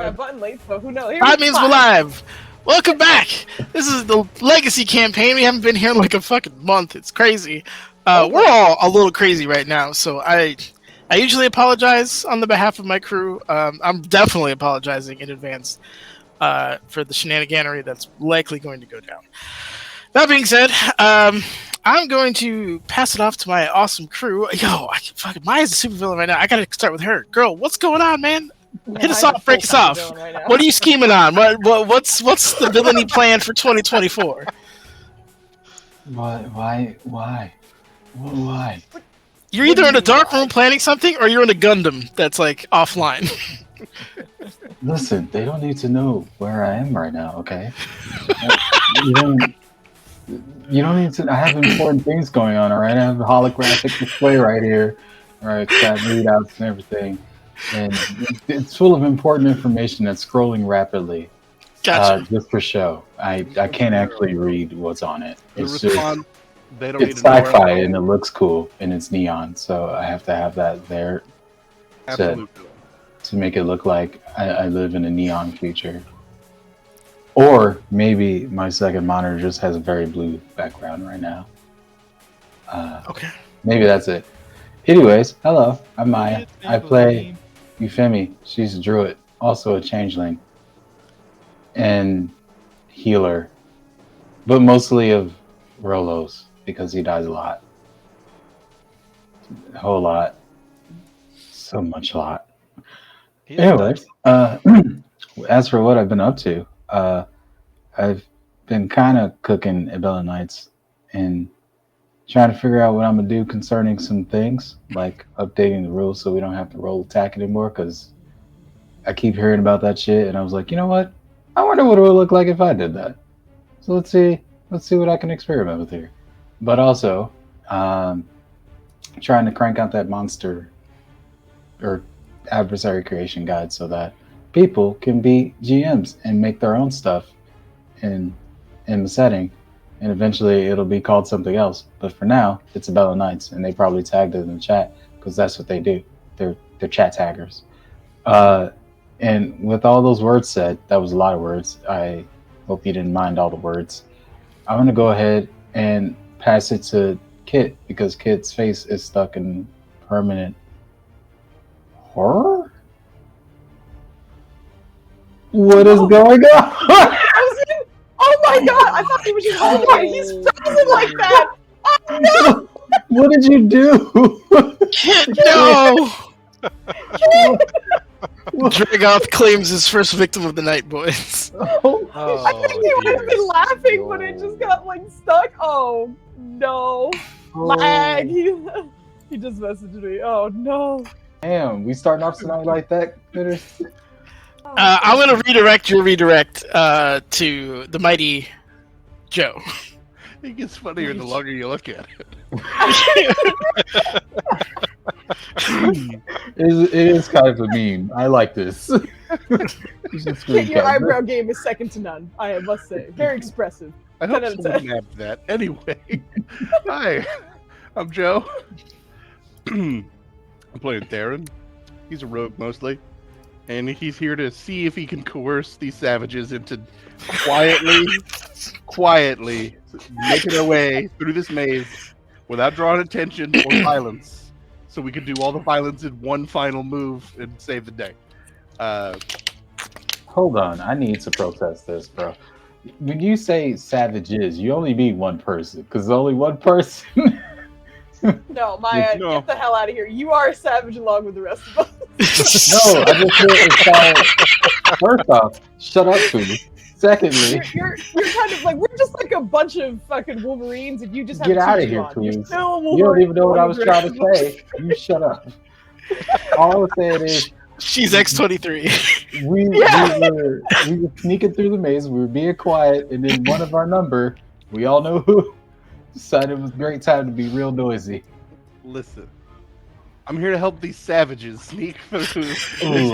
That button late, so who knows? Here That means we're live. Welcome back. This is the Legacy campaign. We haven't been here in like a fucking month. It's crazy. We're all a little crazy right now, so I usually apologize on the behalf of my crew. I'm definitely apologizing in advance for the shenaniganery that's likely going to go down. That being said, I'm going to pass it off to my awesome crew. Yo, Maya's a supervillain right now. I gotta start with her. Girl, what's going on, man? Hit us off, break us off. What are you scheming on? What's the villainy plan for 2024? Why? You're either in a dark room planning something, or you're in a Gundam that's like offline. Listen, they don't need to know where I am right now, okay? You don't need to. I have important things going on, all right? I have a holographic display right here, all right? Got readouts and everything, and it's full of important information that's scrolling rapidly. Gotcha. Just for show. I can't actually read what's on it. It's they don't it's sci-fi and it looks cool and it's neon, so I have to have that there to make it look like I live in a neon future. Or maybe my second monitor just has a very blue background right now. Okay. Maybe that's it. Anyways, hello, I'm Maya. I play Euphemi. She's a druid, also a changeling. And healer. But mostly of Rolos, because he dies a lot. A whole lot. So much lot. Anyways, as for what I've been up to, I've been kind of cooking Abella Nights and trying to figure out what I'm going to do concerning some things, like updating the rules so we don't have to roll attack anymore, because I keep hearing about that shit, and I was like, you know what? I wonder what it would look like if I did that. So let's see what I can experiment with here. But also, trying to crank out that monster or adversary creation guide so that people can be GMs and make their own stuff in the setting, and eventually it'll be called something else. But for now, it's Abella Knights, and they probably tagged it in the chat because that's what they do. They're chat taggers. And with all those words said, that was a lot of words. I hope you didn't mind all the words. I'm gonna go ahead and pass it to Kit because Kit's face is stuck in permanent horror. What is going on? Oh my god! I thought he was just he's frozen like that. Oh no! What did you do? No! Dragoth claims his first victim of the night, boys. I think he would have been laughing, but it just got like stuck. Oh no! Lag. He just messaged me. Oh no! Damn, we starting off tonight like that? I'm gonna redirect your redirect to the mighty Joe. It gets funnier the longer you look at it. It is kind of a meme. I like this. Your eyebrow game is second to none. I must say, very expressive. I hope someone nabbed that. Anyway, hi, I'm Joe. I'm playing Darren. He's a rogue mostly, and he's here to see if he can coerce these savages into quietly making their way through this maze without drawing attention or violence, so we can do all the violence in one final move and save the day. Hold on, I need to protest this, bro. When you say savages, you only mean one person, because only one person. No, Maya, get the hell out of here. You are a savage along with the rest of us. No, I just feel it's first off, shut up to me. Secondly, you're kind of like, we're just like a bunch of fucking Wolverines, and you just have get out of here, please. You don't even know what I was trying to say. You shut up. All I was saying is, she's X-23. We were sneaking through the maze. We were being quiet, and then one of our number, we all know who, decided it was a great time to be real noisy. Listen, I'm here to help these savages sneak through. Ooh,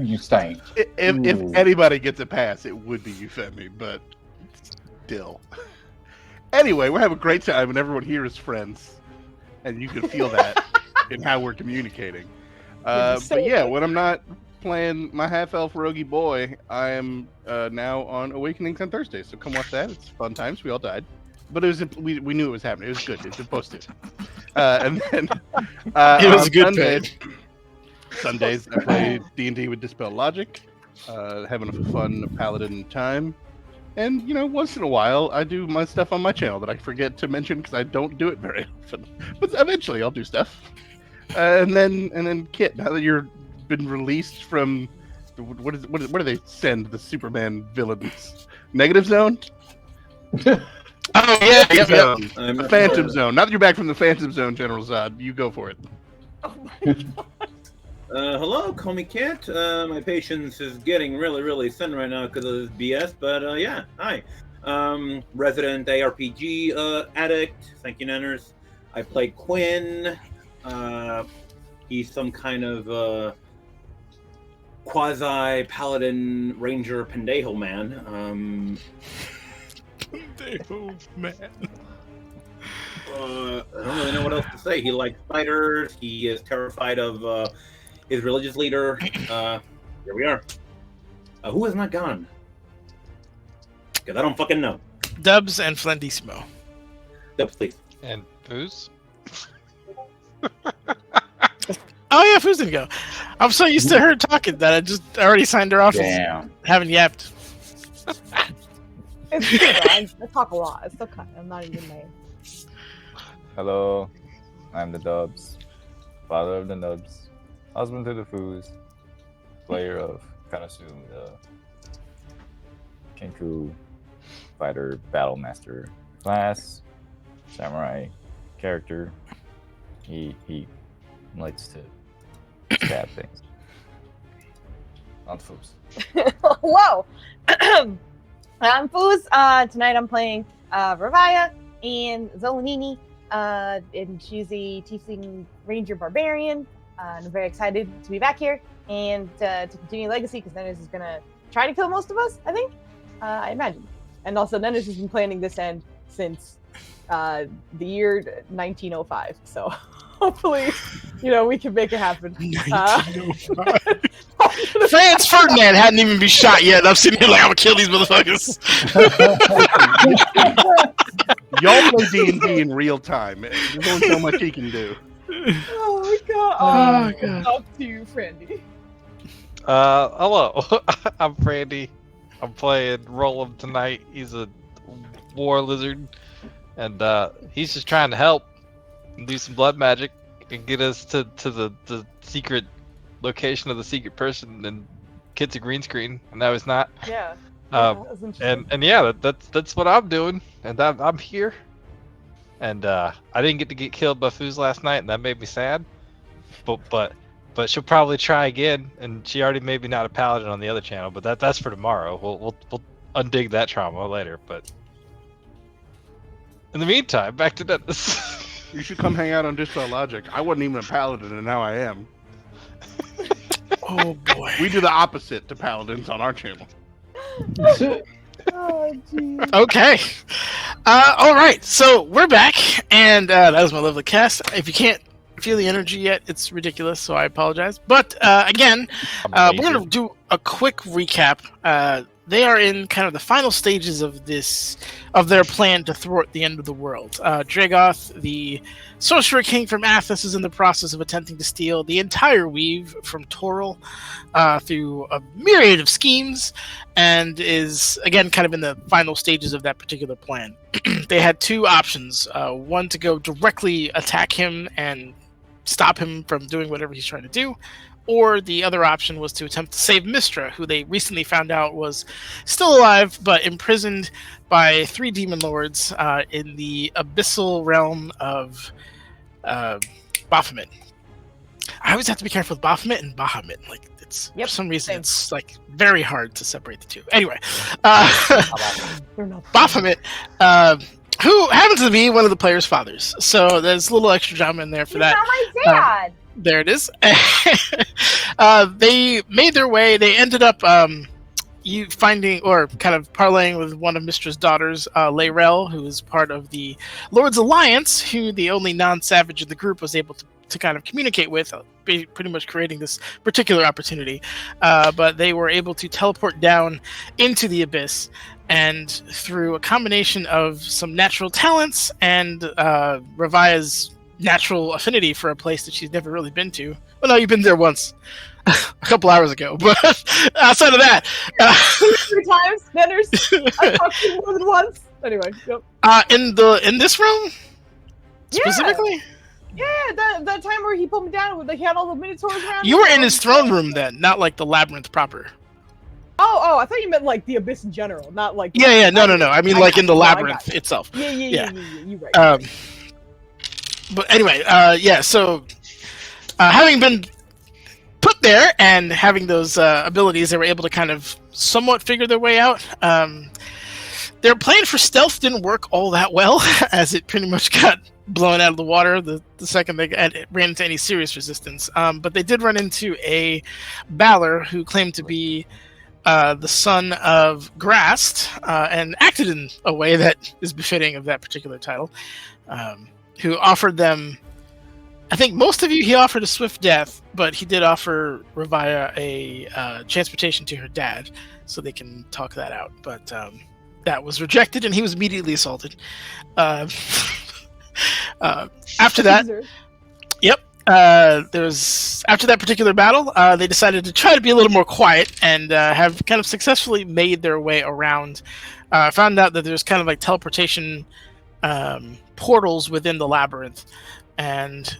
you stink. If anybody gets a pass, it would be Euphemi, but still. Anyway, we're having a great time, and everyone here is friends, and you can feel that in how we're communicating. But yeah, when I'm not playing my half-elf roguey boy. I am now on Awakenings on Thursday, so come watch that. It's fun times. We all died, but it was we knew it was happening. It was good. It's supposed to. And then It was a good Sundays I play D&D with Dispel Logic, having a fun paladin time. And, you know, once in a while, I do my stuff on my channel that I forget to mention because I don't do it very often. But eventually, I'll do stuff. And then Kit, now that you're been released from what do they send the Superman villains? Negative Zone? Oh yeah, The Phantom Zone. Now that you're back from the Phantom Zone, General Zod, you go for it. Oh my god. Hello, call me Kit. My patience is getting really thin right now because of this BS, but yeah, hi. Resident ARPG addict. Thank you, Nanners. I play Quinn. He's some kind of quasi-paladin ranger pendejo man. Pendejo man. I don't really know what else to say. He likes spiders. He is terrified of his religious leader. Here we are. Who has not gone? Because I don't fucking know. Dubs and Flendissimo. Dubs, please. And Foos? Oh yeah, Foos didn't go. I'm so used to her talking that I just already signed her off as having yapped. It's good. I talk a lot. It's okay. I'm not even mad. Hello, I'm the Dubs, father of the Nubs, husband to the Foos, player of Kanasu, the Kenku fighter battle master class, samurai character. He likes to stab things. On Foos. Whoa! I'm Foos. Tonight I'm playing Ravaya and Zolanini. And she's a Tiefling Ranger Barbarian. And I'm very excited to be back here and to continue Legacy because Nennis is going to try to kill most of us, I think. I imagine. And also, Nennis has been planning this end since the year 1905. So hopefully, we can make it happen. 1905. Franz Ferdinand hadn't even been shot yet. And I'm sitting here like, I'm going to kill these motherfuckers. Y'all play D&D in real time. There's only so much he can do. Oh my god. Oh, God. Up to you, Frandy. Hello. I'm Frandy. I'm playing Roland tonight. He's a war lizard. And he's just trying to help and do some blood magic and get us to the secret location of the secret person. And Kit's a green screen. And now he's not. Yeah. And yeah, that's what I'm doing, and I'm here, and I didn't get killed by Foos last night, and that made me sad. But she'll probably try again, and she already made me not a paladin on the other channel, but that's for tomorrow. We'll undig that trauma later. But in the meantime, back to Dennis. You should come hang out on Dispel Logic. I wasn't even a paladin, and now I am. Oh boy. We do the opposite to paladins on our channel. Oh, geez. Okay. All right. So we're back, and that was my lovely cast. If you can't feel the energy yet, it's ridiculous, so I apologize. But again, we're going to do a quick recap. They are in kind of the final stages of their plan to thwart the end of the world. Dragoth, the sorcerer king from Athos, is in the process of attempting to steal the entire weave from Toril through a myriad of schemes, and is again kind of in the final stages of that particular plan. They had two options: one to go directly attack him and stop him from doing whatever he's trying to do, or the other option was to attempt to save Mystra, who they recently found out was still alive, but imprisoned by 3 demon lords in the abyssal realm of Baphomet. I always have to be careful with Baphomet and Bahamut. Like, it's for some reason it's like very hard to separate the two. Anyway, Baphomet, who happens to be one of the players' fathers, so there's a little extra drama in there for that. Not my dad. There it is. They made their way. They ended up you finding or kind of parlaying with one of Mystra's daughters, Layrel, who is part of the Lord's Alliance, who the only non-savage in the group was able to kind of communicate with, pretty much creating this particular opportunity. But they were able to teleport down into the Abyss, and through a combination of some natural talents and Revia's natural affinity for a place that she's never really been to. Well, no, you've been there once. A couple hours ago, but outside of that, 3 times, Nanners. I've talked to you more than once. Anyway, yep. in this room specifically, Yeah, that time where he pulled me down with he had all the minotaurs around. you were in his throne room then, not like the labyrinth proper. Oh, I thought you meant like the Abyss in general, not like. Yeah, no. I mean, like in the labyrinth itself. Yeah. You're right. But anyway, yeah. So, having been put there and having those abilities, they were able to kind of somewhat figure their way out. Their plan for stealth didn't work all that well, as it pretty much got blown out of the water the second they ran into any serious resistance. But they did run into a Balor who claimed to be the son of Grast, and acted in a way that is befitting of that particular title, who offered them, I think most of you, he offered a swift death, but he did offer Revia a transportation to her dad, so they can talk that out. But that was rejected, and he was immediately assaulted. After that, after that particular battle, they decided to try to be a little more quiet and have kind of successfully made their way around. Found out that there's kind of like teleportation portals within the labyrinth, and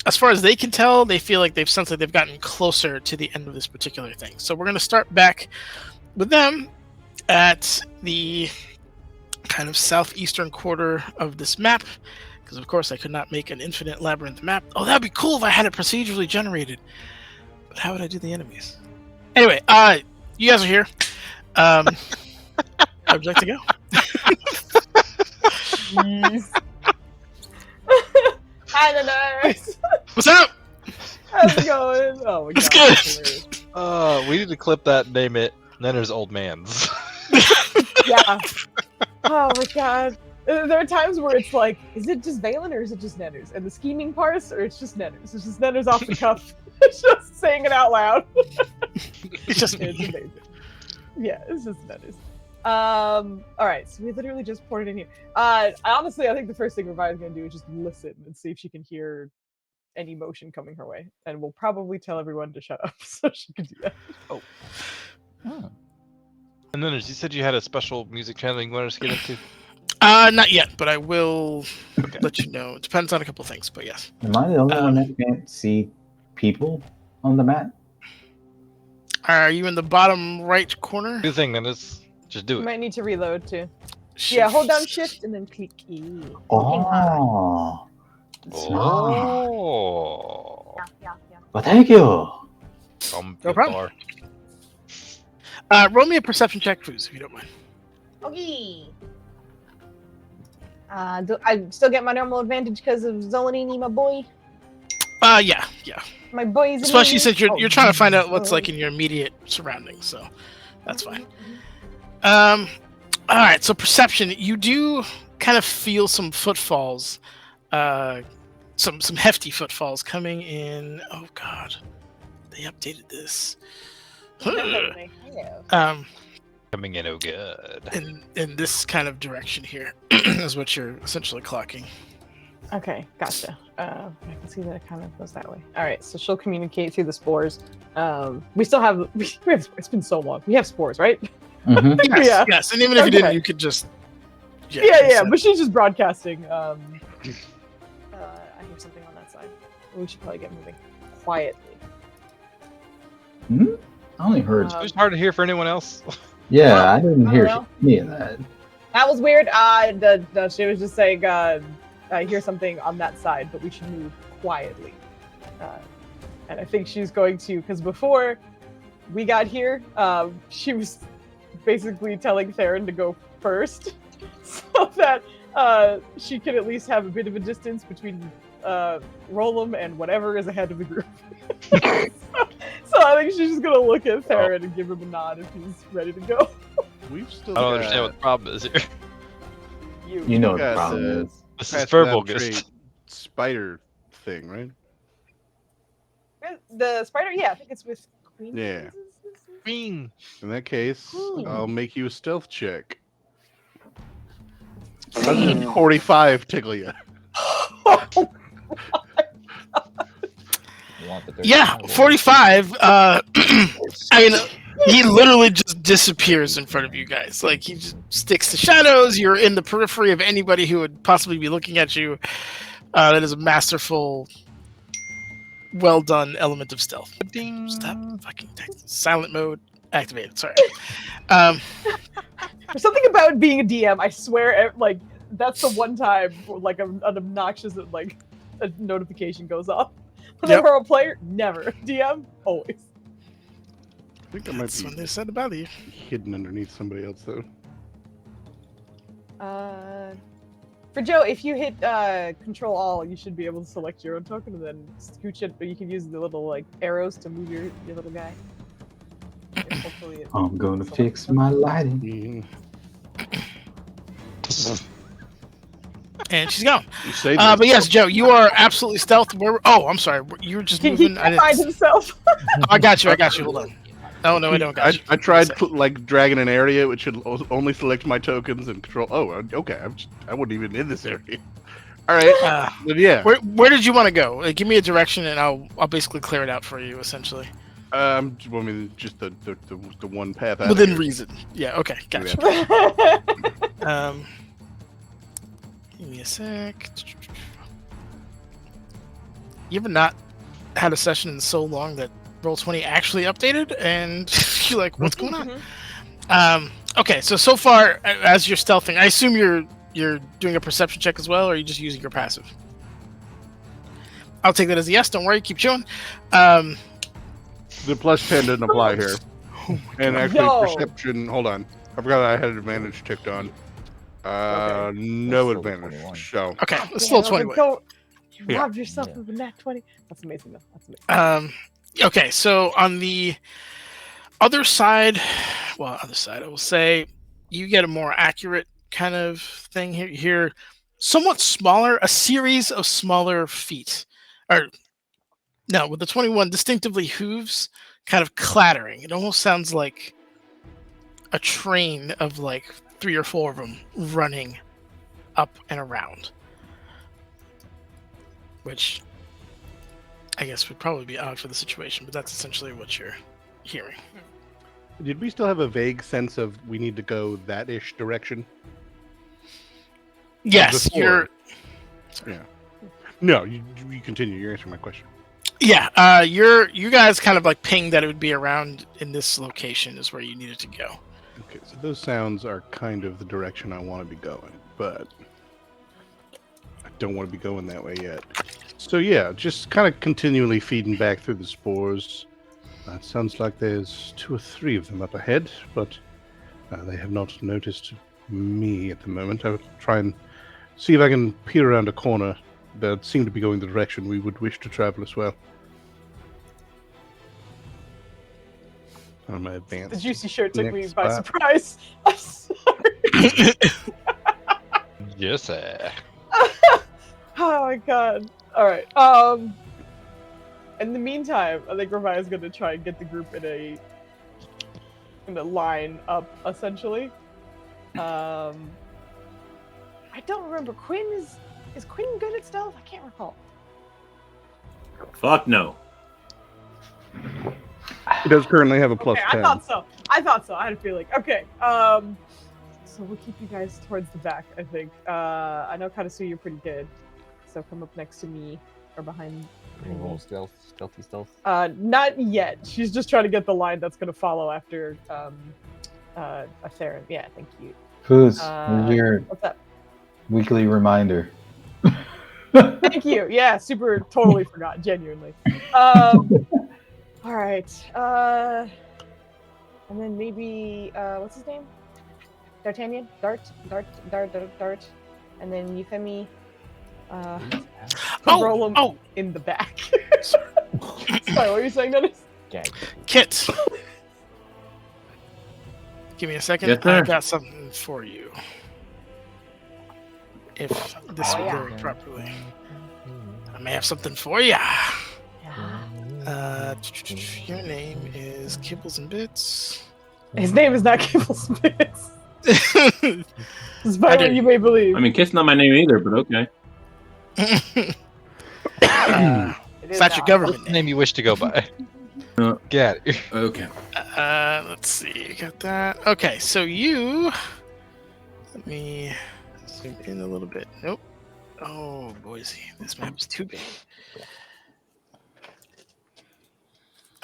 as far as they can tell, they feel like they've sensed like they've gotten closer to the end of this particular thing. So we're going to start back with them at the kind of southeastern quarter of this map, because of course I could not make an infinite labyrinth map. Oh, that'd be cool if I had it procedurally generated. But how would I do the enemies? Anyway, you guys are here. I would like to go. Hi, the nurse. What's up? How's it going? Oh my It's god. We need to clip that and name it Nenner's Old Man's. Yeah. Oh my god. There are times where it's like, is it just Valen or is it just Nenners? And the scheming parts, or it's just Nenners? It's just Nenners off the cuff. It's just saying it out loud. It's just It's amazing. Yeah, it's just Nenners. Alright, so we literally just poured it in here. Honestly, I think the first thing Revia's gonna do is just listen and see if she can hear any motion coming her way. And we'll probably tell everyone to shut up so she can do that. Oh. And then you said you had a special music channel you wanted us to get into? Not yet, but I will let you know. It depends on a couple things, but yes. Am I the only one that can't see people on the map? Are you in the bottom right corner? Do the thing, then just do You it. might need to reload too. Shift. Yeah, hold down shift and then click E. Oh. It's not. Oh. Yeah. Well, thank you. No problem. Roll me a perception check, Foos, if you don't mind. Okay. Do I still get my normal advantage because of Zolanini, my boy? Yeah. My boys. Especially since you're trying to find out what's like in your immediate surroundings, so that's fine. All right. So perception, you do kind of feel some footfalls, some hefty footfalls coming in. Oh God, they updated this. Coming in, oh good. In this kind of direction here is what you're essentially clocking. Okay, gotcha. I can see that it kind of goes that way. All right, so she'll communicate through the spores. We still have. It's been so long. We have spores, right? Mm-hmm. Yes. And even if you didn't, you could just. Yeah. But she's just broadcasting. I hear something on that side. We should probably get moving quietly. I only heard. It was hard to hear for anyone else. Yeah, I didn't hear know. any of that. That was weird. She was just saying, I hear something on that side, but we should move quietly. And I think she's going to, because before we got here, she was basically telling Theron to go first, so that she could at least have a bit of a distance between Rollum and whatever is ahead of the group. So I think she's just gonna look at Theron and give him a nod if he's ready to go. We've still I don't understand what the problem is here. You know what the got problem the- is. This is passed down verbal trait spider thing, right? The spider, yeah, I think it's with Queen. Yeah. Green. In that case, Ooh. I'll make you a stealth check. 145 tickle you. You want the Yeah, 13? 45. I mean, he literally just disappears in front of you guys. Like, he just sticks to shadows. You're in the periphery of anybody who would possibly be looking at you. That is a masterful, well done element of stealth. Ding. Stop fucking silent mode activated. Sorry. There's something about being a DM. I swear, like that's the one time like an obnoxious like a notification goes off. Whenever a player, never DM, always. I think that might That's be when they said about you. hidden underneath somebody else, though. For Joe, if you hit Control All, you should be able to select your own token and then scooch it. But you can use the little like arrows to move your little guy. And hopefully I'm gonna fix my lighting. And she's gone. You say But yes, Joe, you are absolutely stealth. Oh, I'm sorry. You were just He moving. can't find himself. I got you. Hold on. Oh, no, I don't got you. I tried like dragging an area which should only select my tokens and control. Oh, okay. I wasn't even in this area. All right. But yeah. Where did you want to go? Like, give me a direction, and I'll basically clear it out for you, essentially. I mean, just the one path out Within of here. reason. Yeah. Okay. Gotcha. Give me a sec. You ever not had a session in so long that Roll20 actually updated, and you're like, what's going on? Okay, so far as you're stealthing, I assume you're doing a perception check as well, or are you just using your passive? I'll take that as a yes. Don't worry, keep chewing. The plus 10 doesn't apply here. And actually, Yo. perception. Hold on, I forgot I had advantage ticked on. No That's still advantage. 21. So Okay, it's still 20. You Yeah. robbed yourself of a nat 20. That's amazing, though. That's amazing. Okay, so on the other side, I will say you get a more accurate kind of thing here. Somewhat smaller, a series of smaller feet. With the 21, distinctively hooves kind of clattering. It almost sounds like a train of like 3 or 4 of them running up and around. Which I guess would probably be odd for the situation, but that's essentially what you're hearing. did we still have a vague sense of we need to go that-ish direction? Yes, Before. No, you continue. You're answering my question. you guys kind of like pinged that it would be around in this location is where you needed to go. Okay, so those sounds are kind of the direction I want to be going, but I don't want to be going that way yet. So yeah, just kind of continually feeding back through the spores. It sounds like there's 2 or 3 of them up ahead, but they have not noticed me at the moment. I will try and see if I can peer around a corner that seem to be going the direction we would wish to travel as well. On my advance. The juicy shirt took me Next by spot. surprise. I'm sorry. Yes, sir. Oh my god. Alright. In the meantime, I think Ravia's gonna try and get the group in a line up, essentially. I don't remember. Quinn is Quinn good at stealth? I can't recall. Fuck no. It does currently have a plus Okay, 10. I thought so. I had a feeling. Okay. So we'll keep you guys towards the back, I think. I know Katasu, you're pretty good. So come up next to me or behind Roll stealthy stealth. not yet. She's just trying to get the line that's gonna follow after a Theron. Yeah, thank you. Who's your What's up? weekly reminder? Thank you. Yeah, super totally forgot, genuinely. All right. And then maybe what's his name? D'Artagnan? Dart. And then Euphemie. Roll him in the back. Sorry, what were you saying, Dennis? Gag. Kit. Give me a second. Yes, sir. I got something for you. If this will yeah. work properly. I may have something for ya. Your name is Kibbles and Bits. His name is not Kibble Spitz, I despite what did. you may believe. I mean, Kit's not my name either, but okay. It is It's not your not. government What's the name. name you wish to go by? Uh, Get out of here. Okay. Let's see. Got that. Okay, so you. Let me zoom in a little bit. Nope. Oh, Boise. This map is too big.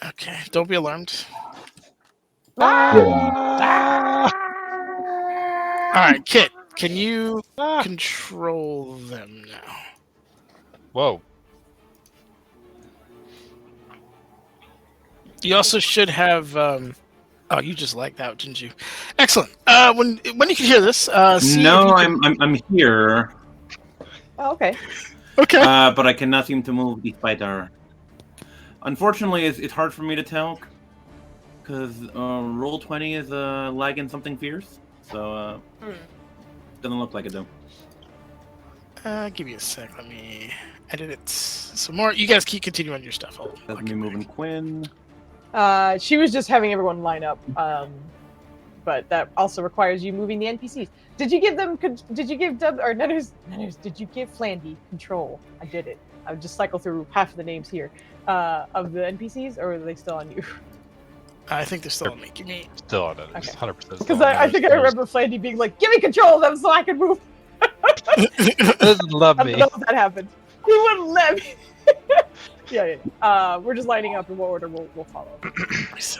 Okay, don't be alarmed. Yeah. All right, Kit, can you control them now? Whoa. You also should have. Oh, you just liked that, didn't you? Excellent. When you can hear this, see No, if you can... I'm here, Oh, okay. Okay. but I cannot seem to move despite our. Unfortunately, it's hard for me to tell because Roll20 is lagging something fierce, so doesn't look like it though. Give me a sec. Let me edit it some more. You guys keep continuing on your stuff. I'll That's get me moving Quinn. She was just having everyone line up, but that also requires you moving the NPCs. Did you give them? Did you give Dub or Nunners? Did you give Flandy control? I did it. I would just cycle through half of the names here of the NPCs, or are they still on you? I think they're still on me. Give me. Still on it. Okay. 100%. Because I think I remember Flandy being like, "Give me control of them so I can move." Doesn't love I don't me. know if that happened. He wouldn't let me. Yeah. We're just lining up in what order we'll follow.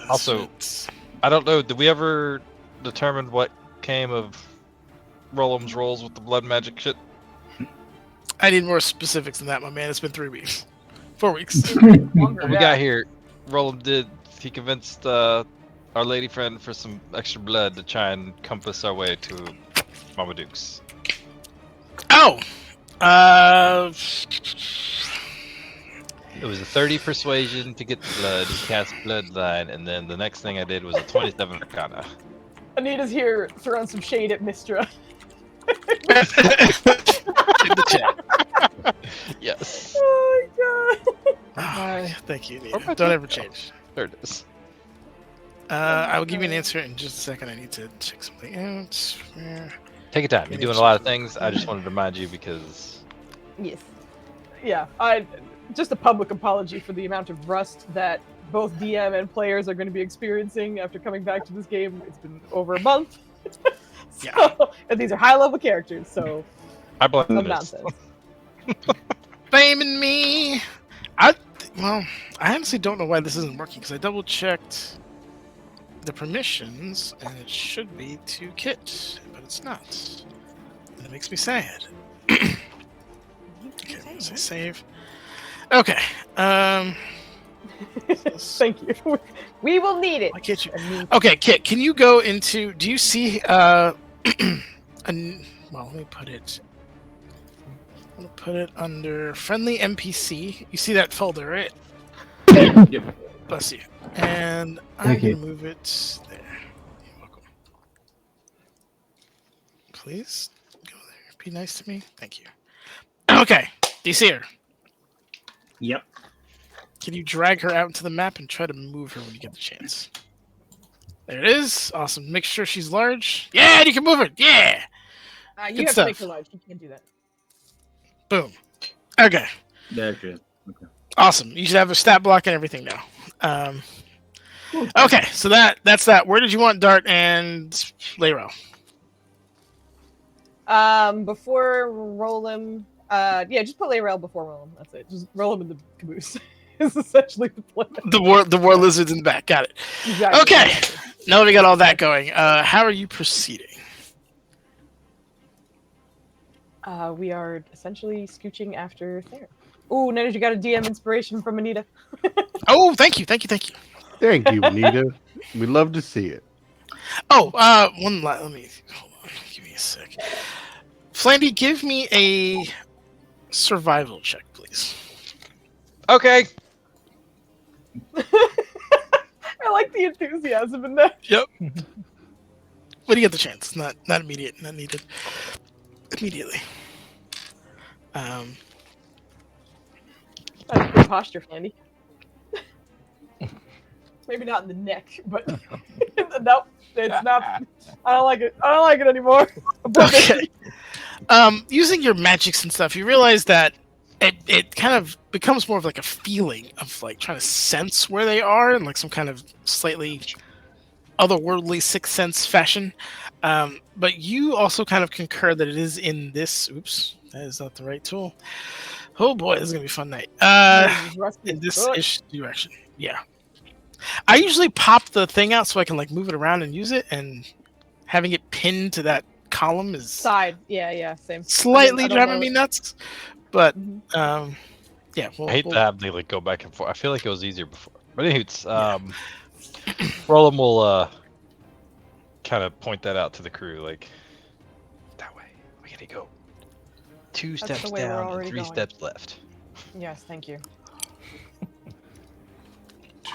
Also, I don't know. Did we ever determine what came of Rollum's rolls with the blood magic shit? I need more specifics than that, my man. It's been 3 weeks. 4 weeks. Longer, When we yeah. got here, Rollum did. He convinced our lady friend for some extra blood to try and compass our way to Mama Duke's. Oh! It was a 30 persuasion to get the blood. He cast bloodline, and then the next thing I did was a 27 arcana. Anita's here throwing some shade at Mystra. In the chat. Yes. Oh my god. Thank you, Nita. Don't ever change. There it is. I will give you an answer in just a second. I need to check something out. Take your time. You're doing a lot of things. I just wanted to remind you because Yes. Yeah. Just a public apology for the amount of rust that both DM and players are going to be experiencing after coming back to this game. It's been over a month. And these are high-level characters, so I blame no this. nonsense. Blaming me. I honestly don't know why this isn't working because I double-checked the permissions and it should be to Kit, but it's not. And it makes me sad. Okay, let's say save. Okay. Thank you. We will need it. Why can't you? And me- Okay, Kit, can you go into? Do you see? Well, let me put it. I'm gonna put it under friendly NPC. You see that folder, right? Yep. Bless you. And I'm Thank gonna you. move it there. You're welcome. Please go there. Be nice to me. Thank you. Okay. Do you see her? Yep. Can you drag her out into the map and try to move her when you get the chance? There it is. Awesome. Make sure she's large. Yeah, you can move her. Yeah. you Good have stuff. to make her large. You can't do that. Boom. Okay. That's it. Awesome. You should have a stat block and everything now. Okay, so that's that. Where did you want Dart and Lero? Before roll him, just put Layrel before roll him. That's it. Just roll him in the caboose. Is essentially the plan. The war lizards in the back. Got it. Exactly. Okay. Now that we got all that going, how are you proceeding? We are essentially scooching after Thayer. Ooh, Ned, you got a DM inspiration from Anita. Oh, thank you. Thank you, Anita. We love to see it. Oh, let me hold on. Give me a sec. Flandy, give me a survival check, please. Okay. I like the enthusiasm in that. Yep. When you get the chance, not immediate, not needed immediately. That's good posture, Andy. Maybe not in the neck, but nope, it's not. I don't like it. I don't like it anymore. Okay. Using your magics and stuff, you realize that it kind of becomes more of like a feeling of like trying to sense where they are in like some kind of slightly otherworldly sixth sense fashion. But you also kind of concur that it is in this. Oops, that is not the right tool. Oh boy, this is gonna be a fun night. In this ish direction. Yeah. I usually pop the thing out so I can like move it around and use it, and having it pinned to that column is side. Yeah, same. slightly driving me nuts. But yeah, I hate to have they like go back and forth. I feel like it was easier before. But anyways, Roland will kind of point that out to the crew, like that way. We gotta go 2 steps the way we're down and already 3 going. steps left. Yes, thank you.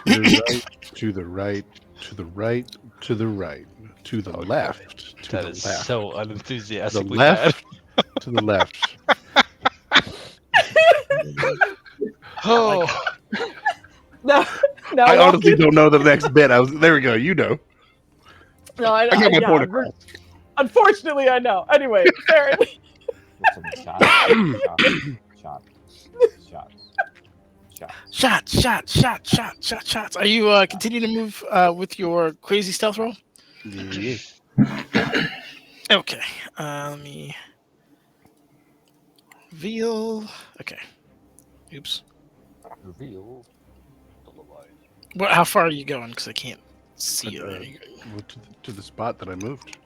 To the right, to the right, to the right, to the right, to the left, to That the is left, so to unenthusiastically the left, to the left. Oh, No, I no, honestly don't know the next bit. There we go. You know. no, I I got my yeah, point across. Unfortunately, I know. Anyway, Farron. Shots. Are you continuing to move with your crazy stealth roll? Yeah. Okay. Let me reveal. Okay. Oops. Reveal. Well, how far are you going? Because I can't see you. Well, to the spot that I moved.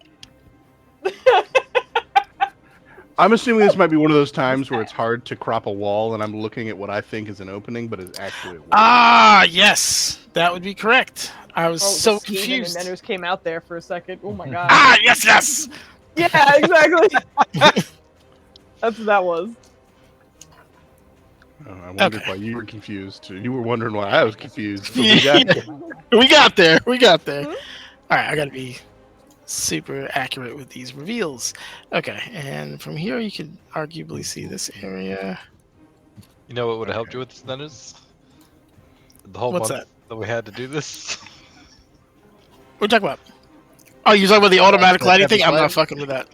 I'm assuming this might be one of those times where it's hard to crop a wall, and I'm looking at what I think is an opening, but it's actually a wall. Ah, yes, that would be correct. I was so Skaven confused. and Menners came out there for a second. Oh my god. Ah, yes. Yeah, exactly. That's what that was. Oh, I wondered why you were confused. You were wondering why I was confused. So We got there. Mhm. All right, I gotta be super accurate with these reveals. Okay, and from here you can arguably see this area. you know what would have helped you with this, Dennis? The whole What's month that we had to do this. What are you talking about? Oh, you're talking about the automatic lighting thing? I'm not fucking with that.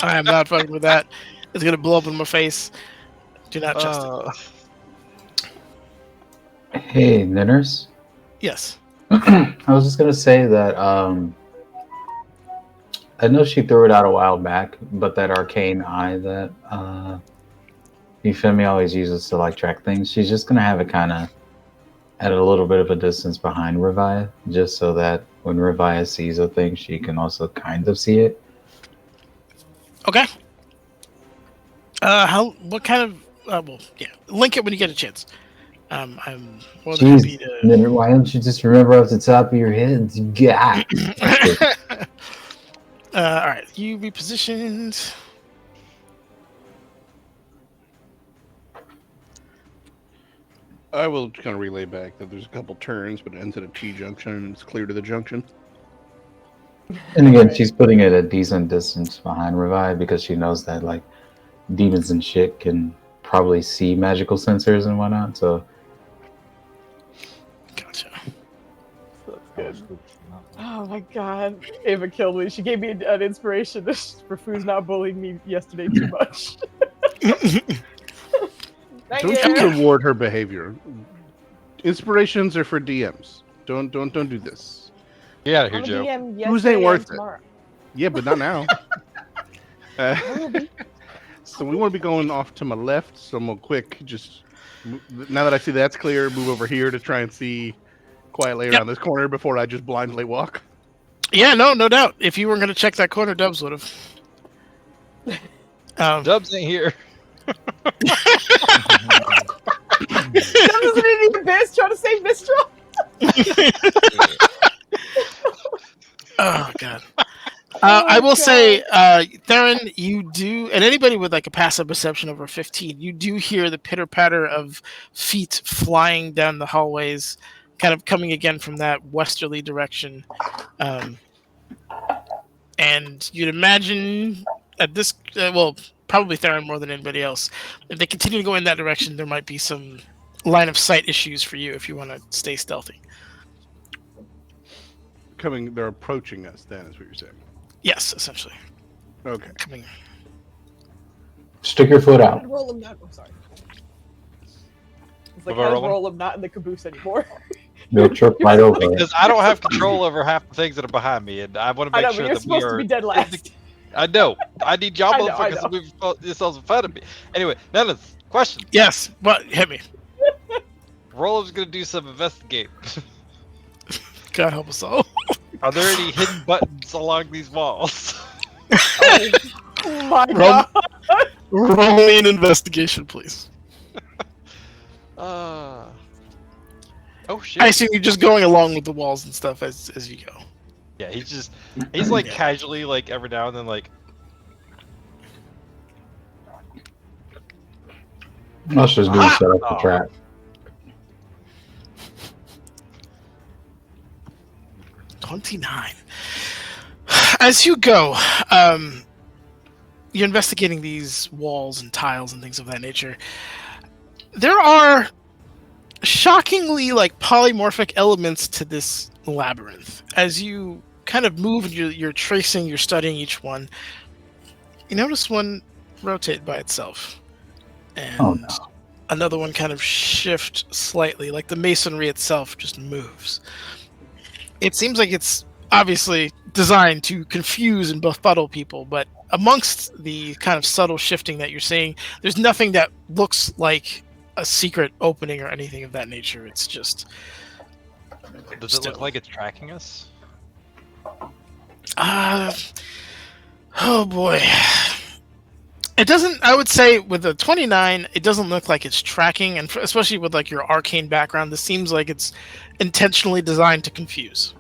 I am not fucking with that. It's gonna blow up in my face. Do not trust it. Hey, Ninners. Yes. I was just gonna say that I know she threw it out a while back, but that arcane eye that Euphemia always uses to like track things, she's just gonna have it kind of at a little bit of a distance behind Revia, just so that when Revia sees a thing, she can also kind of see it. Okay. What kind of? Well, yeah. Link it when you get a chance. I'm more than happy to. Ninner, why don't you just remember off the top of your head? God. All right, you repositioned. I will kind of relay back that there's a couple turns, but it ends at a T junction, and it's clear to the junction. And again, she's putting it a decent distance behind Revia because she knows that like demons and shit can probably see magical sensors and whatnot. So Gotcha. That's good. Oh my god. Ava killed me. She gave me an inspiration for Foos not bullying me yesterday too much. Thank Don't you. you reward her behavior. Inspirations are for DMs. Don't do this. Get out of here, I'm a Joe. DM Who's yesterday ain't worth and tomorrow. Yeah, but not now. I will be. So we want to be going off to my left. So I'm gonna quick just now that I see that's clear, move over here to try and see quietly around this corner before I just blindly walk. Yeah, no doubt. If you weren't going to check that corner, Dubs would have. Dubs ain't here. That was an idiot Biz trying to save Mystra. Oh god. I will say, Theron, you do, and anybody with like a passive perception over 15, you do hear the pitter patter of feet flying down the hallways kind of coming again from that westerly direction. And you'd imagine at this, probably Theron more than anybody else, if they continue to go in that direction, there might be some line of sight issues for you if you want to stay stealthy. They're approaching us. Then is what you're saying. Yes, essentially. Okay. Coming. Stick your foot out. Roll him not. I'm sorry. It's like, What about how does Roland? roll him not in the caboose anymore? You'll trip right over it. Because I don't have control over half the things that are behind me, and I want to I make know, but sure you're that we supposed are. to be dead last. I know. I need y'all I know. motherfuckers to move yourselves in front of me. Anyway, Nennis, question. Yes, but hit me. Roland's gonna do some investigating. God help us all. Are there any hidden buttons along these walls? Oh my Roll- god! Roll me an investigation, please. Oh shit. I assume you're just going along with the walls and stuff as you go. Yeah, he's like casually, like every now and then, like. Let's just do set up the Oh. trap. $29. As you go, you're investigating these walls and tiles and things of that nature. There are shockingly like polymorphic elements to this labyrinth. As you kind of move and you're tracing, you're studying each one, you notice one rotate by itself. And Oh, no. another one kind of shift slightly, like the masonry itself just moves. It seems like it's obviously designed to confuse and befuddle people, but amongst the kind of subtle shifting that you're seeing, there's nothing that looks like a secret opening or anything of that nature. It's just... Does it look like it's tracking us? Oh boy. It doesn't, I would say with a 29, it doesn't look like it's tracking, and especially with like your arcane background, this seems like it's intentionally designed to confuse.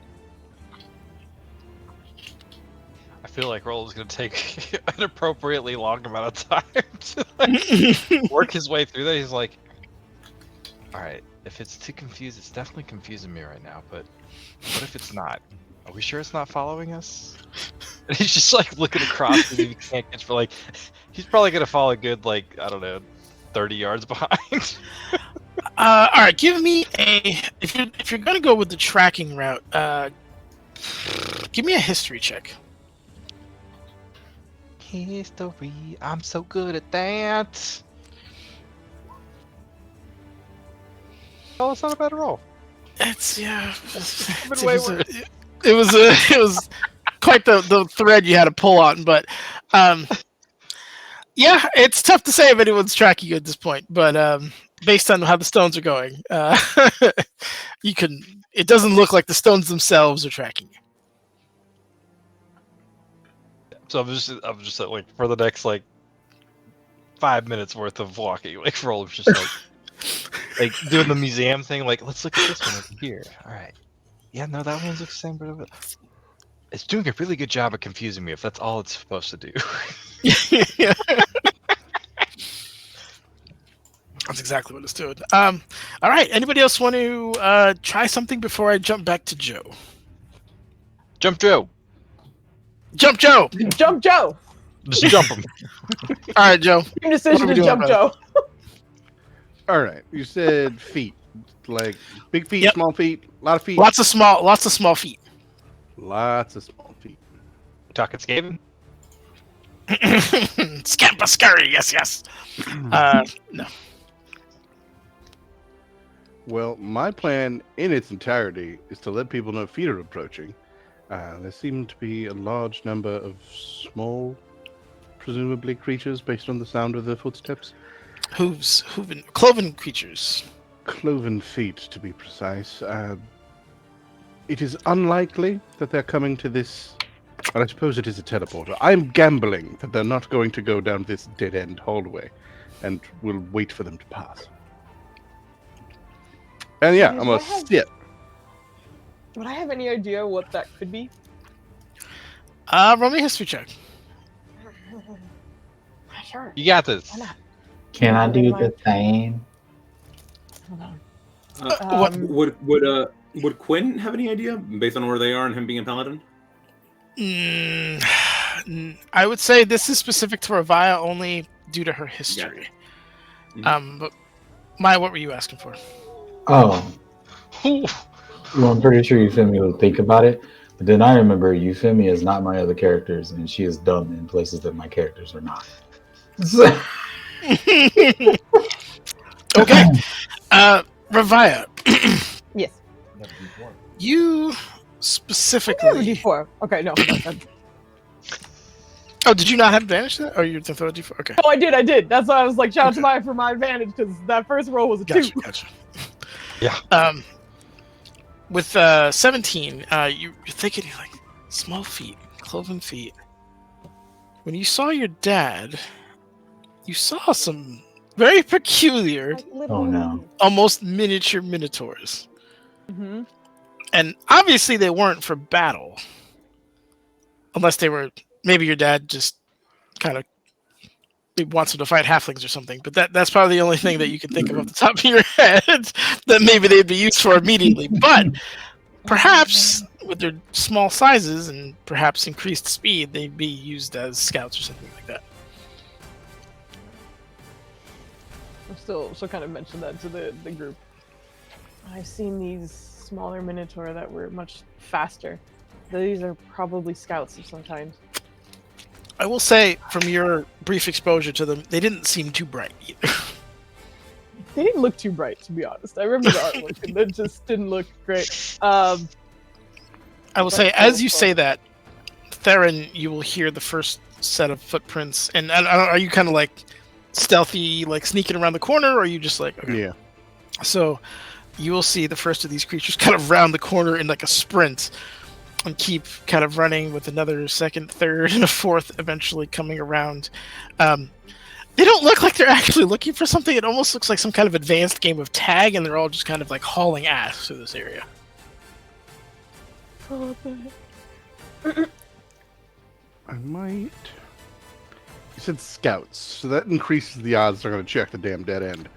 I feel like Roland's gonna take an appropriately long amount of time to like, work his way through that. He's like, alright, if it's too confused, it's definitely confusing me right now, but what if it's not? Are we sure it's not following us? And he's just like looking across and he can't catch for like, he's probably gonna fall a good, like, I don't know, 30 yards behind. Alright, give me a, if you're gonna go with the tracking route, give me a history check. History, I'm so good at that. Oh, it's not a bad roll. It's, yeah. been way worse. It was quite the thread you had to pull on, but yeah, it's tough to say if anyone's tracking you at this point, but based on how the stones are going, it doesn't look like the stones themselves are tracking you. So I'm just like for the next like 5 minutes worth of walking, like Roland's just like doing the museum thing, like let's look at this one over here. All right, yeah, no, that one looks the same, but it's doing a really good job of confusing me if that's all it's supposed to do. Yeah. That's exactly what it's doing. All right, anybody else want to try something before I jump back to Joe? Jump Joe, Jump Joe. Jump Joe! just jump him. All right, Joe. Team decision we to doing, jump brother? Joe. All right. You said feet, like big feet, Yep. small feet, a lot of feet, Lots of small feet. lots of small feet. Talking Skaven. Scampa scurry, yes. No. Well, my plan in its entirety is to let people know feet are approaching. There seem to be a large number of small, presumably creatures based on the sound of their footsteps. Cloven creatures. Cloven feet, to be precise. It is unlikely that they're coming to this, but I suppose it is a teleporter. I'm gambling that they're not going to go down this dead-end hallway, and we'll wait for them to pass. And yeah, Guys, I'm gonna sit. Would I have any idea what that could be? Roll me a history check. Sure. You got this. Why not? Can I do the thing? Hold on. Would Quinn have any idea based on where they are and him being a paladin? I would say this is specific to Ravaya only due to her history. But Maya, what were you asking for? Oh. Well, I'm pretty sure Euphemia will think about it. But then I remember Euphemia is not my other characters, and she is dumb in places that my characters are not. Okay. Ravaya. Yes. You specifically. D4. Okay, no. Oh, did you not have advantage to that? Or you to throw a D4? Okay. Oh, I did. That's why I was like, shout out to Maya for my advantage, because that first roll was a 2. Gotcha. Yeah. With 17, you're thinking like small feet, cloven feet. When you saw your dad, you saw some very peculiar, Oh no. almost miniature minotaurs. Mm-hmm. And obviously they weren't for battle. Unless they were, maybe your dad just kind of wants him to fight halflings or something. But that's probably the only thing that you can think of off the top of your head that maybe they'd be used for immediately. But perhaps with their small sizes and perhaps increased speed, they'd be used as scouts or something like that. I'm still kind of mention that to the group. I've seen these smaller minotaur that were much faster. These are probably scouts of some kind. I will say, from your brief exposure to them, they didn't seem too bright either. They didn't look too bright, to be honest. I remember the artwork, and it just didn't look great. I will say, as you say that, Theron, you will hear the first set of footprints. And are you kind of like stealthy, like sneaking around the corner, or are you just like... Okay. Yeah. So you will see the first of these creatures kind of round the corner in like a sprint and keep kind of running with another second, third, and a fourth eventually coming around. They don't look like they're actually looking for something. It almost looks like some kind of advanced game of tag, and they're all just kind of like hauling ass through this area. I might. You said scouts, so that increases the odds they're going to check the damn dead end.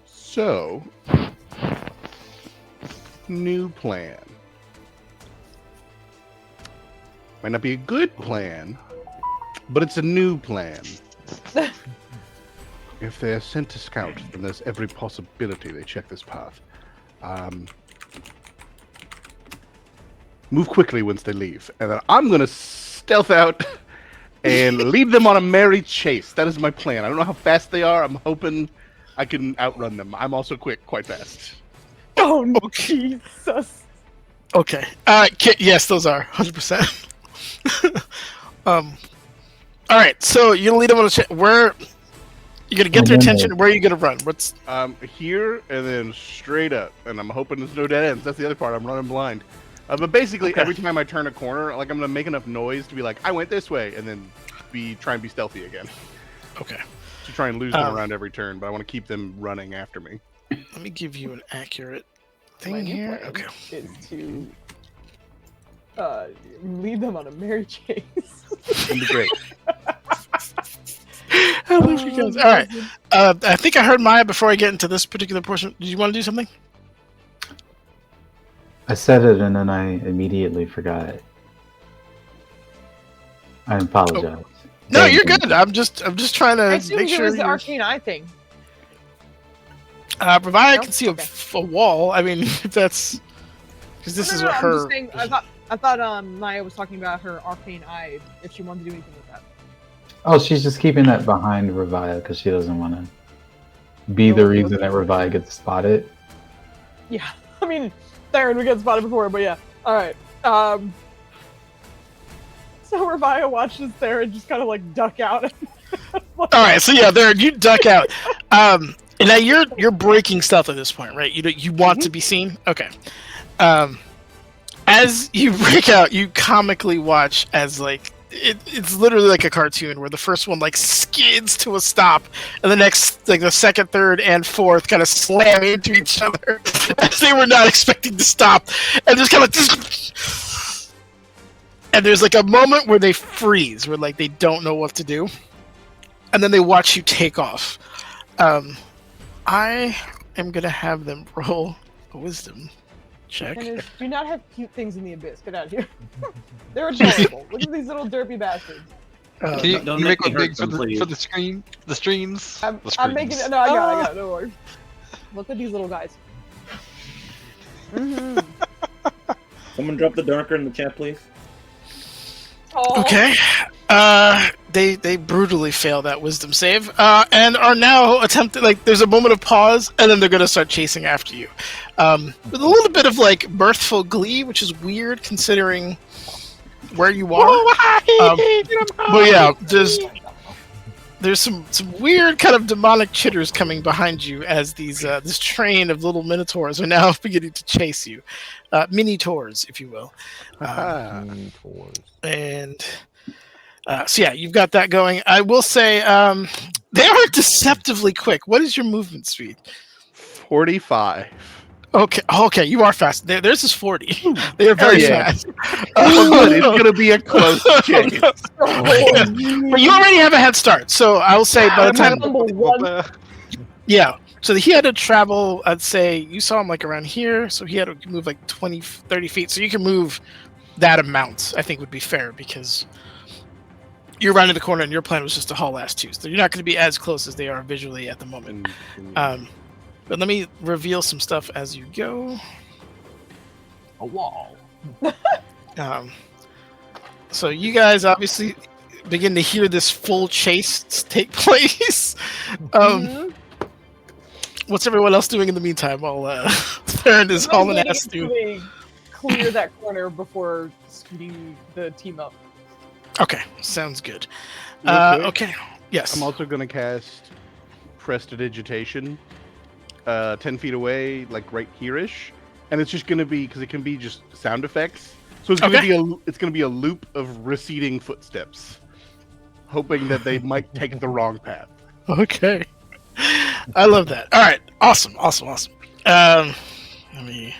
So, new plan. Might not be a good plan, but it's a new plan. If they're sent to scout, then there's every possibility they check this path. Move quickly once they leave, and then I'm gonna stealth out and lead them on a merry chase. That is my plan. I don't know how fast they are. I'm hoping I can outrun them. I'm also quick, quite fast. Oh no, Jesus! Okay. Yes, those are 100%. All right. So you're gonna lead them on a where you're gonna get their attention. Where are you gonna run? What's here and then straight up, and I'm hoping there's no dead ends. That's the other part. I'm running blind. But basically, every time I turn a corner, like I'm gonna make enough noise to be like, I went this way, and then try and be stealthy again. Okay. To try and lose them around every turn, but I want to keep them running after me. Let me give you an accurate thing here. Okay. Is to lead them on a merry chase. That'd be great. I love you guys. All right. I think I heard Maya before I get into this particular portion. Did you want to do something? I said it and then I immediately forgot it. I apologize. No, you're good. I'm just trying to I assumed make sure it was the arcane eye thing. Ravaya No? can see Okay. a wall. I mean, if that's because this is what I'm her. just saying, I thought Maya was talking about her arcane eye. If she wanted to do anything with that. Oh, she's just keeping that behind Ravaya because she doesn't want to be the reason that Ravaya gets spotted. Yeah, I mean, Theron would get spotted before, but yeah. All right. So Ravaya watches Theron just kind of like duck out. All right, so yeah, there you duck out. And now you're breaking stealth at this point, right? You want to be seen. Okay. As you break out, you comically watch as like it's literally like a cartoon where the first one like skids to a stop, and the next like the second, third, and fourth kind of slam into each other as they were not expecting to stop, and just kind of. And there's like a moment where they freeze, where like they don't know what to do, and then they watch you take off. I am gonna have them roll a wisdom check. And do not have cute things in the abyss. Get out of here. They're adorable. Look at these little derpy bastards. Can you, Don't you make make me one hurt big them, for please. the screen? The streams? I'm The making screens. it. No, I got it. Don't worry. Look at these little guys. Someone drop the darker in the chat, please. Oh. Okay. They brutally fail that wisdom save, and are now attempting. Like, there's a moment of pause, and then they're gonna start chasing after you, with a little bit of like mirthful glee, which is weird considering where you are. But yeah, there's some weird kind of demonic chitters coming behind you as these this train of little minotaurs are now beginning to chase you, mini tours, if you will. And so yeah, you've got that going. I will say they are deceptively quick. What is your movement speed? 45. Okay, you are fast. Theirs is 40. They are very fast. Oh, good. It's gonna be a close chase. But you already have a head start, so I will say by the time. Yeah, so he had to travel. I'd say you saw him like around here, so he had to move like 20, 30 feet. So you can move that amount. I think would be fair because you're rounding the corner, and your plan was just to haul ass too. So you're not going to be as close as they are visually at the moment. But let me reveal some stuff as you go. A wall. So you guys obviously begin to hear this full chase take place. What's everyone else doing in the meantime while Theron is hauling ass too? Clear that corner before scooting the team up. Okay, sounds good. Real quick, Okay, yes. I'm also gonna cast Prestidigitation 10 feet away, like right here-ish. And it's just gonna be, because it can be just sound effects. So it's gonna be a loop of receding footsteps. Hoping that they might take the wrong path. Okay. I love that. All right. Awesome. Let me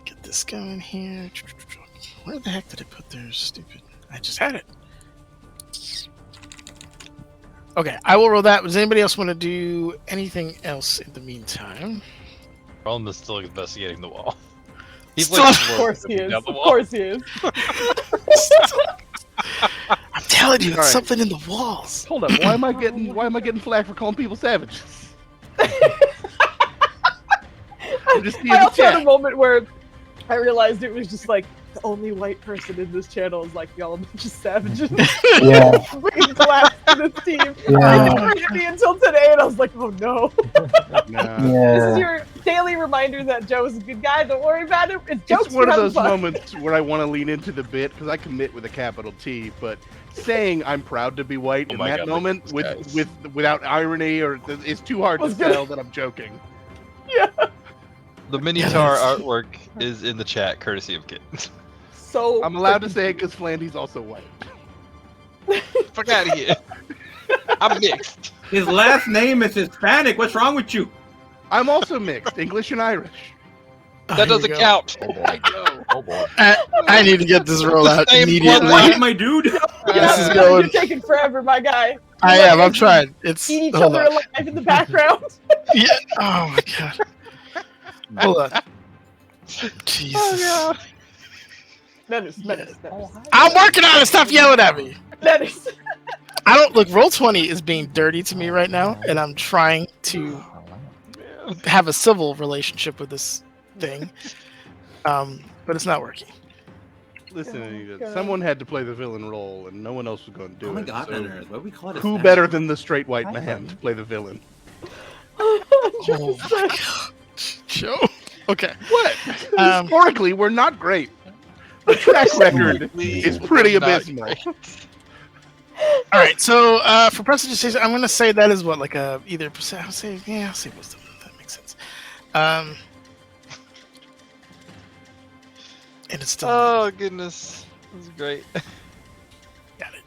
get this going here. Where the heck did I put their stupid? I just had it. Okay, I will roll that. Does anybody else want to do anything else in the meantime? Roland is still investigating the wall. He's like, Of course he is. Of course he is. I'm telling you, it's All right. something in the walls. Hold up, why am I getting flagged for calling people savages? I'm just seeing I the also had a chat. moment where I realized it was just like the only white person in this channel is like y'all a bunch of savages. Yeah. Bringing class to this team. Yeah. It never hit me until today, and I was like, oh no. Nah. This is Yeah. your daily reminder that Joe is a good guy. Don't worry about it. It's jokes. It's one we're of having those fun. moments where I want to lean into the bit because I commit with a capital T, but saying I'm proud to be white in my that God, moment look at these without irony or it's too hard to Was good. tell that I'm joking. Yeah. The Minotaur artwork is in the chat, courtesy of Kit. So I'm allowed to say it because Flandy's also white. Fuck out of here. I'm mixed. His last name is Hispanic. What's wrong with you? I'm also mixed, English and Irish. That doesn't count. Oh boy. I know. Oh boy. I need to get this roll out Same immediately. Right, my dude. This is You're going. taking forever, my guy. I am. I'm trying. It's Eat each hold other on. alive in the background. Yeah. Oh my god. Hold on. Jesus. Menace. I'm working on it. Stop yelling at me. Menace. I don't look. Roll20 is being dirty to me right now, and I'm trying to have a civil relationship with this thing, but it's not working. Listen, Oh, Anita, God. someone had to play the villain role, and no one else was going to do Oh my it. god, so Nanners, what we call it? who better than the straight white man to play the villain? Oh my god, Joe. Okay. What? Historically, we're not great. The track record is pretty abysmal. All right. So for prestidigitation, I'm gonna say that is what, like a either percent. I'll say wisdom. That makes sense. And it's still Oh goodness, this is great. got it.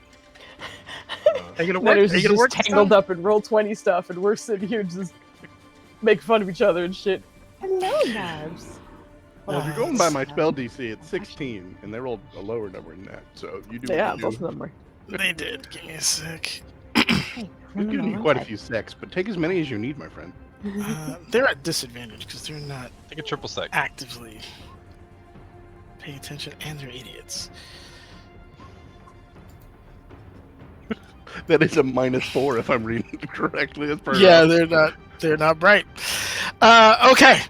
Are you gonna work? Menace Are is you gonna just work? tangled up in Roll20 stuff, and we're sitting here just making fun of each other and shit. Hello, Narbs. Well, if you're going by my spell DC, it's 16, and they rolled a lower number than that. So you do. Yeah, what you both do. of them are. They did. Give me a sec. We've given you quite a few secs, but take as many as you need, my friend. They're at disadvantage because they're not Take a triple sec. actively paying attention, and they're idiots. That is a -4 if I'm reading it correctly. That's per Yeah, they're not bright. Okay.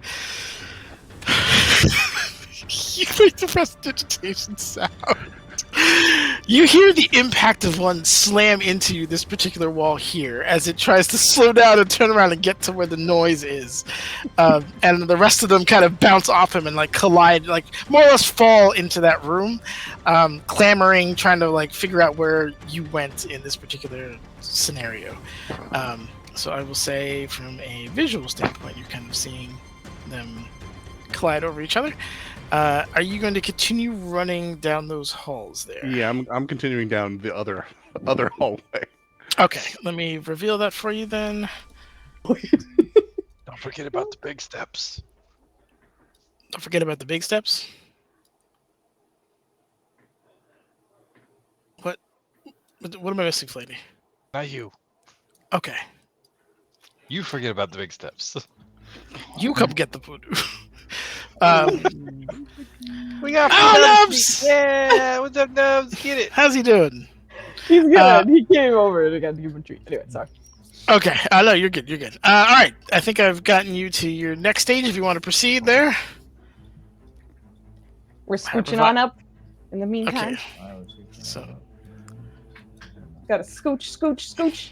You make the prestidigitation sound. You hear the impact of one slam into this particular wall here as it tries to slow down and turn around and get to where the noise is. And the rest of them kind of bounce off him and like collide, like more or less fall into that room, clamoring, trying to like figure out where you went in this particular scenario. So I will say from a visual standpoint, you're kind of seeing them collide over each other. Are you going to continue running down those halls there? Yeah, I'm continuing down the other hallway. Okay, let me reveal that for you then. Don't forget about the big steps. Don't forget about the big steps. What am I missing, Flavy? Not you. Okay, You forget about the big steps. you come get the voodoo. We got Oh, Nubs! Yeah, what's up, Nubs? Get it. How's he doing? He's good. He came over to give him a treat. Anyway, sorry. Okay, no, you're good. You're good. All right, I think I've gotten you to your next stage. If you want to proceed there. We're scooching on up. In the meantime, Okay. So gotta scooch.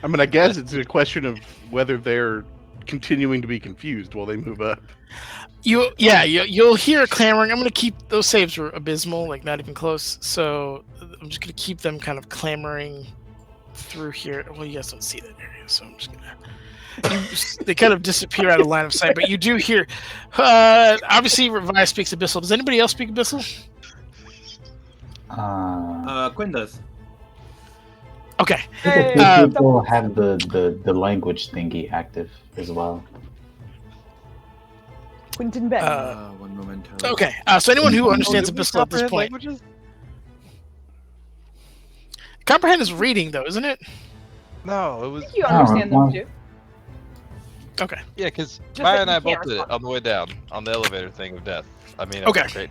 I mean, I guess it's a question of whether they're continuing to be confused while they move up. You'll hear clamoring. I'm gonna keep those saves were abysmal, like not even close. So I'm just gonna keep them kind of clamoring through here. Well, you guys don't see that area, so I'm just gonna. They kind of disappear out of line of sight, but you do hear. Obviously, Revive speaks Abyssal. Does anybody else speak Abyssal? Quinn does. Okay. Hey, People have the language thingy active as well. Quentin Ben. One moment. Okay. So anyone who understands Abyssal at this point, comprehend is reading though, isn't it? No, it was. You understand them well. too. Okay. Yeah, because Just Maya that and I you both can't did it respond. on the way down on the elevator thing of death. I mean, Okay. Great.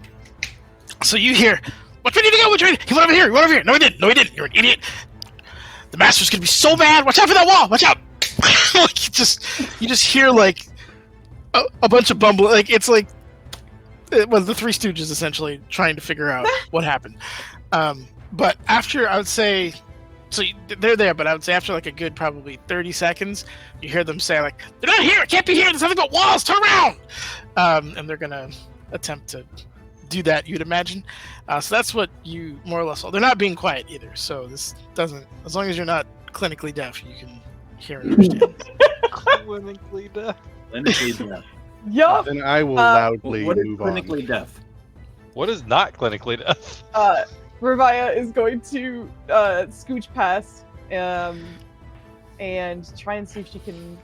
So you hear, which way did he go? Which way? He went over here. He went over here. No, he didn't. No, he didn't. You're an idiot. The master's gonna be so mad. Watch out for that wall. Watch out. Like you just hear like a bunch of bumble. Like it's like well, the Three Stooges essentially trying to figure out what happened. But after I would say, so they're there. But I would say after like a good probably 30 seconds, you hear them say like, "They're not here. It can't be here. There's nothing but walls. Turn around." And they're gonna attempt to do that, you'd imagine. So that's what you more or less. They're not being quiet either. So this doesn't. As long as you're not clinically deaf, you can hear and understand. Clinically deaf. Clinically deaf. Yup. Then I will loudly What is move on. clinically deaf? What is not clinically deaf? Revia is going to scooch past and try and see if she can.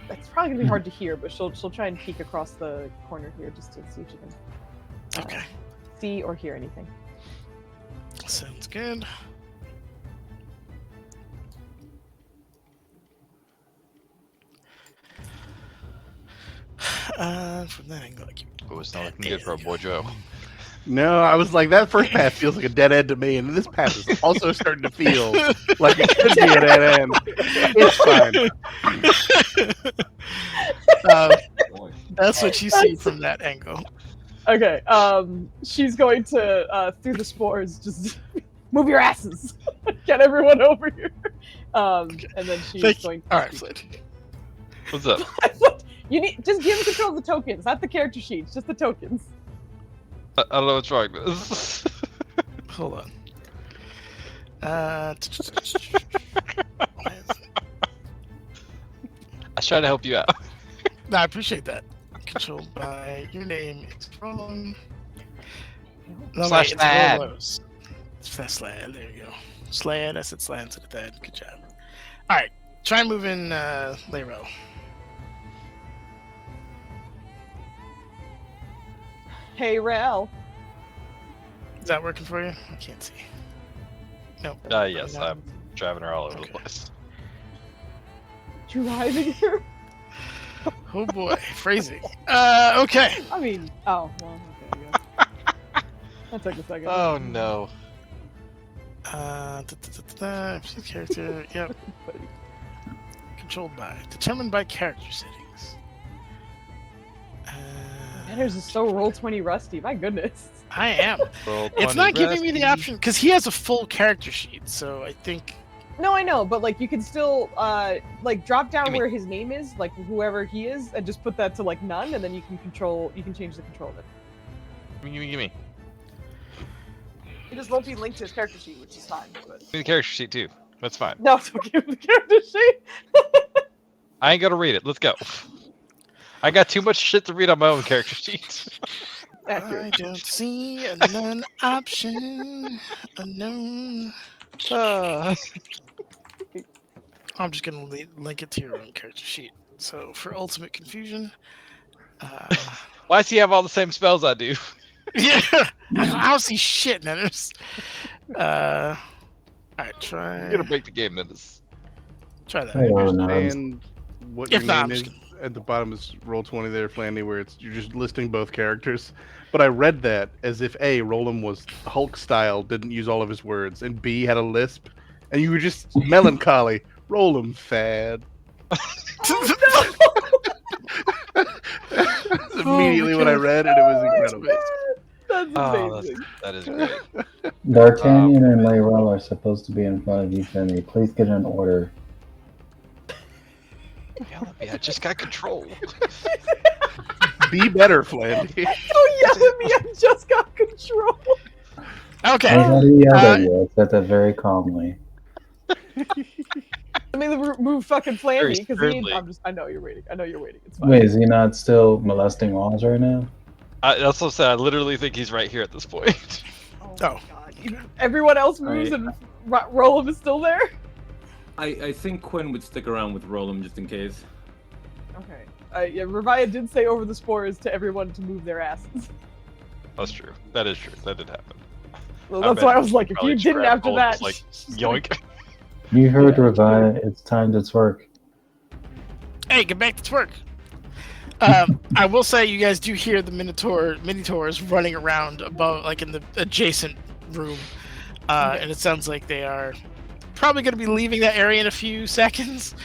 It's probably gonna be hard to hear, but she'll try and peek across the corner here just to see if she can Okay. see or hear anything. Sounds good. From that angle, I keep. Oh, it's not looking good for our boy Joe. No, I was like, that first path feels like a dead end to me, and this path is also starting to feel like it could be a dead end. It's fine. That's what you see from that angle. Okay. She's going to through the spores just move your asses, get everyone over here. And then she's going to. All right, Flint. What's up? You need just give him control of the tokens, not the character sheets, just the tokens. I don't know what's wrong. Hold on. I was trying to help you out. No, I appreciate that. Controlled by your name. It's wrong. No, Slash wait, Slad. it's Slash Slad. There you go. Slad. I said Slad instead of that. Good job. All right. Try moving Lero. Hey, Rel. Is that working for you? I can't see. Nope. Yes, No. I'm driving her all over Okay. the place. driving her. Oh boy, phrasing. Okay. I mean, oh, well, okay, yeah. That took a second. Oh no. Character, yep. Controlled by, determined by character settings. Manners is so Roll20 rusty, my goodness. I am. Roll It's 20 not giving me the rescue. option, because he has a full character sheet, so I think... No, I know, but like you can still like drop down Gimme. where his name is, like whoever he is, and just put that to like none, and then you can change the control of it. Gimme. It just won't be linked to his character sheet, which is fine. But... Give me the character sheet too. That's fine. No, don't give him the character sheet. I ain't gonna read it. Let's go. I got too much shit to read on my own character sheet. I don't see a none option. A none. I'm just gonna link it to your own character sheet. So for ultimate confusion, Why does he have all the same spells I do? yeah, I don't see shit, Nanners. Alright, try. I'm gonna break the game, Menace. Try that. Hey, oh, no. And what If your not, name I'm is just at the bottom is Roll20 there, Flandy, where you're just listing both characters. But I read that as if A, Roland was Hulk style, didn't use all of his words, and B, had a lisp, and you were just melancholy. Roland fad. That's immediately what I read, and it was incredible. That's Oh, amazing. that is great. D'Artagnan and Layrell are supposed to be in front of you, Femi. Please get an order. Yell at me, I just got control. Be better, Flandy. Don't yell at me, I just got control. Okay. Nobody yelled at you. I said that very calmly. Let me remove fucking Very Flandy, because sternly. I know you're waiting. I know you're waiting. It's fine. Wait, is he not still molesting walls right now? I also said I literally think he's right here at this point. Oh. God. Everyone else moves and Roland is still there? I think Quinn would stick around with Roland just in case. Okay. Yeah, Revia did say over the spores to everyone to move their asses. That's true. That is true. That did happen. Well, that's why I was like, if Probably you just didn't grabbed after hold that, and was like, yoink. You heard Revia. It's time to twerk. Hey, get back to twerk. I will say you guys do hear the Minotaurs running around above, like in the adjacent room, and it sounds like they are probably going to be leaving that area in a few seconds.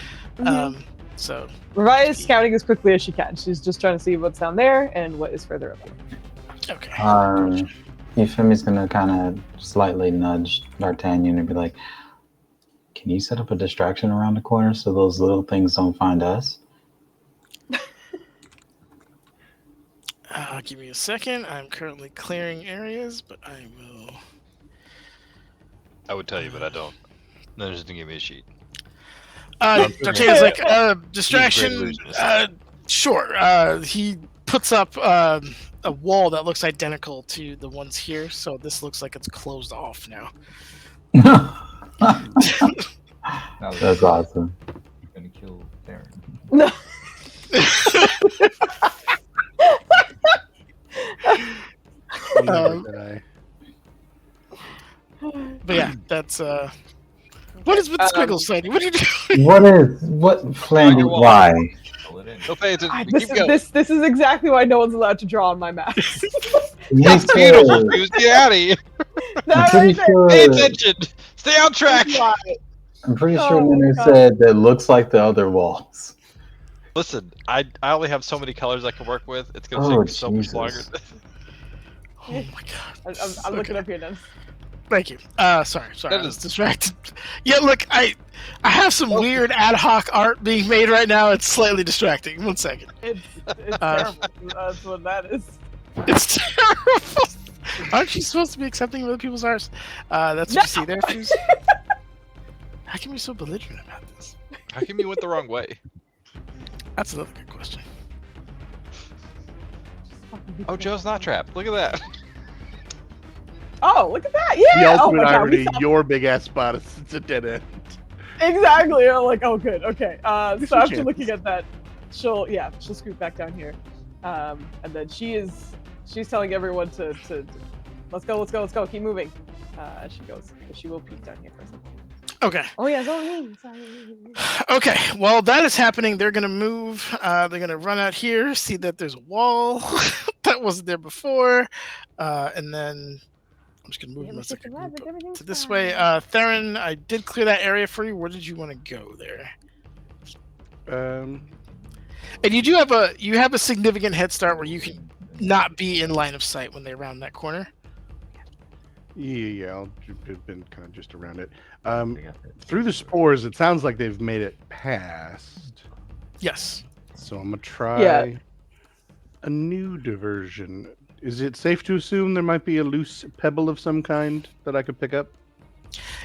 So Revia is scouting as quickly as she can. She's just trying to see what's down there and what is further up. okay. Euphemi's gonna kind of slightly nudge D'Artagnan and be like, "Can you set up a distraction around the corner so those little things don't find us?" Give me a second. I'm currently clearing areas, but I will. I would tell you, but I don't. No, just didn't give me a sheet. D'Artagnan's like, distraction. illusionist. Sure. He puts up a wall that looks identical to the ones here, so this looks like it's closed off now. That's awesome. You're gonna kill Darren. No. But yeah, that's what is with the squiggles, Sadie? What are you doing? What Flandy? Why? Pull it in. Don't pay attention. This Keep going. this is exactly why no one's allowed to draw on my map. That's beautiful. Fuse. Get out of here. I'm pretty sure. Pay attention. Stay on track. I'm pretty sure Oh, Niner God. said that looks like the other walls. Listen, I only have so many colors I can work with. It's gonna Oh, take me so much Jesus. longer. Oh my god. I'm looking Okay. up here now. Thank you. Sorry, That I was is- distracted. Yeah, look, I have some weird ad hoc art being made right now. It's slightly distracting. 1 second. It's terrible. That's what that is. It's terrible. Aren't you supposed to be accepting of other people's arts? That's what you see there, Fuse. How can we be so belligerent about this? How come you went the wrong way? That's another good question. Oh, Joe's not trapped. Look at that. Oh, look at that! The Yeah. Oh ultimate my god. we irony, saw- your big ass spot is it's a dead end. Exactly. I'm like, oh, good. Okay. So Decent after chances. looking at that, she'll scoot back down here, and then she's telling everyone to let's go, keep moving. As she goes, she will peek down here for a second. Okay. Oh yeah, Zolnini. Sorry. Okay. While that is happening, they're gonna move. They're gonna run out here, see that there's a wall that wasn't there before, and then I'm just gonna move Yeah, them we as like took a the rabbit, group everything's to this fine. way. Theron, I did clear that area for you. Where did you want to go there? And you do have a significant head start where you can not be in line of sight when they round that corner. Yeah, I've been kind of just around it. Through the spores, it sounds like they've made it past. Yes. So I'm gonna try Yeah. a new diversion. Is it safe to assume there might be a loose pebble of some kind that I could pick up?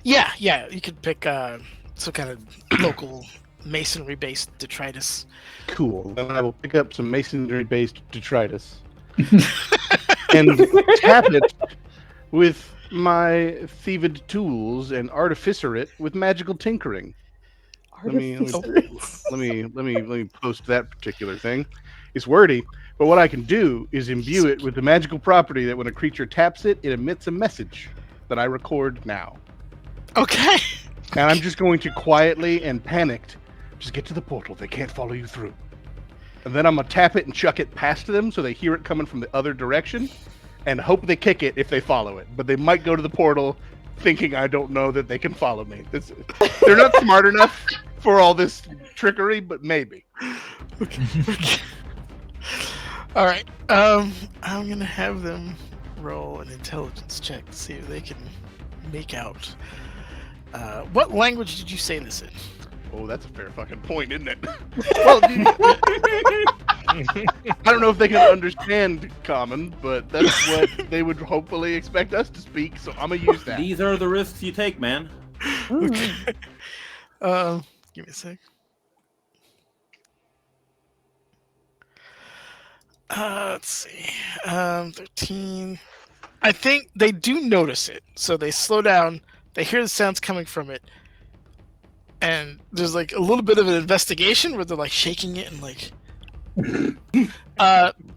Yeah. You could pick some kind of local masonry-based detritus. Cool. Then I will pick up some masonry-based detritus and tap it with my thieved tools and artificer it with magical tinkering. Let me post that particular thing. It's wordy, but what I can do is imbue it with the magical property that when a creature taps it, it emits a message that I record now. Okay. And I'm just going to quietly and panicked just get to the portal. They can't follow you through. And then I'm going to tap it and chuck it past them so they hear it coming from the other direction and hope they kick it if they follow it. But they might go to the portal thinking I don't know that they can follow me. They're not smart enough for all this trickery, but maybe. Okay. All right. I'm going to have them roll an intelligence check to see if they can make out. What language did you say this in? Oh, that's a fair fucking point, isn't it? Well, I don't know if they can understand common, but that's what they would hopefully expect us to speak, so I'm gonna use that. These are the risks you take, man. Okay. Give me a sec. Let's see. 13. I think they do notice it, so they slow down. They hear the sounds coming from it, and there's like a little bit of an investigation where they're like shaking it and like.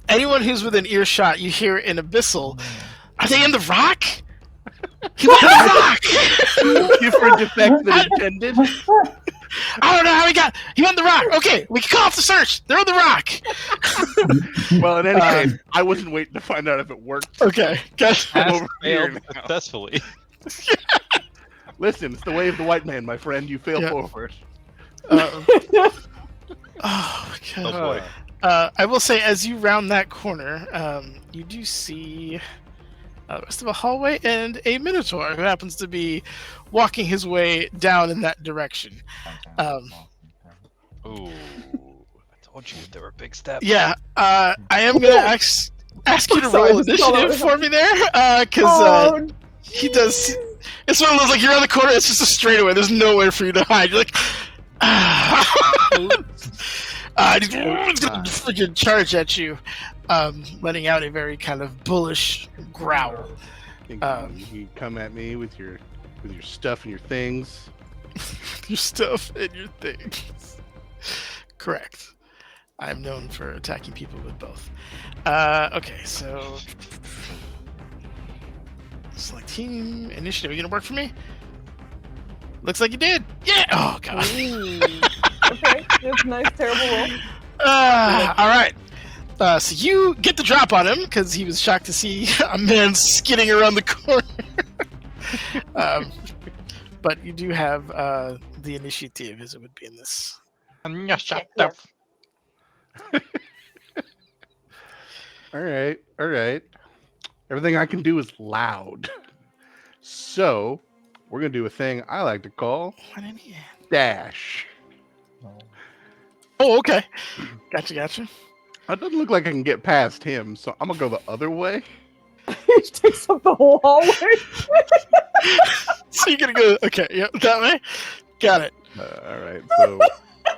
Anyone who's within earshot, you hear in Abyssal. Are they in the rock? He went in the rock. Different effect than intended. I don't know how he got. He went in the rock. Okay, we can call off the search. They're on the rock. Well, in any case, I wasn't waiting to find out if it worked. Okay, gotcha. I'm Has over here failed now. successfully. Listen, it's the way of the white man, my friend. You fail Yeah. forward. Oh my god. Oh boy. I will say, as you round that corner, you do see the rest of a hallway and a minotaur who happens to be walking his way down in that direction. Ooh, I told you there were big steps. Yeah, I am gonna ask you to Sorry, roll just call initiative it- for me there, because he does. It's one of those like you're on the corner. It's just a straightaway. There's nowhere for you to hide. You're like, he's gonna freaking charge at you, letting out a very kind of bullish growl. You come at me with your stuff and your things. Your stuff and your things. Correct. I'm known for attacking people with both. Okay, so select team initiative. Are you gonna work for me? Looks like you did. Yeah. Oh god. Ooh. Okay, that's nice. Terrible roll. All right. So you get the drop on him because he was shocked to see a man skidding around the corner. But you do have the initiative, as it would be in this. Shut Yeah. up. All right. Everything I can do is loud. So we're gonna do a thing I like to call What in here? dash. Oh, okay. Gotcha. It doesn't look like I can get past him, so I'm gonna go the other way. He takes up the whole hallway. So you're gonna go. Okay, yep, that way. Got it. All right. So,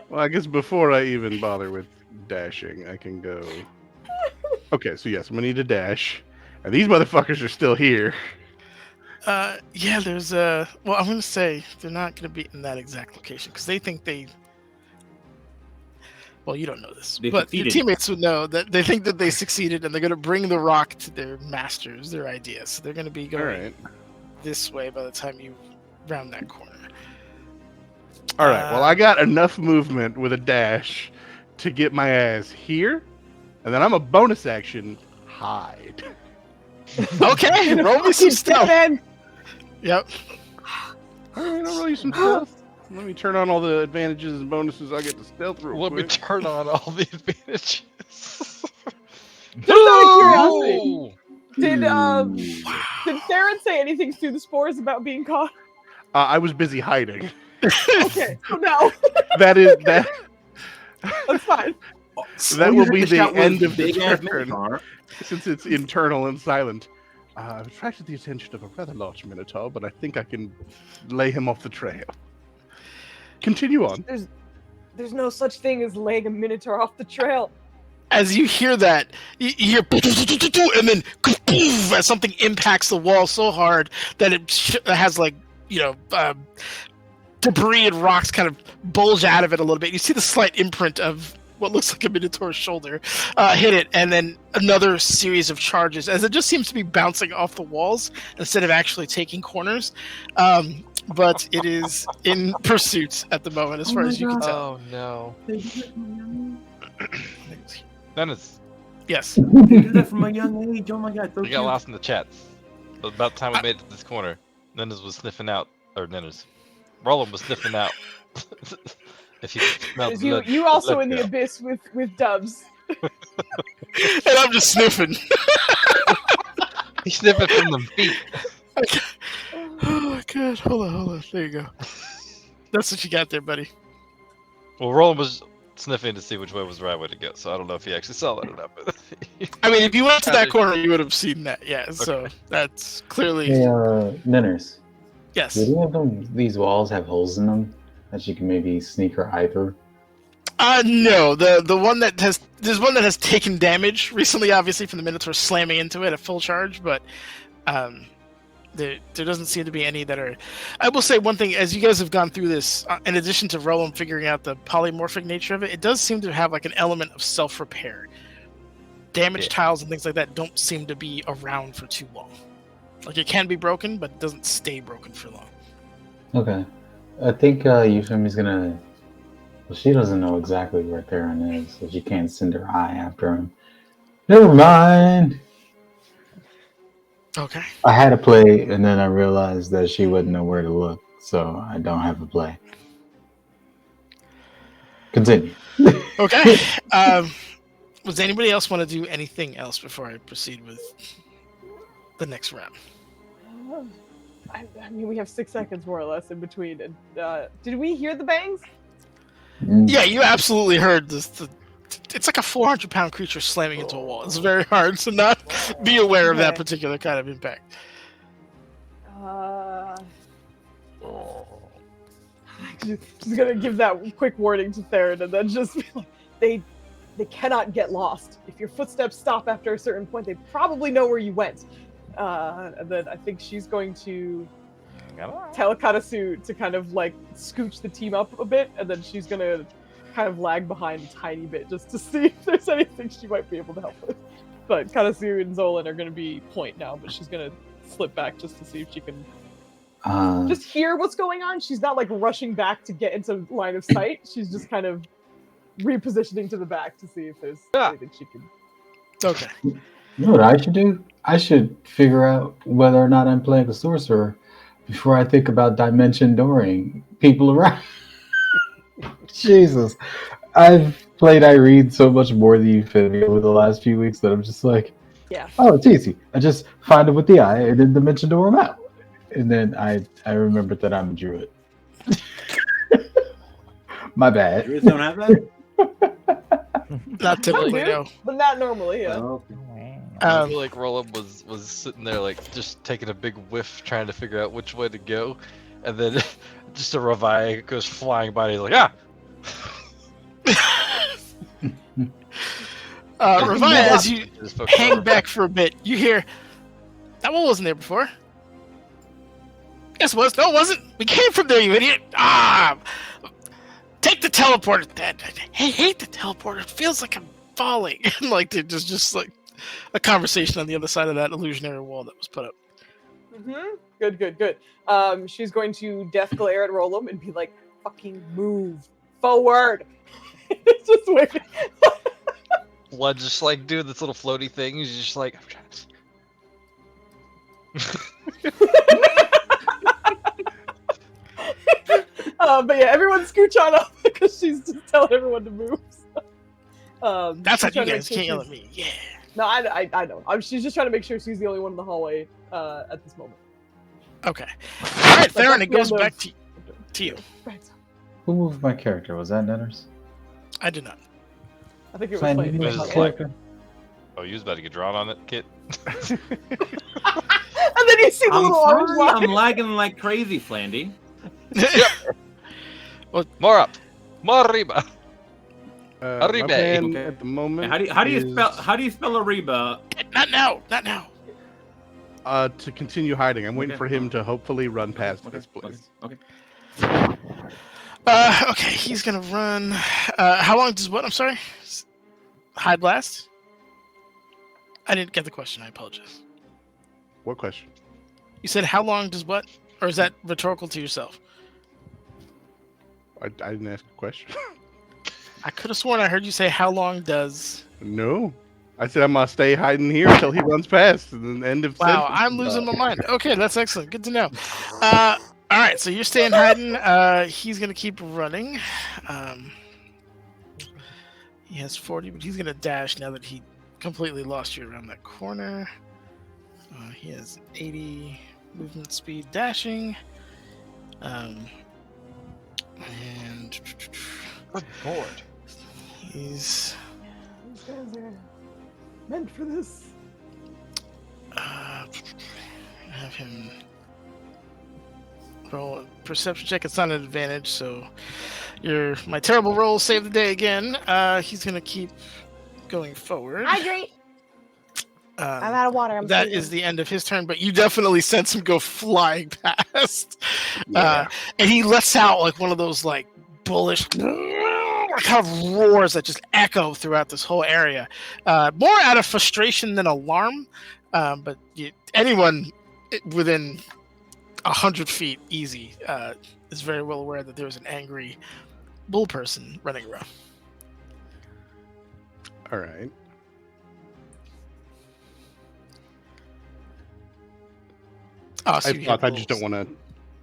well, I guess before I even bother with dashing, I can go. Okay, so yes, I'm gonna need a dash, and these motherfuckers are still here. Yeah. There's a. Well, I'm gonna say they're not gonna be in that exact location because they think they. Well, you don't know this, They but your succeeded. teammates would know that they think that they succeeded, and they're gonna bring the rock to their masters, their idea. So they're gonna be All going right. this way by the time you round that corner. All right. Well, I got enough movement with a dash to get my ass here, and then I'm a bonus action hide. Okay, roll me some stealth. Yep. All right, I'll roll you some stealth. Let me turn on all the advantages and bonuses I get to stealth real Let me quick. turn on all the advantages. Just out of curiosity, Ooh. did Theron say anything through the spores about being caught? I was busy hiding. Okay, so no, That is that. that's fine. That will be the Shot was end of the big-ass turn, Minotaur. since it's internal and silent. I've attracted the attention of a rather large Minotaur, but I think I can lay him off the trail. Continue on. There's no such thing as laying a minotaur off the trail. As you hear that, you hear and then as something impacts the wall so hard that it has like debris and rocks kind of bulge out of it a little bit. You see the slight imprint of what looks like a minotaur's shoulder hit it, and then another series of charges as it just seems to be bouncing off the walls instead of actually taking corners. But it is in pursuit at the moment, as far as you can tell. Oh no. Dennis, Yes. They did that from a young age. Oh my god. we got lost in the chats. It was about time we made it to this corner. Dennis was sniffing out, or Dennis. Roland was sniffing out. If you smell blood, You also blood in the trail. abyss with Dubs. And I'm just sniffing. He's sniffing from the feet. Oh god, hold on. There you go. That's what you got there, buddy. Well, Roland was sniffing to see which way was the right way to go, so I don't know if he actually saw that or not. But I mean, if you went to that corner, you would have seen that. Yeah, so Okay. that's clearly Hey, Ninners, yes. do any of these walls have holes in them that you can maybe sneak or hide through? No, the one that has there's one that has taken damage recently, obviously from the Minotaur slamming into it at full charge, but there doesn't seem to be any that are. I will say one thing: as you guys have gone through this, in addition to Roland figuring out the polymorphic nature of it, it does seem to have like an element of self-repair. Damaged tiles and things like that don't seem to be around for too long. Like it can be broken, but it doesn't stay broken for long. Okay. I think Euphemie's gonna. Well, she doesn't know exactly where Theron is, so she can't send her eye after him. Never mind. Okay. I had a play, and then I realized that she wouldn't know where to look, so I don't have a play. Continue. Okay. Does anybody else want to do anything else before I proceed with the next round? I mean, we have 6 seconds more or less in between. And did we hear the bangs? Yeah, you absolutely heard this. It's like a 400-pound creature slamming into a wall. It's very hard to not be aware of that Okay. particular kind of impact. Just gonna give that quick warning to Theron, and then just be like, they cannot get lost. If your footsteps stop after a certain point, they probably know where you went. And then I think she's going to tell Karasu to kind of like scooch the team up a bit, and then she's gonna kind of lag behind a tiny bit just to see if there's anything she might be able to help with. But Karasu and Zolan are gonna be point now, but she's gonna slip back just to see if she can just hear what's going on. She's not like rushing back to get into line of sight. She's just kind of repositioning to the back to see if there's anything she can. Okay. You know what I should do? I should figure out whether or not I'm playing a sorcerer before I think about dimension dooring people around. Jesus. I've played Irene so much more than Euphemia over the last few weeks that I'm just like, Yeah. oh, it's easy. I just find it with the eye and then dimension door them out. And then I remembered that I'm a druid. My bad. Druids don't have that? Not typically, Dude, no. But not normally, yeah. Oh, I feel like Roland was sitting there like just taking a big whiff, trying to figure out which way to go, and then just a Revive goes flying by. And he's like, Ravaya, as you Just focus hang on- back for a bit, you hear that one wasn't there before. Yes, it was. No, it wasn't. We came from there, you idiot. Take the teleporter. I hate the teleporter. It feels like I'm falling. And like there's just like a conversation on the other side of that illusionary wall that was put up. Good. She's going to death glare at Rolam and be like, fucking move forward. It's just weird. Blood just like doing this little floaty thing. He's just like, I'm trying to... But yeah, everyone scooch on up because she's just telling everyone to move. That's how she's you trying to guys make sure can't yell at she's- me. Yeah. No, I know. She's just trying to make sure she's the only one in the hallway at this moment. Okay. All right, Like, Theron, that's it goes the end back of- to you. Right. Who moved my character? Was that Netters? I did not. I think it was Fine, playing. you This moved is my like- character? Oh, you was about to get drawn on it, Kit. And then you see the I'm little orange sorry, line. I'm lagging like crazy, Flandy. More up. More arriba. My Arriba. plan Okay. at the moment. How do you is, spell Ariba? Not now. Not now. To continue hiding. I'm waiting Okay. for him to hopefully run past this Okay. place. Okay. Okay, he's gonna run. How long does what? I'm sorry. High blast. I didn't get the question. I apologize. What question? You said how long does what? Or is that rhetorical to yourself? I didn't ask a question. I could have sworn I heard you say how long does. No. I said I'm gonna stay hiding here until he runs past. And then end of Wow, sentence. I'm losing my mind. Okay, that's excellent. Good to know. All right, so you're staying hiding. He's gonna keep running. He has 40, but he's gonna dash now that he completely lost you around that corner. He has 80 movement speed dashing. And Good lord. he's These guys are meant for this. have him roll a perception check. It's not an advantage, so my terrible roll save the day again. He's gonna keep going forward. Hydrate. I'm out of water. I'm That freezing. is the end of his turn, but you definitely sense him go flying past. And he lets out like one of those like bullish kind of roars that just echo throughout this whole area. More out of frustration than alarm. But anyone within 100 feet easy is very well aware that there's an angry bull person running around. All right. Oh, so I you thought have I just don't bulls. want to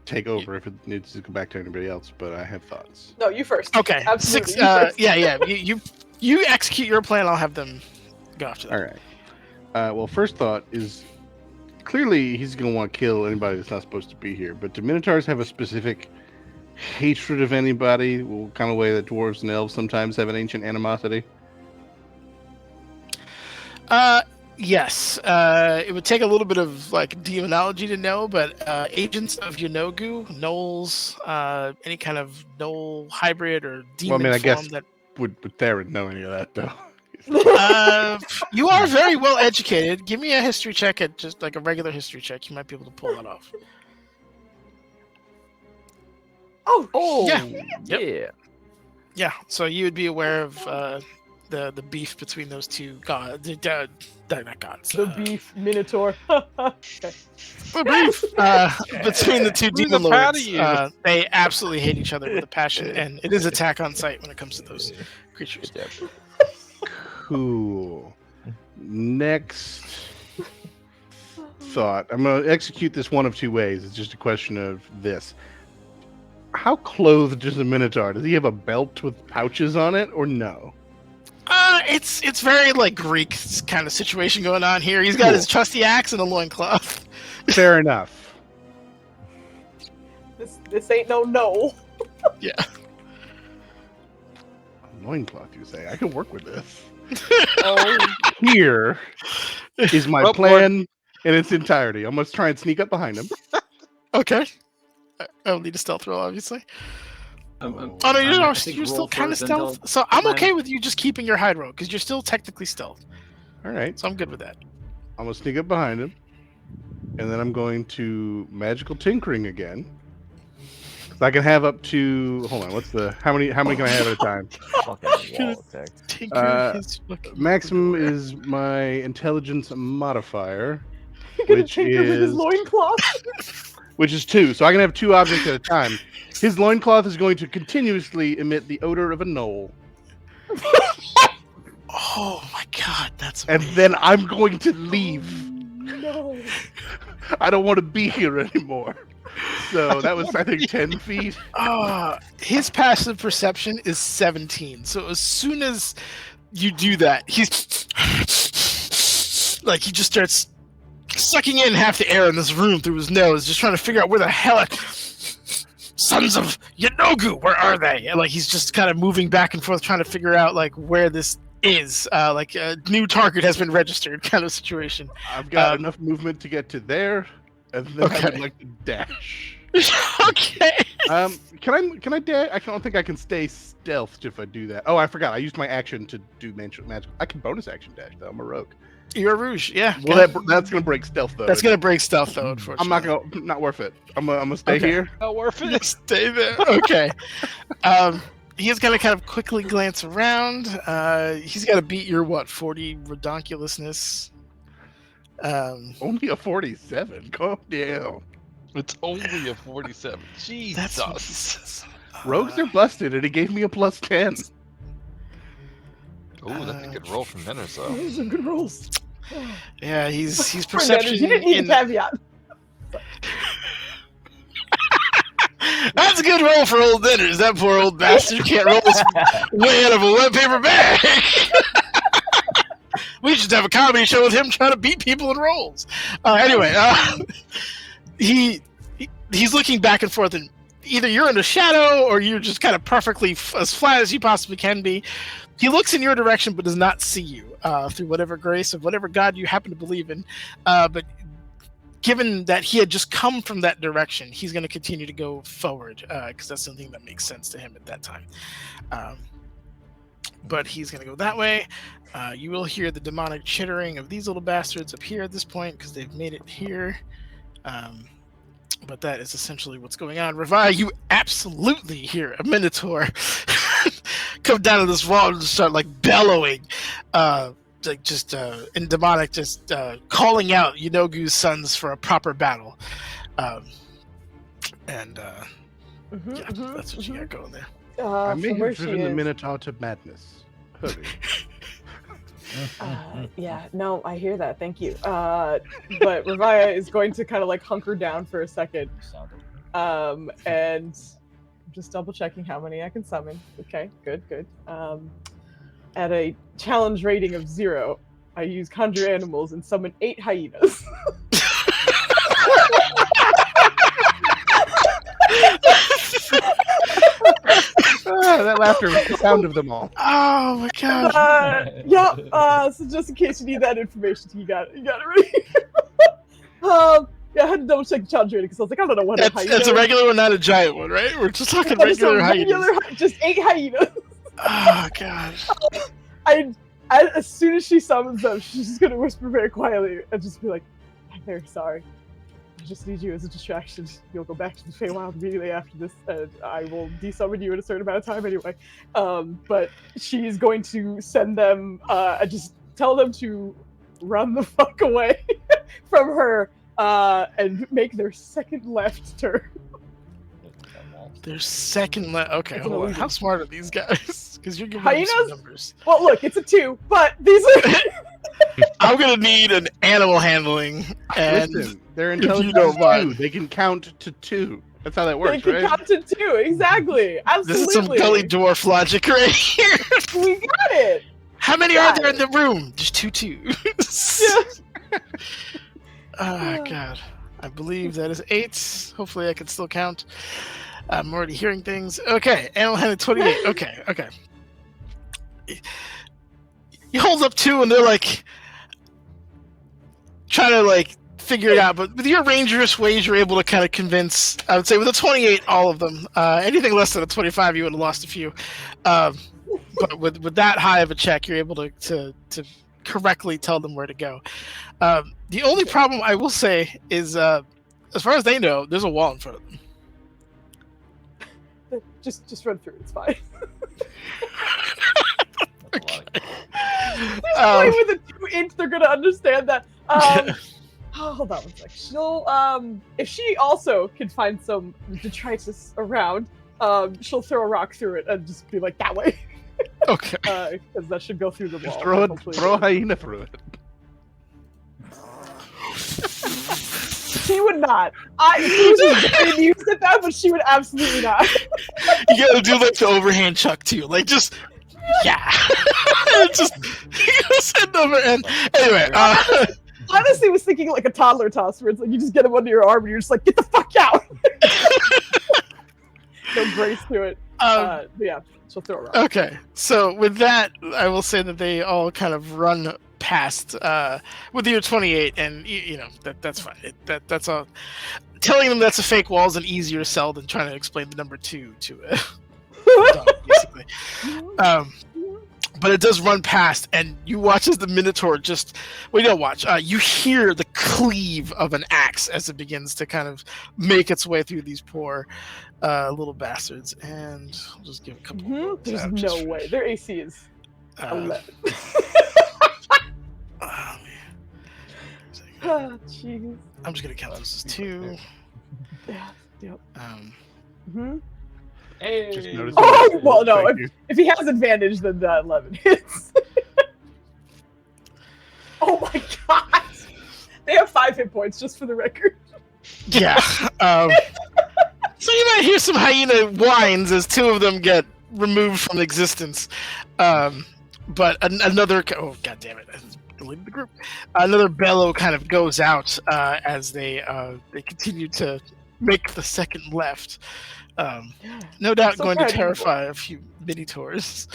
take over if it needs to go back to anybody else, but I have thoughts. No, you first. Okay, Absolutely. 6. You first. Yeah. You execute your plan. I'll have them go after that. All right. Well, first thought is clearly he's going to want to kill anybody that's not supposed to be here. But do Minotaurs have a specific hatred of anybody? Well, kind of way that dwarves and elves sometimes have an ancient animosity. Yes. It would take a little bit of like demonology to know, but agents of Yanogu, gnolls, any kind of gnoll hybrid or demon I form guess- that. Would Theron know any of that though? You are very well educated. Give me a history check at just like a regular history check. You might be able to pull that off. Oh, Yeah. Yeah. Yeah. So you would be aware of the beef between those two gods. Not gods. the beef minotaur. Okay. The beef between the two Who's demon a proud of lords. you? They absolutely hate each other with a passion, and it is attack on sight when it comes to those creatures. Cool. Next thought. I'm going to execute this one of two ways. It's just a question of this. How clothed is a Minotaur? Does he have a belt with pouches on it or no? It's very like Greek kind of situation going on here. He's got Cool. his trusty axe and a loincloth. Fair enough. This ain't no. Yeah. Loincloth, you say? I can work with this. Oh, Here is my Rope plan in its entirety. I'm going to try and sneak up behind him. Okay. I'll need a stealth roll, obviously. Oh no, I think you're still roll kind of first until- stealth. So I'm plan. okay with you just keeping your hide roll because you're still technically stealth. All right. So I'm good with that. I'm going to sneak up behind him. And then I'm going to magical tinkering again. So I can have up to... Hold on. What's the... How many can I have at a time? Fucking wall attack. Tinker his fucking Maximum is my intelligence modifier, you're gonna which tinker with his is loincloth. which is 2. So I can have 2 objects at a time. His loincloth is going to continuously emit the odor of a knoll. Oh my god, that's And amazing. then I'm going to leave. No. I don't want to be here anymore. So that was, I think, 10 feet. His passive perception is 17. So as soon as you do that, he's like, he just starts sucking in half the air in this room through his nose, just trying to figure out where the hell sons of Yanogu, where are they? And like, he's just kind of moving back and forth, trying to figure out like where this is. Like a new target has been registered kind of situation. I've got enough movement to get to there, and then I would like to dash. Okay. Can I dash? I don't think I can stay stealthed if I do that. Oh, I forgot. I used my action to do magic. I can bonus action dash though. I'm a rogue. You're a rouge, yeah. Well, that's gonna break stealth though. That's gonna break stealth though, unfortunately. I'm not worth it. I'm gonna stay here. Not worth it. Just stay there. Okay. He's gonna kind of quickly glance around. He's gotta beat your 40 redonkulousness. Only a 47. Calm down. It's only a 47. Jesus. That's what he says. Rogues are busted, and he gave me a +10. Ooh, that's a good roll from Dennis, though. Those are good rolls. Yeah, he's For perception. Dennis, you didn't need a caveat. That's a good roll for old Dinners. That poor old bastard can't roll this way out of a wet paper bag. We should have a comedy show with him trying to beat people in rolls. Anyway, he's looking back and forth, and either you're in a shadow or you're just kind of perfectly as flat as you possibly can be. He looks in your direction but does not see you through whatever grace of whatever god you happen to believe in. But given that he had just come from that direction, he's going to continue to go forward because that's something that makes sense to him at that time. But he's going to go that way. You will hear the demonic chittering of these little bastards up here at this point because they've made it here. But that is essentially what's going on. Ravai, you absolutely hear a minotaur come down to this wall and start like bellowing, like just in demonic, just calling out Yanogu's sons for a proper battle. That's what you got going there. I may From where have she driven the is. Minotaur to madness. Hurry. Yeah, no, I hear that. Thank you. But Ravaya is going to kind of like hunker down for a second. And just double checking how many I can summon. Okay, good. At a challenge rating of 0, I use conjure animals and summon 8 hyenas. That laughter was the sound of them all. Oh my god! So just in case you need that information, you got it ready. Yeah, I had to double check the challenge rating because I was like, I don't know what a hyena. It's a regular one, not a giant one, right? We're just talking That is a regular hyenas. just 8 hyenas. Oh god! As soon as she summons them, she's just gonna whisper very quietly and just be like, "I'm very sorry. I just need you as a distraction. You'll go back to the Feywild immediately after this, and I will desummon you in a certain amount of time anyway." But she's going to send them, just tell them to run the fuck away from her, and make their second left turn. Their second okay, It's an hold on. illusion. How smart are these guys? Because you're giving them some Hyenas? numbers. Well, look, it's a 2, but these are. I'm gonna need an animal handling, and Listen, they're if you intelligent don't mind. 2. They can count to 2. That's how that They works, can right? count to 2, exactly. this is some Absolutely. gully dwarf logic right here. We got it. How many are there in the room? Just two. Yeah. Oh god. I believe that is 8. Hopefully I can still count. I'm already hearing things. Okay, animal handling 28. Okay. You hold up 2 and they're like trying to like figure it out, but with your rangerous ways you're able to kind of convince, I would say with a 28 all of them. Anything less than a 25 you would have lost a few. But with that high of a check you're able to correctly tell them where to go. The only problem I will say is as far as they know, there's a wall in front of them. Just run through. It's fine. Okay. Play with a 2 int, they're gonna understand that. Oh, hold on one sec. She'll if she also can find some detritus around, she'll throw a rock through it and just be like that way. Okay. Because that should go through the wall. Just throw hopefully a hyena through it. She would not. She's very amused at that, but she would absolutely not. You gotta do like the overhand chuck too, like just yeah. Just send over and anyway. Honestly, was thinking like a toddler toss, where it's like you just get him under your arm and you're just like, get the fuck out. No grace to it. But yeah, she'll throw a rock. Okay, so with that, I will say that they all kind of run past with your 28, and you know that's fine. That's all. Telling them that's a fake wall is an easier sell than trying to explain the number 2 to a dog, basically. But it does run past, and you watch as the Minotaur just. Well, you don't watch. You hear the cleave of an axe as it begins to kind of make its way through these poor little bastards, and I'll just give a couple. There's no way their AC is 11. Oh, Jeez. I'm just gonna count this as 2. Yeah. Yep. Hey. Just notice. Oh well, no. Thank you. If he has advantage, then 11 hits. Oh my god! They have 5 hit points, just for the record. Yeah. So you might hear some hyena whines as 2 of them get removed from existence. But another. Oh god damn it! I leave the group. Another bellow kind of goes out as they continue to make the second left. No doubt So going to proud of you. terrify a few mini tours.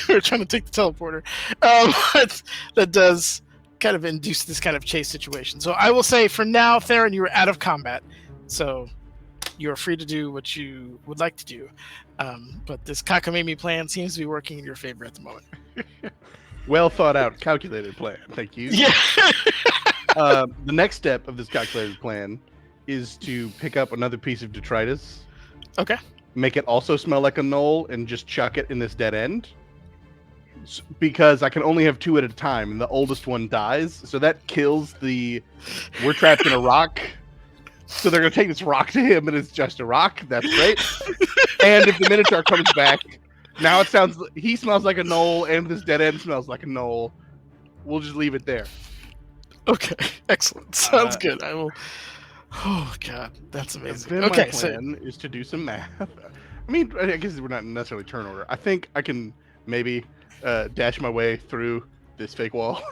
We're trying to take the teleporter. But that does kind of induce this kind of chase situation. So I will say for now, Theron, you are out of combat. So you are free to do what you would like to do. But this cockamamie plan seems to be working in your favor at the moment. Well thought out, calculated plan. Thank you. Yeah. The next step of this calculated plan is to pick up another piece of detritus. Okay. Make it also smell like a knoll and just chuck it in this dead end. Because I can only have 2 at a time, and the oldest one dies. So that kills the. We're trapped in a rock. So they're gonna take this rock to him, and it's just a rock. That's great. And if the Minotaur comes back, now he smells like a knoll, and this dead end smells like a knoll. We'll just leave it there. Okay. Excellent. Sounds good. I will. Oh god, that's amazing. Then Okay, my so plan is to do some math. I mean, I guess we're not necessarily turn order. I think I can maybe dash my way through this fake wall.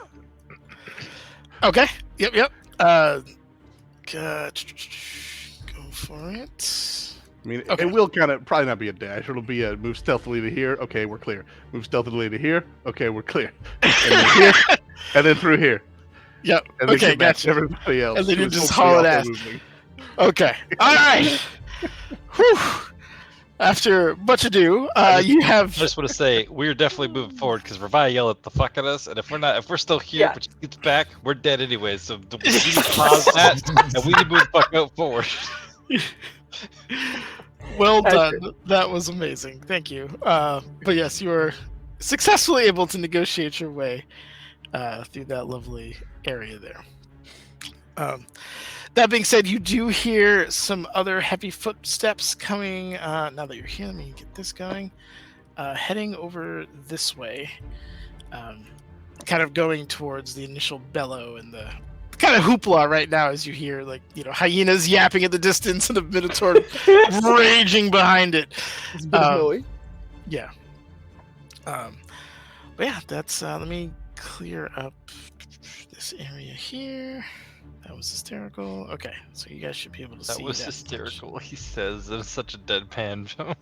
okay. Yep. Go for it. I mean, Okay. it will kind of probably not be a dash. It'll be a move stealthily to here. Okay, we're clear. Move stealthily to here. Okay, we're clear. And then here, and then through here. Yep. And then Okay, get back to gotcha. everybody else. And then you who's just hopefully haul it also ass. moving. Okay. All right. Whew. After much ado, you have. I just want to say we're definitely moving forward because Revive yelled the fuck at us, and if we're still here, Yeah. but she gets back, we're dead anyway. So we need to pause that, and we need to move the fuck out forward. Well Accurate. done. That was amazing. Thank you. But yes, you were successfully able to negotiate your way through that lovely area there. That being said, you do hear some other heavy footsteps coming. Now that you're here, let me get this going. Heading over this way, kind of going towards the initial bellow and the kind of hoopla right now as you hear, like, hyenas yapping at the distance and a minotaur raging behind it. It's a bit of noise. Yeah. But yeah, that's let me clear up this area here. That was hysterical. Okay, so you guys should be able to see That was much. hysterical. He says in such a deadpan tone.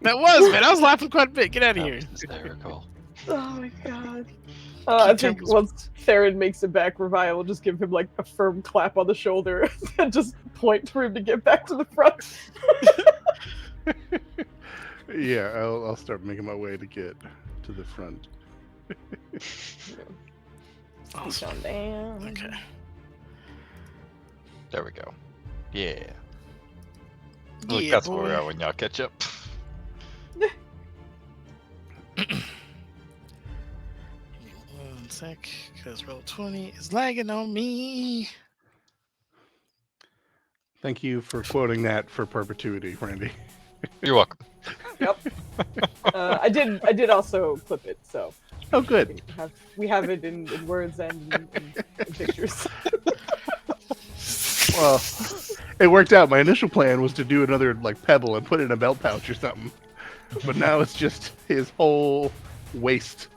That was, man. I was laughing quite a bit. Get out of That here. was hysterical. Oh my god. I think temples. once Theron makes it back, Revive will just give him like a firm clap on the shoulder and just point for him to get back to the front. Yeah, I'll start making my way to get to the front. Awesome. Down. Okay. There we go. Yeah. Look, Yeah, that's where boy. we are when y'all catch up. One sec, because roll 20 is lagging on me. Thank you for quoting that for perpetuity, Randy. You're welcome. Yep. I did also clip it, so Oh, good. we have it in words and in pictures. Well, it worked out. My initial plan was to do another like pebble and put it in a belt pouch or something, but now it's just his whole waist.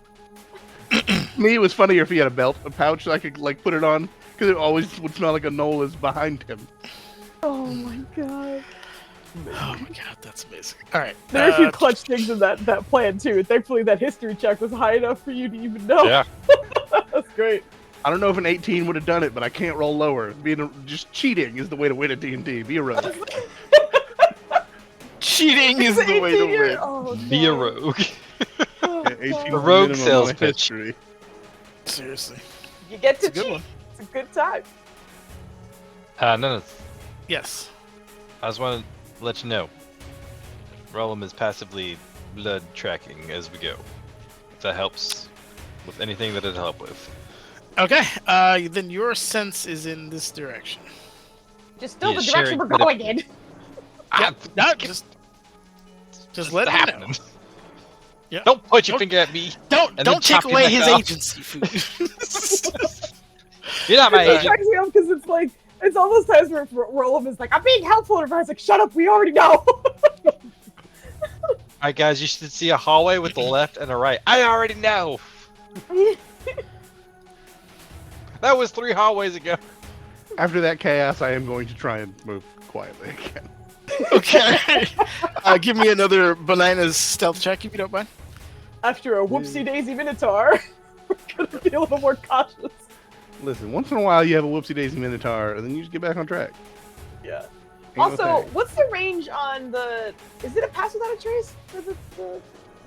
Me, it was funnier if he had a pouch that I could like put it on, because it always would smell like a knoll is behind him. Oh my god. Oh my god, that's amazing. All right. There are a few clutch things in that plan too. Thankfully, that history check was high enough for you to even know. Yeah. That's great. I don't know if an 18 would have done it, but I can't roll lower. Just cheating is the way to win at D&D. Be a rogue. Cheating is the way to win. Oh, Be a no. rogue. Oh, Yeah, 18 God. is the rogue minimum sales on a pitch. history. Seriously. You get to It's a good cheat. one. It's a good time. No, Yes. I just want to let you know. Rollum is passively blood tracking as we go. If that helps with anything that it'll help with. Okay. Then your sense is in this direction. Just still Yeah, the direction sharing we're credit. going in. Yeah. No, just let him know. happening. Yeah. Don't point your Don't- finger at me. Don't And then take chop your away neck his off. agency food. You're not my It agent. cracks me up because it's like it's all those times where Roland is like, "I'm being helpful," and everyone's like, "Shut up, we already know." Alright, guys, you should see a hallway with a left and a right. I already know. That was 3 hallways ago. After that chaos, I am going to try and move quietly again. Okay. Give me another bananas stealth check if you don't mind. After a whoopsie daisy minotaur, we're gonna be a little more cautious. Listen, once in a while you have a whoopsie daisy minotaur, and then you just get back on track. Yeah. Ain't no Also, thing. what's the range on the? Is it a pass without a trace for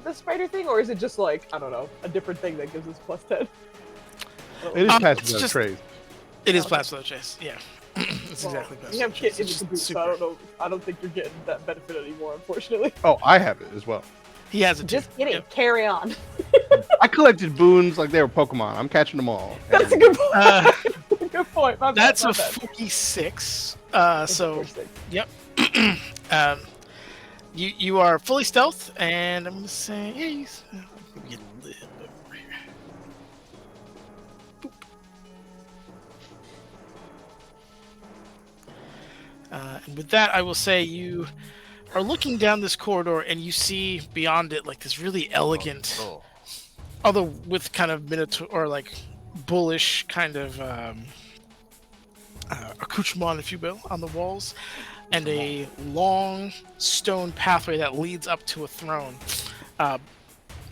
the spider thing, or is it just like I don't know, a different thing that gives us +10? It is Um, past it's without just- trace. It is Plasma Chase. Yeah. It's Well, exactly Plasma we have Chase. kit in It's the just boot, so super. I don't know. I don't think you're getting that benefit anymore, unfortunately. Oh, I have it as well. He has it too. Just kidding. Yep. Carry on. I collected boons like they were Pokemon. I'm catching them all. That's a And good point. Uh, Good point. My bad, that's my a bad. 46. That's the So first thing. you are fully stealth, and I'm gonna say, yeah, let me get a little bit more here. Boop. And with that, I will say you are looking down this corridor, and you see beyond it like this really elegant, Oh. although with kind of minotaur or like bullish kind of accoutrement, if you will, on the walls, and a long stone pathway that leads up to a throne.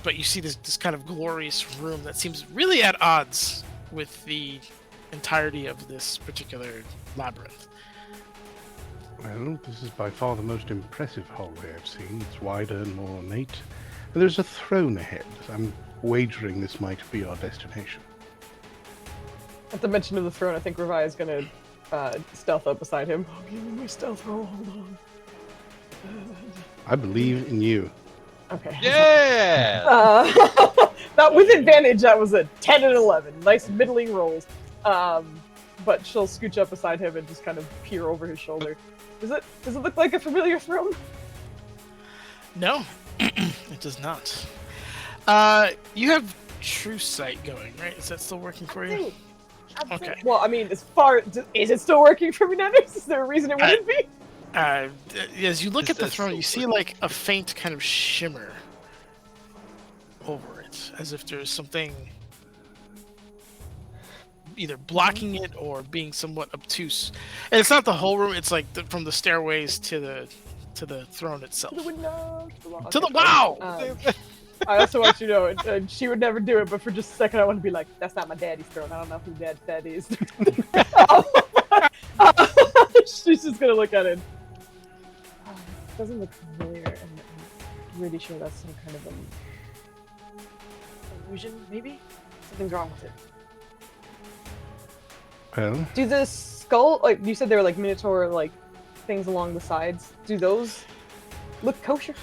But you see this kind of glorious room that seems really at odds with the entirety of this particular labyrinth. Well, this is by far the most impressive hallway I've seen. It's wider and more ornate. And there's a throne ahead. I'm wagering this might be our destination. At the mention of the throne, I think Revi is gonna stealth up beside him. Oh, give me my stealth roll. Hold on. I believe in you. Okay. Yeah! That with advantage, that was a 10 and 11. Nice middling rolls. But she'll scooch up beside him and just kind of peer over his shoulder. Does it look like a familiar throne? No, it does not. You have true sight going, right? Is that still working for you? Absolutely. Okay. Well, I mean, is it still working for me, Nanners? Is there a reason it wouldn't be? As you look Is at the that throne, still you see like a faint kind of shimmer over it, as if there's something either blocking it or being somewhat obtuse. And it's not the whole room; it's like from the stairways to the throne itself. To the window. To the wall. To the Okay. wow! I also want you to know, and she would never do it, but for just a second, I want to be like, that's not my daddy's throne. I don't know who that is. She's just going to look at it. It doesn't look familiar, and I'm really sure that's some kind of an illusion, maybe? Something's wrong with it. Well, Do the skull, like, you said they were like minotaur, like, things along the sides. Do those look kosher?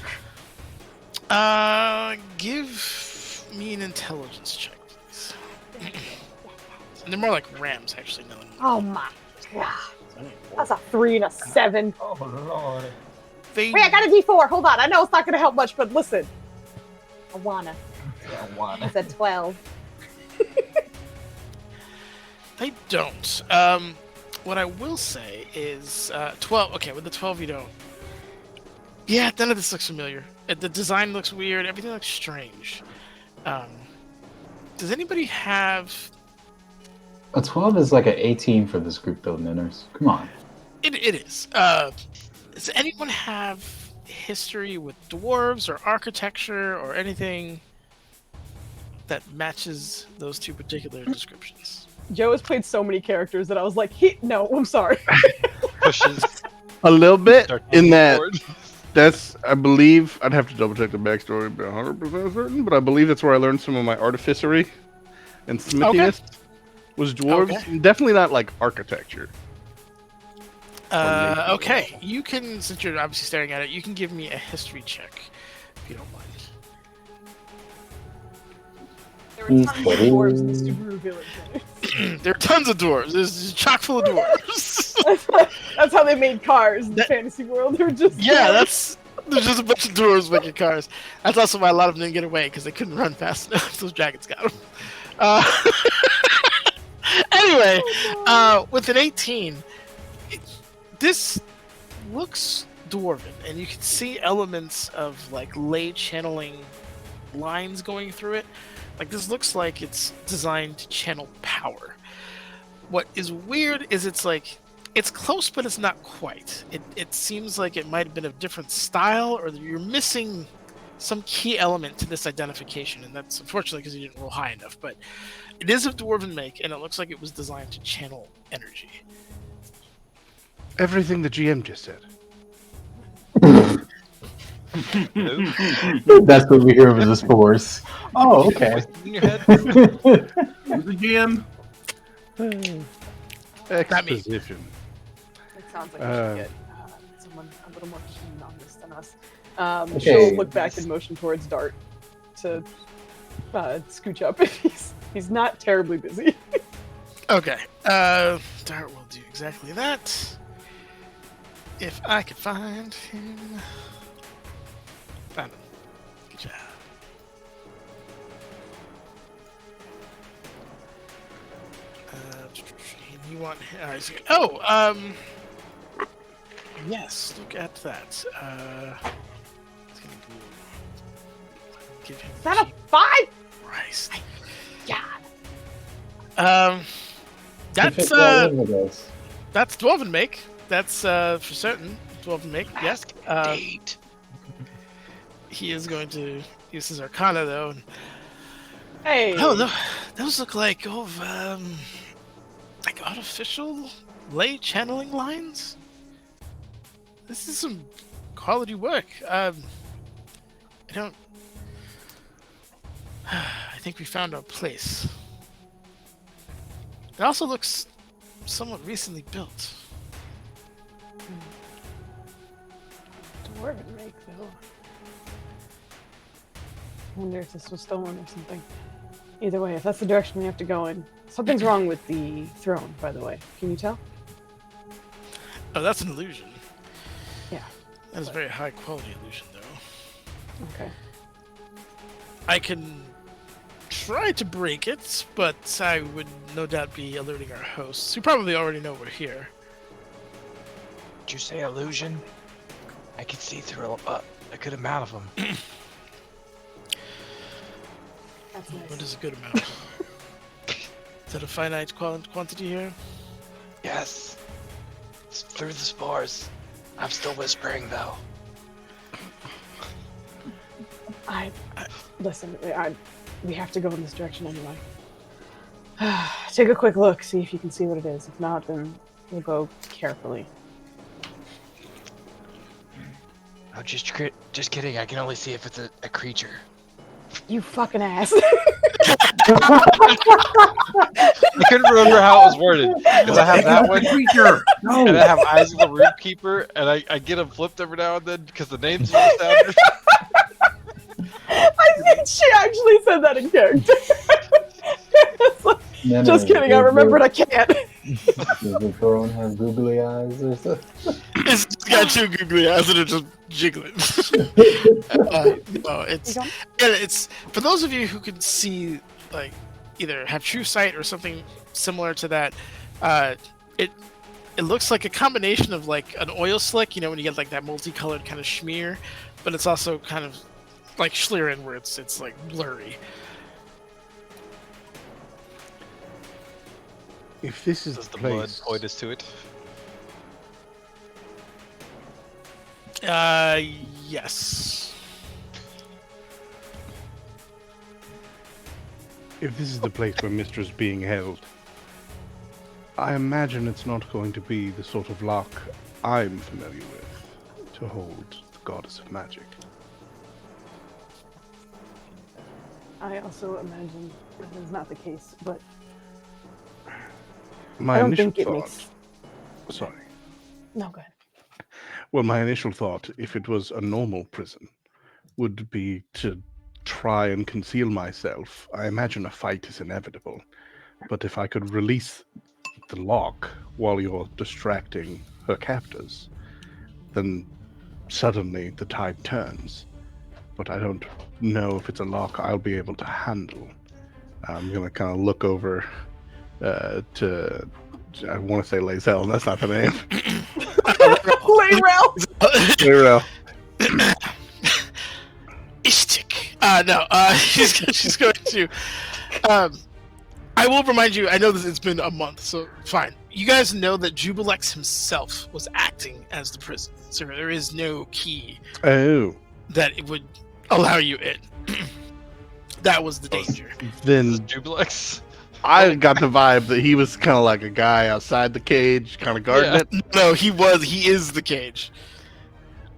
Give me an intelligence check, please. And they're more like rams, actually. No. Oh my god. That's a 3 and a 7. Oh lord. They, Wait, I got a D4. Hold on. I know it's not gonna help much, but listen. I wanna. It's a 12. They don't. What I will say is 12. Okay, with the 12 you don't. Yeah, none of this looks familiar. The design looks weird. Everything looks strange. Does anybody have... A 12 is like an 18 for this group, though, Ninners. Come on. It is. Does anyone have history with dwarves or architecture or anything that matches those two particular descriptions? Joe has played so many characters that I was like, no, I'm sorry. Pushes. A little bit Start in that. forward. That's, I believe, I'd have to double check the backstory, but 100% certain. But I believe that's where I learned some of my artificery and smithiness. Was dwarves. Okay. Definitely not like architecture. Okay. You can, since you're obviously staring at it, you can give me a history check, if you don't mind. There were tons of dwarves in the Subaru village. There are tons of dwarves. There's chock full of dwarves. That's how they made cars in the fantasy world. They were just Yeah, there's just a bunch of dwarves making cars. That's also why a lot of them didn't get away, because they couldn't run fast enough. Those dragons got them. Anyway, with an 18, this looks dwarven, and you can see elements of like ley channeling lines going through it. Like, this looks like it's designed to channel power. What is weird is it's like, it's close, but it's not quite. It seems like it might have been a different style, or that you're missing some key element to this identification, and that's unfortunately because you didn't roll high enough, but it is of dwarven make, and it looks like it was designed to channel energy. Everything the GM just said. That's what we hear over the spores. Oh, okay. In your head. The GM. Exposition. It sounds like we should get someone a little more keen on this than us. Okay. She'll look back and motion towards Dart to scooch up if he's not terribly busy. Okay, Dart will do exactly that. If I could find him. Found him. Good job. You want? Yes. Look at that. It's gonna give him. Is that a 5? Christ. God. That's that's dwarven make. That's for certain dwarven make. Yes. 8. He is going to use his Arcana though. And, Hey. oh, no, those look like like artificial ley channeling lines. This is some quality work. I think we found our place. It also looks somewhat recently built. Dwarven make though. I wonder if this was stolen or something. Either way, if that's the direction we have to go in. Something's wrong with the throne, by the way. Can you tell? Oh, that's an illusion. Yeah. That is a very high quality illusion, though. Okay. I can try to break it, but I would no doubt be alerting our hosts, who probably already know we're here. Did you say illusion? I can see through a good amount of them. That's nice. What is a good amount? Is that a finite quantity here? Yes. It's through the spores. I'm still whispering though. Listen, we have to go in this direction anyway. Take a quick look, see if you can see what it is. If not, then we'll go carefully. Oh, just kidding. I can only see if it's a creature. You fucking ass. I couldn't remember how it was worded because I have that one, and I have Eyes of the Root Keeper, and I get them flipped every now and then because the names are sounded. I think she actually said that in character. It's like, No, Just kidding. I remembered I can't. Does the throne have googly eyes or something? It's just got two googly eyes that are just jiggling. No, it's for those of you who can see, like, either have true sight or something similar to that. It looks like a combination of like an oil slick, when you get like that multicolored kind of schmear, but it's also kind of like Schlieren, where it's like blurry. If this is Does the the blood place, point us to it? Yes. if this is the place where Mystra's being held, I imagine it's not going to be the sort of lock I'm familiar with to hold the goddess of magic. I also imagine that is not the case, but My I don't initial think it thought. makes. Sorry. No, go ahead. Well, my initial thought, if it was a normal prison, would be to try and conceal myself. I imagine a fight is inevitable, but if I could release the lock while you're distracting her captors, then suddenly the tide turns. But I don't know if it's a lock I'll be able to handle. I'm gonna kind of look over to, I want to say Lae'zel, and that's not the name. Layrel! Lae'zel. Ishtik. No. She's going to. I will remind you. I know that it's been a month, so fine. You guys know that Jubilex himself was acting as the prison, so there is no key Oh, that it would allow you in. That was the danger. then Jubilex? I got the vibe that he was kind of like a guy outside the cage, kind of guarding Yeah. it. No, he is the cage.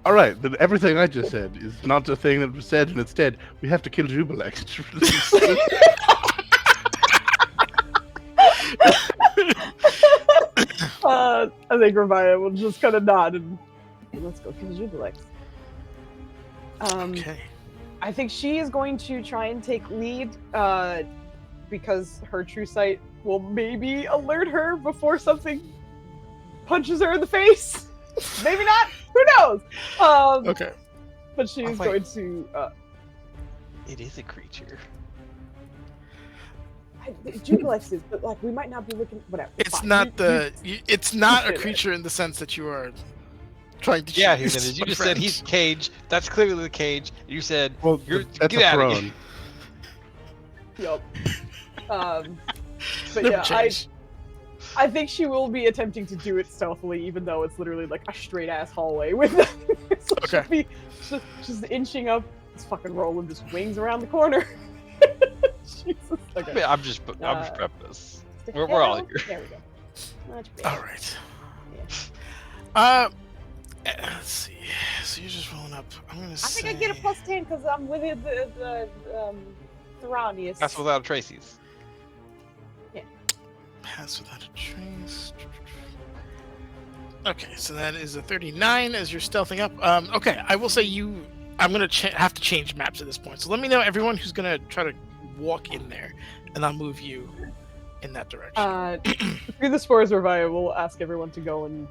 All right, then everything I just said is not the thing that was said, and instead we have to kill Jubilex. I think Ravaya will just kind of nod and let's go kill Jubilex. Okay. I think she is going to try and take lead because her true sight will maybe alert her before something punches her in the face. Maybe not. Who knows? Okay. But she is wait. going to. It is a creature. Jubilex is, but like we might not be looking. Whatever. It's fine. not it's not a say that. creature in the sense that you are trying to. Yeah, choose Human, you my just said friend. he's cage. That's clearly the cage. You said, Well, You're- that's get a outta throne. Yup. But Never yeah, change. I think she will be attempting to do it stealthily, even though it's literally like a straight ass hallway with. So Okay. she'll be just inching up. It's fucking rolling, just wings around the corner. Jesus. Okay. I'm just prepping this. Stick We're it all down. here. There we go. Much better. All right. Yeah. Let's see. So you're just rolling up. I'm gonna I say. think I get a +10 because I'm with the Thoranius. That's without a Tracy's. Pass without a trace. Okay, so that is a 39 as you're stealthing up. Okay, I will say I'm gonna have to change maps at this point. So let me know everyone who's gonna try to walk in there, and I'll move you in that direction. Through the spores Ravaya will ask everyone to go and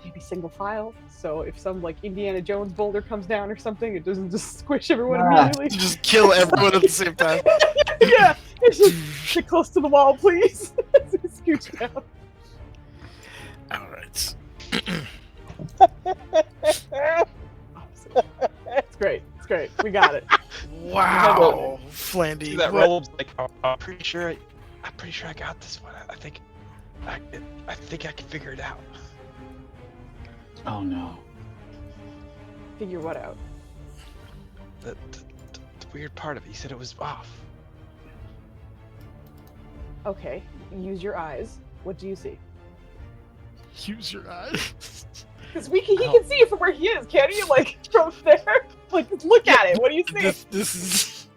maybe single file. So if some like Indiana Jones boulder comes down or something, it doesn't just squish everyone immediately. Just kill everyone at the same time. Yeah, it's just get close to the wall, please. Scooch down. All right. It's great. It's great. We got it. Wow, Flandy. See that what- roll? Like, I'm pretty sure I got this one. I think I can figure it out. Oh no. Figure what out? The weird part of it. You said it was off. Okay, use your eyes. What do you see? Use your eyes. Because he can see it from where he is, can't he? Like from there. Like look at it. What do you see? This is.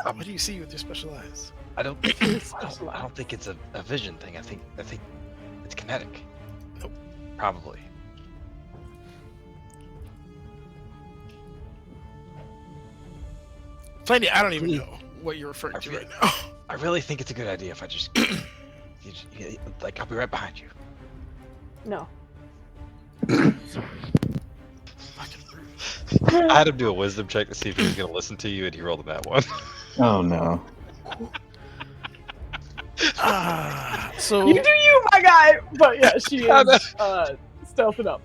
What do you see with your special eyes? I don't think it's a vision thing. I think it's kinetic. Nope. Probably. Flandy, I don't even know what you're referring to right now. I really think it's a good idea if I just, like, I'll be right behind you. No. I had him do a wisdom check to see if he was gonna listen to you, and he rolled a bad one. Oh no. So You do you, my guy. But yeah, she is stealthing up.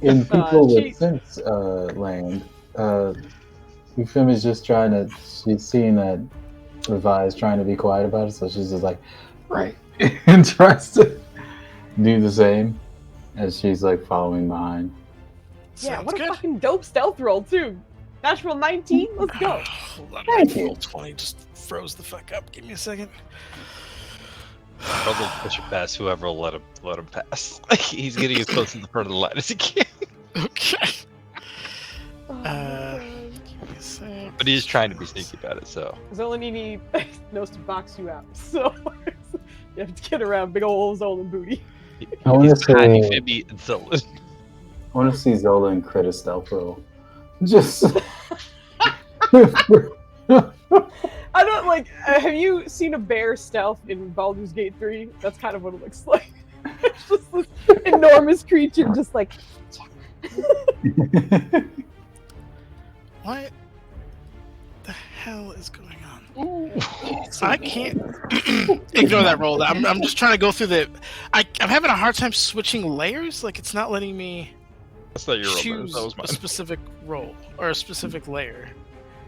In people she- with sense land, Euphemia's just trying to. She's seeing that Revi is trying to be quiet about it, so she's just like, right, and tries to do the same as she's like following behind. Yeah, sounds what a good. fucking dope stealth roll too. Natural 19. Let's go. Hold on, Thank my you. full 20 just froze the fuck up. Give me a second. Probably push it past whoever will let him pass. He's getting as close to the front of the line as he can. Okay. Oh, Give me a sec. But he's trying to be sneaky about it, so. Zolanini knows to box you out, so you have to get around big old Zolan booty. I wanna He's behind say- Euphemia and Zolan. I want to see Zola and crit a stealth roll. Just. I don't like. Have you seen a bear stealth in Baldur's Gate 3? That's kind of what it looks like. It's just this enormous creature, just like. What the hell is going on? I can't ignore that roll. I'm just trying to go through the. I'm having a hard time switching layers. Like it's not letting me That's not your roll, choose that was mine. a specific role or a specific layer.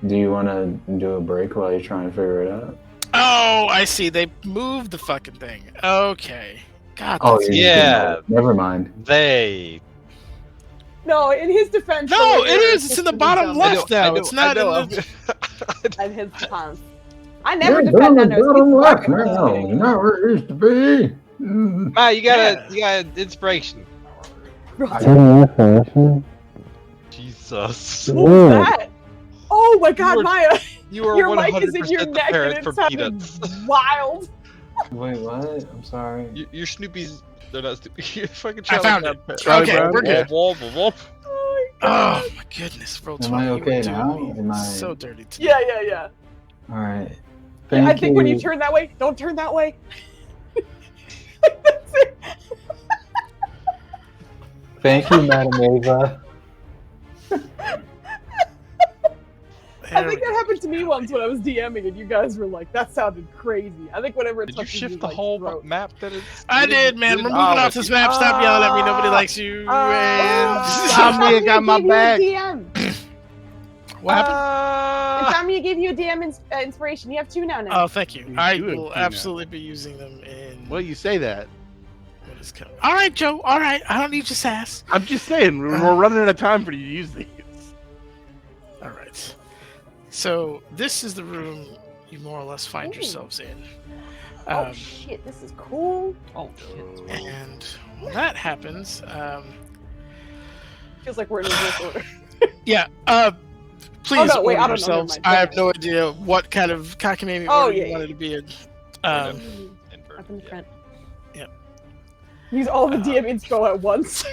Do you want to do a break while you're trying to figure it out? Oh, I see. They moved the fucking thing. Okay. God. Oh, that's- yeah. Never mind. They. No, in his defense. No, the it layer is. It's in the just bottom dumb. left now. It's not in the. In his defense. I never defend under bottom left fucking now. kidding. Not where it used to be. Matt, you got inspiration. Jesus. What was that? Oh my god, were- Maya! You are Your 100% mic is in your the neck and parrot it's from sounding Peanuts. wild. Wait, what? I'm sorry. Your Snoopy's. They're not Snoopy. You're fucking I found Charlie it. Brown Okay, parrot. we're good. Womp, womp, womp. Oh my god. Oh my goodness, roll Am 20. I You okay were doing now? me Am I- so dirty today. Yeah. All right. I think when you turn that way, don't turn that way. That's it. Thank you, Madam Ava. I think that happened to me once when I was DMing and you guys were like, that sounded crazy. I think whenever it Did you touches shift you, the like, whole throat. map that it's. I did, man. We're moving off this map. Stop yelling at me. Nobody likes you. Insomnia got my back. What happened? Insomnia gave you a DM inspiration. You have two now. Oh, thank you. You I do have will two now. absolutely be using them in. Well, you say that. What is coming? All right, Joe. All right. I don't need your sass. I'm just saying, we're running out of time for you to use these. All right. So this is the room you more or less find Ooh. yourselves in. Oh shit, this is cool. Oh, shit. And when that happens, Feels like we're in reverse order. yeah. Please Oh, no, wait, order I don't know, yourselves. never mind. I have no idea what kind of cockamamie Oh, order yeah, you wanted to be in. Up Invert. in the Yeah. front. Yep. These all the DM inspo at once.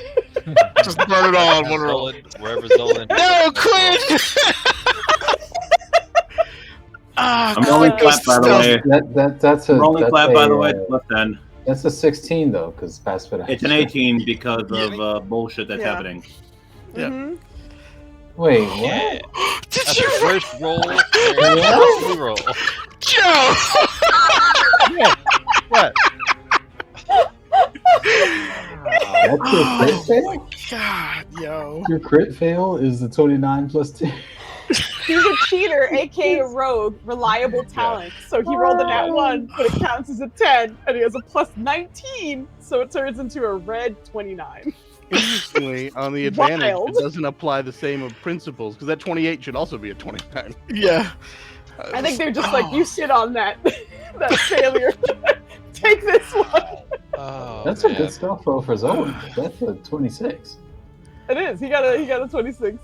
Just burn it all in one roll. Zolan, wherever Zolan. No, Quinn! Ah, I'm rolling God. flat, by the way. That's a. Rolling that's flat, by the a, way. Left end. That's a 16 though, because pass fit. It's an 18 because of bullshit that's Yeah. happening. Yeah. Mhm. Wait, Yeah. what? Did That's you the first roll. and roll. Joe? Yeah. What? That's your crit fail? God, yo. Your crit fail is the 29 plus 2. He's a cheater, aka a rogue, reliable talent. So he rolled a nat 1, but it counts as a 10, and he has a plus 19, so it turns into a red 29. Interestingly, on the advantage, Wild. it doesn't apply the same principles because that 28 should also be a 29. Yeah. I think they're just like, you sit on that that failure. Take this one. Oh, That's a man. good stealth roll for Zoe. That's a 26. It is. He got a 26.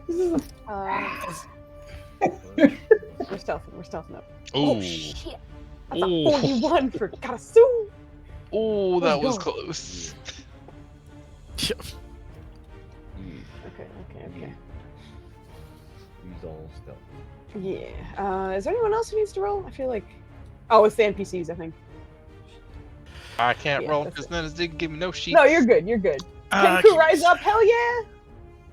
This is we're stealthing up. Oh Ooh. shit. That's a Ooh. 41 for Karasu. Ooh, that was go. close. Okay. He's all stealth. Yeah. Is there anyone else who needs to roll? I feel like Oh, it's the NPCs, I think. I can't Yeah, roll that's because then it didn't give me no sheet. No, you're good. You're good. Kenku, rise up! Hell yeah!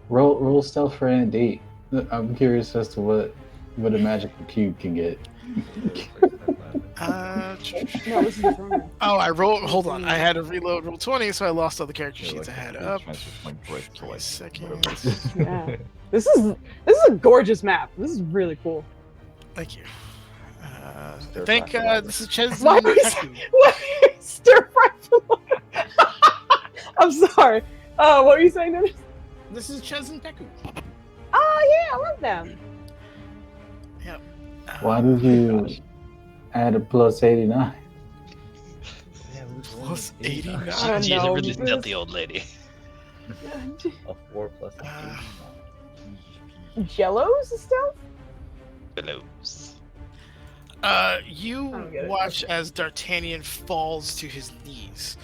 Roll stealth for Andy. I'm curious as to what a magical cube can get. No, this is different one. Oh, I rolled. Hold on, I had to reload roll 20, so I lost all the character sheets I had up. Give me a second. Yeah. This is a gorgeous map. This is really cool. Thank you. I think this is Ches. Why are you stir fry for I'm sorry. What were you saying, Dennis? This is Ches and Peku. Oh yeah, I love them. Yep. Why did you add a plus 89? Plus 89. I don't She's a know. really stealthy old lady. A 4 plus Jello's stealth? Billows. You don't get it. watch as D'Artagnan falls to his knees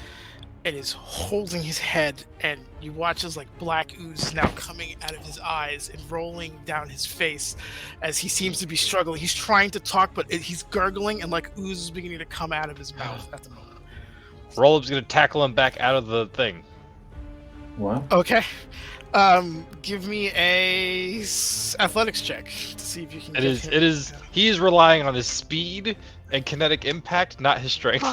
and is holding his head, and you watch as like black ooze is now coming out of his eyes and rolling down his face as he seems to be struggling. He's trying to talk, but he's gurgling, and like ooze is beginning to come out of his mouth at the moment. Roll-up's gonna tackle him back out of the thing. What? Okay. Give me a athletics check to see if you can. It is. He is relying on his speed and kinetic impact, not his strength.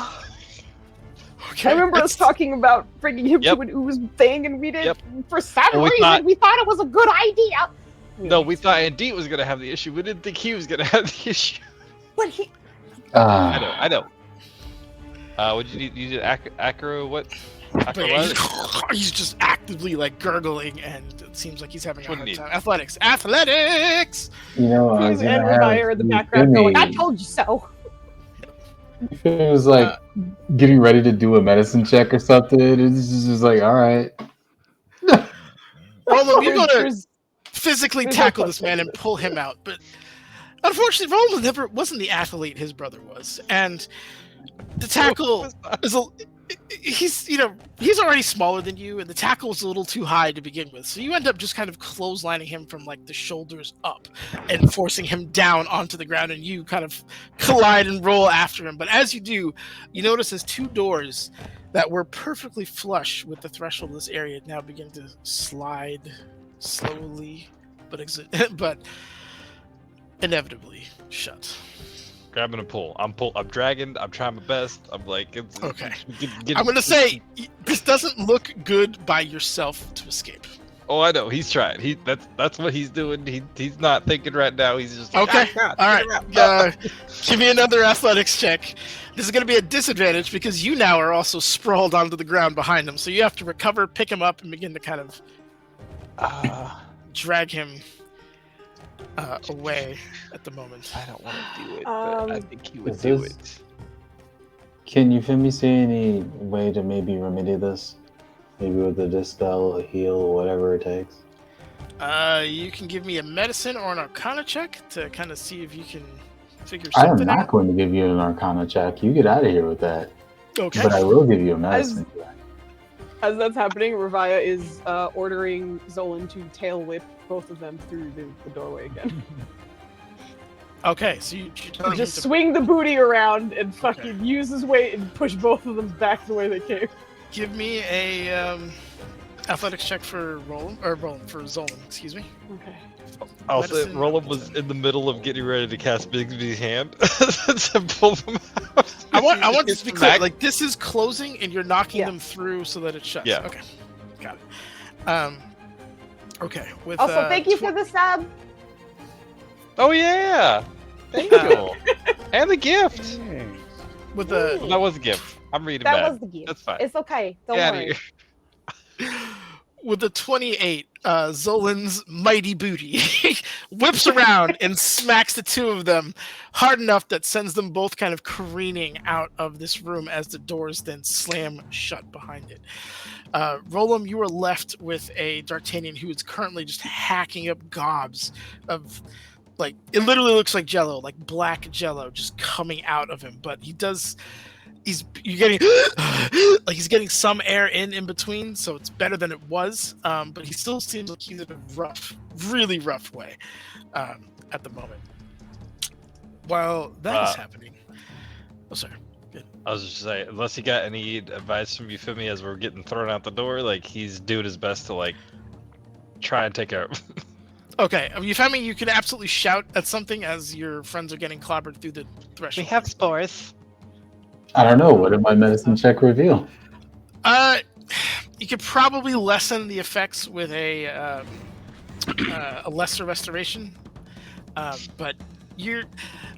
Okay. I remember us talking about bringing him Yep. to an ooze thing, and we did Yep. for some Well, we reason thought- we thought it was a good idea. No, we thought Andy was gonna have the issue. We didn't think he was gonna have the issue. But he. I know. What did you need? You did acro what? But Acrobatics? he's just actively like gurgling, and it seems like he's having a What hard do you time. Athletics. You know, I was Fuse and gonna Revire in the have background going, I Jimmy- told you so. If it was like getting ready to do a medicine check or something, it's just like, all right. Roland, you're gonna There's- physically there's tackle no this man and pull him out, but unfortunately, Roland never wasn't the athlete his brother was, and the tackle is he's already smaller than you, and the tackle was a little too high to begin with, so you end up just kind of clotheslining him from like the shoulders up and forcing him down onto the ground, and you kind of collide and roll after him. But as you do, you notice as two doors that were perfectly flush with the threshold of this area now begin to slide slowly but inevitably shut. Grabbing a pull. I'm dragging. I'm trying my best. I'm like, Okay. get- I'm gonna say this doesn't look good by yourself to escape. Oh, I know. He's trying. That's what he's doing. He's not thinking right now. He's just like, Okay. "Ah, God, All get right. around." Give me another athletics check. This is going to be a disadvantage because you now are also sprawled onto the ground behind him. So you have to recover, pick him up, and begin to kind of drag him away at the moment. I don't want to do it, but I think he would Is do this- it. Can you Femi see any way to maybe remedy this? Maybe with a dispel, a heal, whatever it takes. You can give me a medicine or an arcana check to kind of see if you can figure I am something not out. going to give you an arcana check. You get out of here with that. Okay. But I will give you a medicine. As that's happening, Revaya is ordering Zolan to tail whip both of them through the doorway again. Okay, so you tell him Just to swing the booty around and fucking use his weight and push both of them back the way they came. give me a athletics check for for Zolan, excuse me. Okay. Also, Medicine Roland was in the middle of getting ready to cast Bigsby's hand to pull them out. I want this to be clear. Back- Like this is closing, and you're knocking Yeah. them through so that it shuts. Yeah. Okay. Got it. Okay. With Also, thank you for the sub. Oh yeah, thank you, and the gift. with Well, the that was a gift. I'm reading That back. was the gift. That's fine. It's okay. Don't Get outta worry. here. with the 28, Zolan's mighty booty whips around and smacks the two of them hard enough that sends them both kind of careening out of this room as the doors then slam shut behind it. Roland, you are left with a D'Artagnan who is currently just hacking up gobs of, like, it literally looks like Jello, like black Jello just coming out of him. But you're getting like he's getting some air in between, so it's better than it was. But he still seems like he's in a really rough way at the moment. While that is happening, Oh, sorry. I was just saying, unless you got any advice from Euphemia as we're getting thrown out the door, like he's doing his best to like try and take care of. Okay, Euphemia, you can absolutely shout at something as your friends are getting clobbered through the threshold. We have spores. I don't know. What did my medicine check reveal? You could probably lessen the effects with a lesser restoration, but your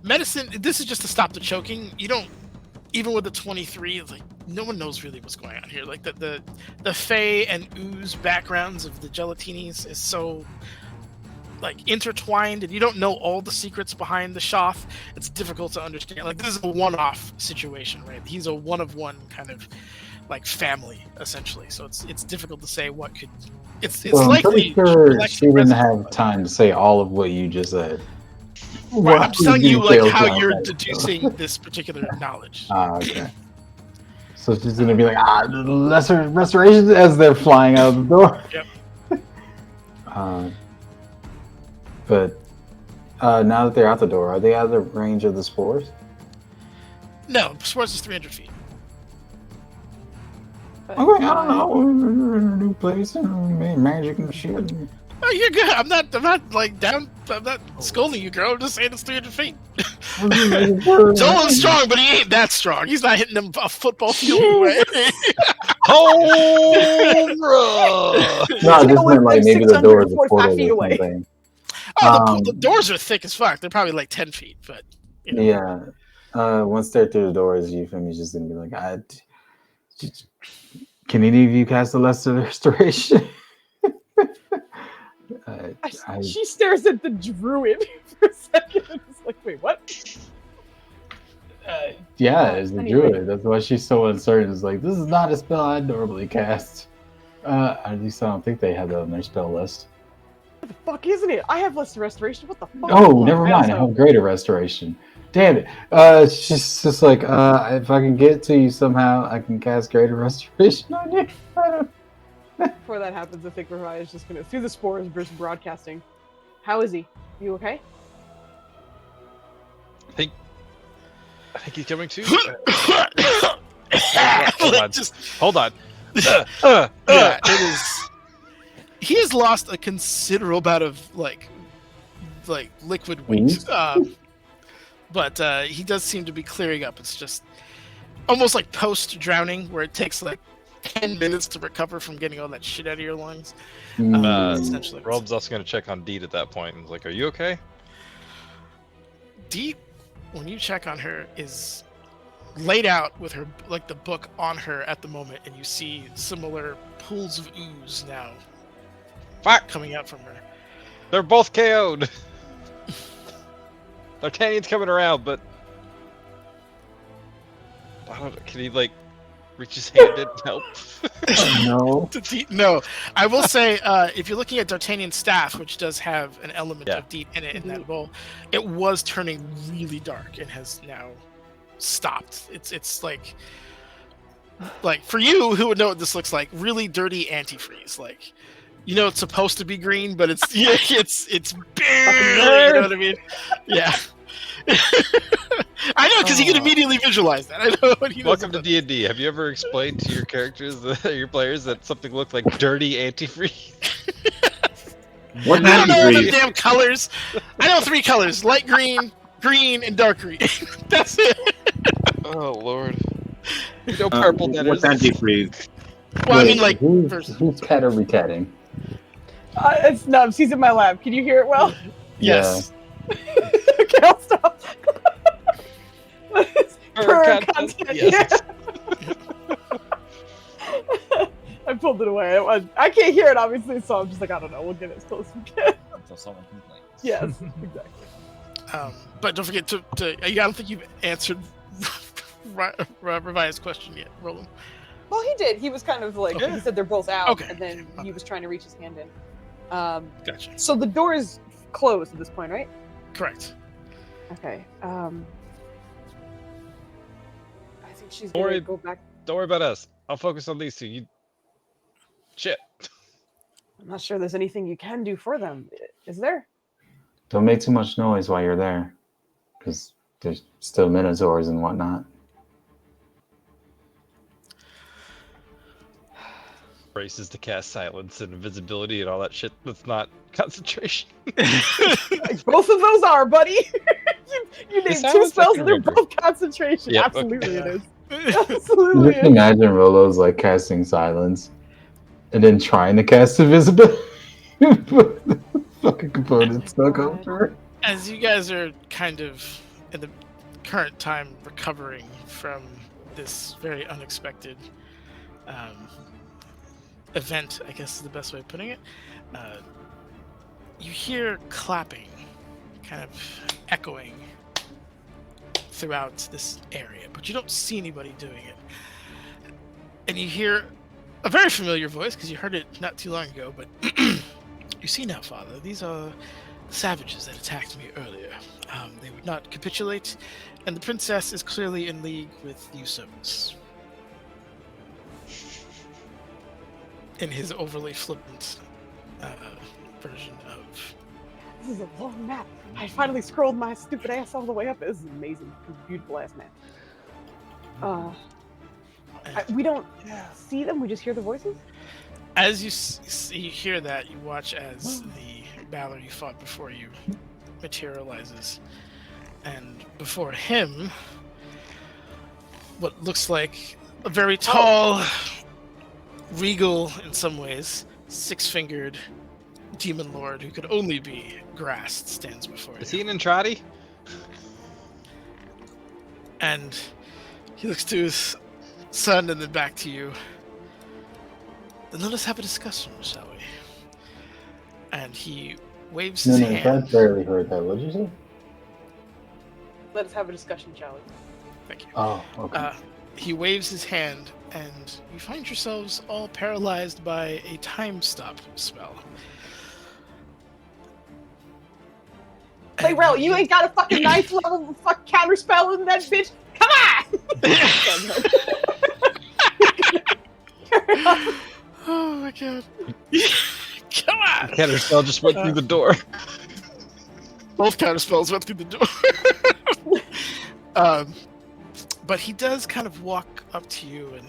medicine. This is just to stop the choking. You don't. Even with the 23, like no one knows really what's going on here. Like the Fey and Ooze backgrounds of the Gelatinis is so like intertwined, and you don't know all the secrets behind the Shoth. It's difficult to understand. Like this is a one-off situation, right? He's a one-of-one kind of like family essentially. So it's difficult to say what could. It's Well, I'm likely. pretty sure she didn't have time to say all of what you just said. Right, I'm just telling you like Details how about you're that, deducing this particular knowledge. Okay. So she's gonna be like, lesser restorations as they're flying out of the door. Yep. But now that they're out the door, are they out of the range of the spores? No, spores is 300 feet. Okay, I don't know. We're in a new place and magic and shit. Oh, you're good. I'm not like down. I'm not scolding you, girl. I'm just saying it's 300 feet. Zolan's strong, but he ain't that strong. He's not hitting them a football field away. Home run! No, I just meant like maybe the doors are 645 portals feet or away. something. Oh, the doors are thick as fuck. They're probably like 10 feet, but you know. Yeah. Once they're through the doors, Euphemia's just gonna be like, can any of you cast a lesser restoration? She stares at the druid for a second. It's like, wait, what? Yeah, it's the Anyway. druid. That's why she's so uncertain. It's like, this is not a spell I'd normally cast. At least I don't think they have that on their spell list. What the fuck isn't it? I have lesser restoration. What the fuck? Oh, never mind. I also- have greater restoration. Damn it. She's just like, if I can get to you somehow, I can cast greater restoration on you. Before that happens, I think Revai is just gonna, through the spores, burst broadcasting. How is he? You okay? I think he's coming too. Hold on. Yeah, it is. He has lost a considerable amount of like liquid weight, but he does seem to be clearing up. It's just almost like post drowning, where it takes like 10 minutes to recover from getting all that shit out of your lungs. Essentially, Rob's also going to check on Deed at that point and is like, "Are you okay?" Deed, when you check on her, is laid out with her like the book on her at the moment, and you see similar pools of ooze now coming out from her. They're both KO'd. D'Artagnan's coming around, but I don't know. Can he like reach his hand in and help? No. No, I will say if you're looking at D'Artagnan's staff, which does have an element of deep in it in that bowl, it was turning really dark and has now stopped. It's like for you who would know what this looks like, really dirty antifreeze. Like, you know, it's supposed to be green, but it's it's barely. You know what I mean? Yeah. I know, because you can immediately visualize that. I know what he knows. Welcome to D&D. Have you ever explained to your characters, your players, that something looked like dirty antifreeze? What I don't know all the antifreeze? damn colors. I know 3 colors: light green, green, and dark green. That's it. Oh Lord. No purple What's antifreeze? Well, I mean, like, who's cat are we catting? It's Nubs. He's in my lab. Can you hear it well? yes. Okay, I'll stop. Per content. Yes. Yeah. I pulled it away. I can't hear it, obviously, so I'm just like, I don't know. We'll get it as close as we can. Until someone complains. Yes, exactly. But don't forget to I don't think you've answered Revia's question yet, Roland. Well, he did. He was kind of like, he said they're both out, Okay. and then he was trying to reach his hand in. Gotcha. So the door is closed at this point, right? Correct. Okay. I think she's Don't gonna worry. go back. Don't worry about us. I'll focus on these two. You shit. I'm not sure there's anything you can do for them. Is there? Don't make too much noise while you're there, because there's still minotaurs and whatnot. Braces to cast silence and invisibility and all that shit. That's not concentration. Both of those are, buddy. you named two silence I spells can and they're remember. both concentration. Yep, Absolutely, okay. it is. Absolutely, Just is. imagine Rolo's like casting silence, and then trying to cast invisibility. The fucking components stuck God. over. As you guys are kind of in the current time recovering from this very unexpected event, I guess is the best way of putting it, you hear clapping kind of echoing throughout this area, but you don't see anybody doing it. And you hear a very familiar voice, because you heard it not too long ago, but you see now, Father, these are the savages that attacked me earlier. They would not capitulate, and the princess is clearly in league with the usurpers. In his overly flippant version of... This is a long map. I finally scrolled my stupid ass all the way up. This is amazing. Beautiful ass map. We don't see them, we just hear the voices? As you hear that, you watch as the Balor you fought before you materializes. And before him, what looks like a very tall, regal in some ways, six-fingered demon lord who could only be grassed stands before you. Is he an Entrati? And he looks to his son and then back to you. Then let us have a discussion, shall we? And he waves his No, hand. Brad barely heard that. What did you say? Let us have a discussion, shall we? Thank you. Oh, okay. He waves his hand, and you find yourselves all paralyzed by a time stop spell. Hey, Rel, you ain't got a fucking ninth level fuck counter spell in that bitch? Come on! Oh my god. Come on! Counterspell just went through the door. Both counter spells went through the door. But he does kind of walk up to you, and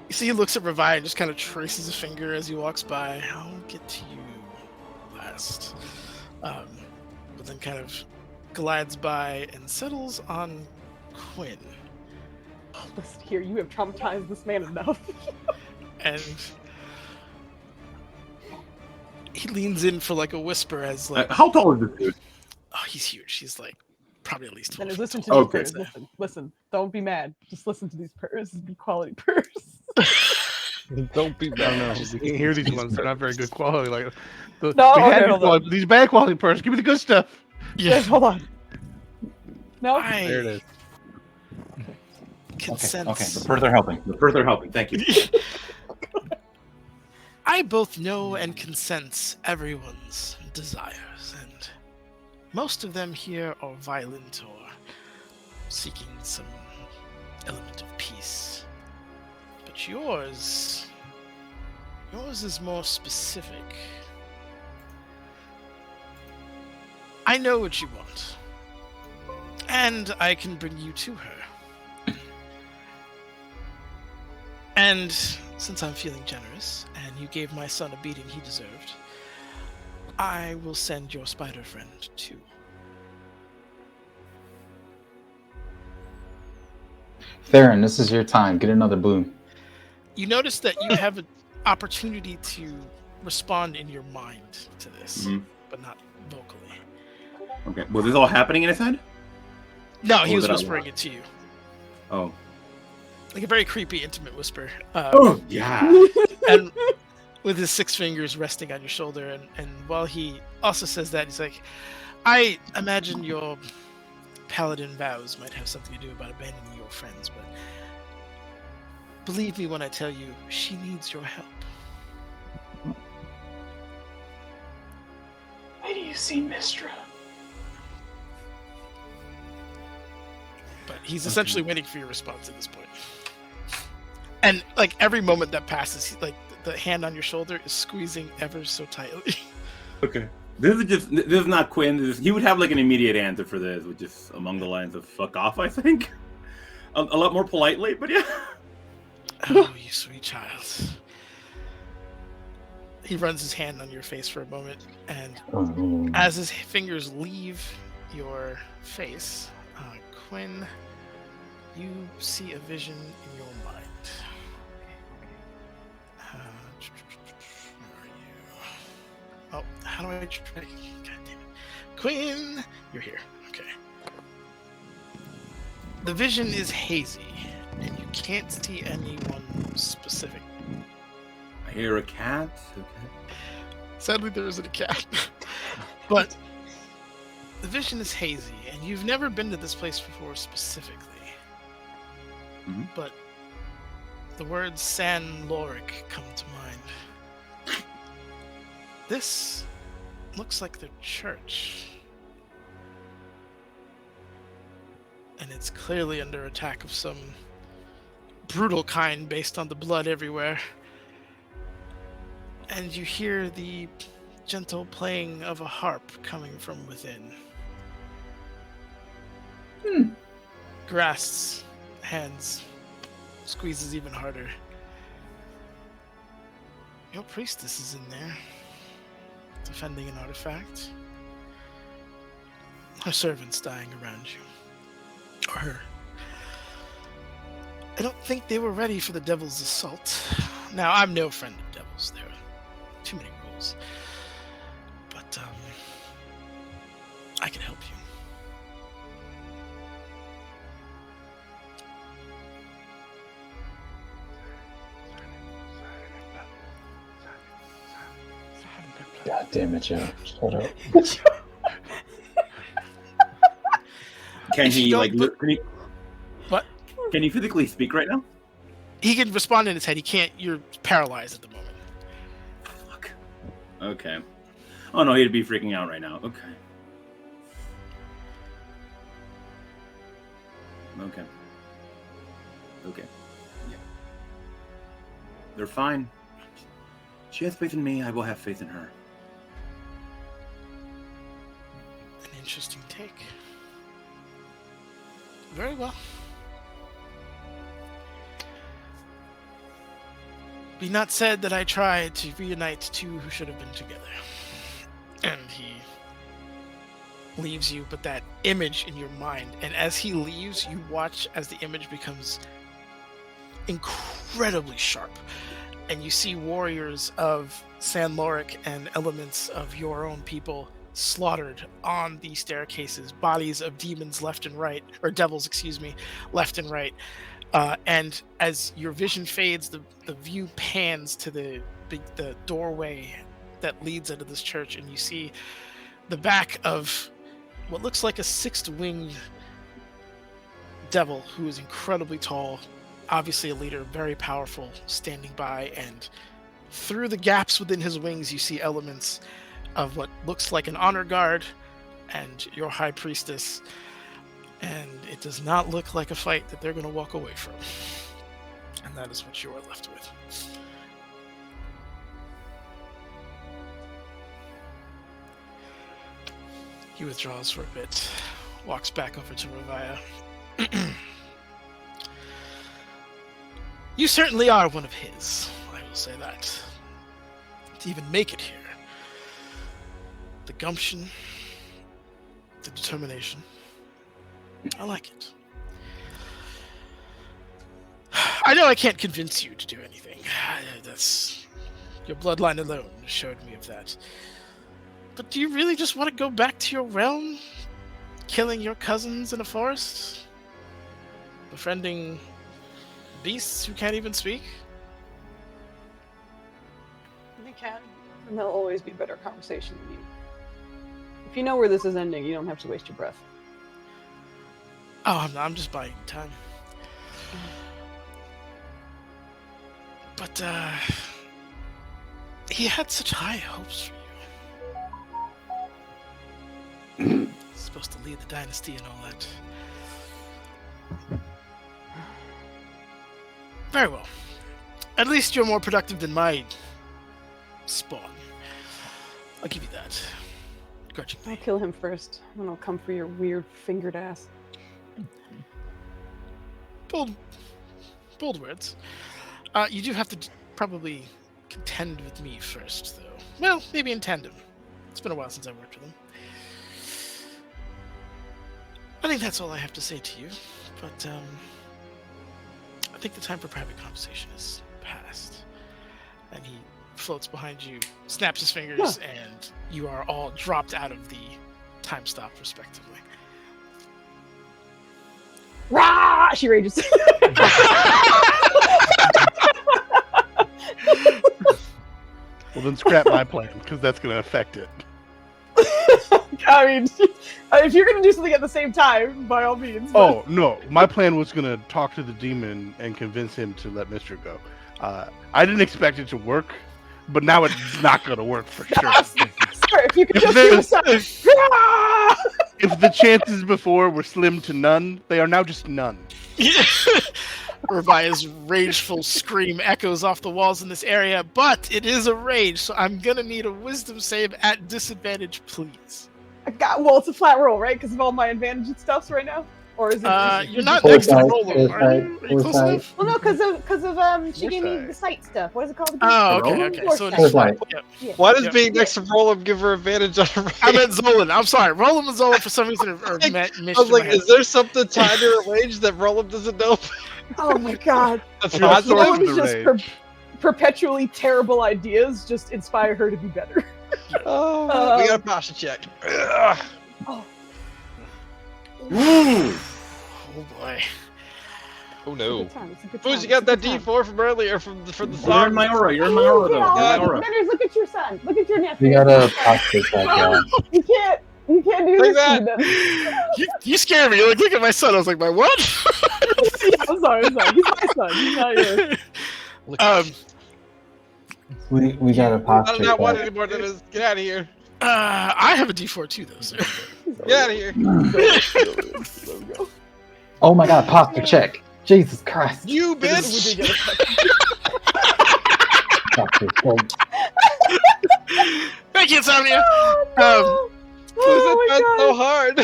you see he looks at Revi and just kind of traces a finger as he walks by. I'll get to you last. But then kind of glides by and settles on Quinn. Listen here, you have traumatized this man enough. And he leans in for like a whisper as like, How tall is this dude? oh, he's huge. He's like probably at least 12 Then feet listen to tall. these Okay. purrs. Listen. Don't be mad. Just listen to these purrs. Be quality purrs. Don't be I don't know. bad. You can't hear these ones. They're not very good quality. Like the, No, we okay, had hold these, on. these bad quality purrs. Give me the good stuff. Yeah, Hold on. No? There it is. Consent. Okay. The further helping. The further helping. Thank you. I both know and consent everyone's desires, and most of them here are violent or seeking some element of peace. But yours is more specific. I know what you want, and I can bring you to her. And since I'm feeling generous, and you gave my son a beating he deserved, I will send your spider friend too. Theron, this is your time. Get another boon. You notice that you have an opportunity to respond in your mind to this, but not vocally. Okay. Was this all happening in his head? No, he Or was did I whispering lie? it to you. Oh. Like a very creepy, intimate whisper. Oh yeah. And with his six fingers resting on your shoulder, and while he also says that, he's like, I imagine your paladin vows might have something to do about abandoning your friends, but believe me when I tell you, she needs your help. Why do you see Mystra? But he's essentially waiting for your response at this point. And like every moment that passes, like the hand on your shoulder is squeezing ever so tightly. Okay. This is not Quinn. He would have like an immediate answer for this, which is along the lines of "fuck off." I think. A lot more politely, but yeah. Oh, you sweet child. He runs his hand on your face for a moment, and Oh. as his fingers leave your face, Quinn, you see a vision in your mind. Where are you? Oh, how do I try? God damn it. Quinn, you're here. Okay. The vision is hazy, and you can't see anyone specific. I hear a cat. Okay. Sadly, there isn't a cat. But the vision is hazy, and you've never been to this place before specifically. Mhm. But the words San Loric come to mind. This looks like their church. And it's clearly under attack of some brutal kind based on the blood everywhere. And you hear the gentle playing of a harp coming from within. Grasps hands, squeezes even harder. Your priestess is in there, defending an artifact. Her servants dying around you. Or her. I don't think they were ready for the devil's assault. Now, I'm no friend of devils. There are too many rules. But, I can help you. God damn it, Joe. Shut up. Can If you he don't like? look- Can he? What? Can he physically speak right now? He can respond in his head. He can't. You're paralyzed at the moment. Fuck. Okay. Oh no, he'd be freaking out right now. Okay. Okay. Okay. Yeah. They're fine. She has faith in me. I will have faith in her. An interesting take. Very well. Be not said that I tried to reunite two who should have been together. And he leaves you, but that image in your mind, and as he leaves, you watch as the image becomes incredibly sharp. And you see warriors of San Loric and elements of your own people slaughtered on these staircases, bodies of demons left and right, or devils, excuse me, left and right. And as your vision fades, the view pans to the doorway that leads into this church, and you see the back of what looks like a sixth-winged devil who is incredibly tall, obviously a leader, very powerful, standing by, and through the gaps within his wings you see elements of what looks like an honor guard and your high priestess, and it does not look like a fight that they're going to walk away from. And that is what you are left with. He withdraws for a bit, walks back over to Ravaya. You certainly are one of his, I will say that. To even make it here. The gumption, the determination. I like it. I know I can't convince you to do anything. That's your bloodline alone showed me of that. But do you really just want to go back to your realm? Killing your cousins in a forest? Befriending beasts who can't even speak? They can, and there'll always be a better conversation than you. If you know where this is ending, you don't have to waste your breath. Oh, I'm just buying time. But, he had such high hopes for you. Supposed to lead the dynasty and all that. Very well. At least you're more productive than my spawn. I'll give you that. Grudgingly. I'll kill him first, then I'll come for your weird fingered ass. Bold words. You do have to probably contend with me first, though. Well, maybe in tandem. It's been a while since I worked with him. I think that's all I have to say to you, but I think the time for private conversation is past. And he floats behind you, snaps his fingers, and you are all dropped out of the time stop, respectively. Rah! She rages. Well, then scrap my plan, because that's going to affect it. I mean, if you're gonna do something at the same time, by all means. but- Oh, no. My plan was going to talk to the demon and convince him to let Mystra go. I didn't expect it to work, but now it's not going to work for sure. Sir, if you could If just there's- do something. Rah! If the chances before were slim to none, they are now just none. Revia's rageful scream echoes off the walls in this area, but it is a rage, so I'm gonna need a wisdom save at disadvantage, please. Well, it's a flat roll, right? Because of all my advantage and stuffs right now, or is it? You're not Full next to sight, roll, full are you? sight, Are you full close sight. enough? Well, no, because she gave me Foresight. the sight stuff. What is it called? again? Oh, okay, Roll? okay. So Foresight. it's Foresight. Yep. Why does Yep. being next to Roland give her advantage on her I range? meant Zolan. I'm sorry. Roland and Zolan for some reason are I met. I was like, is there something tied to her range that Roland doesn't know? Oh my god! That's You're the positive. source of Roland's the just rage. perpetually terrible ideas just inspire her to be better. Oh, we got a posture check. Ugh. Ooh. Oh boy. Oh no. It's a good time, it's a good Foos, time, you got it's a that good time. D4 from earlier from the You're in song. my aura. You're in my aura, though. You're in my aura. Manners, look at your son. Look at your nephew. We got a posture check, y'all. You can't do Take this that. to them. You scared me. You're like, look at my son. I was like, my what? Yeah, I'm sorry. He's my son. He's not yours. We got a I posture do not want it check. anymore than this. Get out of here. I have a D4 too, though, sir. Get out of here. Oh my god, posture check. Jesus Christ. You We did bitch. get a Posture check. Thank you, Insomnia. Oh, Foos, oh that's my so god. hard. Do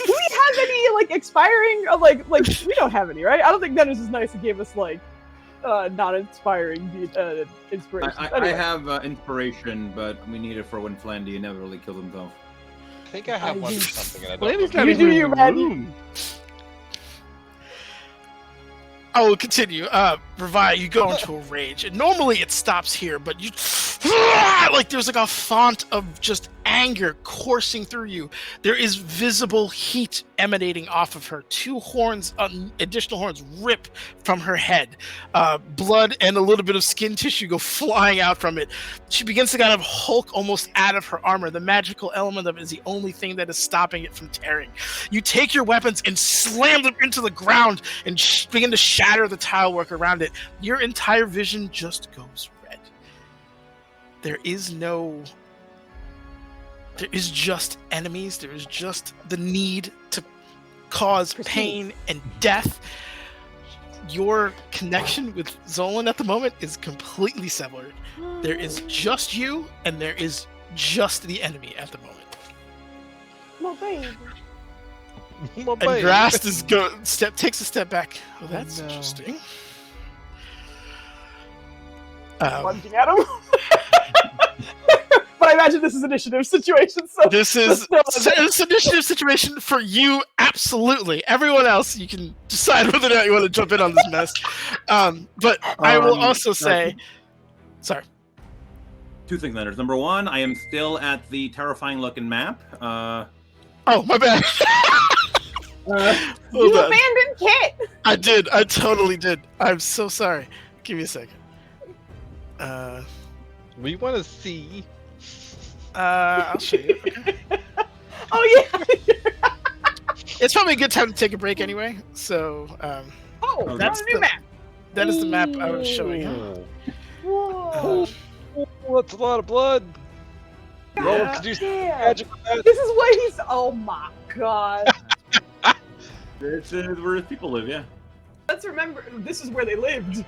we have any like expiring? Like we don't have any, right? I don't think Dennis is nice and gave us like not inspiring inspiration. I have inspiration, but we need it for when Flandy inevitably kills himself. I think I have one I for do. something. And I Flandy's don't not You even do in you, the man. room. I will continue. Revia, you go into a rage. And normally it stops here, but you like there's like a font of just anger coursing through you. There is visible heat emanating off of her. 2 horns, additional horns, rip from her head. Blood and a little bit of skin tissue go flying out from it. She begins to kind of hulk almost out of her armor. The magical element of it is the only thing that is stopping it from tearing. You take your weapons and slam them into the ground and begin to shatter the tile work around it. Your entire vision just goes red. There is just enemies. There is just the need to cause pain and death. Your connection with Zolan at the moment is completely severed. There is just you, and there is just the enemy at the moment. My baby. My And baby. Grast takes a step back. Oh, that's no. interesting. Lunging at him. But I imagine this is an initiative situation, so This is it's an initiative situation for you, absolutely. Everyone else, you can decide whether or not you want to jump in on this mess. But I will also say, sorry. 2 things, Leonard. Number 1, I am still at the terrifying looking map. Oh, my bad. you Hold on. abandoned Kit. I did. I totally did. I'm so sorry. Give me a second. We want to see. I'll show you. Okay. Oh yeah. It's probably a good time to take a break anyway. So Oh, that's that's a new the- map. that is the map I was showing you. Whoa. Oh, that's a lot of blood. Roll, God could you damn. magic with that? This is what he's. Oh my god. This is where people live, yeah. Let's remember, this is where they lived.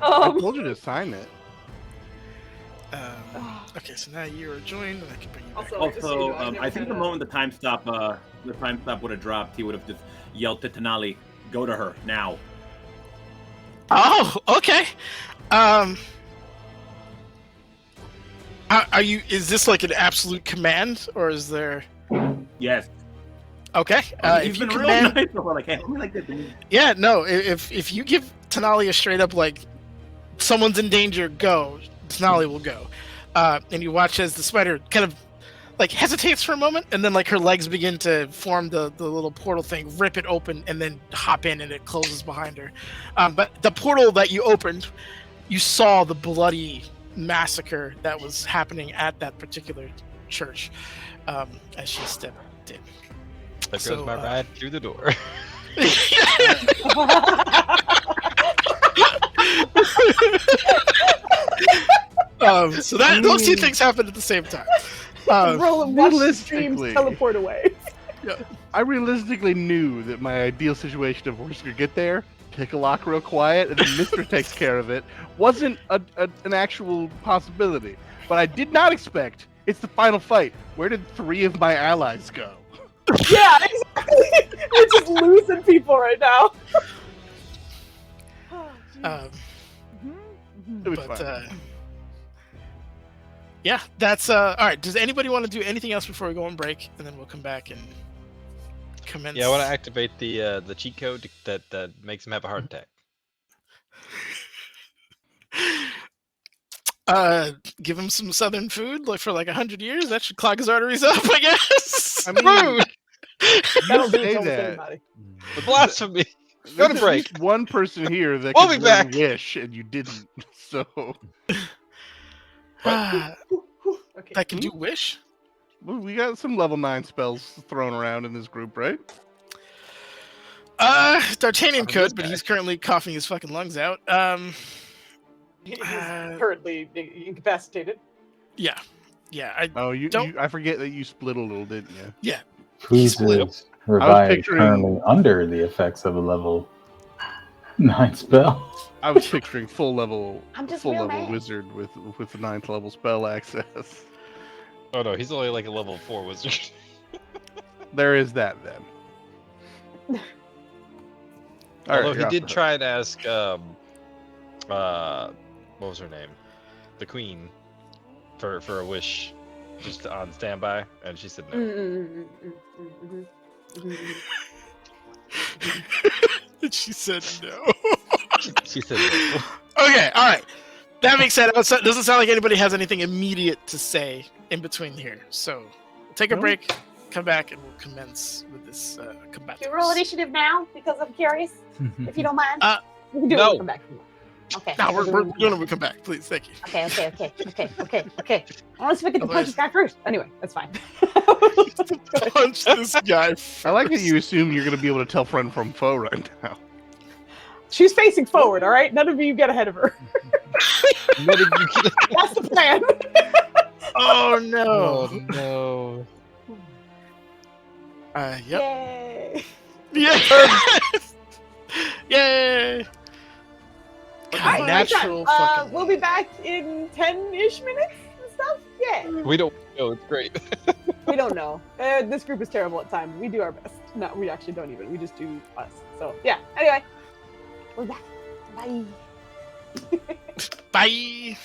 I told you to sign it. Okay, so now you are joined, and I can bring you back. Also, just so you Also, know, I've never I think had the a- moment the time stop would have dropped, he would have just yelled to Tenali, "Go to her now!" Oh, okay. Are you? Is this like an absolute command, or is there? Yes. Okay. He's If you been real command, nice before, like, hey, let me like this. yeah, no. If you give Tenali a straight up like, someone's in danger, go. Tenali will go. And you watch as the spider kind of like hesitates for a moment, and then like her legs begin to form the little portal thing, rip it open, and then hop in, and it closes behind her. But the portal that you opened, you saw the bloody massacre that was happening at that particular church as she stepped in. There So, goes my ride through the door. So that those two things happened at the same time. Roll and watch the streams realistically- teleport away. I realistically knew that my ideal situation of we're get there, pick a lock real quiet, and then Mystra takes care of it wasn't an actual possibility. But I did not expect it's the final fight. Where did 3 of my allies go? Yeah, exactly. We're just losing people right now. Oh, jeez. It was But fine. yeah, that's all right. Does anybody want to do anything else before we go on break, and then we'll come back and commence? Yeah, I want to activate the cheat code that makes him have a heart attack. Give him some southern food, like for like 100 years. That should clog his arteries up, I guess. I mean, That'll do it say to almost that. anybody. Blasphemy! Go There's to at break. least one person here that We'll could be back. really wish, and you didn't. So Okay. That can do wish. well, we got some level 9 spells thrown around in this group, right? D'Artagnan this could, but guy. he's currently coughing his fucking lungs out. He's currently incapacitated. Yeah. I Oh, Don't- I forget that you split a little, didn't you? Who's split. is revived picturing- currently under the effects of a level 9 spell? I was picturing full level real mad. wizard with the 9th level spell access. Oh no, he's only like a level 4 wizard. There is that then. Although you're he off did the try and ask, what was her name? The queen, for a wish, just on standby, and she said no. she said no. She said no. Okay, all right. That makes sense. It doesn't sound like anybody has anything immediate to say in between here. So we'll take a No. break, come back, and we'll commence with this combat. Do you roll initiative now because I'm curious, if you don't mind? We can do it No. when we come back. Okay. No, we're doing it when we come back. Please, thank you. Okay. I want to speak at the punch this guy first. Anyway, that's fine. Punch this guy. I like that first. you assume you're going to be able to tell friend from foe right now. She's facing forward, all right? None of you get ahead of her. What did you get? That's the plan. Oh no. Oh no. Yep. Yay. Yeah. Yay. God, All right, natural next time. fucking. We'll be back in 10-ish minutes and stuff. Yeah. We don't know. It's great. We don't know. This group is terrible at times. We do our best. No, we actually don't even. We just do us. So, yeah. Anyway. We're back. Bye. Bye.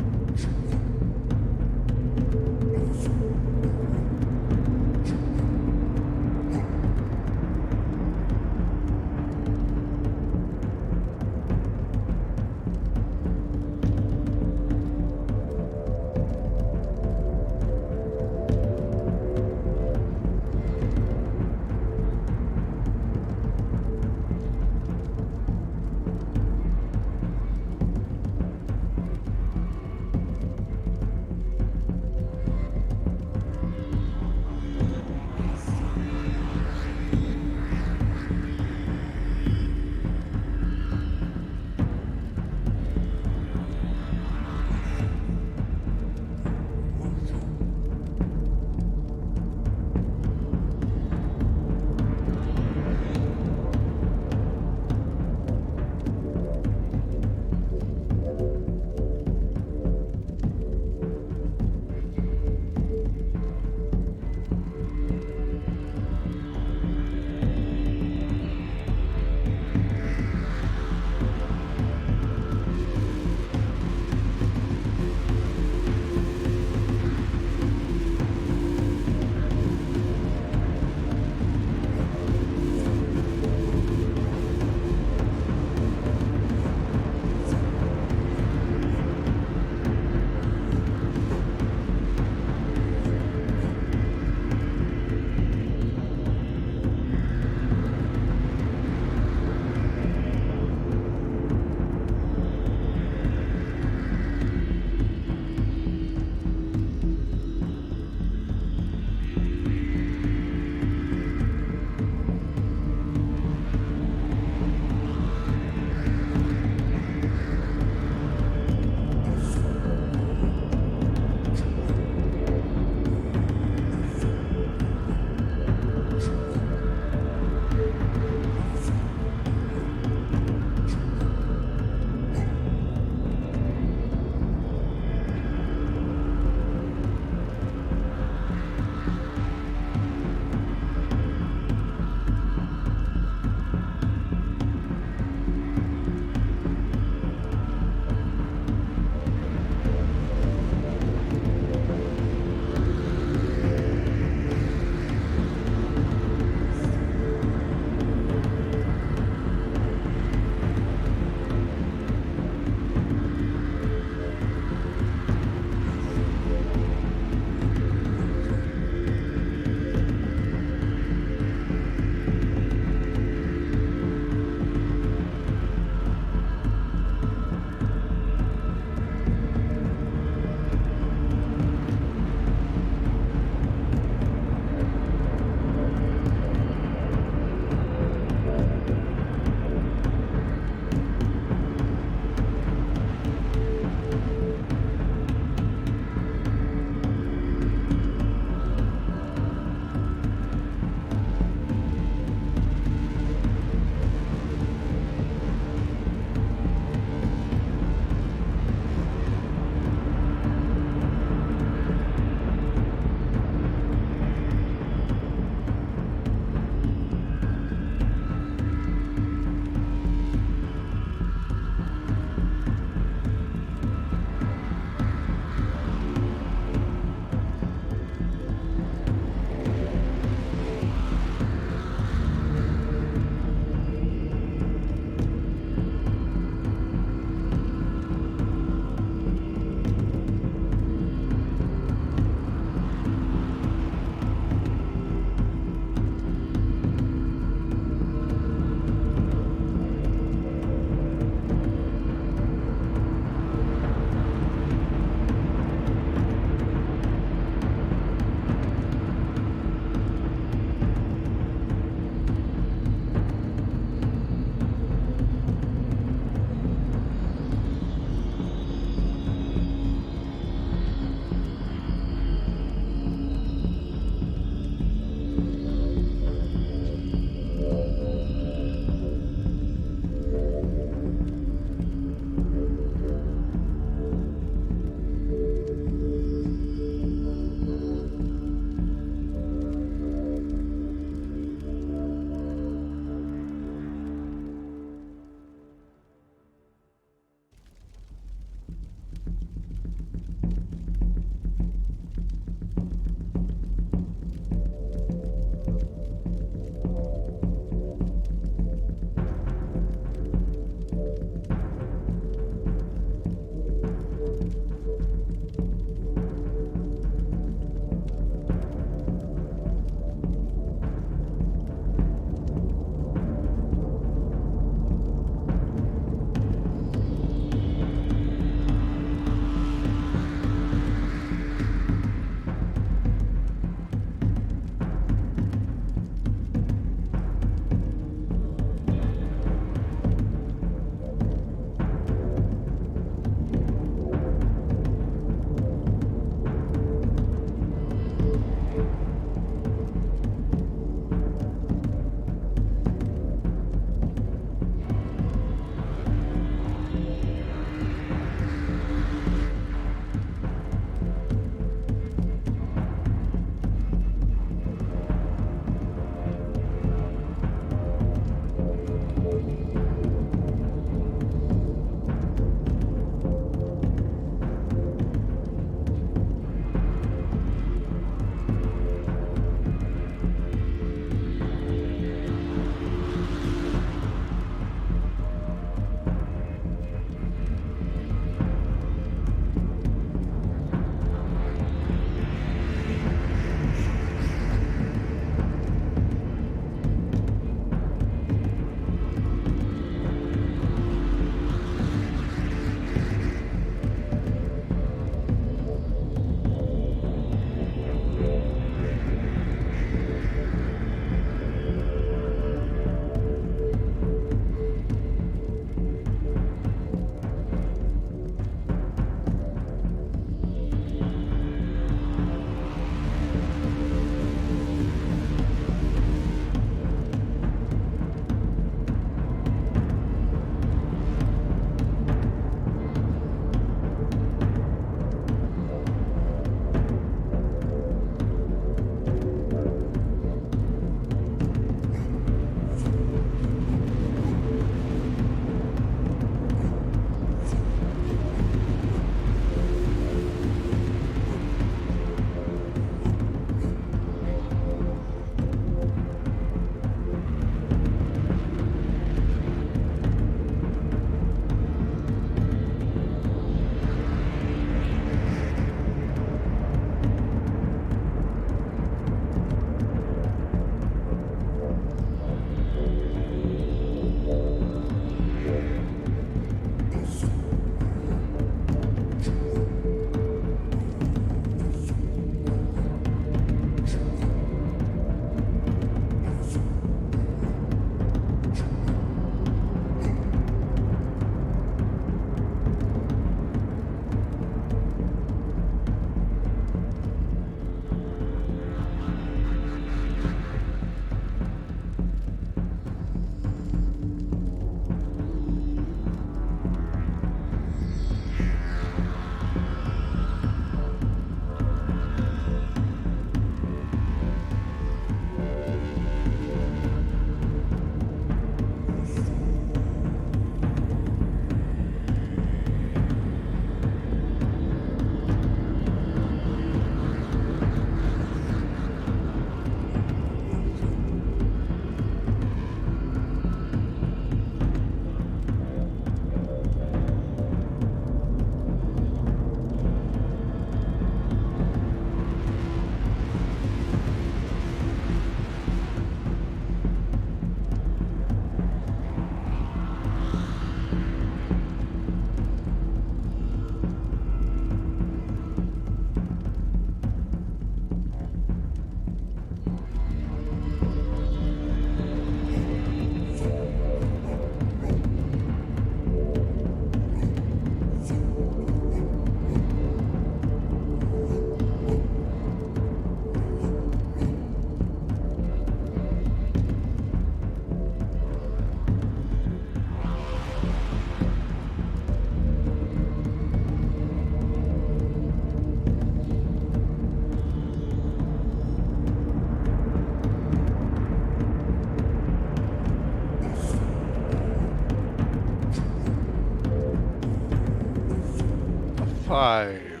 5.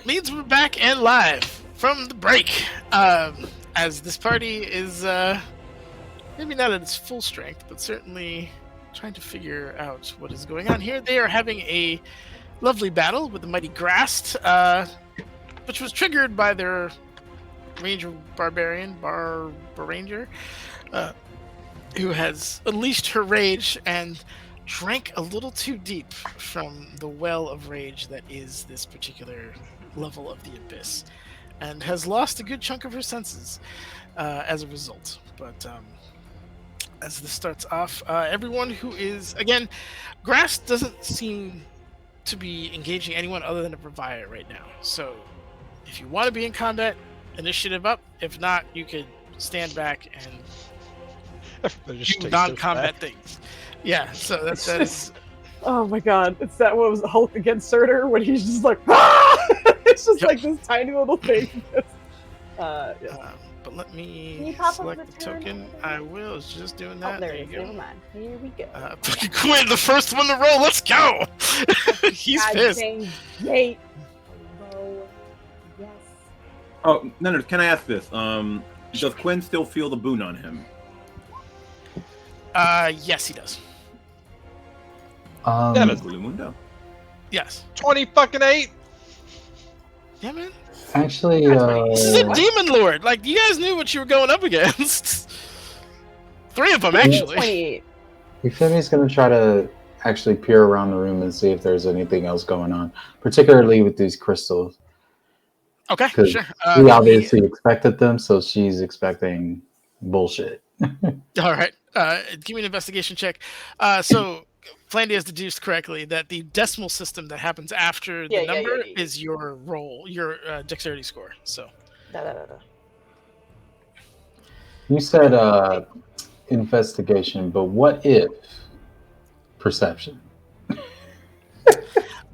Means we're back and live from the break. As this party is maybe not at its full strength, but certainly trying to figure out what is going on here. They are having a lovely battle with the mighty Grast, which was triggered by their ranger barbarian, ranger, who has unleashed her rage and drank a little too deep from the well of rage that is this particular level of the Abyss, and has lost a good chunk of her senses as a result. But as this starts off, everyone who is, again, Grass doesn't seem to be engaging anyone other than a Revia right now. So if you want to be in combat, initiative up. If not, you could stand back and do non-combat things. Yeah, so that is... Oh my god, it's that what was Hulk against Surtur when he's just like, ah! It's just like this tiny little thing. Yeah. But let Can you me pop up select the the token. turn? I will. It's just doing that. Oh, there you it is. go. Never mind. Here we go. Fucking Quinn, the first one to roll. Let's go. He's God pissed. dang gate. Hello. Yes. Oh, no. Can I ask this? Does Quinn still feel the boon on him? Yes, he does. Yeah, that's Mundo. Yes. 20 Yeah, man. Actually, This is a demon lord. Like, you guys knew what you were going up against. 3 of them, actually. 28. Euphemia's going to try to actually peer around the room and see if there's anything else going on, particularly with these crystals. Okay, 'Cause sure. we obviously expected them, so she's expecting bullshit. All right. Give me an investigation check. So, Flandy has deduced correctly that the decimal system that happens after the number is your roll, your dexterity score. So, You said investigation, but what if perception?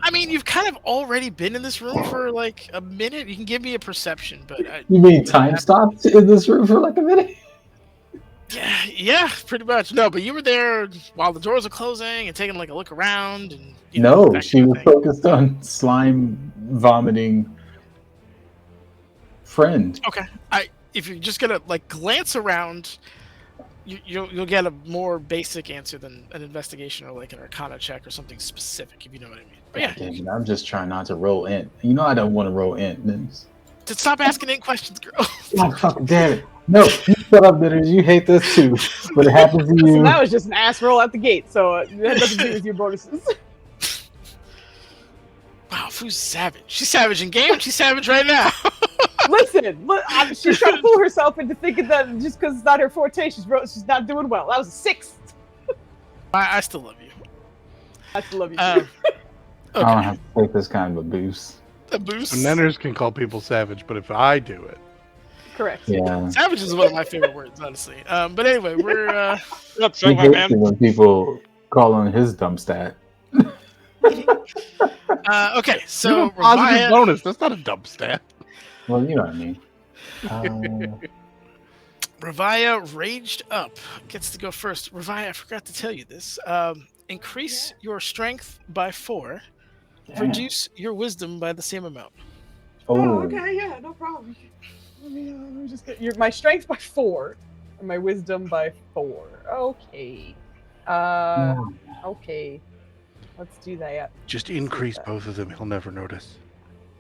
I mean, you've kind of already been in this room for like a minute. You can give me a perception, but You mean time stopped in this room for like a minute? yeah, pretty much. No, but you were there while the doors were closing and taking like a look around, and No, she was focused on slime vomiting friend. Okay, if you're just gonna like glance around, you'll get a more basic answer than an investigation or like an Arcana check or something specific, if you know what I mean. But yeah, Damn it, I'm just trying not to roll int. You know I don't want to roll int. to stop asking in questions, girl. Oh, fucking damn it. No, you shut up, Bitters. You hate this too. But it happens to So you. that was just an ass roll at the gate, so it had nothing to do with your bonuses. Wow, Foo's savage. She's savage in game. She's savage right now. Listen, she's trying to fool herself into thinking that just because it's not her forte, she's not doing well. That was a 6. I still love you. I still love you. I don't have to take this kind of a boost. A boost. Nenners can call people savage, but if I do it, Correct. Yeah. Savage is one of my favorite words, honestly. But anyway, we're He hates it when people call on his dumb stat. okay. So positive bonus. That's not a dumb stat. Well, you know what I mean. Revia raged up. Gets to go first. Revia, I forgot to tell you this. Increase your strength by 4. Yeah. Reduce your wisdom by the same amount. Oh, okay, yeah, no problem. Let me just get my strength by 4 and my wisdom by 4. Okay. Okay. Let's do that. Just increase both of them. He'll never notice.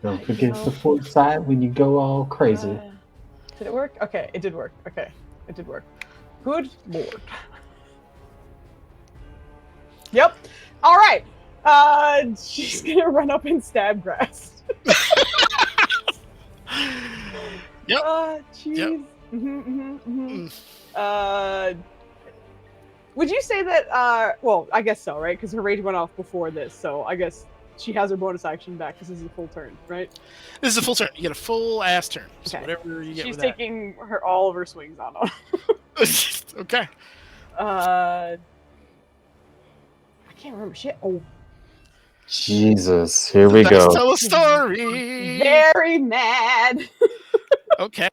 Don't forget the fourth side when you go all crazy. Did it work? Okay, it did work. Okay, it did work. Good lord. Yep. All right. She's gonna run up and stab Grass. Yep. Jeez. Would you say that? Well, I guess so, right? Because her rage went off before this, so I guess she has her bonus action back because this is a full turn, right? This is a full turn. You get a full ass turn. So Okay. whatever you get She's with taking all of her swings on him. that. Okay. I can't remember shit. Oh, Jesus, here we Let's go. tell a story. very mad. Okay.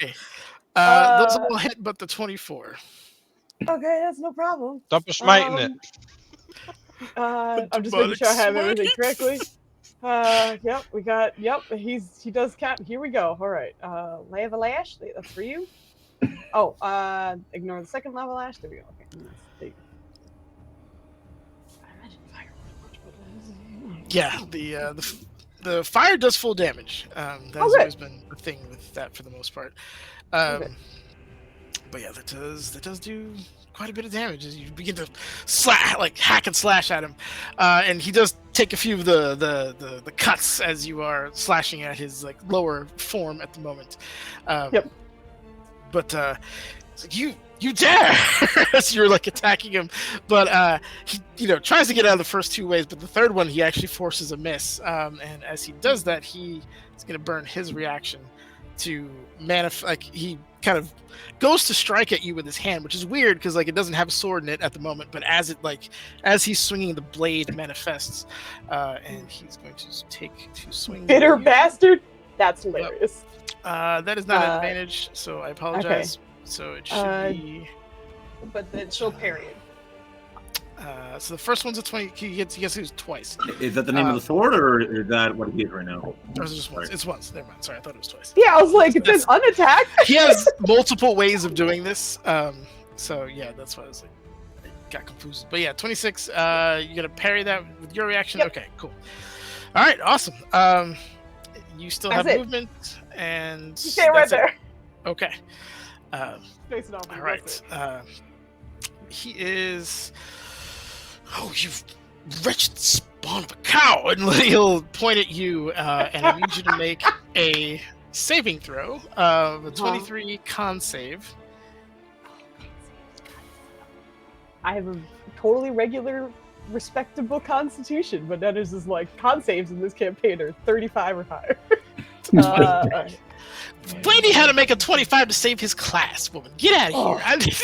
Those all hit but the 24. Okay, that's no problem. Stop smiting it. I'm just making sure I have everything correctly. Yep, we got. Yep, he does count. Here we go. All right. Lay of the Lash. That's for you. Oh, ignore the second level lash. There we go. Okay. There you go. I imagine fire would much, but Yeah, the fire does full damage. That's good. always been a thing with that for the most part. Okay. But yeah, that does do quite a bit of damage as you begin to hack and slash at him, and he does take a few of the cuts as you are slashing at his like lower form at the moment. Yep. But it's like you dare as you're like attacking him, but he tries to get out of the first two ways, but the third one he actually forces a miss, and as he does that, he is going to burn his reaction to he kind of goes to strike at you with his hand, which is weird because like it doesn't have a sword in it at the moment, but as he's swinging, the blade manifests, and he's going to take 2 swings. Bitter bastard. That's hilarious. That is not an advantage, so I apologize. Okay. So it should be. But then she'll parry it. So the first one's a 20. He gets used twice. Is that the name of the sword, or is that what he is right now? Or is it just once? It's once. Never mind. Sorry, I thought it was twice. Yeah, I was like, it says unattack. He has multiple ways of doing this. So yeah, that's why I was like, I got confused. But yeah, 26. You gotta parry that with your reaction. Yep. Okay, cool. All right, awesome. You still have That's it. movement, and You stay right that's it. there. Okay. Face it off. All right. He is. Oh, you wretched spawn of a cow! And he'll point at you, and I need you to make a saving throw of a 23 con save. I have a totally regular, respectable constitution, but that is just like con saves in this campaign are 35 or higher. Alright. Blaney had to make a 25 to save his class, woman. Get out of here!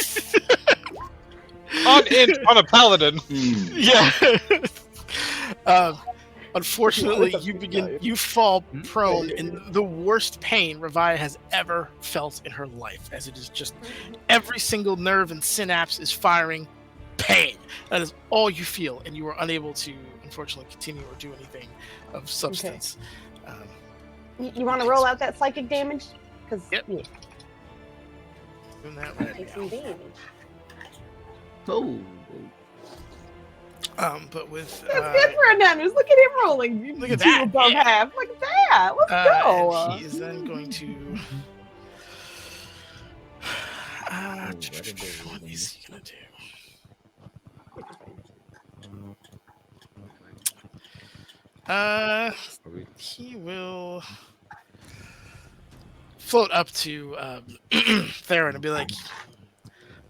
On a paladin. Yeah. Unfortunately, you fall prone in the worst pain Ravaya has ever felt in her life, as it is just every single nerve and synapse is firing pain. That is all you feel, and you are unable to, unfortunately, continue or do anything of substance. You want to roll out that psychic damage? Because Yep. Doing that right take now. some damage. Oh. But with That's good for a Nanus. Look at him rolling. Look at Two that, above yeah. half. Look at that. Let's go. and he is then going to. What is he gonna do? He will float up to Theron and be like, "You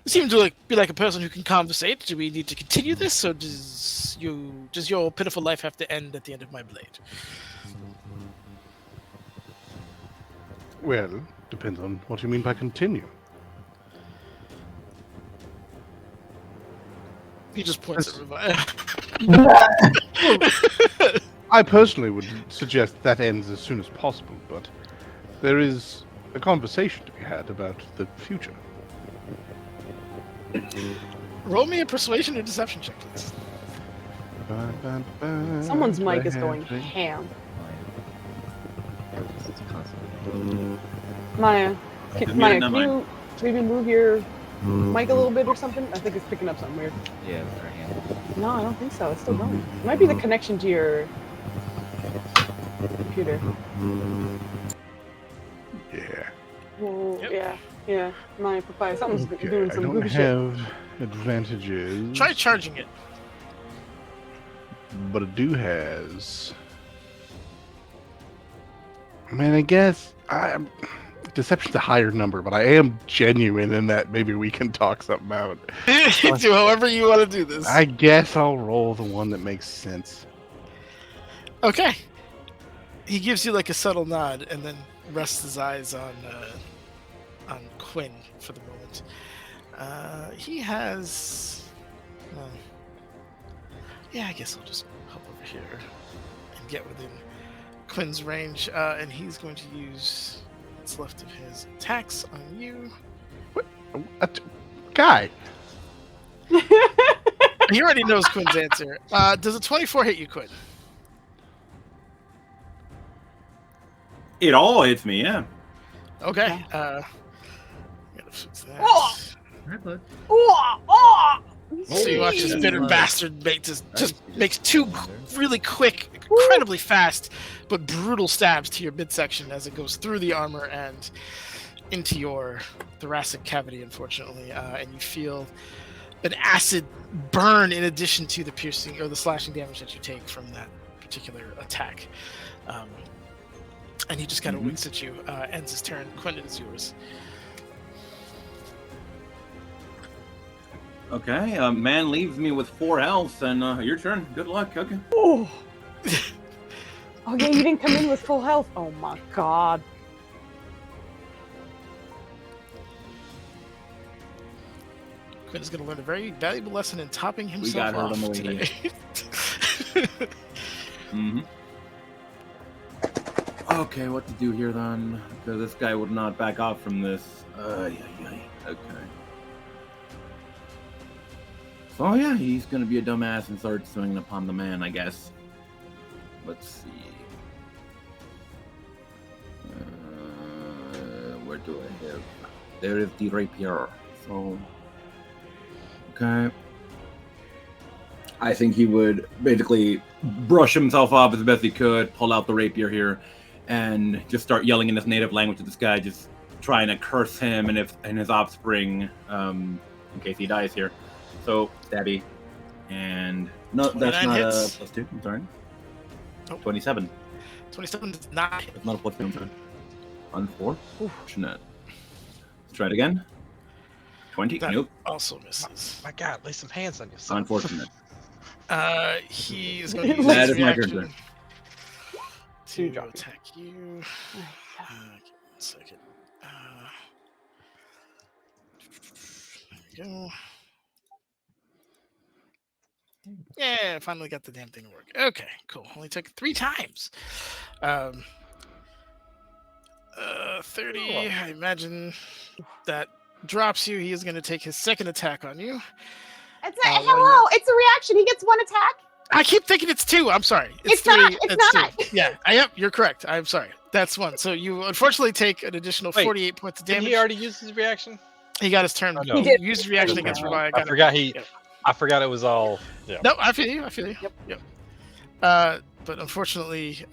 seem to be like a person who can conversate. Do we need to continue this, or does your pitiful life have to end at the end of my blade?" Well, depends on what you mean by continue. He just points at Ravaya. I personally would suggest that ends as soon as possible, but there is a conversation to be had about the future. Roll me a persuasion or deception check, please. Someone's mic is Do I going have ham. Maya, Mine. can you maybe move your mic a little bit or something? I think it's picking up something weird. Yeah, with our hand. No, I don't think so. It's still going. It might be the connection to your computer. Yeah. Well, Yep. yeah. My papaya. Someone's Okay, doing I some don't goofy shit. have advantages. Try charging it. But it do has. I mean, I guess deception's a higher number, but I am genuine in that maybe we can talk something out. Do however you want to do this. I guess I'll roll the one that makes sense. Okay. He gives you like a subtle nod and then rests his eyes on Quinn for the moment. He has. Well, yeah, I guess I'll just hop over here and get within Quinn's range, and he's going to use what's left of his attacks on you. Guy, He already knows Quinn's answer. Does a 24 hit you, Quinn? It all hits me, yeah. Okay. Gotta fix that. Oh! Right, bud. So you watch this bitter Nice. bastard just makes two really quick, incredibly fast, but brutal stabs to your midsection as it goes through the armor and into your thoracic cavity, unfortunately, and you feel an acid burn in addition to the piercing or the slashing damage that you take from that particular attack. And he just kind of winks at you. Ends his turn. Quentin, is yours. Okay, man leaves me with 4 health, and your turn. Good luck. Okay. Oh. Oh yeah, you didn't come in with full health. Oh my god. Quinn is going to learn a very valuable lesson in topping himself got her off on the way today. Mm-hmm. Okay, what to do here then? Because this guy would not back off from this. Okay. So yeah, he's gonna be a dumbass and start swinging upon the man, I guess. Let's see. Where do I have? There is the rapier. So, okay. I think he would basically brush himself off as best he could, pull out the rapier here, and just start yelling in his native language to this guy, just trying to curse him and his offspring, in case he dies here. So, stabby. And no, that's not hits. a +2. I'm sorry. Nope. 27. 27 does not hit. That's not a +2. I'm sorry. Unfortunate. Let's try it again. 20. That Nope. also misses. My God, lay some hands on yourself. Unfortunate. He's going to use That his is my reaction turn. to Drop it. attack you. Give me 1 second. There we go. Yeah, finally got the damn thing to work. Okay, cool. Only took 3 times. 30, I imagine that drops you. He is going to take his second attack on you. It's not, hello, it's a reaction. He gets 1 attack. I keep thinking it's 2. I'm sorry. It's 3. not, it's not. 2. Yeah, yep, you're correct. I'm sorry. That's 1. So you unfortunately take an additional Wait, 48 points of Did damage. he already use his reaction? He got his turn. Oh, no. He He did. used his reaction against Revive. I forgot he. I forgot it was all. Yeah. No, I feel you. I feel you. Yep. But unfortunately,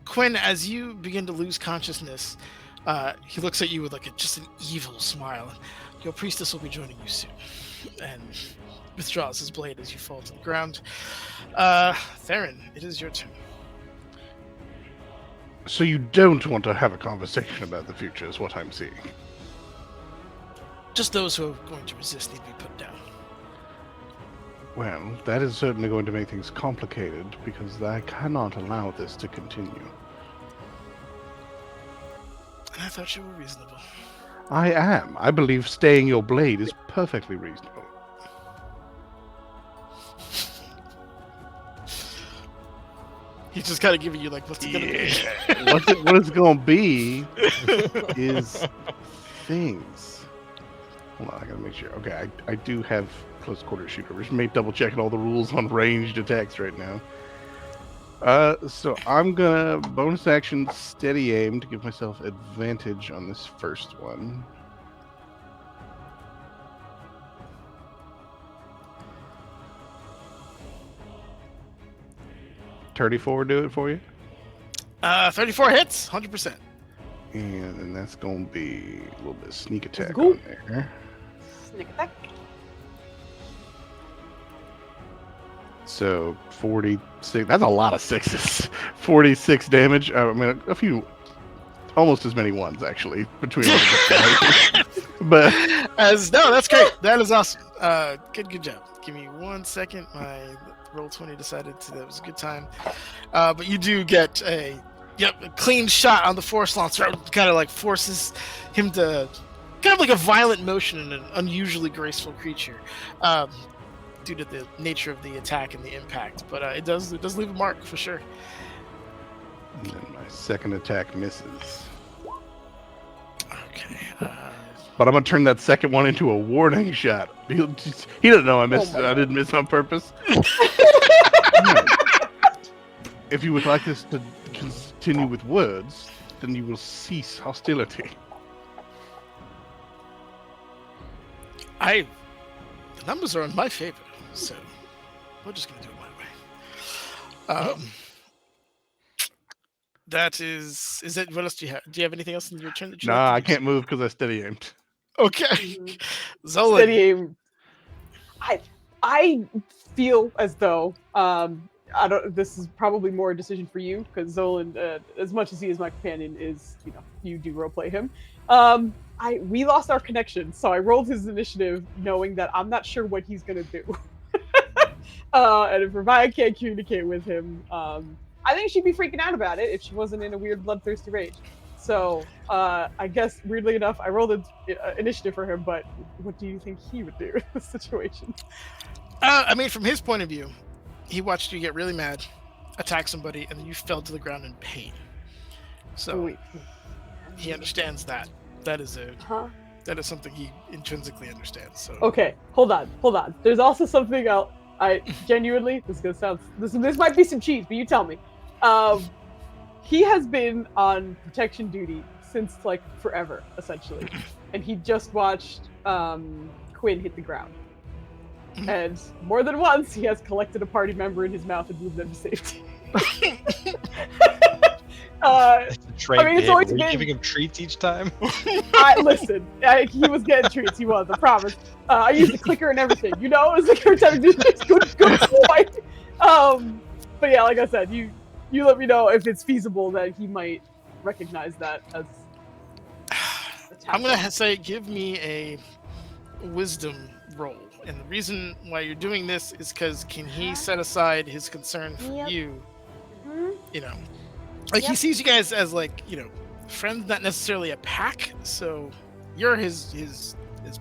Quinn, as you begin to lose consciousness, he looks at you with like just an evil smile. Your priestess will be joining you soon, and withdraws his blade as you fall to the ground. Theron, it is your turn. So you don't want to have a conversation about the future, is what I'm seeing. Just those who are going to resist need to be put down. Well, that is certainly going to make things complicated, because I cannot allow this to continue. And I thought you were reasonable. I am. I believe staying your blade is perfectly reasonable. He's just kind of giving you like, what's it gonna be? What it's going to be is things. Hold on, I gotta make sure. Okay, I do have close quarter shooter. We're just double checking all the rules on ranged attacks right now. So I'm gonna bonus action steady aim to give myself advantage on this first one. $34 do it for you? 34 hits, 100%. And then that's gonna be a little bit of sneak attack go. on there. Sneak attack. So 46. That's a lot of 6s. 46 damage. I mean, a few, almost as many ones actually between. all the but No, that's great. That is awesome. Good job. Give me 1 second. My Roll20 decided that was a good time. But you do get a clean shot on the force launcher. Kind of like forces him to kind of like a violent motion in an unusually graceful creature. Due to the nature of the attack and the impact, but it does leave a mark for sure. and then my second attack misses. Okay. But I'm gonna turn that second one into a warning shot. He doesn't know I missed. Oh my I didn't miss on purpose. If you would like this to continue with words, then you will cease hostility. The numbers are in my favor, so we're just gonna do it my way. That is it? What else do you have? Do you have anything else in your turn that you? Nah, I like to can't move because I steady aimed. Okay, Mhm. Zolan. Steady aim. I feel as though I don't. This is probably more a decision for you because Zolan, as much as he is my companion, is you do roleplay him. We lost our connection, so I rolled his initiative, knowing that I'm not sure what he's gonna do. And if Ravaya can't communicate with him, I think she'd be freaking out about it if she wasn't in a weird bloodthirsty rage. So I guess weirdly enough, I rolled an initiative for him. But what do you think he would do in this situation? I mean, from his point of view, he watched you get really mad, attack somebody, and then you fell to the ground in pain. So Wait. he understands that. That is Huh? that is something he intrinsically understands. So Okay, hold on. There's also something else. I genuinely, this is gonna sound, this might be some cheese, but you tell me. He has been on protection duty since like forever, essentially, and he just watched Quinn hit the ground, and more than once he has collected a party member in his mouth and moved them to safety. Trade I mean, it's behavior. always Were you been- giving him treats each time? Listen, he was getting treats. He was, I promise. I used the clicker and everything. It was like every time I do this, good boy. But yeah, like I said, you let me know if it's feasible that he might recognize that as. I'm gonna say, give me a wisdom roll, and the reason why you're doing this is because can he set aside his concern for Yep. you? Mhm. Like he Yep. sees you guys as like friends, not necessarily a pack. So you're his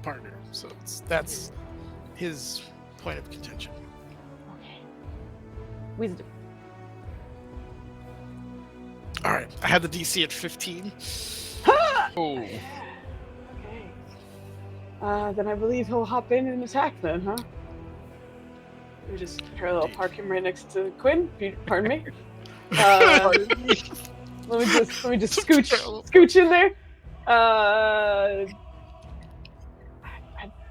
partner. So that's his point of contention. Okay. Wisdom. All right, I had the DC at 15. Oh. Okay. Then I believe he'll hop in and attack then, huh? Let me just parallel park him right next to Quinn. Pardon me. Let me just scooch in there. I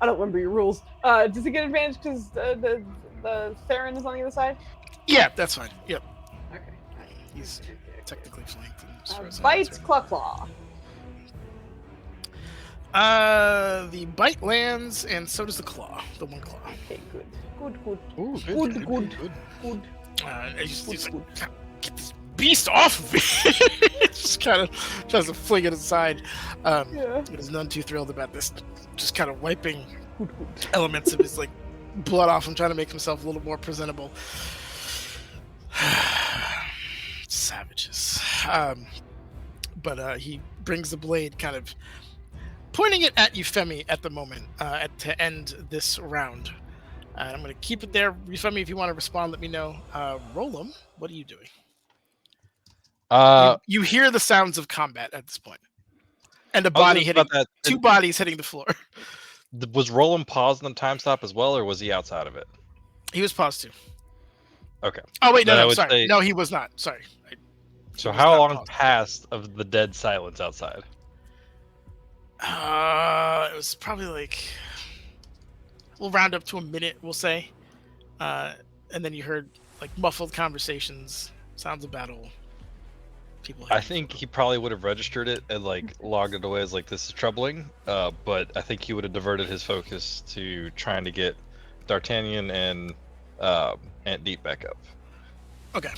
don't remember your rules. Does he get advantage because the Theron is on the other side? Yeah, that's fine. Yep, Okay. he's technically flanked. As far as I'm Bites, concerned. claw. The bite lands, and so does the claw. The one claw. Okay, good. Ooh, Good. He's like, get this beast off of me! Just kind of tries to fling it aside. Yeah. But is none too thrilled about this. Just kind of wiping elements of his like blood off and trying to make himself a little more presentable. Savages. But he brings the blade, kind of pointing it at Euphemi at the moment, to end this round. And I'm going to keep it there. Euphemi, if you want to respond, let me know. Rolam, what are you doing? You hear the sounds of combat at this point, and a body hitting, two bodies hitting the floor. Was Roland paused on the time stop as well, or was he outside of it? He was paused too. Okay. Oh wait, Then I no, would sorry, say- no, he was not. Sorry. So was how not long paused. passed of the dead silence outside? It was probably like, we'll round up to a minute, we'll say, and then you heard like muffled conversations, sounds of battle. People. I think he probably would have registered it and like logged it away as like this is troubling. But I think he would have diverted his focus to trying to get D'Artagnan and Aunt Deep back up. Okay.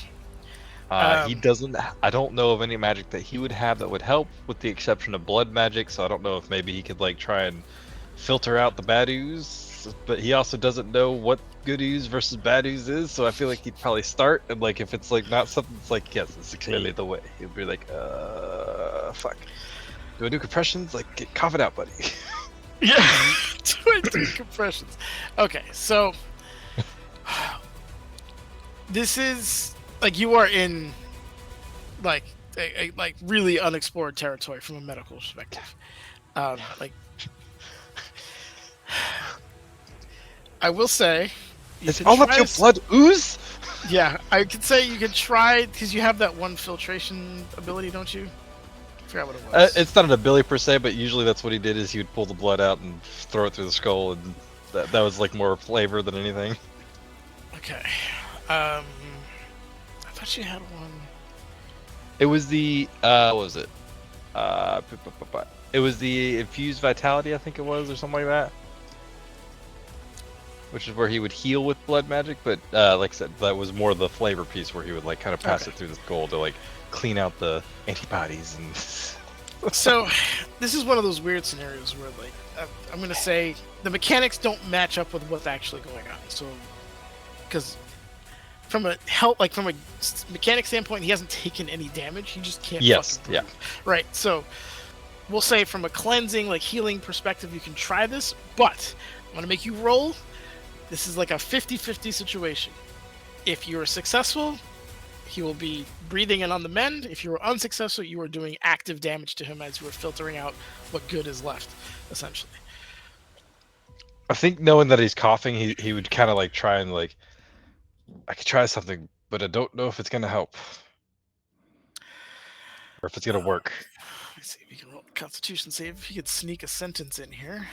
He doesn't. I don't know of any magic that he would have that would help, with the exception of blood magic. So I don't know if maybe he could like try and filter out the bad ooze. But he also doesn't know what good ooze versus bad ooze is. So I feel like he'd probably start, and like if it's like not something that's like, yes, this is clearly the way. He'd be like, fuck. Do I do compressions? Like, cough it out, buddy. Yeah. Do I do compressions? Okay, so this is like you are in like a like really unexplored territory from a medical perspective. Like I will say, you Is can all of try your to- blood ooze? Yeah, I could say you could try because you have that one filtration ability, don't you? I forgot what it was. It's not an ability per se, but usually that's what he did. Is he would pull the blood out and throw it through the skull, and that was like more flavor than anything. Okay. I thought you had one. It was the what was it? It was the infused vitality, I think it was, or something like that. Which is where he would heal with blood magic, but like I said, that was more the flavor piece where he would like kind of pass it through the skull to like clean out the antibodies and. So, this is one of those weird scenarios where, like, I'm gonna say the mechanics don't match up with what's actually going on. So, because from a mechanic standpoint, he hasn't taken any damage. He just can't. Yes. Fucking breathe. Right. So, we'll say from a cleansing, like healing perspective, you can try this, but I'm gonna make you roll. This is like a 50-50 situation. If you are successful, he will be breathing and on the mend. If you were unsuccessful, you are doing active damage to him as you are filtering out what good is left, essentially. I think knowing that he's coughing, he would kind of like try and like, I could try something, but I don't know if it's gonna help or if it's gonna work. Let's see if we can roll a Constitution save. If you could sneak a sentence in here.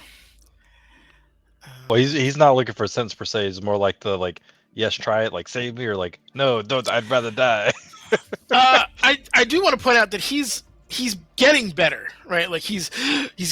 Well, he's not looking for a sentence per se. He's more like the like, yes, try it, like save me, or like, no, don't. I'd rather die. I do want to point out that he's getting better, right? Like he's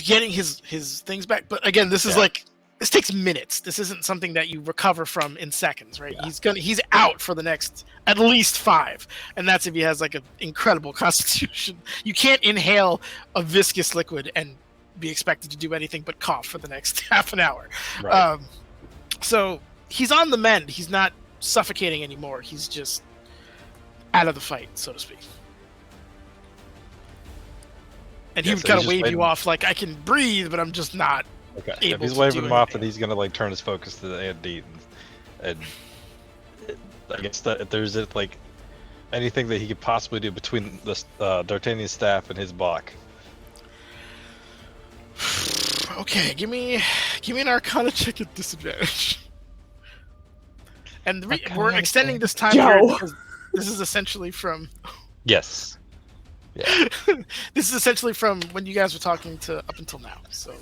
getting his things back. But again, this is like this takes minutes. This isn't something that you recover from in seconds, right? Yeah. He's out for the next at least 5, and that's if he has like an incredible constitution. You can't inhale a viscous liquid and be expected to do anything but cough for the next half an hour. Right. So he's on the mend. He's not suffocating anymore. He's just out of the fight, so to speak. And he would kind of wave you off like, I can breathe, but I'm just not able if he's to waving do him off, anything. then he's gonna like turn his focus to the AD, and I guess that if there's like anything that he could possibly do between the D'Artagnan's staff and his block. Okay, give me an Arcana check at disadvantage. And we're extending this time period because this is essentially from. Yes. Yeah. This is essentially from when you guys were talking to up until now. So.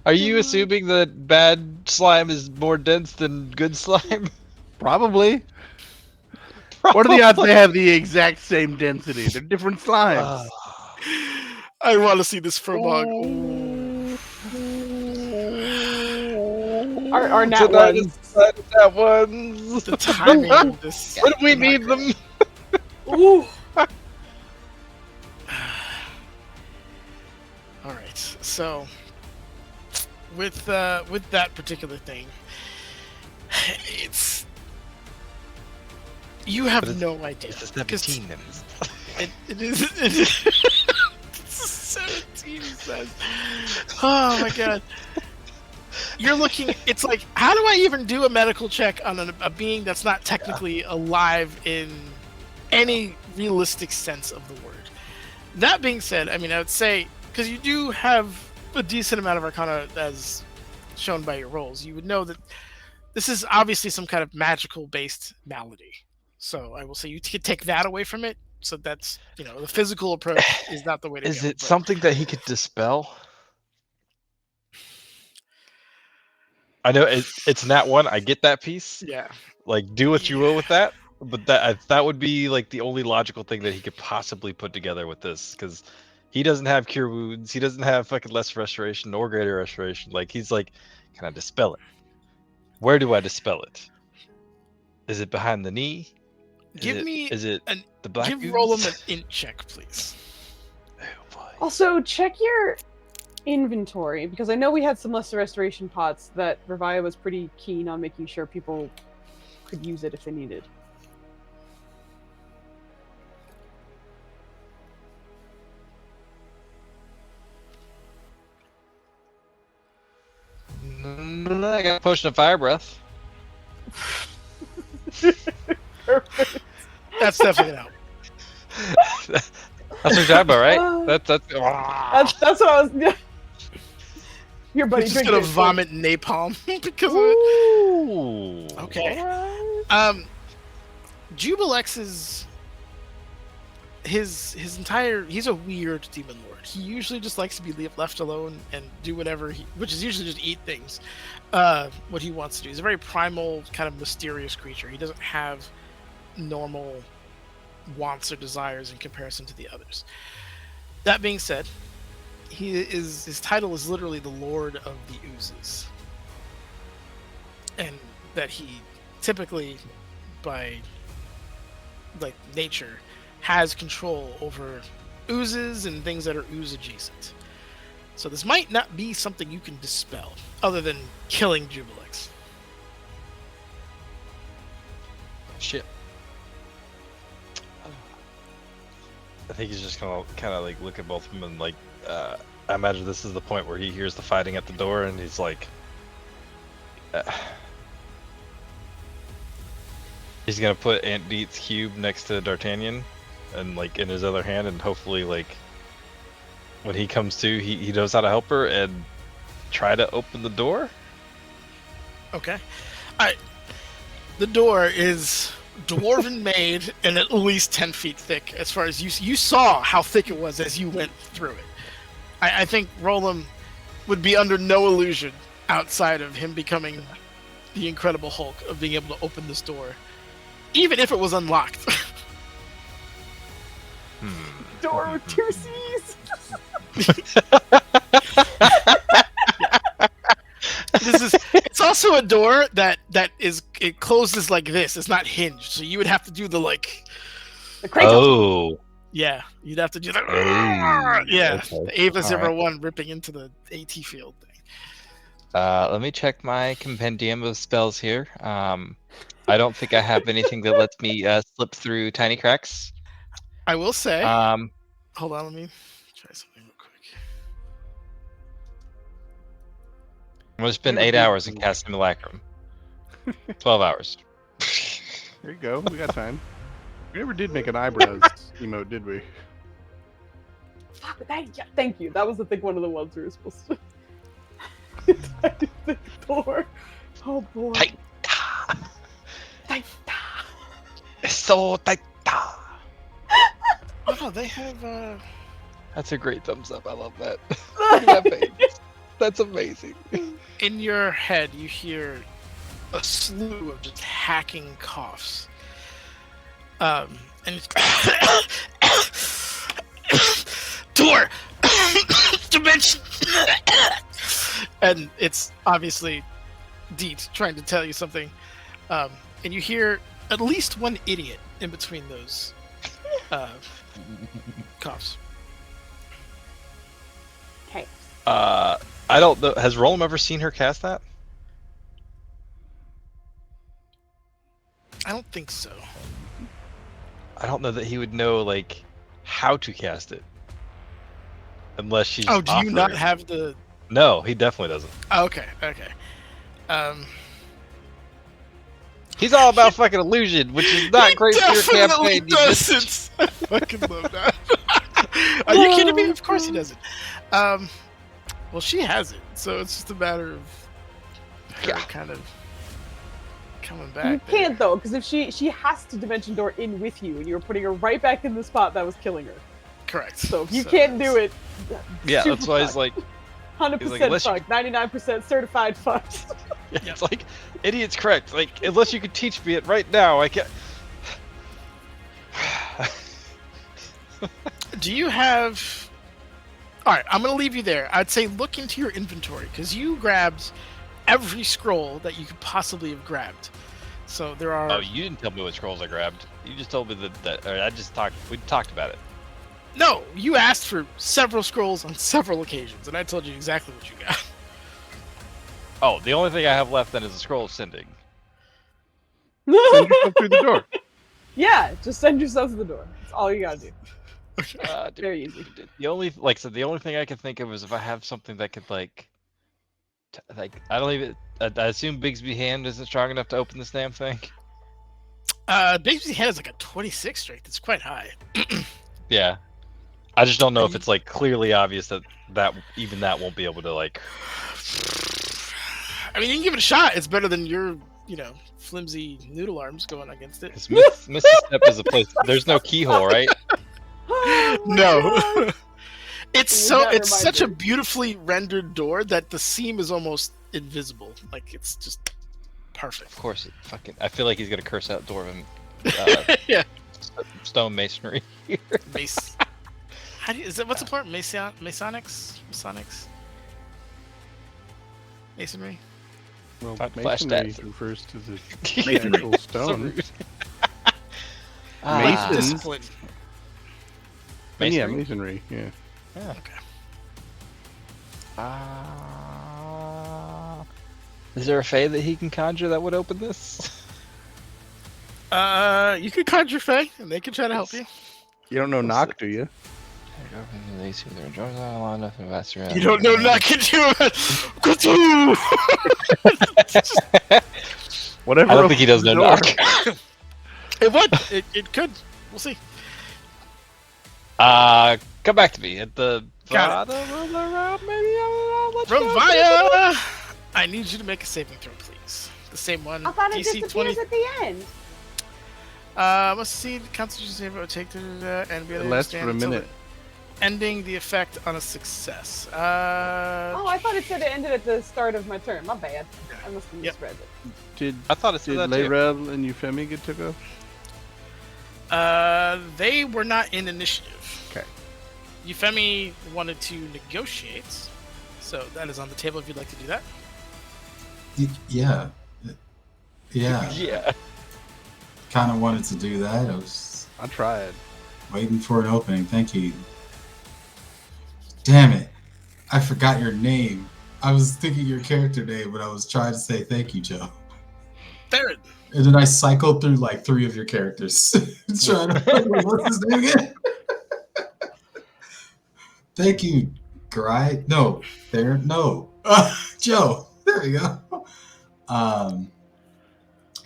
Are you assuming that bad slime is more dense than good slime? Probably. What are the odds they have the exact same density? They're different slimes. I want to see this frog. Our nat ones. That ones. The timing of this. When we need them. Ooh. All right. So with that particular thing, it's you have no idea. It's a 17 then. It is 17 says. Oh my god. You're looking. It's like, how do I even do a medical check on a being that's not technically alive in any realistic sense of the word? That being said, I mean, I would say because you do have a decent amount of Arcana as shown by your rolls, you would know that this is obviously some kind of magical-based malady. So I will say you could take that away from it. So that's, the physical approach is not the way to go. Is it something that he could dispel? I know it's nat 1. I get that piece. Yeah. Like, do what you will with that. But that would be like the only logical thing that he could possibly put together with this, because he doesn't have cure wounds. He doesn't have fucking less restoration or greater restoration. Like, he's like, can I dispel it? Where do I dispel it? Is it behind the knee? Is it the black? Roll him an int check, please. Oh boy. Also, check your inventory, because I know we had some lesser restoration pots that Revia was pretty keen on making sure people could use it if they needed. I got a potion of fire breath. Perfect. That's definitely an out. That's what you're talking about, right? That's what I was. Your buddy He's just drinking gonna vomit napalm because of it. Ooh. Okay. Jubilex is his entire. He's a weird demon lord. He usually just likes to be left alone and do whatever which is usually just eat things. What he wants to do. He's a very primal, kind of mysterious creature. He doesn't have normal wants or desires in comparison to the others. That being said, his title is literally the Lord of the Oozes, and that he typically, by like nature, has control over oozes and things that are ooze adjacent. So this might not be something you can dispel, other than killing Jubilex. Shit. I think he's just gonna kind of like look at both of them and like, I imagine this is the point where he hears the fighting at the door and he's like, he's gonna put Aunt Deet's cube next to D'Artagnan and like in his other hand, and hopefully like when he comes to, he knows how to help her and try to open the door. Okay. The door is dwarven made and at least 10 feet thick. As far as you saw how thick it was as you went through it. I think Roland would be under no illusion outside of him becoming the Incredible Hulk of being able to open this door, even if it was unlocked. Door with 2 C's. It's also a door that it closes like this. It's not hinged, so you would have to do the like. The cradle. Oh. Yeah, you'd have to do that. Oh, Yeah, okay. the Ava All right. 01 ripping into the AT field thing. Let me check my compendium of spells here. I don't think I have anything that lets me slip through tiny cracks. I will say. Hold on, let me try something real quick. I'm gonna spend 8 hours and cast Simulacrum. 12 hours. There you go. We got time. We never did make an eyebrows emote, did we? Fuck, thank you. That was one of the ones we were supposed to. The door. Oh boy. Tight. Tight. It's so tight. Oh, they have. That's a great thumbs up. I love that. Look at that face. That's amazing. In your head, you hear a slew of just hacking coughs. And it's door dimension, and it's obviously Deet trying to tell you something. And you hear at least one idiot in between those coughs. Okay. I don't know. Has Roland ever seen her cast that? I don't think so. I don't know that he would know like how to cast it, unless she's. Oh, do you not offering. have the? No, he definitely doesn't. Oh, okay. He's all about fucking illusion, which is not great for your campaign. You just- I fucking love that. Are you kidding me? Of course he doesn't. Well, she has it, so it's just a matter of her kind of coming back. You can't though, because if she has to dimension door in with you, and you're putting her right back in the spot that was killing her. Correct. So if you can't do it, Yeah, super that's why he's fucked. like, 100% unless you fucked, 99% certified fucked. it's like, idiot's correct. Like, unless you could teach me it right now, I can't. Do you have? All right, I'm gonna leave you there. I'd say look into your inventory because you grabbed every scroll that you could possibly have grabbed. So there are. Oh, you didn't tell me what scrolls I grabbed. You just told me that or I just talked. We talked about it. No, you asked for several scrolls on several occasions, and I told you exactly what you got. Oh, the only thing I have left then is a scroll of sending. Send yourself through the door. Yeah, just send yourself to the door. That's all you gotta do. Very easy. The only, like I said, the only thing I can think of is if I have something that could like I don't even. I assume Bigsby hand isn't strong enough to open this damn thing. Bigsby's hand is like a 26 strength. It's quite high. Yeah, I just don't know if it's like clearly obvious that even that won't be able to like. I mean, you can give it a shot. It's better than your flimsy noodle arms going against it. Mrs. Step is a place. There's no keyhole, right? Oh my No. gosh. It's With that it's such a reminder. beautifully rendered door that the seam is almost invisible. Like it's just perfect. Of course, I feel like he's gonna curse out dwarven Yeah. stone masonry. Mace. What's the part? Masonics? Masonry? Well, Flash masonry that. refers to the Masonry. actual So stone. rude. Masons. Discipline. And yeah, Masonry? masonry. Yeah. Yeah. Okay. Is there a fae that he can conjure that would open this? You can conjure Fae, and they can try to help you. You don't know knock, do you? You don't know knock into Whatever. I don't think he does know opens knock. the door. It would. It could. We'll see. Come back to me at the Got bottom of the round. Maybe I'll let you know. Ravaya! I need you to make a saving throw, please. The same one. I thought it DC disappears 20. at the end. Must see the Constitution save or take and be able It to lasts stand for a until minute. ending the effect on a success. Oh, I thought it said it ended at the start of my turn. My bad. I must have Yep. misread it. Did I thought it said that too. Layrel and Euphemia get took off? They were not in initiative. Okay. Euphemia wanted to negotiate, so that is on the table if you'd like to do that. Yeah. Yeah. Kind of wanted to do that. I was I tried. waiting for an opening. Thank you. Damn it. I forgot your name. I was thinking your character name, but I was trying to say thank you, Joe. Theron. And then I cycled through like 3 of your characters. Trying to remember what's his name again. Thank you, Gry. No, there. No. Joe. There we go.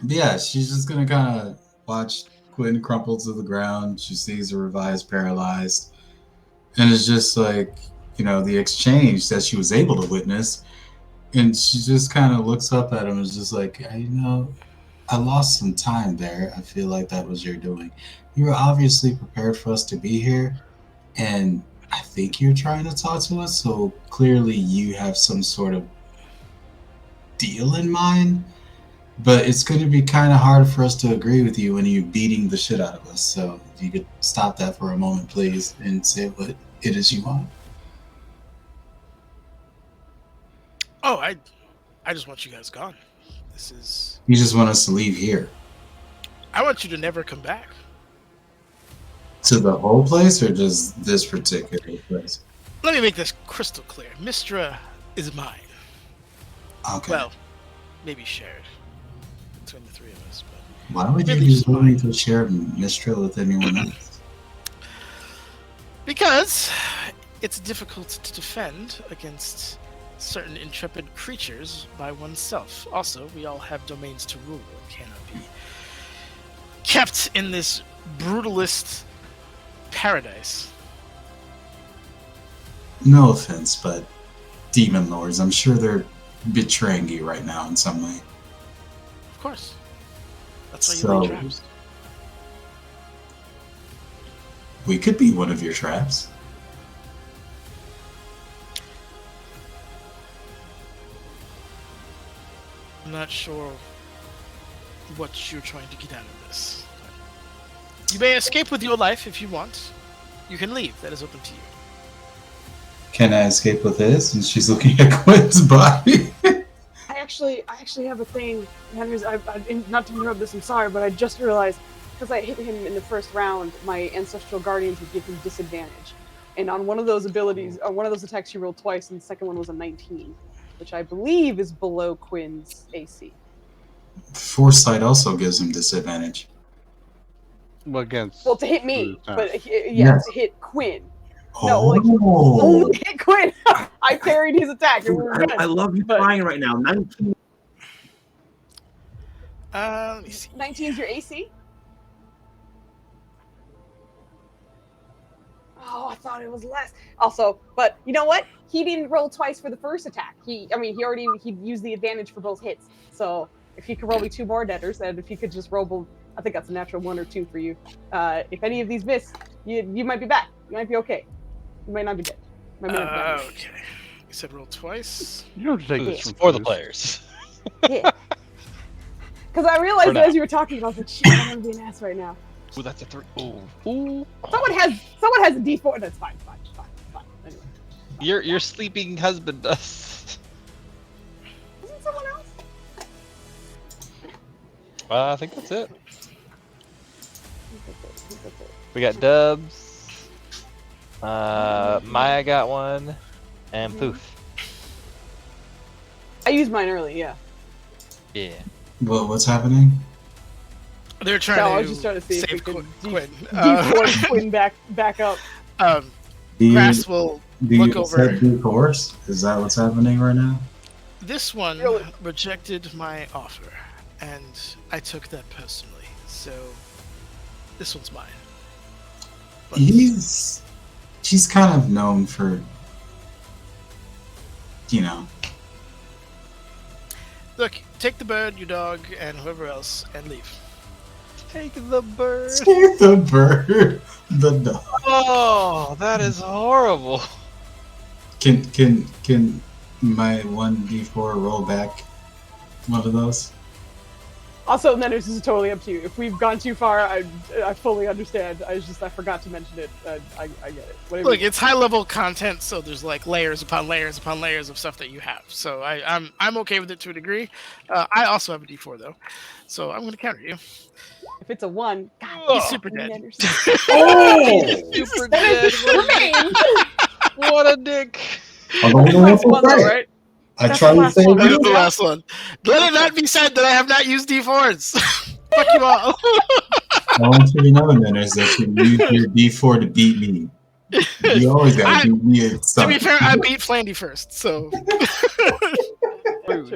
But yeah, she's just gonna kind of watch Quinn crumple to the ground. She sees her revised paralyzed. And it's just like, the exchange that she was able to witness. And she just kind of looks up at him and is just like, I lost some time there. I feel like that was your doing. You were obviously prepared for us to be here. And I think you're trying to talk to us. So clearly you have some sort of deal in mind. But it's going to be kind of hard for us to agree with you when you're beating the shit out of us. So if you could stop that for a moment, please, and say what it is you want. Oh, I just want you guys gone. You just want us to leave here. I want you to never come back. To the whole place or just this particular place? Let me make this crystal clear. Mystra is mine. Okay. Well, maybe shared between the 3 of us. But Why would you really just fine. willing to share Mystra with anyone else? Because it's difficult to defend against certain intrepid creatures by oneself. Also, we all have domains to rule and cannot be kept in this brutalist paradise. No offense, but demon lords, I'm sure they're betraying you right now in some way. Of course. That's why you So lay traps. we could be one of your traps. I'm not sure what you're trying to get out of this. You may escape with your life if you want. You can leave. That is open to you. Can I escape with this? And she's looking at Quinn's body. I actually have a thing. Henry's, not to interrupt this, I'm sorry, but I just realized because I hit him in the first round, my ancestral guardians would give him disadvantage. And on one of those abilities, one of those attacks, he rolled twice, and the second one was a 19, which I believe is below Quinn's AC. Foresight also gives him disadvantage. Well, against. Well, to hit me, Bruce, but Yes. to hit Quinn. Oh, No, like, only hit Quinn. I parried his attack. And we were good. I love you But- crying right now. 19. Let me see. 19 is your AC? Oh, I thought it was less. Also, but you know what? He didn't roll twice for the first attack. He used the advantage for both hits. So if he could roll me 2 more netters, and if he could just roll, I think that's a natural 1 or 2 for you. If any of these miss, you might be back. You might be okay. You might not be dead. Might not be dead. Okay. You said roll twice. You don't have to take this It's from for the Foos. players. Yeah. Because I realized For now. as you were talking, I was like, shit, I'm gonna be an ass right now. Ooh, that's a 3. Ooh. Someone has a D4. That's fine. Anyway. Your sleeping husband does. Isn't someone else? I think that's it. We got Dubs. Maya got one, and Poof. I used mine early, yeah. Yeah. What's happening? They're trying No, to I was just trying to see if we save could Quinn. D4 Quinn back up. Grass will Do look you over. set the course? Is that what's happening right now? This one Really? rejected my offer, and I took that personally. So this one's mine. But He's kind of known for, look, take the bird, your dog, and whoever else, and leave. Take the bird. Take the bird, the dog. Oh, that is horrible. Can my 1d4 roll back one of those? Also, then this is totally up to you. If we've gone too far, I fully understand. I forgot to mention it. I get it. Whatever Look, you- it's high level content, so there's like layers upon layers upon layers of stuff that you have. So I'm okay with it to a degree. I also have a D4 though, so I'm gonna counter you. if it's a 1, God, He's Oh, super dead. Oh! Super that dead. is remain. What a dick. Although you That's know one what's though, right. right? I That's tried the to last save one, That is you. the last one. Let it not be said that I have not used D4s. Fuck you all. I want you to know, Manners, that you use your D4 to beat me. You always gotta beat me at To be something. fair, I beat Flandy first, so. True.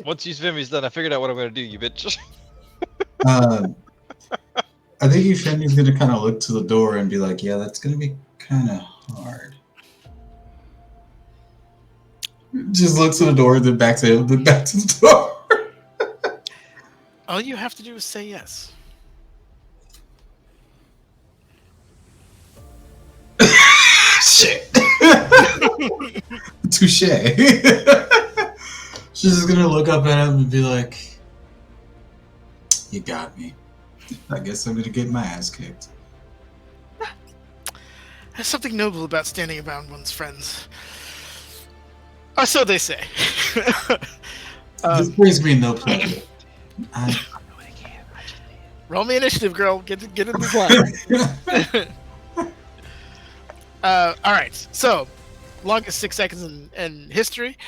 Once you Vimmy's done, I figured out what I'm gonna do, you bitch. I think Euphemia's gonna kind of look to the door and be like, "Yeah, that's gonna be kind of hard." Just looks to the door, then back to him, then back to the door. All you have to do is say yes. Shit. Touche. She's just gonna look up at him and be like, "You got me. I guess I'm gonna get my ass kicked." There's something noble about standing around one's friends. Or so they say. This brings me no pleasure. Roll me initiative, girl. Get in this line. All right. So, longest 6 seconds in history.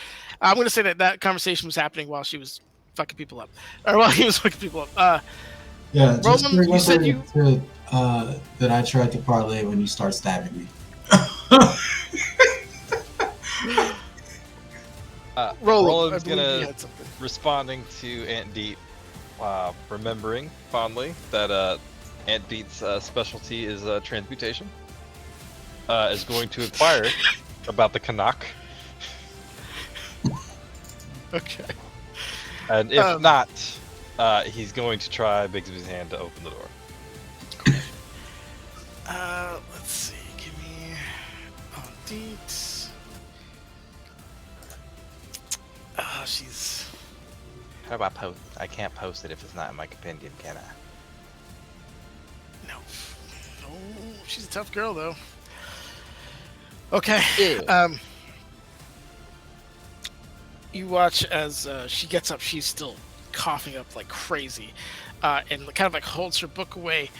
I'm going to say that conversation was happening while she was fucking people up, or while he was fucking people up. Yeah, just Roman, you said remember that I tried to parlay when you start stabbing me. I Roland's believe you gonna had something. responding to Aunt Deet, remembering fondly that Aunt Deet's specialty is transmutation. Is going to inquire about the Canuck, Okay. and if not, he's going to try Bigsby's hand to open the door. Let's see. Give me deets. She's. How do I post? I can't post it if it's not in my compendium, can I? No. She's a tough girl though. Okay. Yeah. You watch as she gets up. She's still coughing up like crazy, and kind of like holds her book away.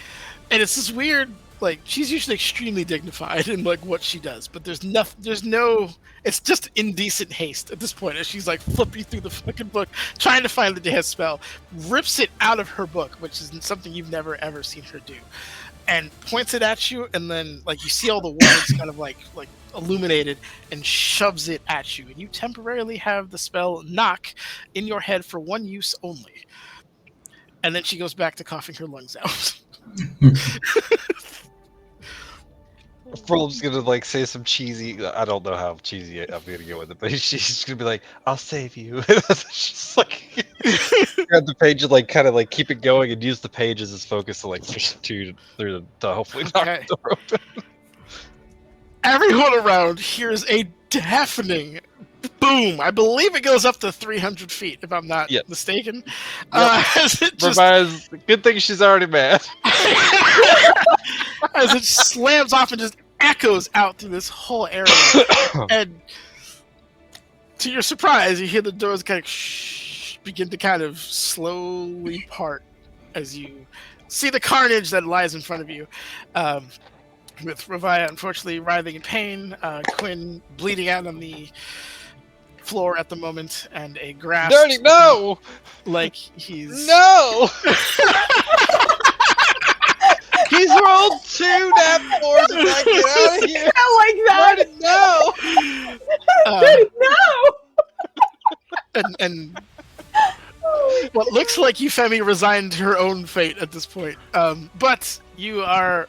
And it's this weird, like she's usually extremely dignified in like what she does, but there's no. It's just indecent haste at this point as she's like flipping through the fucking book, trying to find the death spell, rips it out of her book, which is something you've never ever seen her do, and points it at you, and then like you see all the words kind of like illuminated, and shoves it at you, and you temporarily have the spell knock in your head for one use only. And then she goes back to coughing her lungs out. Fulham's gonna like say some cheesy. I don't know how cheesy I'm gonna get with it, but she's gonna be like, "I'll save you." She's like, grab the page and like kind of like keep it going and use the page as his focus to like push through to hopefully knock Okay. the door open. Everyone around hears a deafening boom. I believe it goes up to 300 feet, if I'm not Yes. mistaken. Yep. As it just Revives. Good thing she's already mad. as it slams off and just echoes out through this whole area. And to your surprise, you hear the doors kind of begin to kind of slowly part as you see the carnage that lies in front of you. With Ravaya unfortunately writhing in pain, Quinn bleeding out on the floor at the moment, and a grass Dirty, no! like he's No! He's rolled 2 nat 4s and I get out of here. Not like that. Dirty, no! No. and what looks like Euphemie resigned her own fate at this point. But you are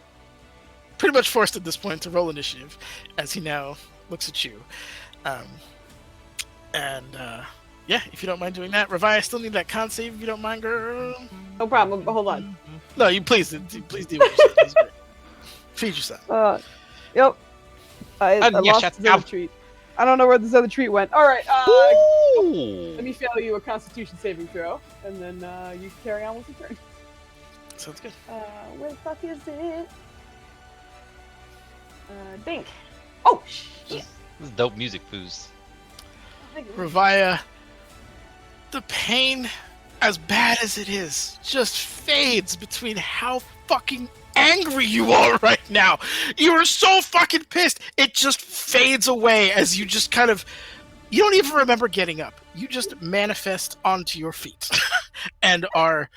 pretty much forced at this point to roll initiative, as he now looks at you. Yeah, if you don't mind doing that. Ravaya, I still need that con save if you don't mind, girl. No problem. Hold on. No, you please do what you said. Feed yourself. Yep. I yeah, lost shut this other up. treat. I don't know where this other treat went. All right. Ooh. Let me fail you a Constitution saving throw, and then you can carry on with your turn. Sounds good. Where the fuck is it? Dink. Oh shit. This is dope music, Foos. Ravaya, the pain, as bad as it is, just fades between how fucking angry you are right now. You are so fucking pissed. It just fades away as you just kind of, you don't even remember getting up. You just manifest onto your feet and are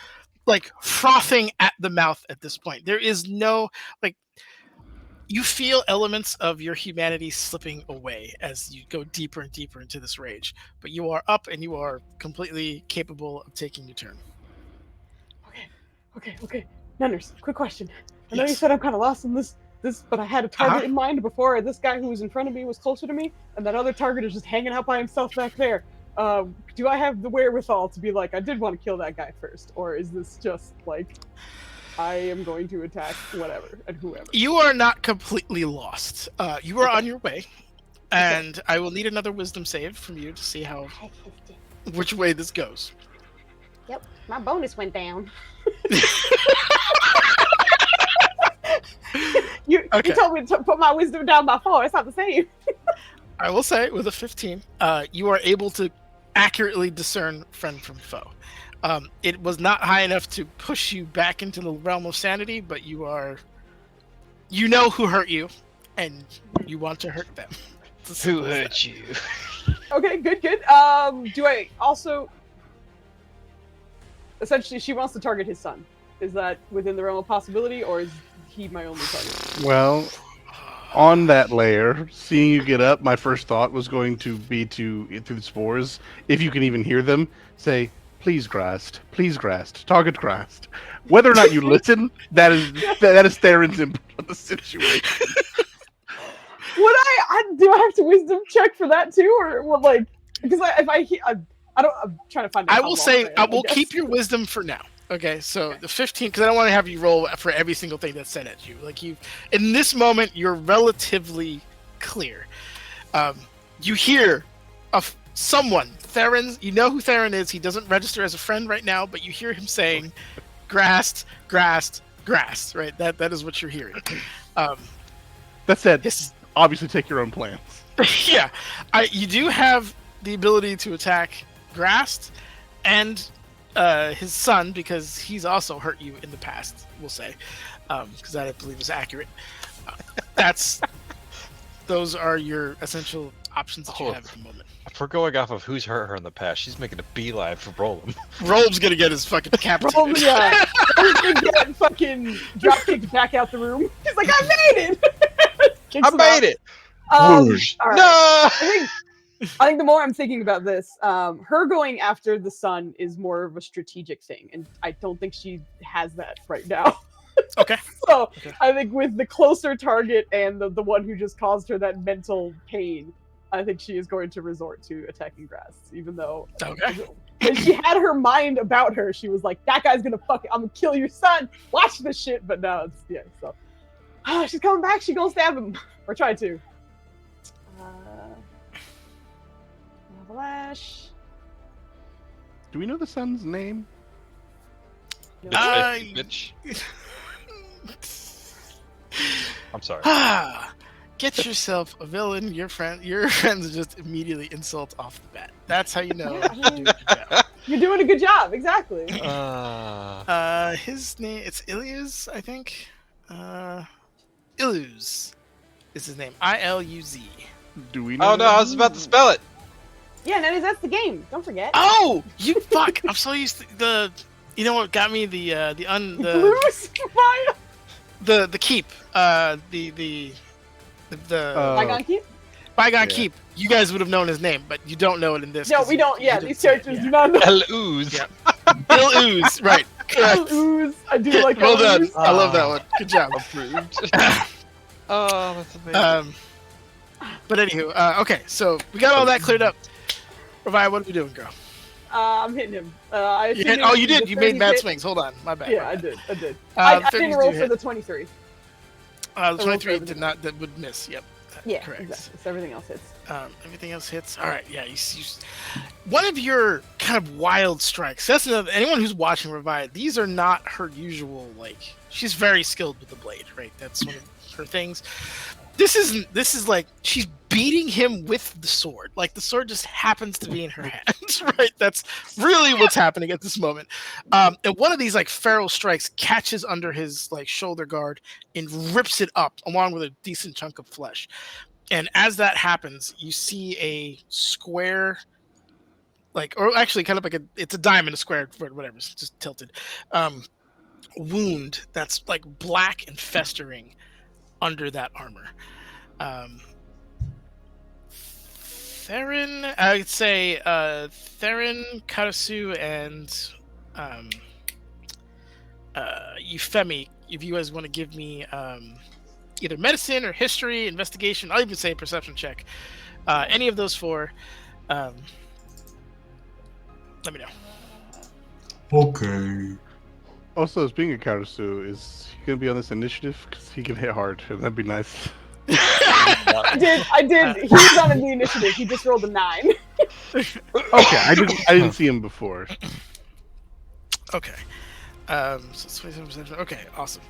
like frothing at the mouth at this point. There is no, like, you feel elements of your humanity slipping away as you go deeper and deeper into this rage. But you are up and you are completely capable of taking your turn. Okay. Nanners, quick question. I know you Yes. said I'm kind of lost in this, but I had a target Uh-huh. in mind before. This guy who was in front of me was closer to me, and that other target is just hanging out by himself back there. Do I have the wherewithal to be like, I did want to kill that guy first, or is this just like, I am going to attack whatever and whoever? You are not completely lost. You are on your way, and I will need another wisdom save from you to see how which way this goes. Yep, my bonus went down. You told me to put my wisdom down by 4. It's not the same. I will say, with a 15, you are able to accurately discern friend from foe. It was not high enough to push you back into the realm of sanity, but you know who hurt you, and you want to hurt them. Who hurt you? Okay, good. Do I also... Essentially, she wants to target his son. Is that within the realm of possibility, or is he my only target? Well, on that layer, seeing you get up, my first thought was going to be to, through the spores, if you can even hear them, say, please Grast, target Grast. Whether or not you listen, that is Theron's input on the situation. Would do I have to wisdom check for that too, or well, like, because I'm trying to find out. I will say, I will keep your wisdom for now. Okay, so the 15, because I don't want to have you roll for every single thing that's sent at you. Like, in this moment, you're relatively clear. You hear of someone, Theron. You know who Theron is. He doesn't register as a friend right now, but you hear him saying, "Grast, right? That is what you're hearing. That said, Yes. obviously take your own plans. Yeah, you do have the ability to attack Grast and his son, because he's also hurt you in the past, we'll say, because that I believe is accurate. Those are your essential options that you have at the moment. If we're going off of who's hurt her in the past, she's making a beeline for Roland. Roland's gonna get his fucking decapitated. Roland's gonna get fucking drop kicked back out the room. He's like, I made it! I made it! All right. No! I think the more I'm thinking about this, her going after the son is more of a strategic thing, and I don't think she has that right now. Okay. So Okay. I think with the closer target and the one who just caused her that mental pain, I think she is going to resort to attacking Grass, even though Okay. when she had her mind about her, she was like, that guy's gonna I'm gonna kill your son. Watch this shit. But now it's, yeah, so. She's coming back. She gonna stab him. Or try to. Flash. Do we know the son's name? Bitch. I'm sorry. Get yourself a villain. Your friends just immediately insult off the bat. That's how you know. You're doing a good job. Exactly. His name, it's Iluz, I think. Iluz is his name. ILUZ. Do we know? Oh no, I was about to spell it. Yeah, Nanny, that's the game. Don't forget. Oh, you fuck! I'm so used to the. You know what got me the keep Bygone Keep. Bygone Keep. You guys would have known his name, but you don't know it in this. No, we don't. Yeah, these characters do not know. Iluz. Yeah. Iluz, right? Correct. Ooze. I do like. Well done. Ooze. I love that one. Good job. Approved. Oh, that's amazing. But anywho, okay, so we got all that cleared up. Revive, what are we doing, girl? I'm hitting him. I You assume you did. the You made 30 mad hit. swings. Hold on, my bad. Yeah, my I bad. did. I the didn't 30s roll do for hit. the 23. The 23 everything. did not. That would miss. Yep. Yeah, Correct. exactly. So everything else hits. Everything else hits. All right. Yeah. You one of your kind of wild strikes. That's another. Anyone who's watching Revive, these are not her usual. Like, she's very skilled with the blade, right? That's one of her things. This is like she's beating him with the sword. Like the sword just happens to be in her hand, right? That's really what's happening at this moment. And one of these like feral strikes catches under his like shoulder guard and rips it up along with a decent chunk of flesh. And as that happens, you see a square, like, or actually kind of like it's a diamond, a square, whatever, it's just tilted, wound that's like black and festering under that armor. Theron, I would say Theron, Karasu, and Euphemi, if you guys want to give me either medicine or history, investigation, I'll even say perception check. Any of those four, let me know. Okay. Also, speaking of Karasu, is he gonna be on this initiative? Because he can hit hard, and that'd be nice. I did. He was on the initiative. He just rolled a 9. Okay, I didn't see him before. Okay. So it's 27%. Okay, awesome.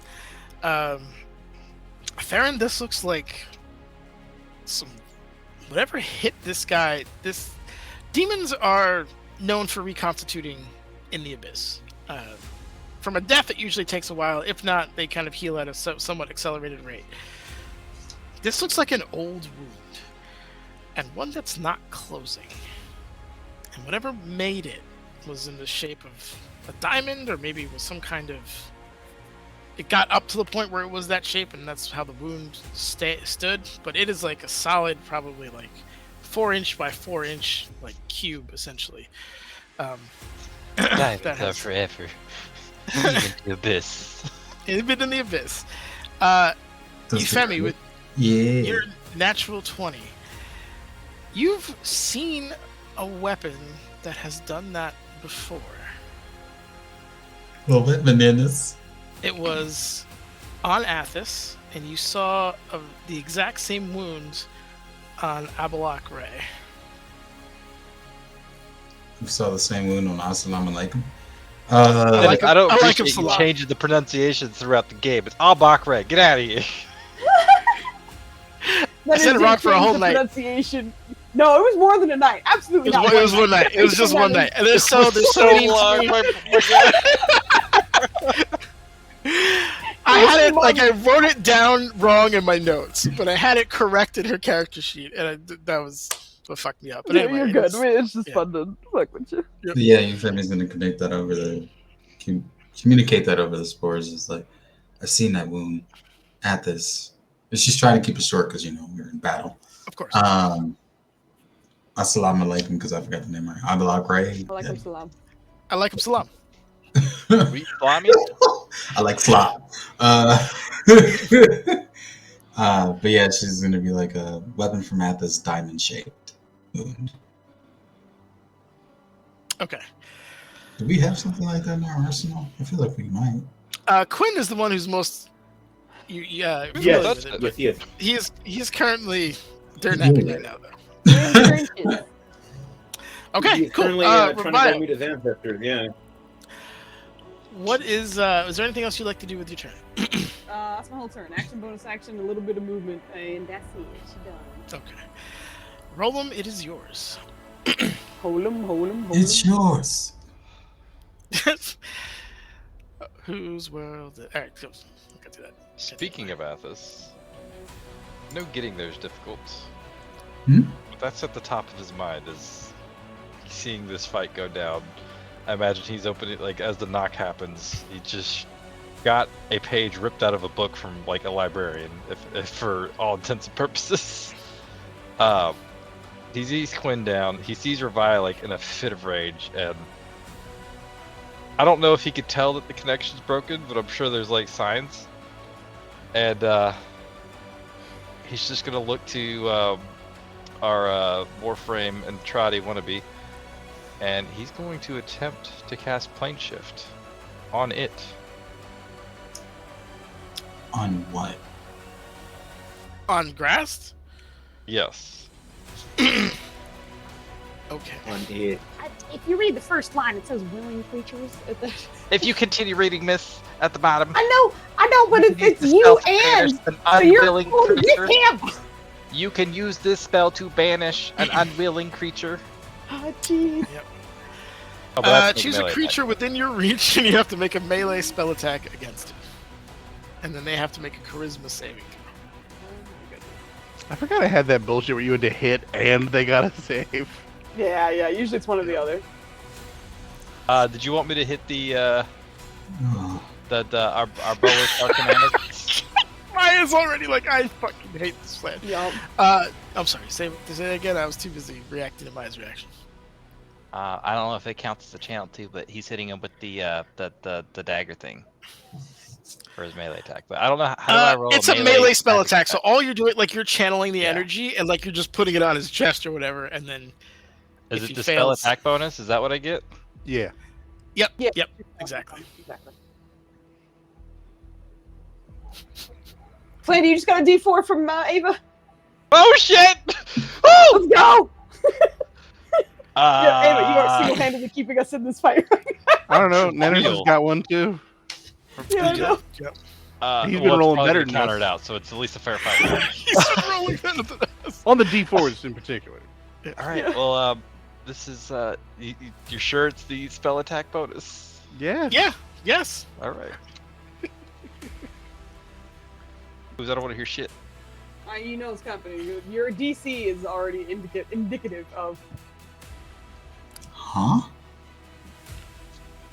Theron, this looks like some whatever hit this guy. Demons are known for reconstituting in the abyss. From a death, it usually takes a while. If not, they kind of heal at a somewhat accelerated rate. This looks like an old wound, and one that's not closing. And whatever made it was in the shape of a diamond, or maybe it was some kind of... It got up to the point where it was that shape, and that's how the wound stood. But it is like a solid, probably like 4-inch by 4-inch like cube, essentially. Diamonds are forever. Even the abyss. Even in the abyss. Euphemi, with your natural 20, you've seen a weapon that has done that before. Well, what bananas? It was on Athos, and you saw the exact same wound on Abyssal. You saw the same wound on Assalamu Alaikum. I don't I like appreciate him you Salah. changing the pronunciation throughout the game. It's Abakre. Get out of here. I said it wrong for a whole night. Pronunciation. No, it was more than a night. Absolutely not. It was one night. It was just one night. And there's so many. I had it like I wrote it down wrong in my notes, but I had it correct in her character sheet, and that was what fucked me up. But anyway, You're good. It's just fun to fuck with you. Yeah, Euphemi's gonna connect that over communicate that over the spores. It's like, I've seen that wound at this. And she's trying to keep it short because we're in battle. Of course. Assalamu alaikum, because I forgot the name right. Abyssal. I like him salam. I like him salam. We Islami? I like flop. But yeah, she's gonna be like a weapon from Atha's diamond-shaped wound. Okay. Do we have something like that in our arsenal? I feel like we might. Quinn is the one who's most. Yes, familiar that's with it, yes, but yes. He's currently dirt napping right now, though. Okay, He's cool. currently trying to Rabaya, go meet his ancestors. Yeah. what is there anything else you'd like to do with your turn? That's my whole turn. Action, bonus action, a little bit of movement, and that's it. She done. Okay. Roll 'em, it is yours. Hold 'em. It's yours. Whose world? Alright, go. I can do that. Speaking of Athos, no getting there is difficult. Hmm? But that's at the top of his mind is seeing this fight go down. I imagine he's opening, like, as the knock happens, he just got a page ripped out of a book from, like, a librarian, if for all intents and purposes. He sees Quinn down, he sees Revi, like, in a fit of rage, and I don't know if he could tell that the connection's broken, but I'm sure there's, like, signs. And, he's just gonna look to, our, Warframe and Trotty wannabe, and he's going to attempt to cast Plane Shift on it. On what? On grass? Yes. Okay. On it. If you read the first line, it says willing creatures. If you continue reading, Miss, at the bottom. I know, but it's the you spell to and banish an so you're unwilling holding creature. him. You can use this spell to banish an unwilling creature. Oh, jeez. Oh, but that's Choose a melee creature within your reach, and you have to make a melee spell attack against it. And then they have to make a charisma saving throw. I forgot I had that bullshit where you had to hit and they got to save. Yeah. Usually it's one or the other. Did you want me to hit the Oh, our Bolas Arcanist? Maya's already like, I fucking hate this plan. Yup. I'm sorry, say it again. I was too busy reacting to Maya's reaction. I don't know if it counts as a channel too, but he's hitting him with the dagger thing for his melee attack. But I don't know how do I roll. It's a melee spell magic attack, so all you're doing, like, you're channeling the Yeah. energy, and like you're just putting it on his chest or whatever, and then Is if it he the spell fails- attack bonus? Is that what I get? Yeah. Yep, Yeah. yep, exactly. Flandy, you just got a D4 from Ava. Oh shit! Let's go. Yeah, Ava, you are Uh, single-handedly keeping us in this fight. I don't know. Nenner's Real. has got one too. Yeah, I know. He's been well, it's rolling probably better gonna than counter us. it out, so it's at least a fair fight. He's rolling better than us. On the D4s in particular. All right. Well, this is you're sure it's the spell attack bonus? Yeah. Yeah, yes. All right. Who's I don't want to hear shit. You know it's happening. Your DC is already indicative of. huh?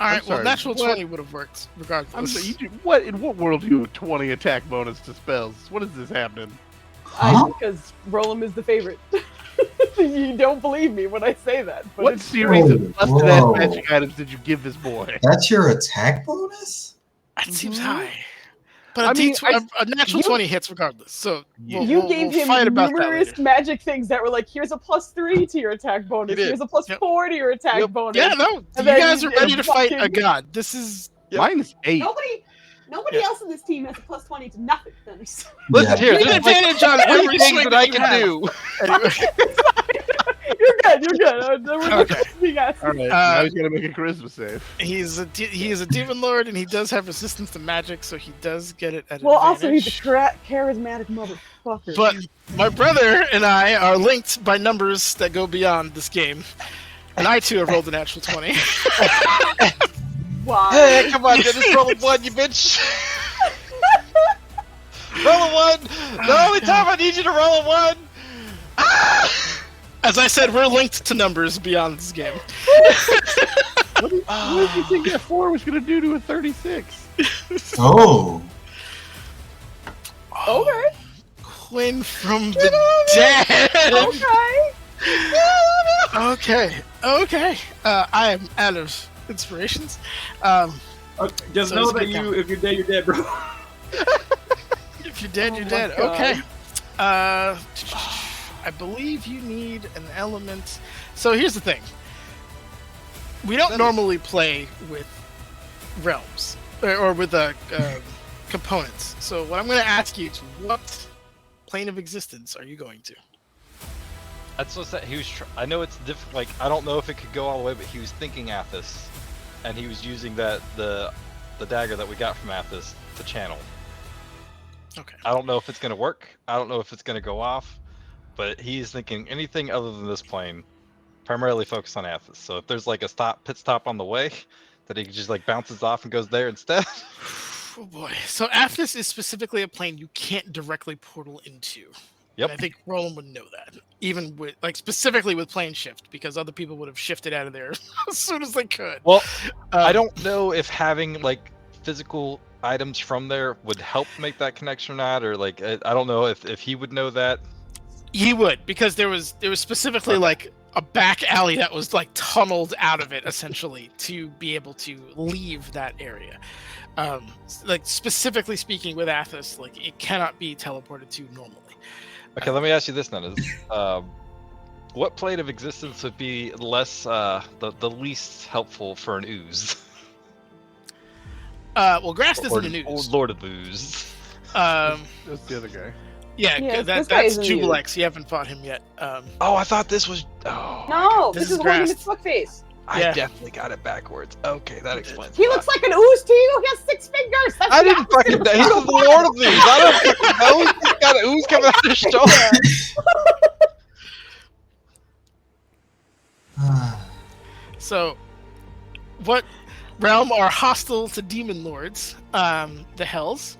All right, well, sorry, natural what? 20 would have worked regardless. I'm sorry, in what world do you have 20 attack bonus to spells? What is this happening? Huh? Because Rolam is the favorite. You don't believe me when I say that. But What it's series true. of busted ass Whoa. magic items did you give this boy? That's your attack bonus? That seems Mhm. high. But I mean, a natural you- 20 hits regardless, so You we'll gave him fight about that numerous later. magic things that were like, here's a +3 to your attack bonus, You did. here's a +4 to your attack Yep. bonus. Yeah, no, you And then guys you are did ready to fight a fucking- god. This is... Yep. Mine's 8. Nobody else in this team has a +20 to nothing. Then. Listen Yeah. here, You there's have advantage on like every things swing that I you can have. do. Anyway, You're good. We're Okay. just being asked. All right, now he's gonna make a charisma save. he is a demon lord, and he does have resistance to magic, so he does get it at Well, advantage. also he's a charismatic motherfucker. But my brother and I are linked by numbers that go beyond this game. And I too have rolled a natural 20. Why? Hey, come on, Dennis, roll a 1, you bitch. Roll a 1. The only time I need you to roll a 1. As I said, we're linked to numbers beyond this game. What did you think that 4 was gonna do to a 36? Oh. Okay. Quinn from the dead. Okay. Okay. I am out of inspirations. Okay, just So know it's that good if you're dead, you're dead, bro. If you're dead, Oh you're my dead. God. Okay. I believe you need an element. So here's the thing. We don't normally play with realms or with components. So what I'm going to ask you is, what plane of existence are you going to? That's what he was. I know it's different. Like I don't know if it could go all the way, but he was thinking Athos, and he was using the dagger that we got from Athos to channel. Okay. I don't know if it's gonna work. I don't know if it's gonna go off, but he's thinking anything other than this plane, primarily focused on Athos. So if there's like a pit stop on the way, that he just like bounces off and goes there instead. Oh boy. So Athos is specifically a plane you can't directly portal into. Yep. And I think Roland would know that, even with specifically with plane shift, because other people would have shifted out of there as soon as they could. Well, I don't know if having like physical items from there would help make that connection or not, or like I don't know if he would know that. He would, because there was specifically like a back alley that was like tunneled out of it essentially to be able to leave that area. Like specifically speaking with Athos, like it cannot be teleported to normally. Okay, let me ask you this then: what plane of existence would be less the least helpful for an ooze? Well, Grast isn't an ooze. Lord of Ooze. That's the other guy. Yeah, Yeah, that's this guy isn't an Jubilex. You haven't fought him yet. Oh, I thought this was. Oh, No, This this is is the one Grast. with fuck face. I Yeah. definitely got it backwards. Okay, that explains. He a lot. looks like an ooze to you. He has 6 fingers. That's I the didn't fucking know. opposite He's of the Lord of Ooze. I don't fucking know. He's got an ooze coming out of his shoulder. So, what realm are hostile to demon lords? The Hells,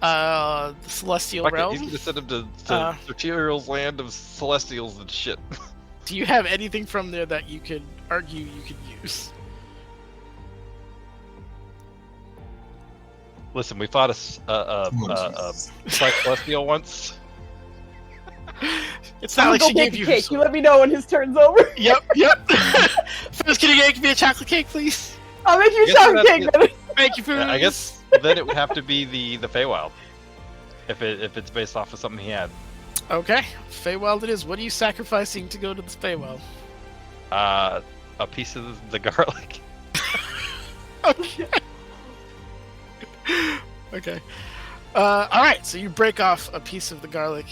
the Celestial Fuck it, realm. he's gonna send him to Material's land of Celestials and shit. Do you have anything from there that you could argue you could use? Listen, we fought a Celestial once. It's not I'm like gonna she go gave bake you. a cake. You let me know when his turn's over. Yep. First, can you make me a chocolate cake, please? I'll make you a Guess chocolate that's cake. it. man. Thank you, Food. I guess then it would have to be the Feywild, if it's based off of something he had. Okay, Feywild it is. What are you sacrificing to go to the Feywild? A piece of the garlic. Okay. Okay. All right. So you break off a piece of the garlic,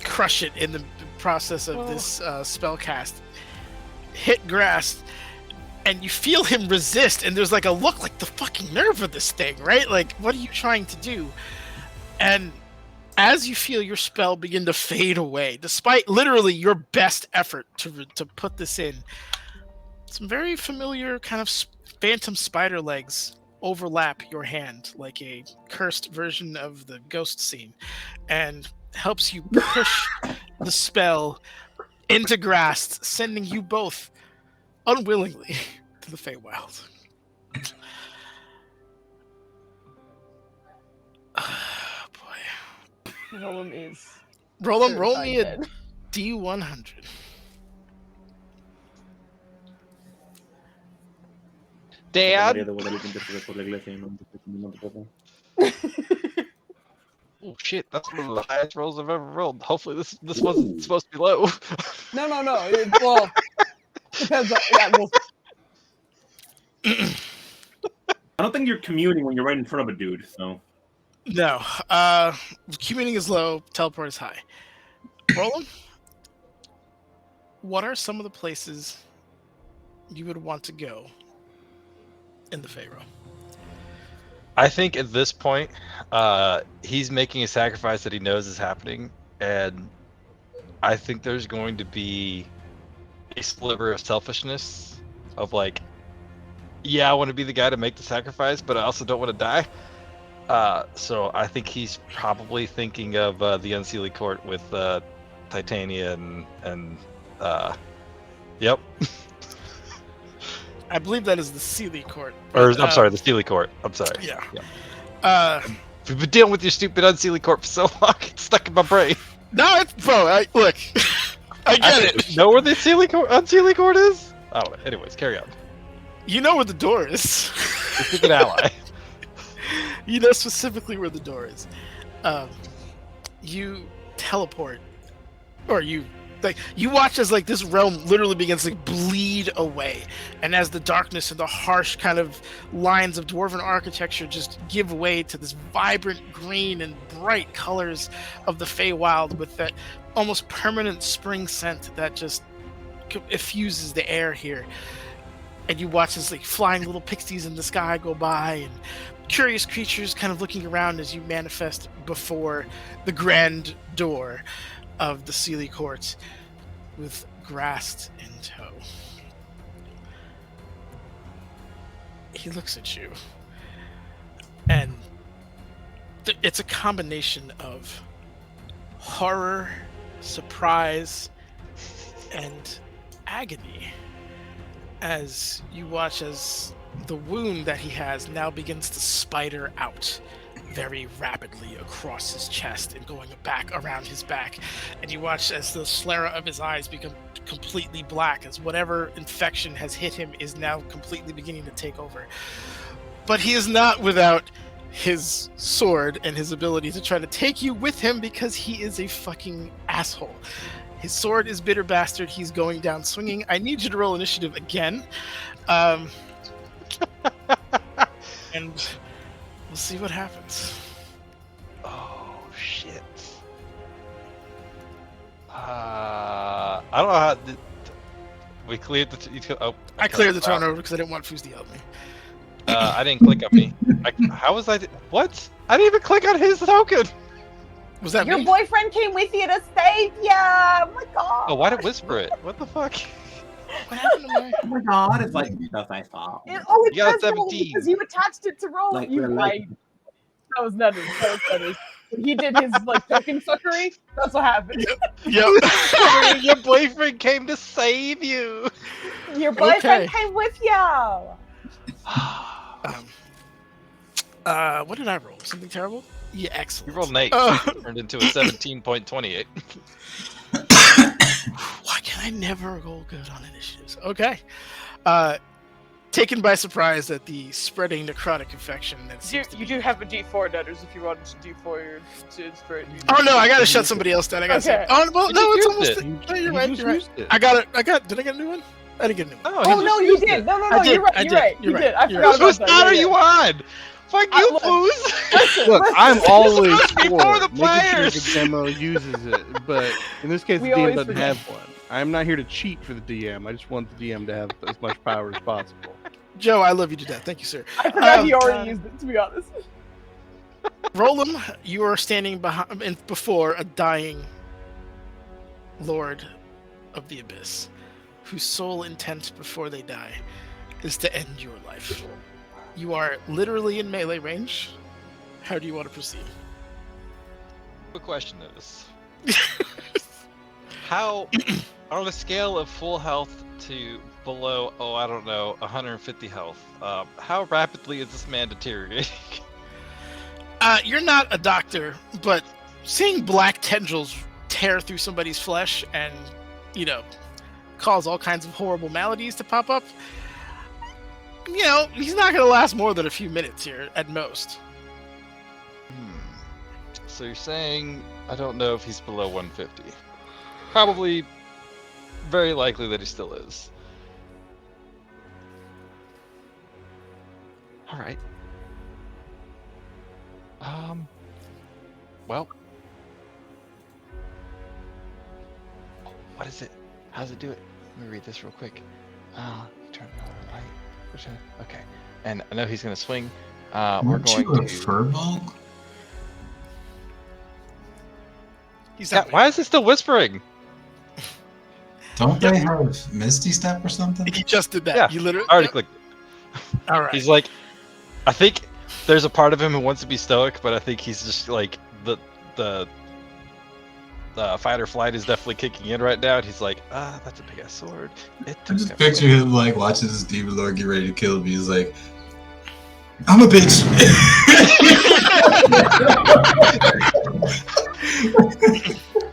crush it in the process of this spell cast. Hit Grast, and you feel him resist. And there's like a look, like the fucking nerve of this thing, right? Like, what are you trying to do? And as you feel your spell begin to fade away, despite literally your best effort to put this in, some very familiar kind of phantom spider legs overlap your hand like a cursed version of the ghost scene and helps you push the spell into Grast, sending you both unwillingly to the Feywild. Oh, boy. Roland is. Roll me a dead. D100. Dad. Oh shit, that's one of the highest rolls I've ever rolled. Hopefully this wasn't supposed to be low. No. Well, depends on. Yeah, well, I don't think you're commuting when you're right in front of a dude. So No. Commuting is low, teleport is high. Roland, what are some of the places you would want to go in the Pharaoh? I think at this point, he's making a sacrifice that he knows is happening, and I think there's going to be a sliver of selfishness of like, yeah, I want to be the guy to make the sacrifice, but I also don't want to die. So I think he's probably thinking of the Unseelie Court with Titania and yep. I believe that is the Sealy Court. Or I'm sorry, the Steely Court. I'm sorry. Yeah. We've been dealing with your stupid Unseelie Court for so long, it's stuck in my brain. No, it's bro. Look, I get it. Know where the Unseelie Court is? Oh, anyways, carry on. You know where the door is. It's a good ally. You know specifically where the door is. You teleport, or you watch as like this realm literally begins to bleed away, and as the darkness and the harsh kind of lines of dwarven architecture just give way to this vibrant green and bright colors of the Feywild with that almost permanent spring scent that just effuses the air here. And you watch as like flying little pixies in the sky go by, and curious creatures kind of looking around as you manifest before the grand door of the Sealy Court with Grast in tow. He looks at you, and it's a combination of horror, surprise, and agony as you watch as the wound that he has now begins to spider out very rapidly across his chest and going back around his back. And you watch as the sclera of his eyes become completely black as whatever infection has hit him is now completely beginning to take over. But he is not without his sword and his ability to try to take you with him because he is a fucking asshole. His sword is Bitter Bastard. He's going down swinging. I need you to roll initiative again. And we'll see what happens. Oh shit. I don't know how. We cleared the. I cleared the turnover because I didn't want Foozca to help me. I didn't click on me. How was I? What? I didn't even click on his token. Was that Your me? boyfriend came with you to save ya! Oh my god! Oh, why did Whisper it? What the fuck? What happened to my... Oh my god, it's like stuff I thought. It You got a does roll 17. because you attached it to roll. Like, You we're right. That was nutters. That was nutters. When he did his like token suckery, that's what happened. Yep. Your boyfriend came to save you. Your boyfriend Okay. came with ya. What did I roll? Something terrible? Yeah, You excellent. rolled an 8. Uh, Turned into a 17.28. Why can I never roll good on initiatives? Okay. Taken by surprise at the spreading necrotic infection that seems to You be... do have a D4 nutters if you wanted to D4 your spirit. Oh no, I gotta shut somebody else down. I gotta Okay. say. Oh well, no, it's used almost. it. No, you're You right. just You're right. used it. I got it. Did I get a new one? I didn't get a new one. Oh no, you did. No, I did, you're right. I You're did. right. You're You right. did. I You're forgot Whose about that. side are Yeah, you yeah. on? Fuck you, look, Foos! Look, I'm always for before the making sure players. the demo uses it, but in this case, the We DM always doesn't forget. have one. I'm not here to cheat for the DM. I just want the DM to have as much power as possible. Joe, I love you to death. Thank you, sir. I forgot he Um, already used it. To be honest. Roland, you are standing before a dying Lord of the Abyss, whose sole intent before they die is to end your life. You are literally in melee range. How do you want to proceed? The question is, how, on a scale of full health to below, I don't know, 150 health, how rapidly is this man deteriorating? You're not a doctor, but seeing black tendrils tear through somebody's flesh and, cause all kinds of horrible maladies to pop up, he's not going to last more than a few minutes here at most. So you're saying, I don't know if he's below 150. Probably, very likely that he still is. Alright. Well. What is it? How does it do it? Let me read this real quick. Turn on the light. Okay. And I know he's going to swing. We're Aren't going you a to... furball? He's Yeah, not why is it still whispering? Don't they have Misty Step or something? He just did that. Yeah, You literally. I already clicked. All right. He's like, I think there's a part of him who wants to be stoic, but I think he's just like the fight or flight is definitely kicking in right now. And he's like, that's a big ass sword. It I took just a picture him like watching this demon lord get ready to kill me. He's like, I'm a bitch.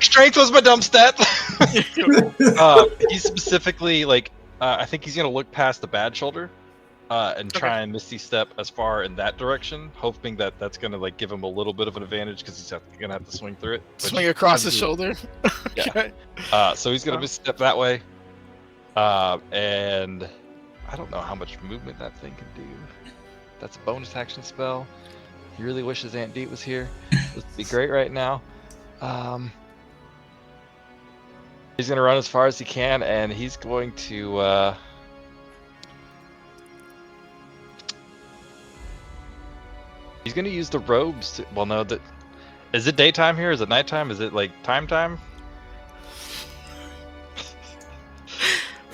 Strength was my dumb stat. He's specifically like, I think he's gonna look past the bad shoulder and try and Misty Step as far in that direction, hoping that that's going to like give him a little bit of an advantage because he's going to have to swing through it. Swing across his shoulder. Okay. So he's going to Misty Step that way. And I don't know how much movement that thing can do. That's a bonus action spell. He really wishes Aunt Deet was here. This would be great right now. He's going to run as far as he can, and he's going to... he's going to use the robes to... Well, no, is it daytime here? Is it nighttime? Is it like time?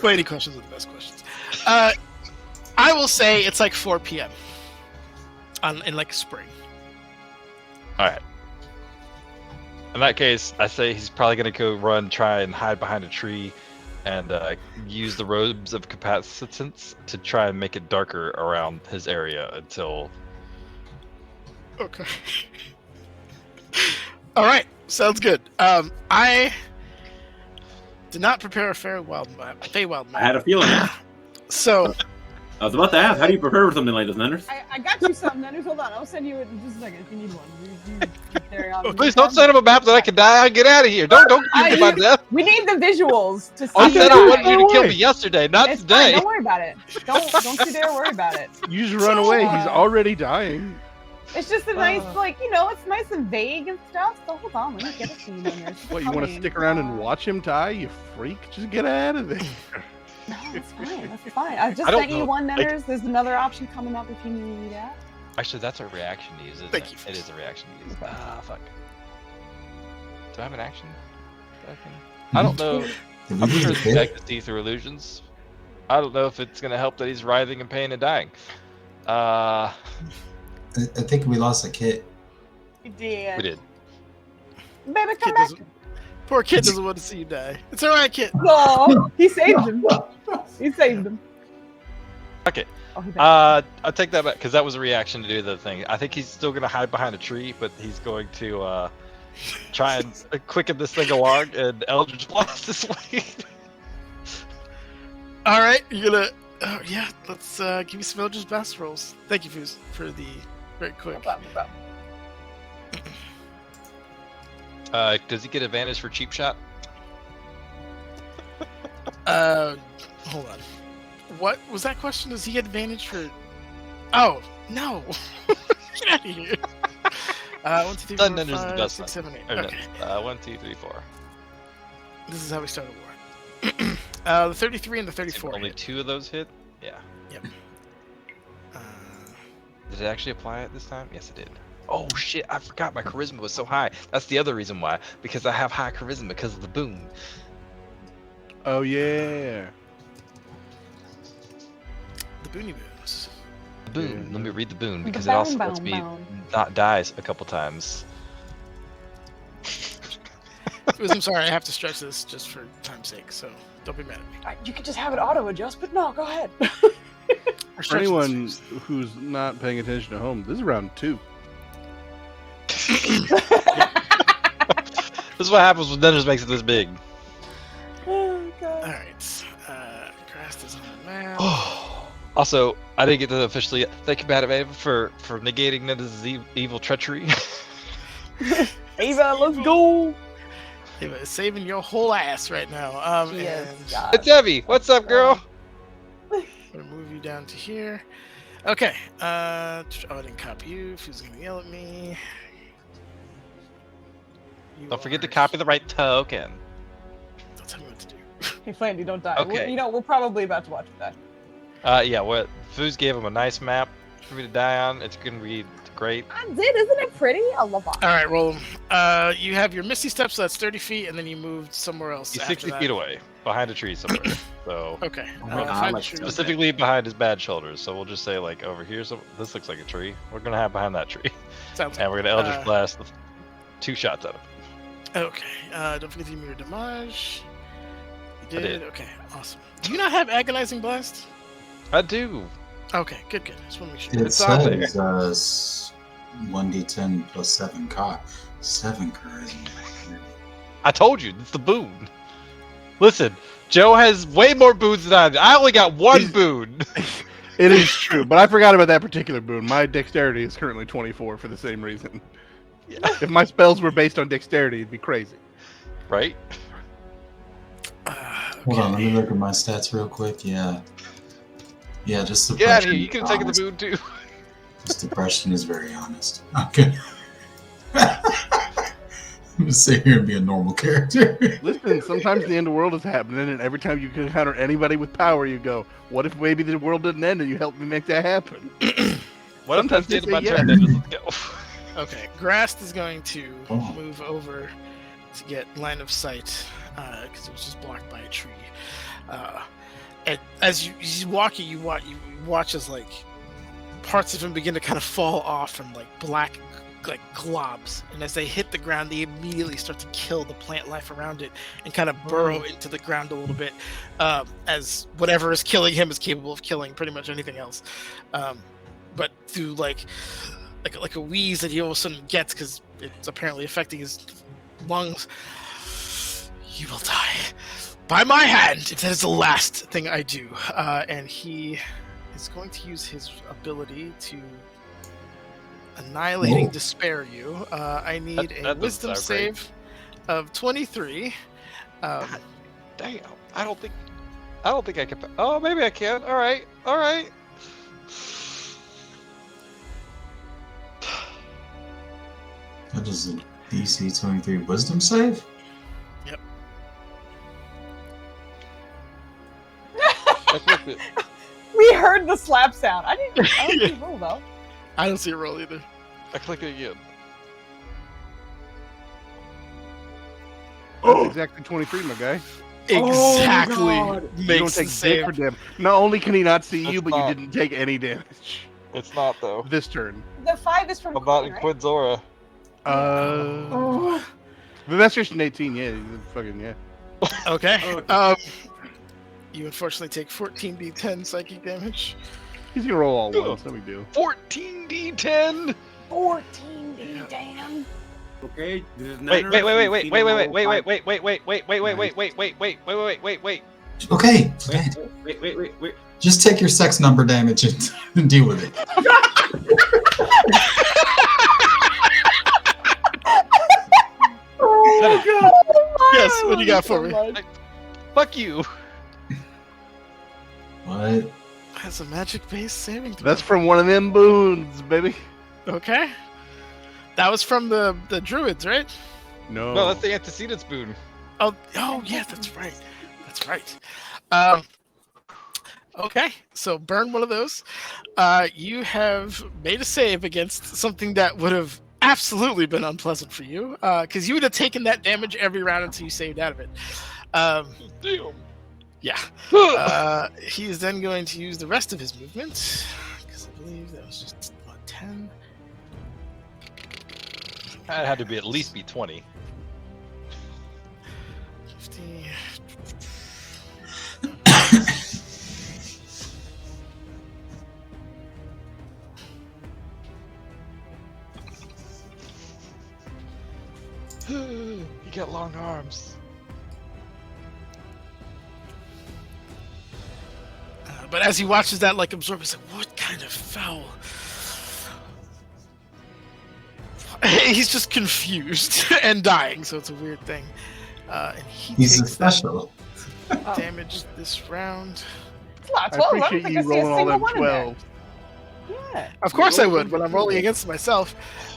Waiting questions are the best questions. I will say it's like 4 p.m. In like spring. All right. In that case, I say he's probably going to go run, try and hide behind a tree, and use the robes of capacitance to try and make it darker around his area until... Okay. All right. Sounds good. I did not prepare a Feywild map. I had a feeling. So... I was about to ask, how do you prepare for something like this, Nanners? I got you some, Nanners. Hold on, I'll send you it in just a second if you need one. Please don't send him a map that I can die. Get out of here. Don't give me my death. We need the visuals to see. I said I wanted you to kill me yesterday, not It's today. fine, don't worry about it. Don't you dare worry about it. You just run away. He's already dying. It's just a nice, like, it's nice and vague and stuff. So hold on, let me get it to you, Nanners. What, you want to stick around and watch him die, you freak? Just get out of there. No, that's fine. That's fine. I just sent you one, Nanners. There's another option coming up if you need that. Actually, that's a reaction to use, isn't Thank it? you. It is a reaction to use. Ah, fuck. Do I have an action? I don't know. I'm sure the deck is see through illusions. I don't know if it's going to help that he's writhing in pain and dying. I think we lost a kid. You did. We did. Baby, come back. Poor kid doesn't want to see you die. It's all right, kid. No, he saved him. He saved him. Okay. Oh, I'll take that back because that was a reaction to do the thing. I think he's still going to hide behind a tree, but he's going to try and quicken this thing along and Eldritch Blast this way. All right, you're gonna. Oh yeah, let's give me some Eldritch Blast rolls. Thank you, Foos, for the very quick. Does he get advantage for cheap shot? Hold on. What was that question? Does he get advantage for? Oh no! Get out of here. 1, 2, 3, 4, 5, 6, 7, 8. Okay. 1, 2, 3, 4. This is how we start a war. The 33 and the 34. Only 2 of those hit. Yeah. Yep. Did it actually apply it this time? Yes, it did. Oh shit! I forgot my charisma was so high. That's the other reason why. Because I have high charisma because of the boon. Oh yeah. The boony boons. Boon. Let me read the boon because The it also bound, lets me bound. not die a couple times. Foos, I'm sorry, I have to stretch this just for time's sake, so don't be mad at me. You could just have it auto adjust, but no, go ahead. For anyone who's not paying attention at home, this is round 2. This is what happens when Denders makes it this big. Oh, God. All right. Grass is on the map. Also, I didn't get to officially thank you, Madam Ava, for negating Nenda's evil treachery. Ava, let's go. Ava is saving your whole ass right now. Yes, and God. It's Evie. What's up, girl? I'm gonna move you down to here. Okay. I didn't copy you. Who's gonna yell at me? Don't forget to copy the right token. Don't tell me what to do. Hey, Flandy, don't die. Okay. We're probably about to watch him die. Yeah, what Foos gave him a nice map for me to die on. It's gonna be great. I did, isn't it pretty? I love that. All right, roll them. You have your Misty Step, so that's 30 feet, and then you moved somewhere else. He's after 60 that. feet away, behind a tree somewhere. So Okay. like specifically behind his bad shoulders. So we'll just say like over here. So this looks like a tree. We're gonna have behind that tree, Sounds and we're gonna Eldritch Blast 2 shots at him. Okay. Don't forget to give me your damage. You I did? did. Okay, awesome. Do you not have Agonizing Blast? I do. Okay, good. Just want to make sure. It It's on there. says 1d10 plus 7 charisma. I told you, it's the boon. Listen, Joe has way more boons than I do. I only got 1 boon. It is true, but I forgot about that particular boon. My dexterity is currently 24 for the same reason. Yeah. If my spells were based on dexterity, it'd be crazy. Right? Hold on, let me look at my stats real quick. Yeah, just suppression. Get out of here. You could have taken the boon too. This depression is very honest. Okay. I'm just sit here and be a normal character. Listen, sometimes the end of the world is happening, and every time you encounter anybody with power, you go, "What if maybe the world didn't end and you helped me make that happen?" What if that's Sometimes the end of they my say turn? yes. Then let's go. Okay, Grast is going to Oh. move over to get line of sight because it was just blocked by a tree. And as he's walking, you watch as like parts of him begin to kind of fall off and like black like globs, and as they hit the ground, they immediately start to kill the plant life around it and kind of burrow into the ground a little bit, as whatever is killing him is capable of killing pretty much anything else. But through like a wheeze that he all of a sudden gets because it's apparently affecting his lungs. You will die by my hand if that is the last thing I do. And he is going to use his ability to annihilating Whoa. despair you. I need That a doesn't wisdom sound great. save of 23. Damn, I don't think I can. Oh, maybe I can. All right. That is a DC 23 wisdom save? I clicked it. We heard the slap sound. I didn't see roll though. I don't see a roll either. I clicked it again. That's exactly 23, my guy. Exactly. God. You Makes don't the take save. for damage. Not only can he not see you, That's but not- you didn't take any damage It's not though. this turn. The 5 is from I'm not Quinn, in right? Quinn's aura. Oh. But that's just an 18. Yeah, fucking yeah. Okay. You unfortunately take 14d10 psychic damage. He's gonna roll all once. No big deal. 14d10. 14, damn. Okay. This is Wait. Okay, Wait. just take your sex number damage and deal with it. Yes, what do you got for me? Fuck you. What? That's a magic-based saving throw. That's from one of them boons, baby. Okay. That was from the druids, right? No. No, that's the antecedents boon. Oh, yeah, that's right. That's right. Okay, so burn one of those. You have made a save against something that would have absolutely been unpleasant for you, because you would have taken that damage every round until you saved out of it. Damn. Yeah. He is then going to use the rest of his movement, because I believe that was just 10. That had to be at least be 20. 50. You got long arms. But as he watches that like absorb, he's like, what kind of foul? He's just confused and dying, so it's a weird thing. And He's a takes that special. damage this round. It's not I 12. I don't appreciate think you I see a rolling all single them one in there. 12. Yeah. Of course I would, but I'm rolling against myself.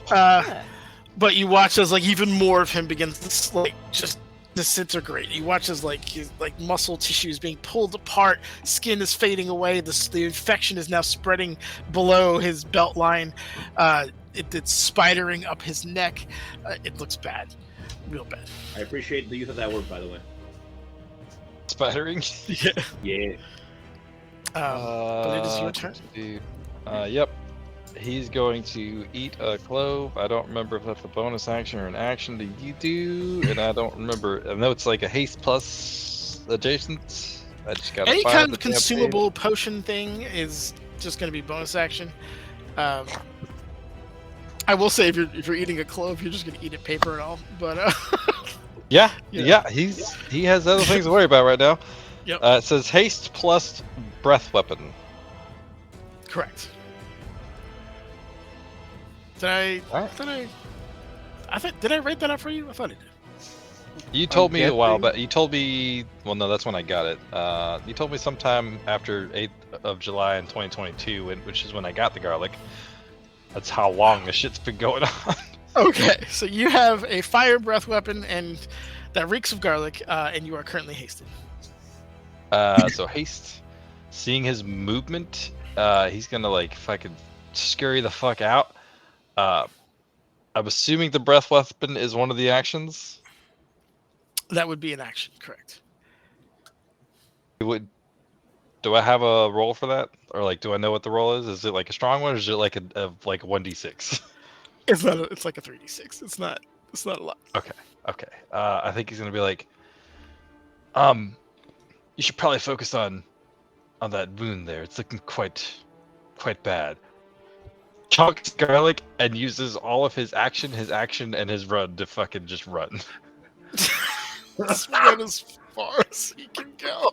But you watch as like even more of him begins to like just disintegrate. You watch as like his like muscle tissue is being pulled apart, skin is fading away, the infection is now spreading below his belt line. It's spidering up his neck. It looks bad, real bad. I appreciate the use of that word, by the way. Spittering. Yeah. But it is your turn. Dude. Yep. He's going to eat a clove. I don't remember if that's a bonus action or an action. Do you do? And I don't remember. I know it's like a haste plus adjacent. I just got Any kind of consumable potion thing is just going to be bonus action. I will say if you're eating a clove, you're just going to eat it paper and all. But Yeah. Yeah. He has other things to worry about right now. Yep. It says haste plus breath weapon. Correct. Did I? Alright. Did I write that up for you? I thought I did. You told me a while guessing- back. You told me. Well, no, that's when I got it. You told me sometime after 8th of July in 2022, which is when I got the garlic. That's how long this shit's been going on. Okay, so you have a fire breath weapon and that reeks of garlic, and you are currently hasted. So haste, seeing his movement, he's gonna like fucking scurry the fuck out. I'm assuming the breath weapon is one of the actions. That would be an action, correct? Do I have a roll for that, or like, do I know what the roll is? Is it like a strong one, or is it like a like 1d6? It's not. It's like a 3d6. It's not a lot. Okay. I think he's gonna be like, you should probably focus on that wound there. It's looking quite bad. Chunks garlic and uses all of his action, and his run to fucking just run. Just run as far as he can go.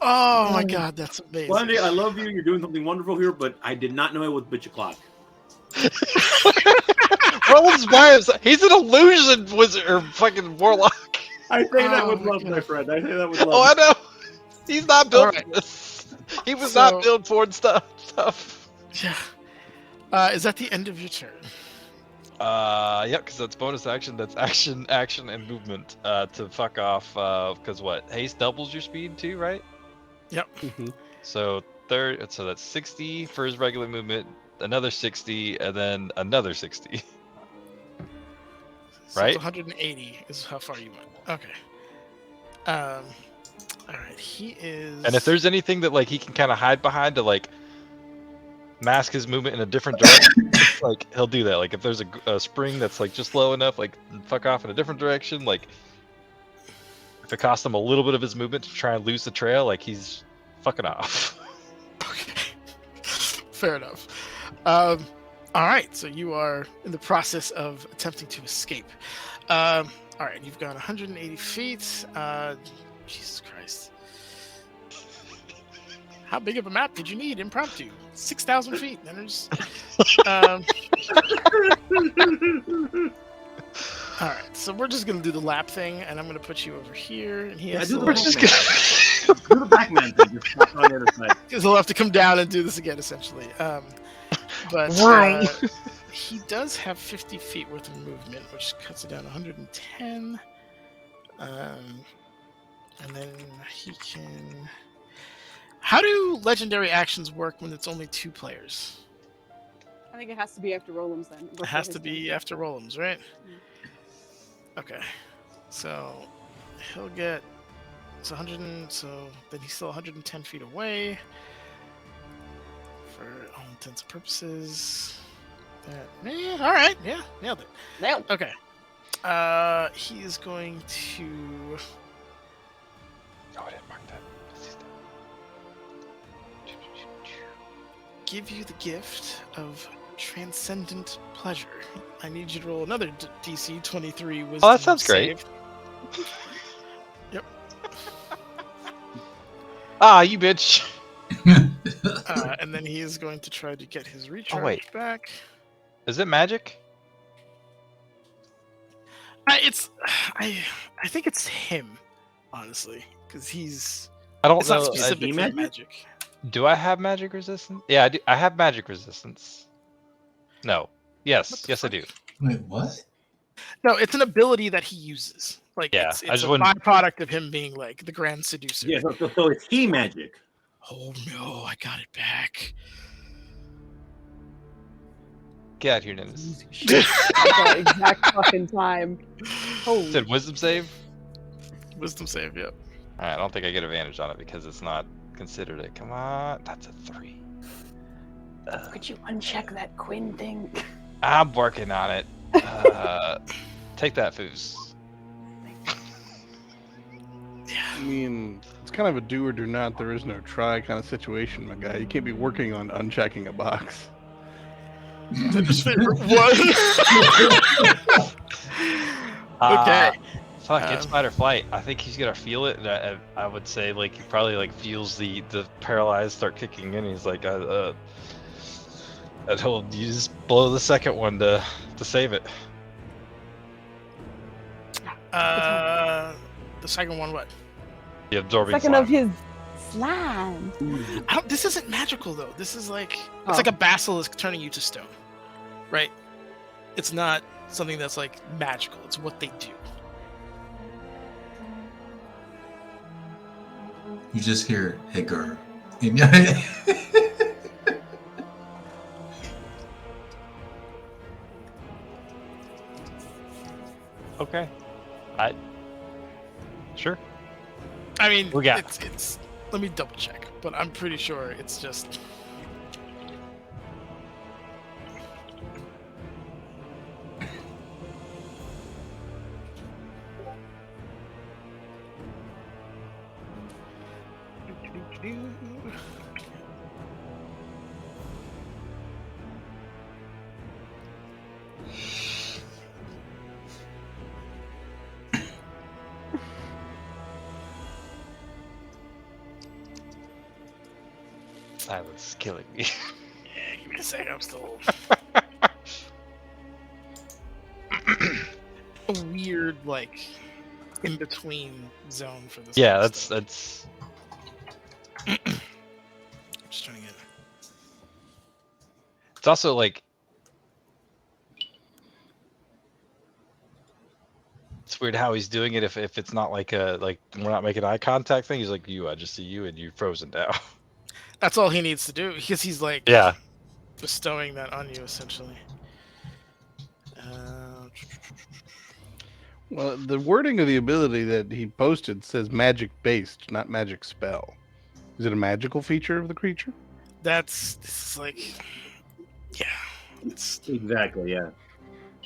Oh my god, that's amazing. Blondie, I love you. You're doing something wonderful here, but I did not know it was bitch o'clock. Roland's by himself. He's an illusion wizard or fucking warlock. I say that with my love, God. my friend. I say that with love. Oh, I know. He's not built Alright. for this. He was So- not built for stuff. Yeah. Is that the end of your turn? Yep, because that's bonus action. That's action, and movement. To fuck off. Because what? Haste doubles your speed too, right? Yep. So so that's 60 for his regular movement, another 60, and then another 60. So Right? it's 180 is how far you went. Okay. All right. He is. And if there's anything that like he can kind of hide behind to like mask his movement in a different direction, like he'll do that. Like if there's a spring that's like just low enough, like fuck off in a different direction. Like if it costs him a little bit of his movement to try and lose the trail, like he's fucking off. Okay. Fair enough. All right. So you are in the process of attempting to escape. All right. You've gone 180 feet. Jesus Christ. How big of a map did you need? Impromptu. 6,000 feet. All right. So we're just gonna do the lap thing, and I'm gonna put you over here, and he has do to the We're back just man. gonna... Do the Pac-Man thing. Just walk on the other side. because he'll have to come down and do this again, essentially. But Right. he does have 50 feet worth of movement, which cuts it down to 110. And then he can. How do legendary actions work when it's only 2 players? I think it has to be after Rollums then. It has to be after Rollums, right? Okay. So he'll get. So 100. So then he's still 110 feet away. For all intents and purposes. Yeah, all right. Yeah, nailed it. Nailed. Okay. He is going to Oh, I didn't mark that. give you the gift of transcendent pleasure. I need you to roll another DC 23 wisdom. Oh, that sounds great. save. Yep. Ah, you bitch. And then he is going to try to get his recharge wait. back. Is it magic? I think it's him, honestly, because he's. I don't It's know. not specifically magic? magic. Do I have magic resistance? Yeah, I do. I have magic resistance. No. Yes. Yes, I do. Wait, what? No, it's an ability that he uses. Like, Yeah, it's I just a wouldn't- byproduct of him being like the grand seducer. Yeah, so it's he magic. Oh no, I got it back. Get out of here, Dennis. At that exact fucking time. Holy Said wisdom save? Wisdom save, yep. Alright, I don't think I get advantage on it because it's not considered it. Come on. That's a 3. Could you uncheck that Quinn thing? I'm working on it. Take that, Foos. I mean, it's kind of a do or do not, there is no try kind of situation, my guy. You can't be working on unchecking a box. His favorite one. Okay. It's like it's fight or flight. I think he's gonna feel it, and I would say like he probably like feels the paralyzed start kicking in. He's like, and he'll use blow the second one to save it. The second one, what? The absorbing Second slime. of his slime. This isn't magical though. This is like Oh. it's like a basilisk turning you to stone, right? It's not something that's like magical. It's what they do. You just hear, "Hey, girl." Okay. Sure. I mean, We got- it's. Let me double check, but I'm pretty sure it's just. Silence is killing me. Yeah, give me a second. I'm still. A weird, like, in between zone for this. Yeah, kind of that's stuff. Just trying to get. It's also like it's weird how he's doing it if it's not like we're not making eye contact thing. He's like, I just see you and you're frozen down. That's all he needs to do because he's like Yeah. bestowing that on you essentially. Well, the wording of the ability that he posted says magic based, not magic spell. Is it a magical feature of the creature? This is like, yeah, it's Exactly, yeah.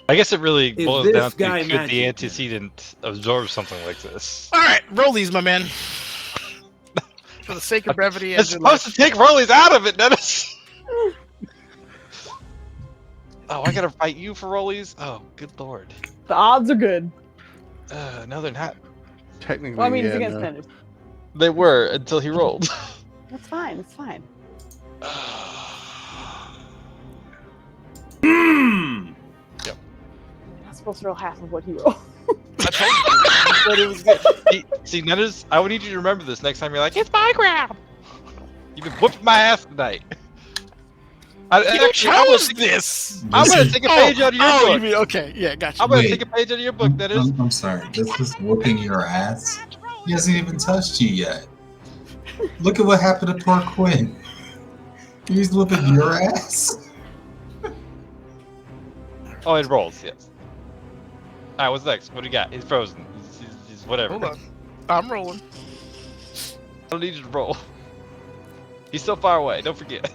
I guess it really Is boils this down to guy could magic, the man? antecedent absorb something like this? all right. Roll these, my man. For the sake of brevity, It's and your supposed to take Rollies out of it, Dennis. Oh, I gotta fight you for Rollies? Oh, good lord. The odds are good. No, they're not. Technically, Well, I mean, yeah, it's against no. Dennis. They were until he rolled. That's fine. It's fine. Mm. You're not supposed to roll half of what he rolled. I told you. You said it was good. See, Dennis, I would need you to remember this next time you're like, it's my ground. You've been whooping my ass tonight. You chose I'm this. gonna take a page out of your you book. mean okay? Yeah, gotcha. I'm gonna Wait. take a page out of your book, Dennis. I'm sorry. This is whooping your ass. He hasn't even touched you yet. Look at what happened to poor Quinn. He's whooping your ass. Oh, it rolls, yes. Alright, what's next? What do you got? He's frozen. He's whatever. Hold on, I'm rolling. I don't need you to roll. He's so far away, don't forget.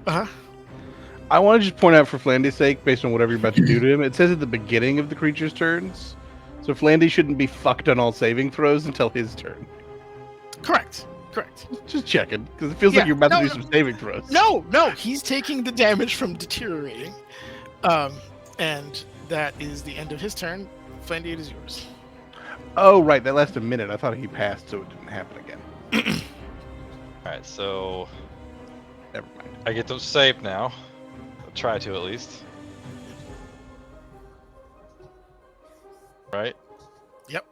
I want to just point out for Flandy's sake, based on whatever you're about to do to him, it says at the beginning of the creature's turns. So Flandy shouldn't be fucked on all saving throws until his turn. Correct. Just checking, because it feels like Yeah, you're about to no, do some saving throws. No, he's taking the damage from deteriorating. And that is the end of his turn. Flandy, it is yours. Oh, right, that lasted a minute. I thought he passed, so it didn't happen again. Alright, so Never mind. I get to save now. I'll try to at least. Right? Yep.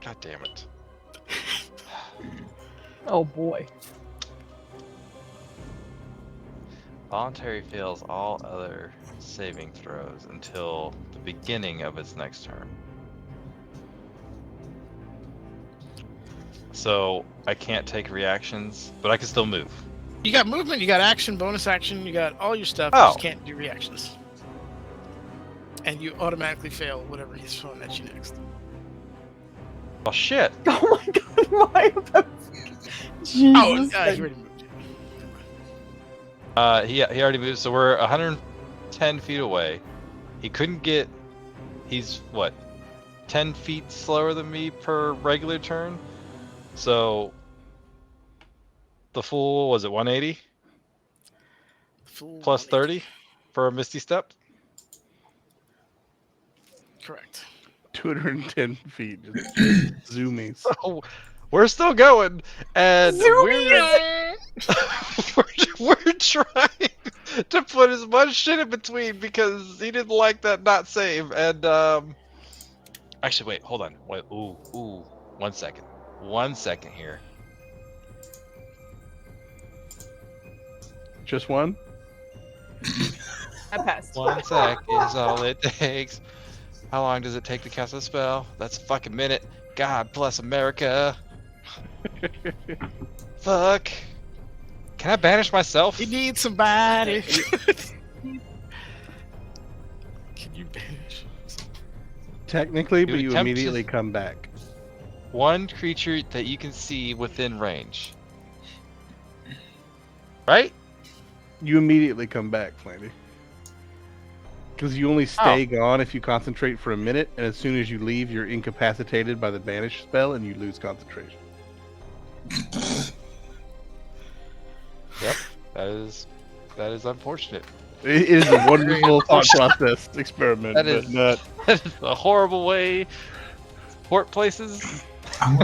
God damn it. Oh boy. Voluntary fails all other saving throws until the beginning of its next turn. So I can't take reactions, but I can still move. You got movement, you got action, bonus action, you got all your stuff. You Oh. just can't do reactions. And you automatically fail whatever he's throwing at you next. Oh shit! Oh my god, why? Jesus. Oh, he already moved. He already moved, so we're 110 feet away. He couldn't get. He's what? 10 feet slower than me per regular turn. So the full was it 180 Full plus 30 for a Misty Step? Correct. 210 feet. Just zoomies. Oh, we're still going, and we're trying to put as much shit in between because he didn't like that not save. And actually, wait, hold on. Wait, ooh, 1 second. 1 second here. Just one? I passed. 1 sec is all it takes. How long does it take to cast a spell? That's a fucking minute. God bless America. Fuck. Can I banish myself? You need somebody. Can you banish? Technically, but You you attempt to- immediately come back. One creature that you can see within range. Right? You immediately come back, Flandy. Because you only stay gone if you concentrate for a minute, and as soon as you leave, you're incapacitated by the banish spell, and you lose concentration. Yep. That is unfortunate. It is a wonderful thought process experiment, That but is- not. That is a horrible way. Port places. I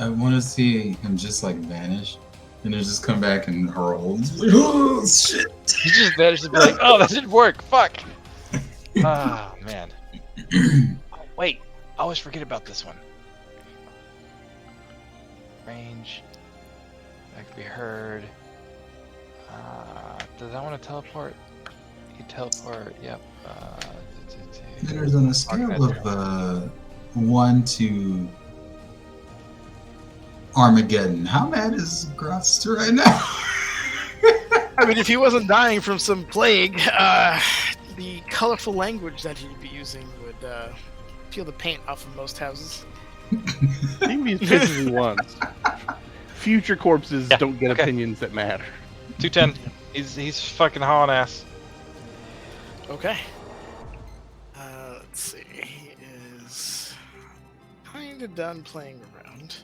wanna see him just like vanish, and then just come back and hurl. Oh shit! You just managed to be like, oh, that didn't work. Fuck. Ah, man. Oh, wait. I always forget about this one. Range. That could be heard. Does I want to teleport? You teleport. Yep. There's on a scale of 1 to Armageddon. How mad is Grotster right now? I mean, if he wasn't dying from some plague, the colorful language that he'd be using would peel the paint off of most houses. He can be as pissed as he wants. Future corpses don't get opinions that matter. 210. He's fucking hauling ass. Okay. Let's see. He is kind of done playing around.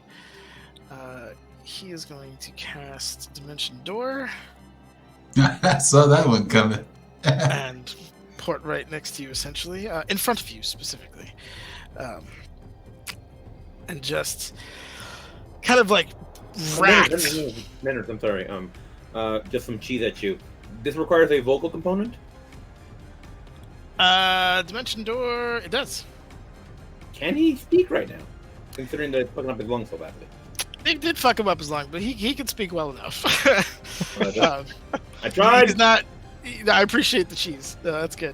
He is going to cast Dimension Door I saw that one coming. and port right next to you, essentially, in front of you specifically, and just kind of like racked. Miners, I'm sorry. Just some cheese at you. This requires a vocal component. Dimension Door. It does. Can he speak right now? Considering that it's fucking up his lungs so badly. It did fuck him up his lung, but he can speak well enough. I tried. He's not. I appreciate the cheese. That's good.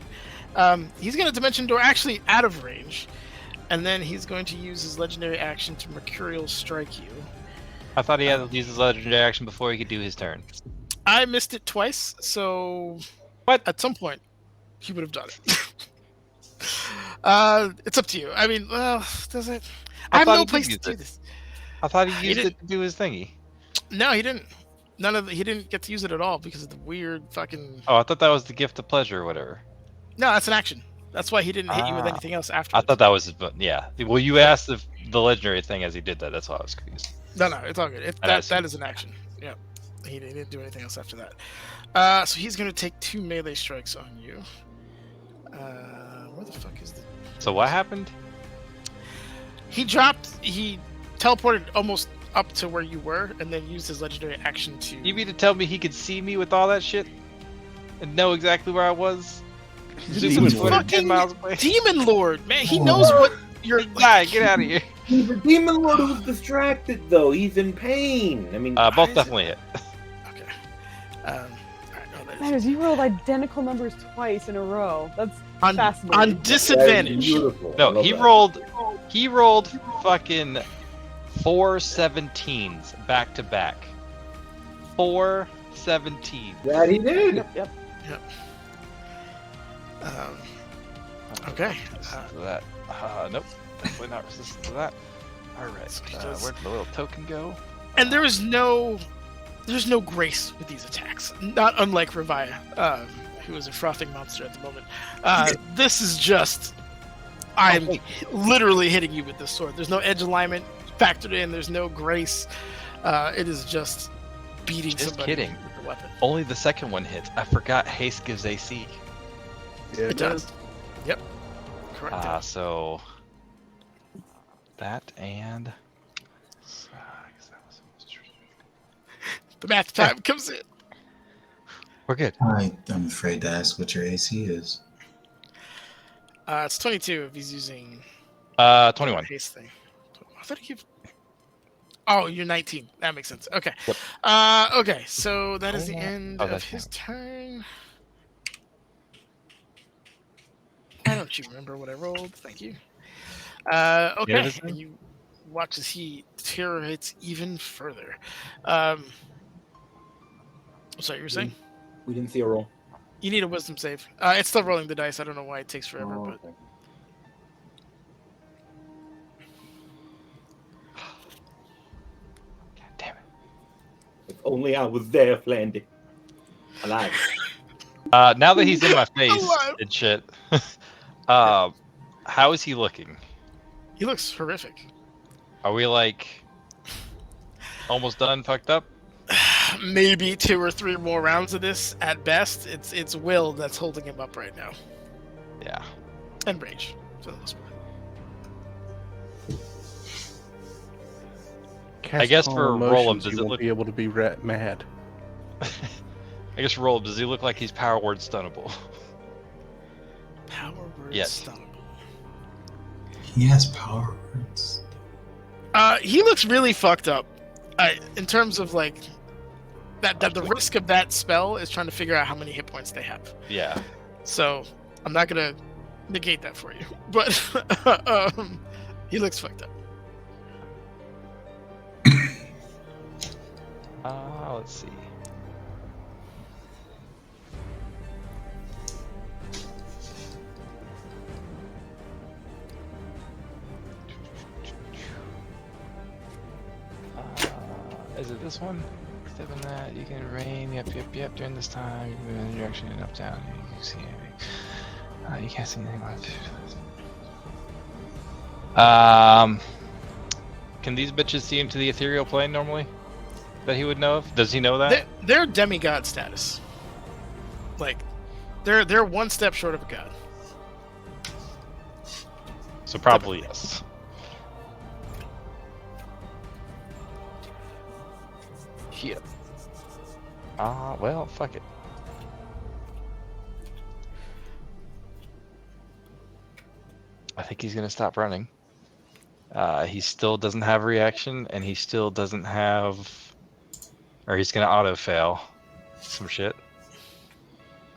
He's going to Dimension Door actually out of range, and then he's going to use his legendary action to Mercurial Strike you. I thought he had to use his legendary action before he could do his turn. I missed it twice, so at some point he would have done it. It's up to you. I mean, well, does it? I have no place to do this. I thought he used it to do his thingy. No, he didn't. He didn't get to use it at all because of the weird fucking. Oh, I thought that was the gift of pleasure or whatever. No, that's an action. That's why he didn't hit you with anything else after. I thought that was, yeah. Well, you asked if the legendary thing as he did that. That's why I was confused. No, it's all good. That is an action. Yeah, he didn't do anything else after that. So he's gonna take 2 melee strikes on you. Where the fuck is the? So what happened? He teleported almost up to where you were, and then used his legendary action to. You mean to tell me he could see me with all that shit, and know exactly where I was? He's a fucking miles away. Demon Lord, man. He knows what you're. Guy, get out of here. He's a Demon Lord who's distracted, though. He's in pain. I mean, both definitely hit. Okay. All right, no, that is Matters, you rolled identical numbers twice in a row. That's on fascinating. disadvantage. No, he rolled fucking 4 17s back to back. 4 17s. That he did. Yep. Okay. That. Nope. Definitely not resistant to that. All right. Where'd the little token go? And there's no grace with these attacks. Not unlike Revaya, who is a frothing monster at the moment. This is just. I'm literally hitting you with this sword. There's no edge alignment factored in. There's no grace. It is just beating Just somebody kidding. with the weapon. Only the second one hits. I forgot haste gives AC. Yeah, It does. Yep. Correct. So that and The math time comes in. we're good. I'm afraid to ask what your AC is. It's 22 if he's using 21. haste thing. I thought he kept... Oh, you're 19. That makes sense. Okay. Yep. Okay, so that is the end Oh, of that's his turn. Why don't you remember what I rolled? Thank you. Okay, his and you watch as he deteriorates even further. Sorry, you were saying? We didn't see a roll. You need a wisdom save. It's still rolling the dice. I don't know why it takes forever, but... okay. God damn it. If only I was there, Flandy. Alive. Now that he's in my face Alive. and shit, how is he looking? He looks horrific. Are we like almost done? Fucked up? Maybe 2 or 3 more rounds of this at best. It's will that's holding him up right now, Yeah. and rage for the most part. I guess Cast for calm Roland, emotions, does you it won't look- be able to be mad? I guess roll. Does he look like he's power word stunnable? Power word Yes. stunnable. He has power words. He looks really fucked up. In terms of like that the risk of that spell is trying to figure out how many hit points they have. Yeah. So I'm not gonna negate that for you, but he looks fucked up. Let's see. Is it this one? Step in that. You can rain. Yep. During this time, you can move in the direction and up, down. You can see anything. You can't see anything left. Can these bitches see into the ethereal plane normally? That he would know of? Does he know that? They're demigod status. Like, they're one step short of a god. So probably yes. Shit. Well, fuck it. I think he's gonna stop running. He still doesn't have a reaction, and he still doesn't have, or he's gonna auto fail some shit.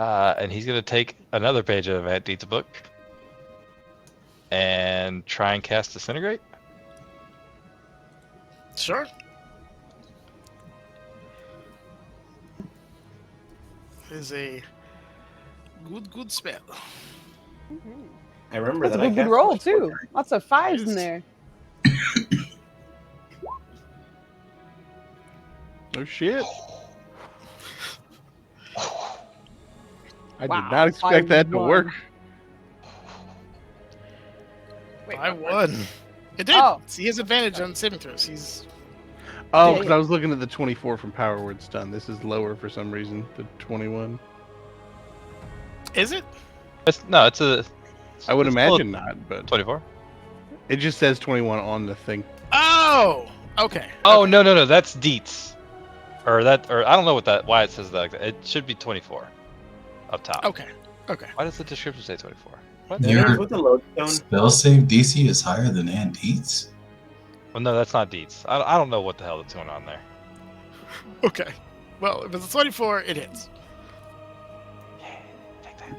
And he's gonna take another page of Aunt Deet's book and try and cast Disintegrate. Sure. Is a good spell. I remember That's that. a good roll too. Lots of 5s in there. Oh shit! I Wow, did not expect that to 5-1. work. Wait, I what? won. It did. Oh. He has advantage on saving throws. He's Oh, Yeah, because yeah. I was looking at the 24 from Power Word Stun. This is lower for some reason. The 21. is it? It's a. I would it's imagine not, but 24. it just says 21 on the thing. Oh, okay. Oh okay. no, that's Deets, or I don't know why it says that. Like that. It should be 24, up top. Okay. Why does the description say 24? What? Your With the lodestone. spell save DC is higher than Aunt Deet's? Well, no, that's not Deets. I don't know what the hell that's going on there. Okay. Well, if it's a 24, it hits. Take that.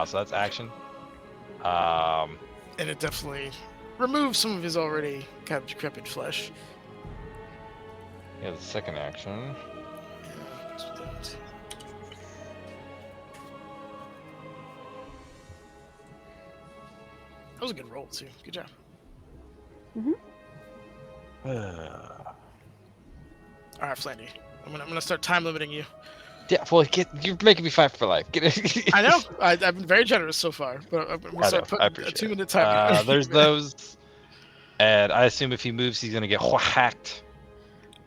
So that's action. And it definitely removes some of his already kind of decrepit flesh. Yeah, the second action. That was a good roll too. Good job. All right, Flandy. I'm gonna start time limiting you. Yeah, well, you're making me fight for life. Get it? I know. I've been very generous so far, but I'm gonna start putting a appreciate 2-minute it. time. There's those, and I assume if he moves, he's gonna get hacked.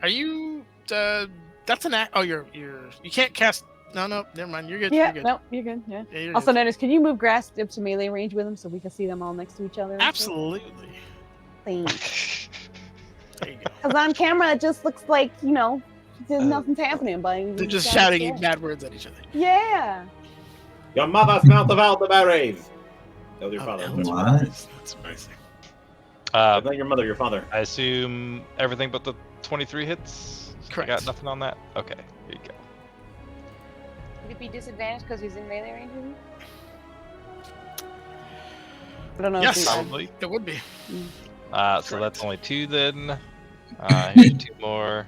Are you? That's an act. Oh, you can't cast No, never mind. You're good. Yeah, You're good. no, you're good. Yeah. Yeah, you're Also, good. Dennis, can you move grass up to melee range with them so we can see them all next to each other? Absolutely. Thanks. There you go. Because on camera, it just looks like, nothing's happening. But They're just shouting bad words at each other. Yeah. Your mother smelt of elderberries. That was your father. That's What? That's amazing. Not your mother, your father. I assume everything but the 23 hits. Correct. Got nothing on that. Okay, here you go. Would it be disadvantaged because he's in melee range with you? I don't know. Yes, if Probably. it would be. So that's only 2 then. Here's 2 more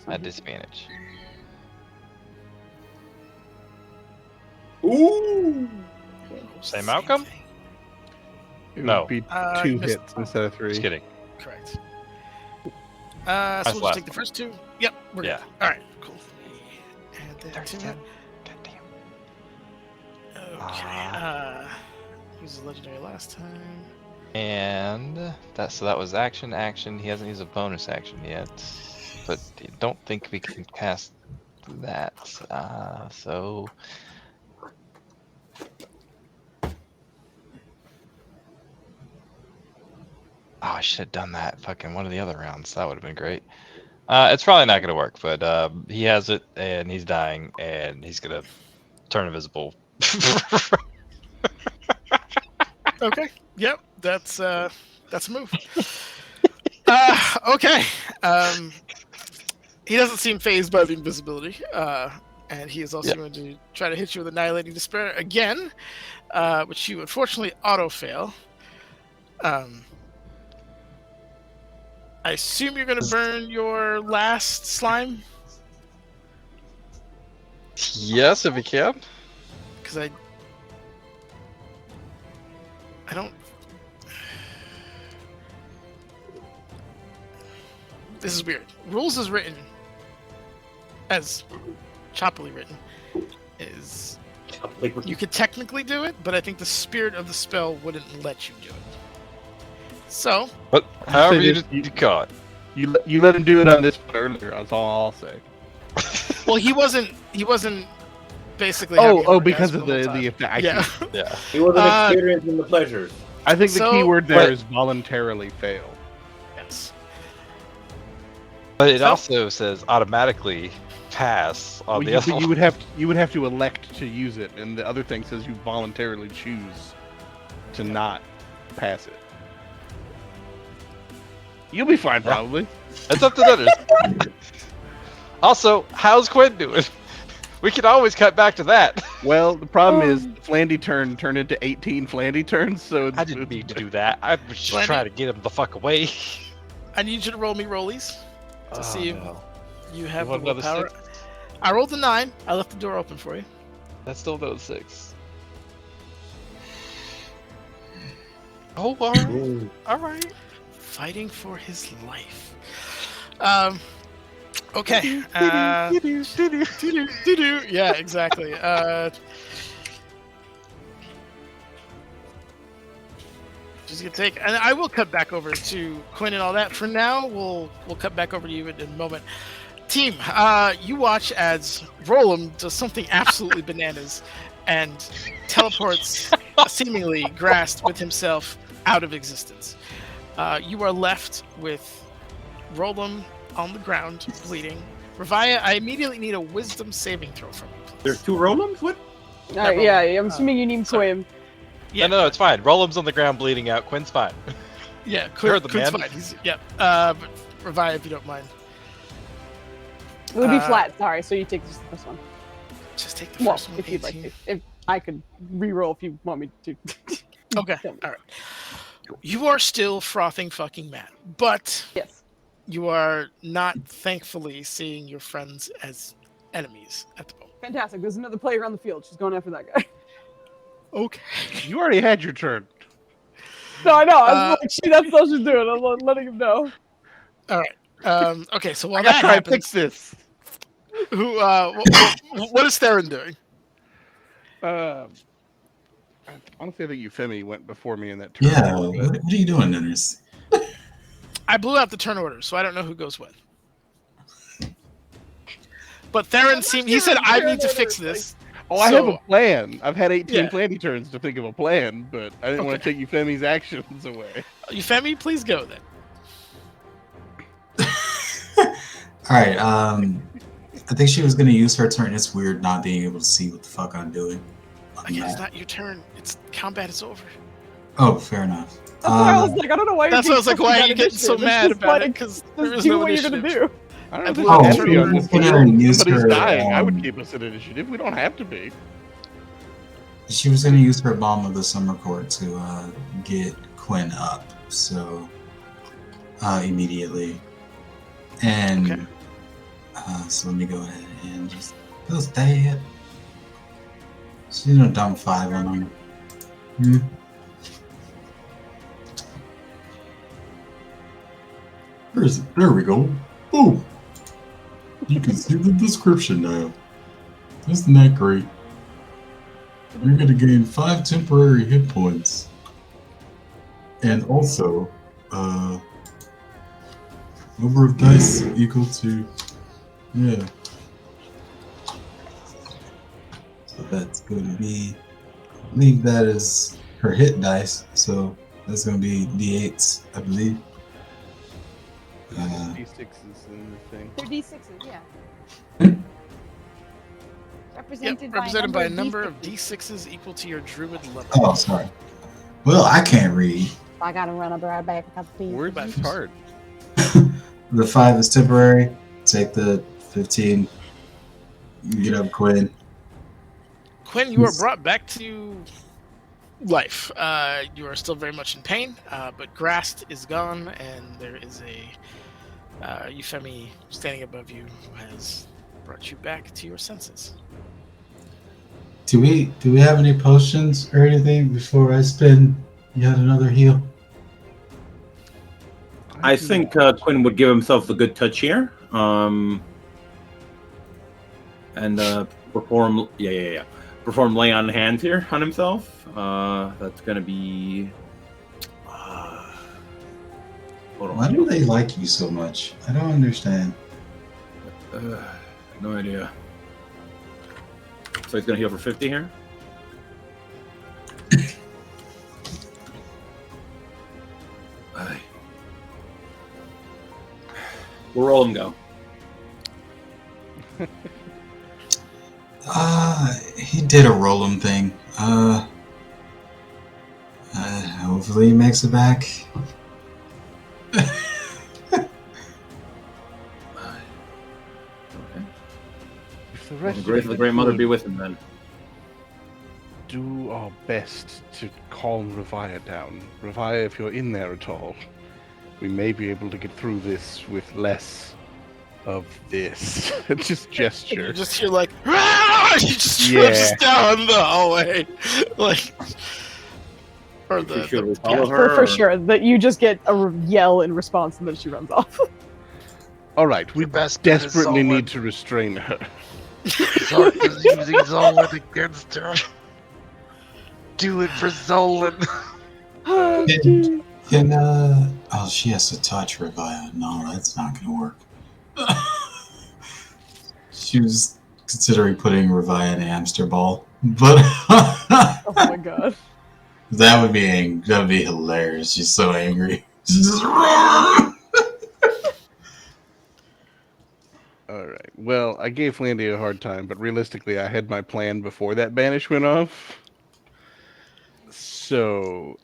at disadvantage. Ooh. Same outcome? It No. would be you 2 missed- hits instead of 3. Just kidding. Correct. So we'll just last take the first 2. Yep, we're Yeah. good. All right, cool. Add that to it. God damn. Okay. Used his legendary last time. And that was action. He hasn't used a bonus action yet, but I don't think we can cast that. So I should have done that fucking one of the other rounds. That would have been great. It's probably not gonna work, but he has it, and he's dying, and he's gonna turn invisible. Okay. Yep. That's a move. Okay. He doesn't seem phased by the invisibility. And he is also going to try to hit you with Annihilating Despair again, which you unfortunately auto fail. I assume you're going to burn your last slime? Yes, if he can. Because I don't. This is weird. Rules is written as choppily written is you could technically do it, but I think the spirit of the spell wouldn't let you do it. So, But however you caught. You let him do it on this one earlier. That's all I'll say. well, he wasn't basically. having Oh, an because orgasm of the whole the time. effect. Yeah. Yeah. He wasn't experiencing the pleasures. I think the So- key word there but- is voluntarily fail. Yes. But it So- also says automatically pass on Well, the you, other but you would have to elect to use it, and the other thing says you voluntarily choose to not pass it. You'll be fine, probably. It's up to the others. Also, how's Quinn doing? We can always cut back to that. Well, the problem is the Flandy turn turned into 18 Flandy turns, so I didn't mean to do that. I was just trying to get him the fuck away. I need you to roll me rollies to see if you have the want another willpower. 6? I rolled a 9. I left the door open for you. That's still no 6. Oh, all right. All right. Fighting for his life. Okay. Yeah, exactly. Just gonna take, and I will cut back over to Quinn and all that. For now, we'll cut back over to you in a moment. Team, you watch as Roland does something absolutely bananas and teleports seemingly grasped with himself out of existence. You are left with Roland on the ground, bleeding. Ravaya, I immediately need a wisdom saving throw from you, please. There's 2 Rollums? What? Yeah, I'm assuming you need Quim. Yeah, No, it's fine. Rollum's on the ground bleeding out. Quinn's fine. yeah, Heard the Quinn's man. fine. He's, yeah, but Ravaya, if you don't mind. It would be flat, sorry, so you take this first one. Just take the Well, first one. if you'd like 18. to. If I could re-roll if you want me to. Okay, Tell me. all right. You are still frothing fucking mad, but Yes. you are not, thankfully, seeing your friends as enemies at the moment. Fantastic. There's another player on the field. She's going after that guy. Okay. You already had your turn. No, I know. I was like, that's all she's doing. I'm letting him know. All right. Okay, so while I gotta that try and happens, fix this. who? What is Theron doing? Honestly, I think Euphemi went before me in that turn. Yeah, order, what but are you doing, Ninners? I blew out the turn order, so I don't know who goes when. But Theron seemed. He said, "I need to fix this." Oh, I have a So- plan. I've had 18 Yeah. planty turns to think of a plan, but I didn't want to take Euphemie's actions away. Euphemie, please go then. All right. I think she was gonna use her turn. It's weird not being able to see what the fuck I'm doing. on the Again, it's map. not your turn. It's combat is over. Oh, fair enough. That's why I was like, I don't know why you're That's why I was like, being why so are you getting so initiative. It's mad just about it? like, Because just there is do no what you're gonna initiative. do. I don't I know. believe Oh, that's so for your- we're just gonna use Somebody's her. dying. I would keep us in initiative. We don't have to be. She was gonna use her Bomb of the Summer Court to get Quinn up. So immediately, and Okay. so let me go ahead and just feels dead. She's gonna dump 5 on him. Where is it? There we go. Boom. You can see the description now. Isn't that great? You're gonna gain 5 temporary hit points. And also, number of dice equal to, yeah. So that's going to be, I believe that is her hit dice, so that's going to be D8s, I believe. D6s in the thing. They're D6s, yeah. Hmm? Represented, by a number of D6s equal to your druid level. Oh, sorry. Well, I can't read. I gotta run up right back a couple feet. Words is hard. The 5 is temporary. Take the 15. Get up, Quinn. Quinn, you are brought back to life. You are still very much in pain, but Grast is gone, and there is a Euphemie standing above you who has brought you back to your senses. Do we have any potions or anything before I spend yet another heal? I think Quinn would give himself a good touch here. And perform perform lay on hands here on himself. That's gonna be hold on. Why do they like you so much? I don't understand. No idea. So he's gonna heal for 50 here. Aye. We'll roll and go. He did a roll 'em thing. Hopefully he makes it back. If the Well, rest the of grace of the you Great Mother would be with him then. do our best to calm Revia down. Revia, if you're in there at all, we may be able to get through this with less of this. Just You gesture. just hear like, "Rah!" He just trips down the hallway, like, or the. Should we the follow For her? or- sure, that you just get a yell in response and then she runs off. All right, we Your best bet is desperately Zolan. need to restrain her. Zark is using Zolan against her. Do it for Zolan. Oh, Can, geez. can oh, she has to touch Revia. No, that's not gonna work. She was considering putting Revia in a hamster ball, but Oh my god. that would be hilarious. She's so angry. She's just roar. All right. Well, I gave Landy a hard time, but realistically, I had my plan before that banish went off. So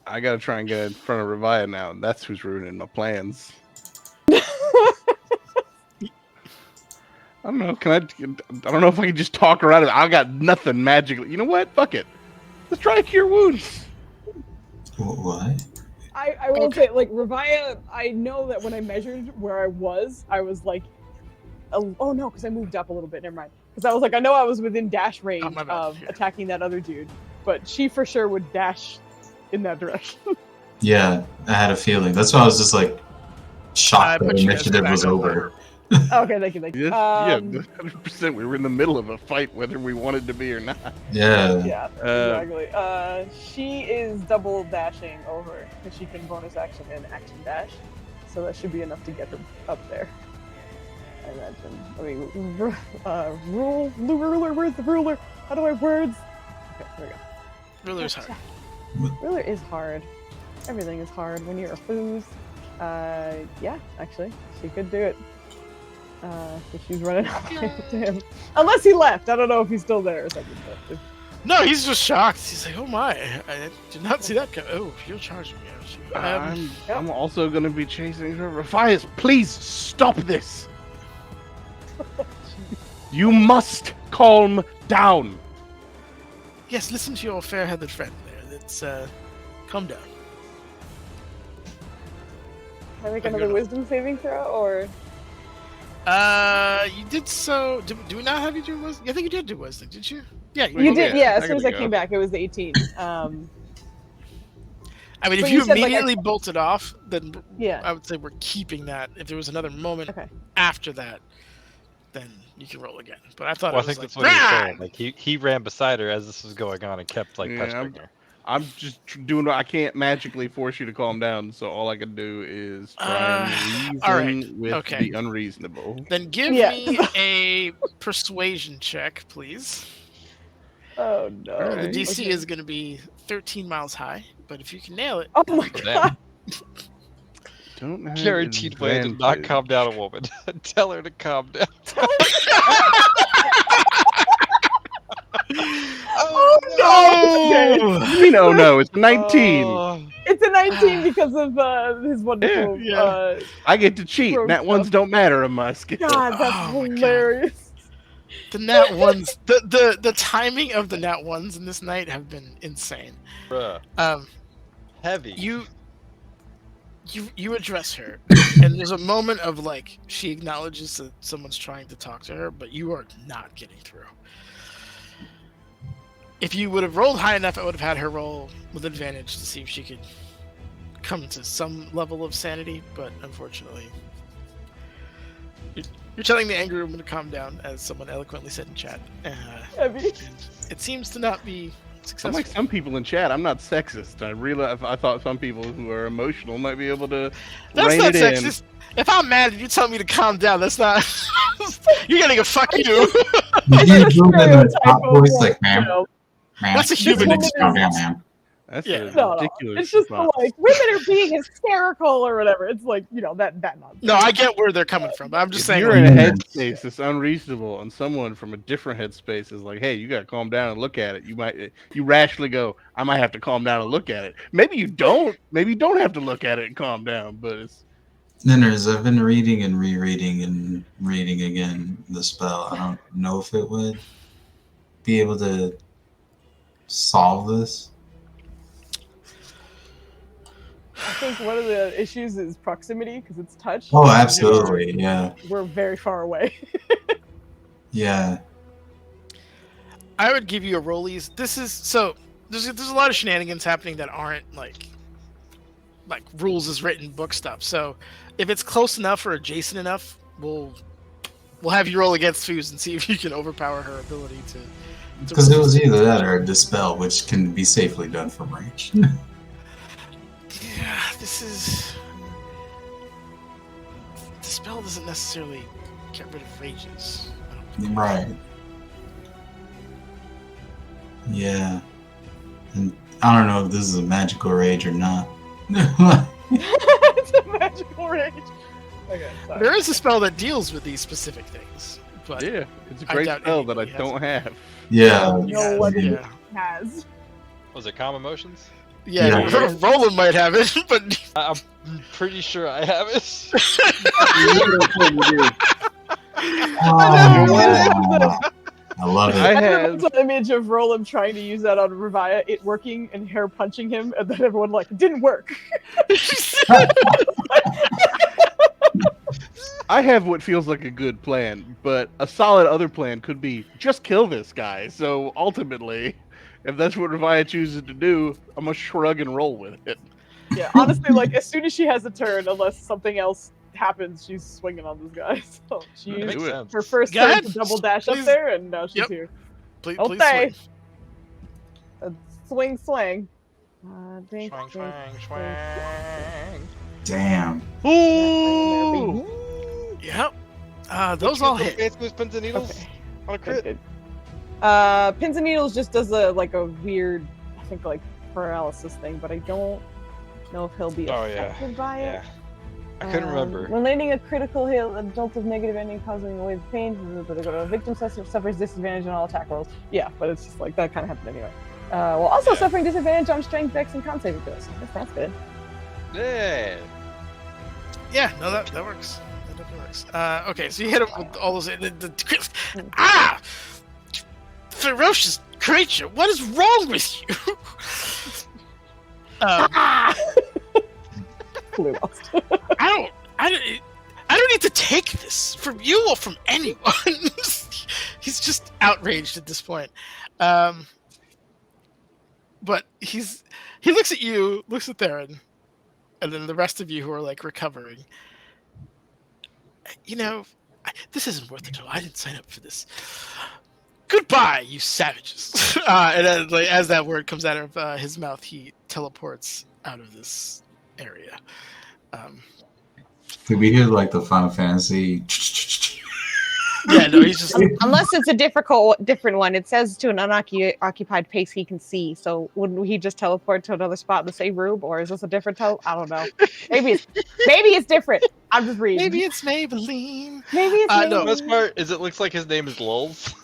I got to try and get in front of Revia now, and that's who's ruining my plans. I don't know. I don't know if I can just talk her out of it. I got nothing magically. You know what? Fuck it. Let's try to cure wounds. What? I will say, like, Revia, I know that when I measured where I was like, oh no, because I moved up a little bit, never mind. Because I was like, I know I was within dash range my bad. of Here. attacking that other dude, but she for sure would dash in that direction. Yeah, I had a feeling. That's why I was just like I shocked that put you guys initiative back was on over. Okay, thank you. Yes, yeah, 100%. We were in the middle of a fight, whether we wanted to be or not. Yeah. Yeah, exactly. She is double dashing over because she can bonus action and action dash, so that should be enough to get her up there. I imagine. I mean, ruler, where's the ruler? How do I words? Okay, there we go. Ruler's hard. Ruler is hard. Everything is hard when you're a Foos. Yeah, actually, she could do it. If she's running up to him. Unless he left. I don't know if he's still there or something. But No, he's just shocked. He's like, "Oh my! I did not see that coming. Oh, you're charging me." I'm also going to be chasing her. Raphias, please stop this. You must calm down. Yes, listen to your fair-headed friend there. Let's calm down. can I make another wisdom saving throw, or? You did so. Do we not have you do wisdom? I think you did do wisdom, did you? Yeah, You did, yeah. As I soon as I gotta came go. back, it was 18. I mean, But if you you said, like, immediately bolted off, then Yeah. I would say we're keeping that. If there was another moment Okay. after that, then you can roll again. But I thought Well, I it was think that's like, what he was "Rah!" saying. Like he ran beside her as this was going on and kept like Yeah, pestering her. I'm just doing. I can't magically force you to calm down, so all I can do is try and reason all right, with okay. the unreasonable. Then give Yeah. me a persuasion check, please. Oh no. Alright. The DC Okay. is going to be 13 miles high, but if you can nail it, Oh my Damn. god. Don't have Guaranteed way to not advantage. calm down a woman. Tell her to calm down. Oh no. Okay. You mean, oh no, it's 19. Oh. It's a 19 because of his wonderful. Yeah. I get to cheat. Rogue Nat ones stuff. don't matter on my skill. God, that's Oh my God. hilarious. the nat ones, the timing of the nat ones in this night have been insane. Bruh. Heavy. You address her, and there's a moment of like she acknowledges that someone's trying to talk to her, but you are not getting through. If you would have rolled high enough, I would have had her roll with advantage to see if she could come to some level of sanity, but unfortunately, you're telling the angry woman to calm down, as someone eloquently said in chat. Heavy. And it seems to not be successful. Unlike some people in chat, I'm not sexist. I thought some people who are emotional might be able to That's rein not it sexist. If I'm mad and you tell me to calm down, that's not. You're getting a fuck you. Did you do that in a top voice, like, ma'am? You know, Ma'am, That's a human woman just calm down, is- ma'am. That's Yeah. a No, ridiculous it's just response. like women are being hysterical or whatever. It's like, you know, that nonsense. No, I get where they're coming from. But I'm just If saying. you're like, in a Yeah. headspace that's unreasonable, and someone from a different headspace is like, "Hey, you gotta calm down and look at it," you rationally go, "I might have to calm down and look at it." Maybe you don't. Maybe you don't have to look at it and calm down. But it's Ninners, I've been reading and rereading and reading again the spell. I don't know if it would be able to solve this. I think one of the issues is proximity because it's touch. Oh, absolutely. Yeah. We're very far away. Yeah. I would give you a rollies. This is so. There's a lot of shenanigans happening that aren't like rules as written book stuff. So if it's close enough or adjacent enough, we'll have you roll against Foos and see if you can overpower her ability to. Because it was either that or dispel, which can be safely done from range. Yeah, this is. The spell doesn't necessarily get rid of rages. I don't think. Right. Yeah. And I don't know if this is a magical rage or not. It's a magical rage. Okay, sorry. There is a spell that deals with these specific things, but yeah, it's a I great doubt spell that I anybody has don't have. Yeah. No one yeah. has. Was it calm emotions? Yeah, Yeah. Roland might have it, but I'm pretty sure I have it. Oh, I love I it. I have- have an image of Roland trying to use that on Revia, it working and her punching him, and then everyone like, it didn't work. I have what feels like a good plan, but a solid other plan could be just kill this guy. So ultimately, if that's what Revia chooses to do, I'm gonna shrug and roll with it. Yeah, honestly, like as soon as she has a turn, unless something else happens, she's swinging on this guy. So she That used makes it. sense. her first Go turn ahead. to double dash Please. up there, and now she's Yep. here. please Okay. swing. Swing. Swang, Dink, dink, swang, dink. swang. Damn. Ooh! Yep. Those all hit. Face moves, pins and needles Okay. on a crit. Good. Pins and needles just does a weird, I think like paralysis thing, but I don't know if he'll be Oh, yeah. affected by it. Yeah. I couldn't remember. When landing a critical hit, a jolt of negative ending causing a wave of pain, the victim suffers disadvantage on all attack rolls. Yeah, but it's just like that kind of happened anyway. While also suffering disadvantage on strength, dex, and con saving throws. I guess that's good. Yeah. Yeah, no, that works. That definitely works. Okay, so you hit him with all those. Ferocious creature, what is wrong with you? Lost. I don't need to take this from you or from anyone. He's just outraged at this point. But he looks at you, looks at Theron, and then the rest of you who are like recovering. You know, this isn't worth it. I didn't sign up for this. Goodbye, you savages. And then, like, as that word comes out of his mouth, he teleports out of this area. Did we hear like the Final Fantasy? Yeah, no, he's just. Unless it's a different one. It says to an unoccupied place he can see. So wouldn't he just teleport to another spot in the same room, or is this a different I don't know. Maybe it's different. I'm just reading. Maybe it's Maybelline. Maybe it's Maybelline. No. The best part is it looks like his name is Lulz.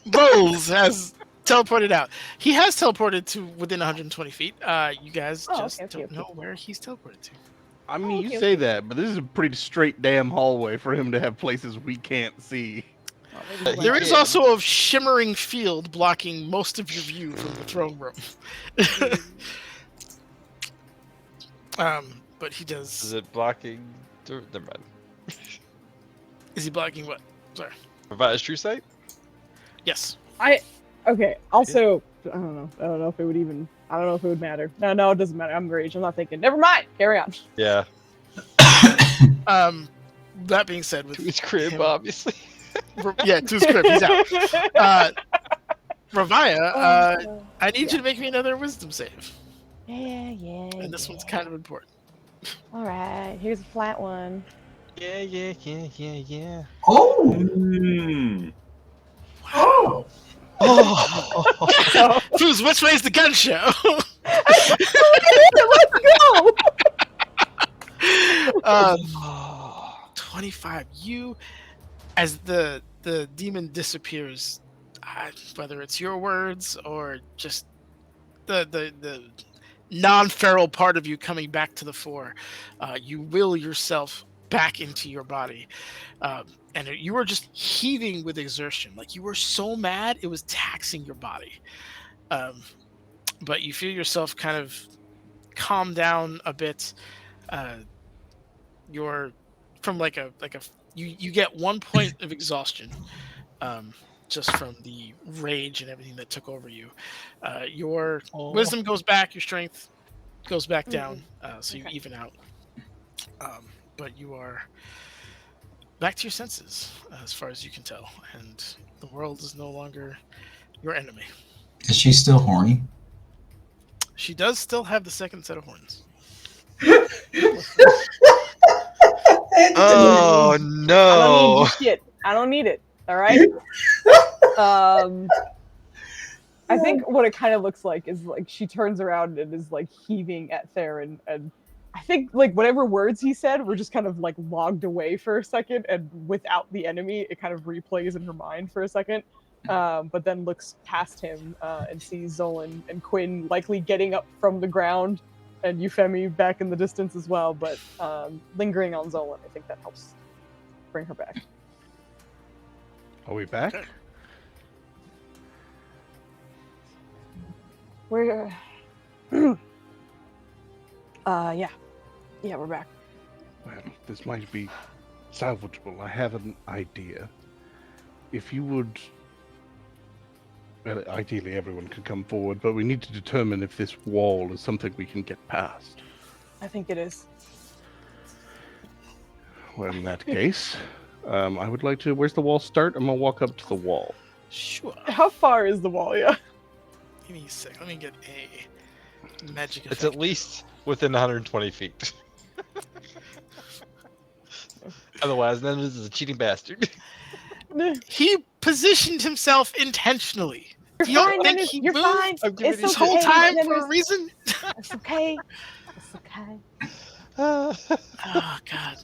Bowles has teleported out. He has teleported to within 120 feet. You guys don't know where he's teleported to. I mean, you say that, but this is a pretty straight damn hallway for him to have places we can't see. There is also a shimmering field blocking most of your view from the throne room. But he does. Is it blocking? Never mind. Is he blocking what? Sorry. Provide true sight? Yes. Okay. Also, I don't know. I don't know if it would matter. No, it doesn't matter. I'm rage. I'm not thinking. Never mind. Carry on. Yeah. That being said, with To his crib, him, obviously. Yeah, to his crib. He's out. Ravaya, I need you to make me another wisdom save. Yeah. And this one's kind of important. All right. Here's a flat one. Yeah. Oh! Wow. Foos, which way's the gun show? Let's go! 25. You, as the demon disappears, whether it's your words or just the non-feral part of you coming back to the fore, you will yourself back into your body. And you were just heaving with exertion. Like, you were so mad, it was taxing your body. But you feel yourself kind of calm down a bit. You're from you get 1 point of exhaustion, just from the rage and everything that took over you. Your wisdom goes back, your strength goes back down, so you even out. But you are back to your senses, as far as you can tell, and the world is no longer your enemy. Is she still horny? She does still have the second set of horns. Oh no! I don't need it. All right. I think what it kind of looks like is like she turns around and is like heaving at Theron, and I think like whatever words he said were just kind of like logged away for a second, and without the enemy, it kind of replays in her mind for a second. But then looks past him and sees Zolan and Quinn likely getting up from the ground, and Euphemi back in the distance as well, but lingering on Zolan. I think that helps bring her back. Are we back? We're yeah, we're back. Well, this might be salvageable. I have an idea. If you would... Well, ideally everyone could come forward, but we need to determine if this wall is something we can get past. I think it is. Well, in that case, I would like to... Where's the wall start? I'm going to walk up to the wall. Sure. How far is the wall? Yeah. Give me a sec. Let me get a magic effect. It's at least within 120 feet. Otherwise, then this is a cheating bastard. He positioned himself intentionally. You're You don't fine, think Dennis. he You're moved fine. I'm giving It's you this okay, whole time for a Dennis. reason? It's okay. It's okay. Oh God!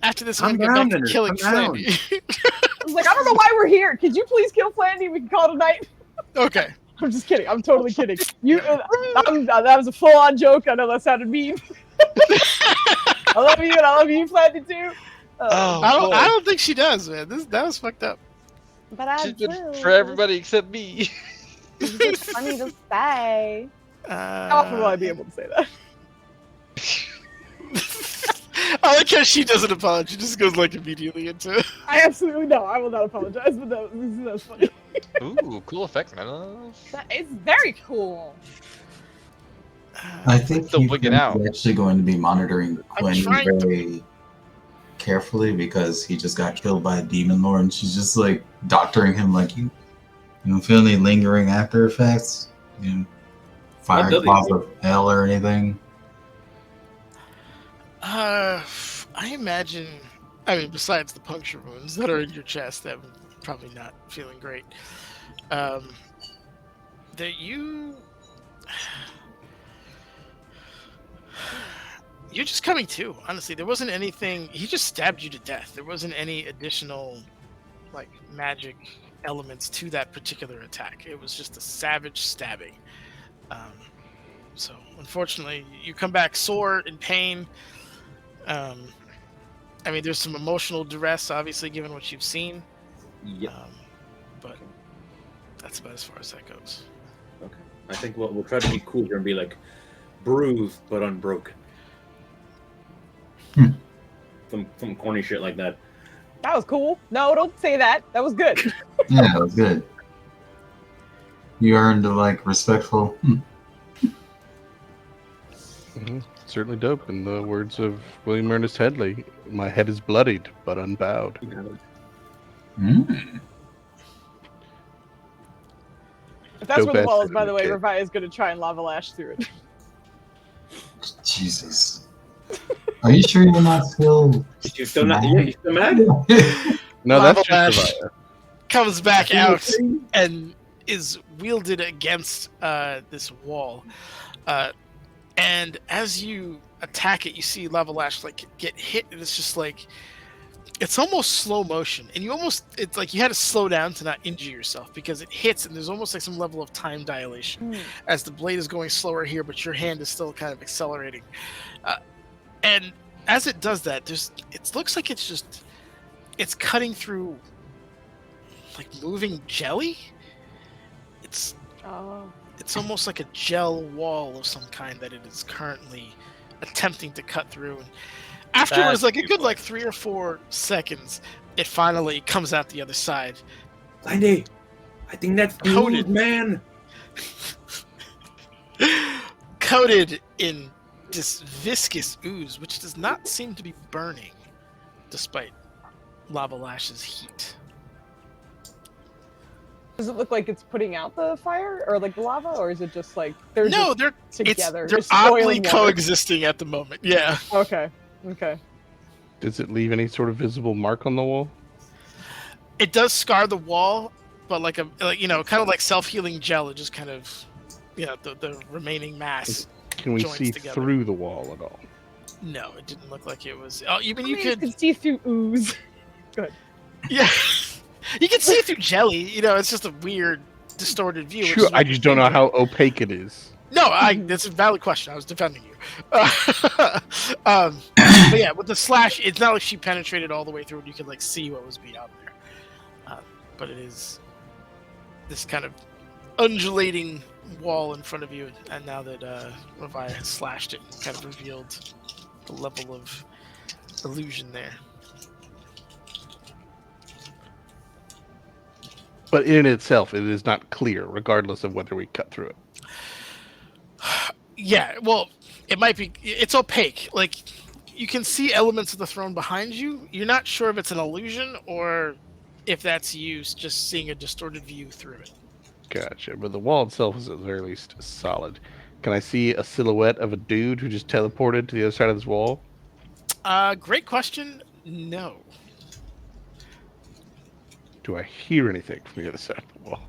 After this, Calm I'm gonna get down, back to Leonard, killing calm down. Flandy. I was like, I don't know why we're here. Could you please kill Flandy? We can call it a night. Okay. I'm just kidding. I'm totally kidding. That was a full-on joke. I know that sounded mean. I love you, and I love you, Flandy, too. Oh, I boy. don't think she does, man. That was fucked up. But I She's been do. for everybody except me. It's just funny to say. How often will I be able to say that? I like how she doesn't apologize. She just goes like immediately into it. I absolutely no. I will not apologize, but that's funny. Ooh, cool effect, man. It's very cool. I think Still he's wigging out. actually going to be monitoring Quinn trying to- very carefully because he just got killed by a demon lord, and she's just like doctoring him, like you don't feel any lingering after effects, fire does he? cloth of hell or anything. I imagine. I mean, besides the puncture wounds that are in your chest, that I'm probably not feeling great. That you're just coming to. Honestly, there wasn't anything. He just stabbed you to death. There wasn't any additional, like, magic elements to that particular attack. It was just a savage stabbing. So, unfortunately, you come back sore, in pain. I mean, there's some emotional duress, obviously, given what you've seen. Yep. But that's about as far as that goes. Okay. I think we'll try to be cool here and be like, bruised but unbroken. Some corny shit like that. That was cool. No, don't say that. That was good. Yeah, that was good. You earned like respectful. Certainly dope. In the words of William Ernest Headley, my head is bloodied but unbowed. If that's Dope where the ass wall is, by the way, kid. Revi is going to try and lava lash through it. Jesus. Are you sure you're not still? You still not? Yeah, you still mad? No, that's Lava just Lash comes back out and is wielded against this wall. And as you attack it, you see Lava Lash like get hit, and it's just like it's almost slow motion, and it's like you had to slow down to not injure yourself because it hits, and there's almost like some level of time dilation as the blade is going slower here, but your hand is still kind of accelerating. And as it does that, it looks like it's cutting through like moving jelly. It's almost like a gel wall of some kind that it is currently attempting to cut through. And afterwards, like a good 3 or 4 seconds, it finally comes out the other side. Andy, I think that's Coated. coated, man. Coated in this viscous ooze, which does not seem to be burning, despite Lava Lash's heat. Does it look like it's putting out the fire or like the lava, or is it just like They're together? They're Just oil oddly and water? coexisting at the moment. Yeah. Okay. Does it leave any sort of visible mark on the wall? It does scar the wall, but kind of like self-healing gel. It just kind of, the remaining mass. Can we joins see together. through the wall at all? No, it didn't look like it was. Oh, you You could. can see through ooze. Good. Yeah, you can see through jelly. It's just a weird, distorted view. which Sure, is what I just don't know how opaque it is. No, that's a valid question. I was defending you. But yeah, with the slash, it's not like she penetrated all the way through and you could see what was beyond there. But it is this kind of undulating wall in front of you, and now that Revi has slashed it, kind of revealed the level of illusion there. But in itself, it is not clear, regardless of whether we cut through it. Yeah, well, it might be. It's opaque. Like, you can see elements of the throne behind you. You're not sure if it's an illusion or if that's you just seeing a distorted view through it. Gotcha. But the wall itself is at the very least solid. Can I see a silhouette of a dude who just teleported to the other side of this wall? Great question. No. Do I hear anything from the other side of the wall?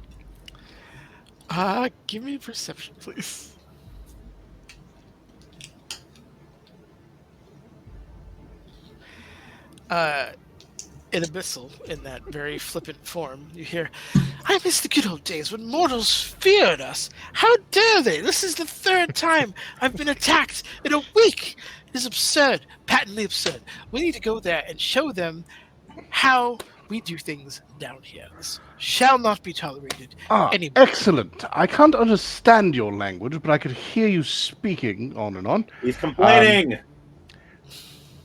Give me a perception, please. In Abyssal, in that very flippant form, you hear, I miss the good old days when mortals feared us. How dare they? This is the third time I've been attacked in a week. It is absurd, patently absurd. We need to go there and show them how we do things down here. This shall not be tolerated anymore. Excellent. I can't understand your language, but I could hear you speaking on and on. He's complaining.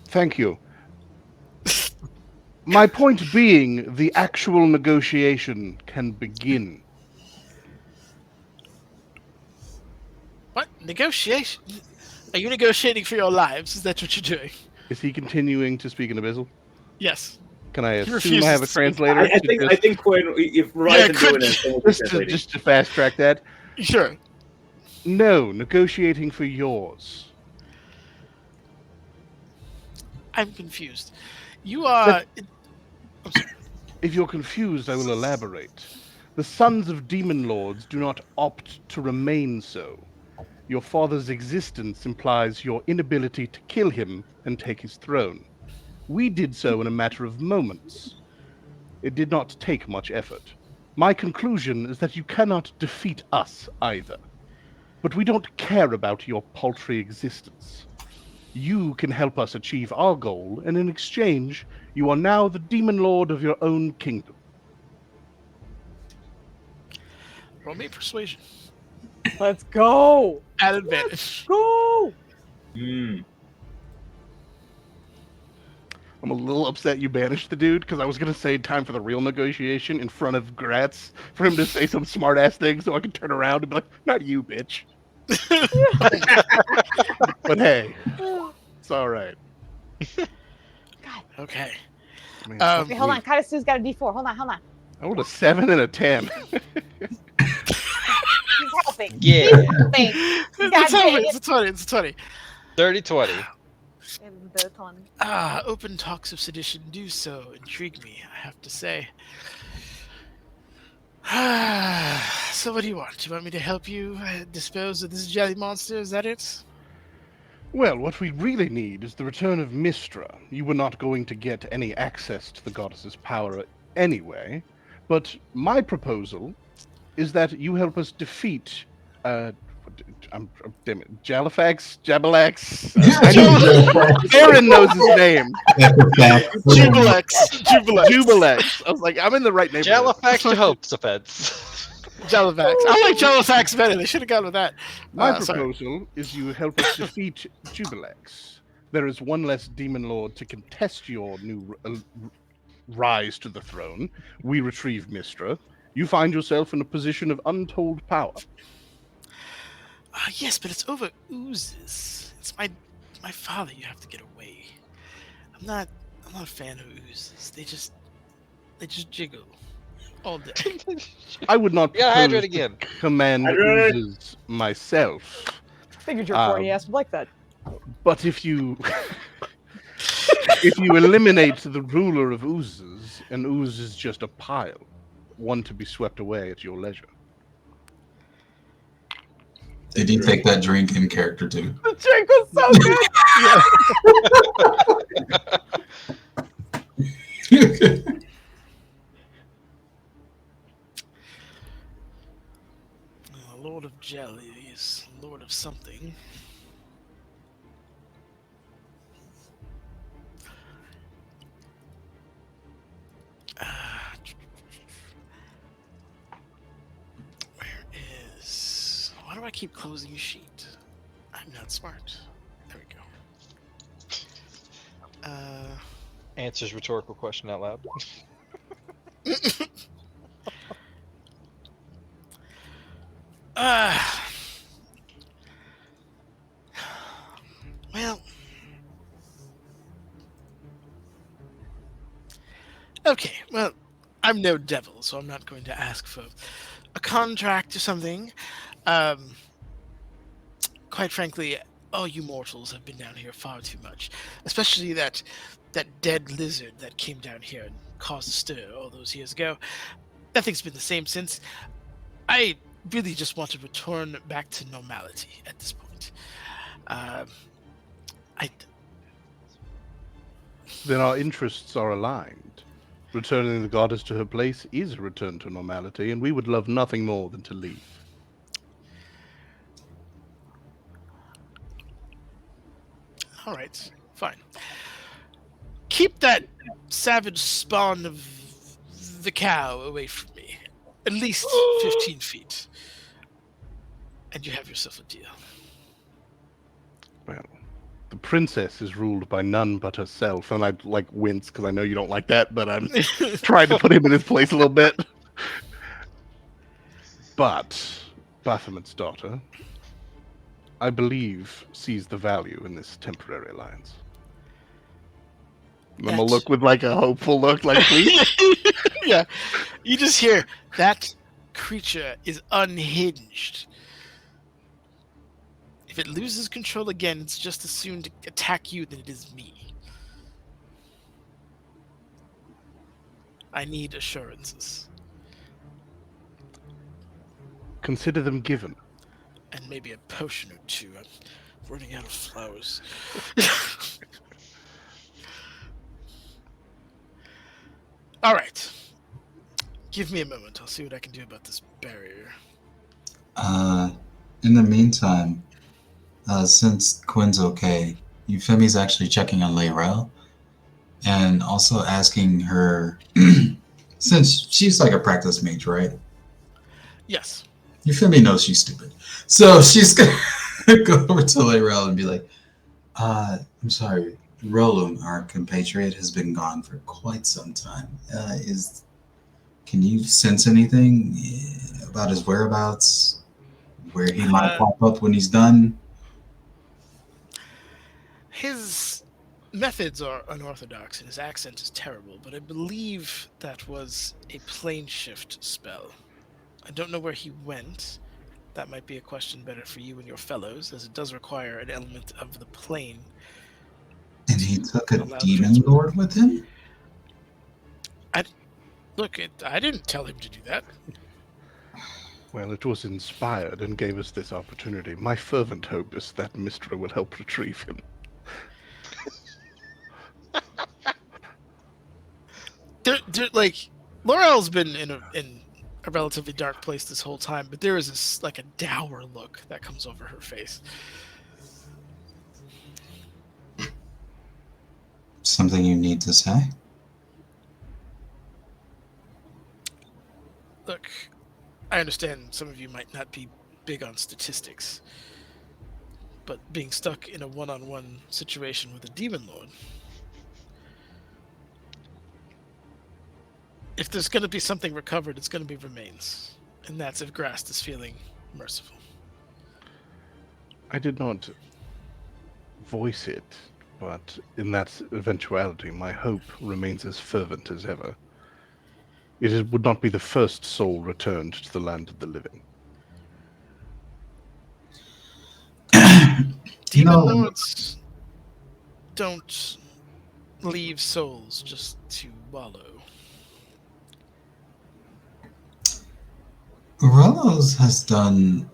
Thank you. My point being, the actual negotiation can begin. What? Negotiation? Are you negotiating for your lives? Is that what you're doing? Is he continuing to speak in Abyssal? Yes. Can I He assume I have a refuses to speak. translator? I think Quinn, if Verizon doing it, then we'll be translating. Just to fast track that. Sure. No, negotiating for yours. I'm confused. You are... If you're confused, I will elaborate. The sons of demon lords do not opt to remain so. Your father's existence implies your inability to kill him and take his throne. We did so in a matter of moments. It did not take much effort. My conclusion is that you cannot defeat us either. But we don't care about your paltry existence. You can help us achieve our goal, and in exchange, you are now the demon lord of your own kingdom. Roll me persuasion. Let's go. At advantage. Go. I'm a little upset you banished the dude, because I was going to say time for the real negotiation in front of Gratz, for him to say some smart-ass thing so I can turn around and be like, not you, bitch. But hey, it's all right. Okay. Wait, hold on. Kaisu's got a D4. Hold on. I rolled a 7 and a 10. He's helping. Yeah. He's helping. It's a 20. It's a 20. 30-20. Open talks of sedition do so intrigue me, I have to say. So what do you want? Do you want me to help you dispose of this jelly monster? Is that it? Well, what we really need is the return of Mystra. You were not going to get any access to the goddess's power anyway, but my proposal is that you help us defeat Jalafax? Jabalax? Aaron knows his name. Jubalex. I was like, I'm in the right neighborhood. Jalafax Jehoshaphat. Jalafax. I like Jalafax better. They should have gone with that. My proposal is you help us defeat Jubalex. There is one less demon lord to contest your new rise to the throne. We retrieve Mystra. You find yourself in a position of untold power. Yes, but it's over oozes. It's my father. You have to get away. I'm not a fan of oozes. They just jiggle all day. I would not hydrate again. Command oozes myself. Figured your corny ass would like that. But if you eliminate the ruler of oozes, an ooze is just a pile, one to be swept away at your leisure. Did he take that drink in character too? The drink was so good. Lord of jellies, Lord of something. Where is... Why do I keep closing the sheet? I'm not smart. There we go. Answers rhetorical question out loud. Well... Okay, well, I'm no devil, so I'm not going to ask for a contract or something. Quite frankly, all you mortals have been down here far too much, especially that dead lizard that came down here and caused a stir all those years ago. Nothing's been the same since. I really just want to return back to normality at this point. Then our interests are aligned. Returning the goddess to her place is a return to normality, and we would love nothing more than to leave. All right, fine. Keep that savage spawn of the cow away from me. At least 15 feet. And you have yourself a deal. Well, the princess is ruled by none but herself, and I wince because I know you don't like that, but I'm trying to put him in his place a little bit. But Baphomet's daughter, I believe, sees the value in this temporary alliance. I'm gonna look with a hopeful look, please. Yeah, you just hear that creature is unhinged. If it loses control again, it's just as soon to attack you than it is me. I need assurances. Consider them given. And maybe a potion or two. I'm running out of flowers. All right. Give me a moment. I'll see what I can do about this barrier. In the meantime, since Quinn's okay, Euphemie's actually checking on Layrel and also asking her, since she's like a practice mage, right? Yes. Euphemie knows she's stupid. So she's going to go over to Layrel and be like, I'm sorry, Rolum, our compatriot, has been gone for quite some time. Can you sense anything about his whereabouts? Where he might pop up when he's done? His methods are unorthodox and his accent is terrible, but I believe that was a plane shift spell. I don't know where he went. That might be a question better for you and your fellows, as it does require an element of the plane. And he took a demon lord with him? I didn't tell him to do that. Well, it was inspired and gave us this opportunity. My fervent hope is that Mystra will help retrieve him. Laurel's been in a relatively dark place this whole time, but there is this a dour look that comes over her face. Something you need to say? Look, I understand some of you might not be big on statistics, but being stuck in a one-on-one situation with a demon lord, if there's going to be something recovered, it's going to be remains, and that's if Grast is feeling merciful. I did not voice it, but in that eventuality, my hope remains as fervent as ever. It would not be the first soul returned to the land of the living. Demon lords don't leave souls just to wallow. Rellos has done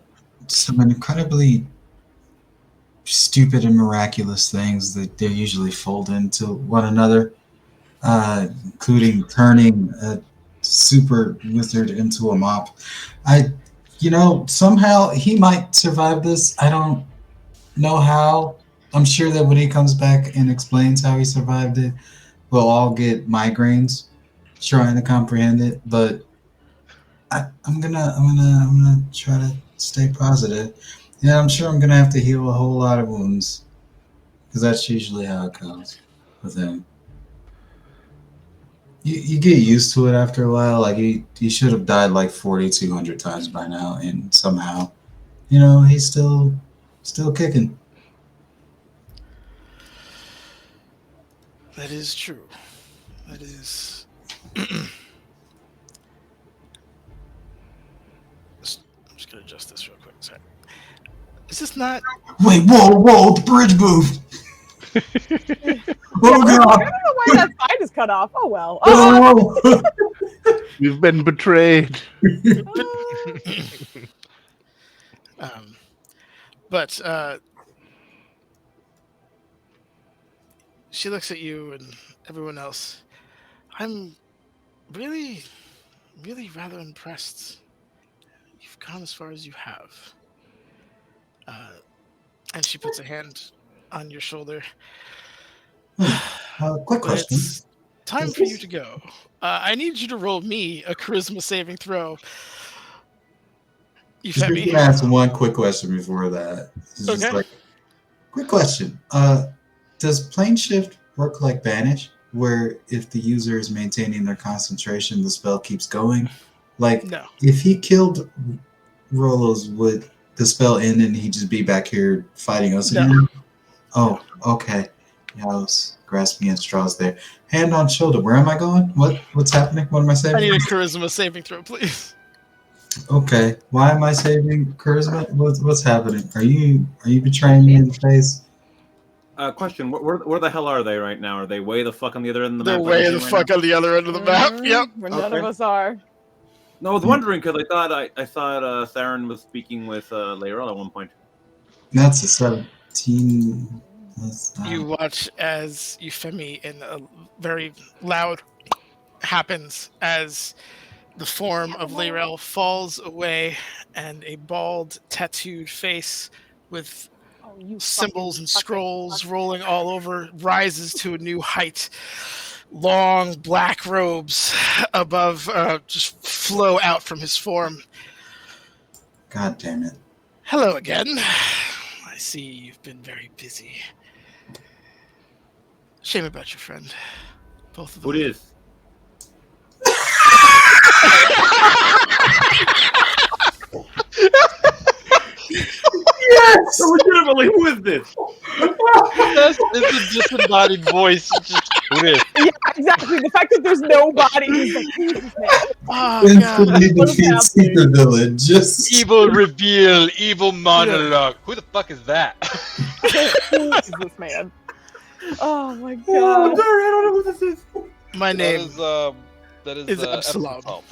some incredibly stupid and miraculous things that they usually fold into one another, including turning a super wizard into a mop. Somehow he might survive this. I don't know how. I'm sure that when he comes back and explains how he survived it, we'll all get migraines trying to comprehend it. But I'm gonna try to stay positive. Yeah, I'm sure I'm gonna have to heal a whole lot of wounds, because that's usually how it goes with him. You get used to it after a while. Like he should have died 4,200 times by now, and somehow, he's still kicking. That is true. That is. I'm just gonna adjust this real quick. Sorry. Is this not? Wait, whoa, the bridge moved. Oh I god. don't know why that side is cut off. Oh well. Oh. You've been betrayed. But she looks at you and everyone else. I'm really, really rather impressed. You've gone as far as you have. And she puts a hand on your shoulder. Quick But question. it's time for you to go. I need you to roll me a charisma saving throw. You Just fed me. gonna ask one quick question before that. It's just Okay. like, quick question. Does plane shift work like banish, where if the user is maintaining their concentration, the spell keeps going? Like, No. if he killed Rolos, would the spell end and he'd just be back here fighting us No. again? Oh, okay. Yeah, I was grasping at straws there. Hand on shoulder. Where am I going? What's happening? What am I I saving? need a charisma saving throw, please. Okay. Why am I saving charisma? What's happening? Are you betraying me in the face? Question: where the hell are they right now? Are they way the fuck on the other end of the They're map? way the fuck on the other end of the map. Yep. Where none of Okay. us are. No, I was wondering because I thought Theron was speaking with Laeral at one point. That's a 17. You watch as Euphemi in a very loud happens as the form of Laerel falls away and a bald, tattooed face with Oh, you symbols and fucking scrolls rolling all over rises to a new height. Long black robes above just flow out from his form. God damn it. Hello again. I see you've been very busy. Shame about your friend. Both of them. Who it is? Yes! So legitimately, who is this? That's it's a disembodied voice. Just who it is. Yeah, exactly. The fact that there's nobody is like, who is this man? Oh, God. Instantly What is defeats happening? the villain. Just Evil reveal, evil monologue. Who the fuck is that? Who is this man? Oh my I'm god. sorry, I don't know who this is. My name That is is Abyssal. Abyssal.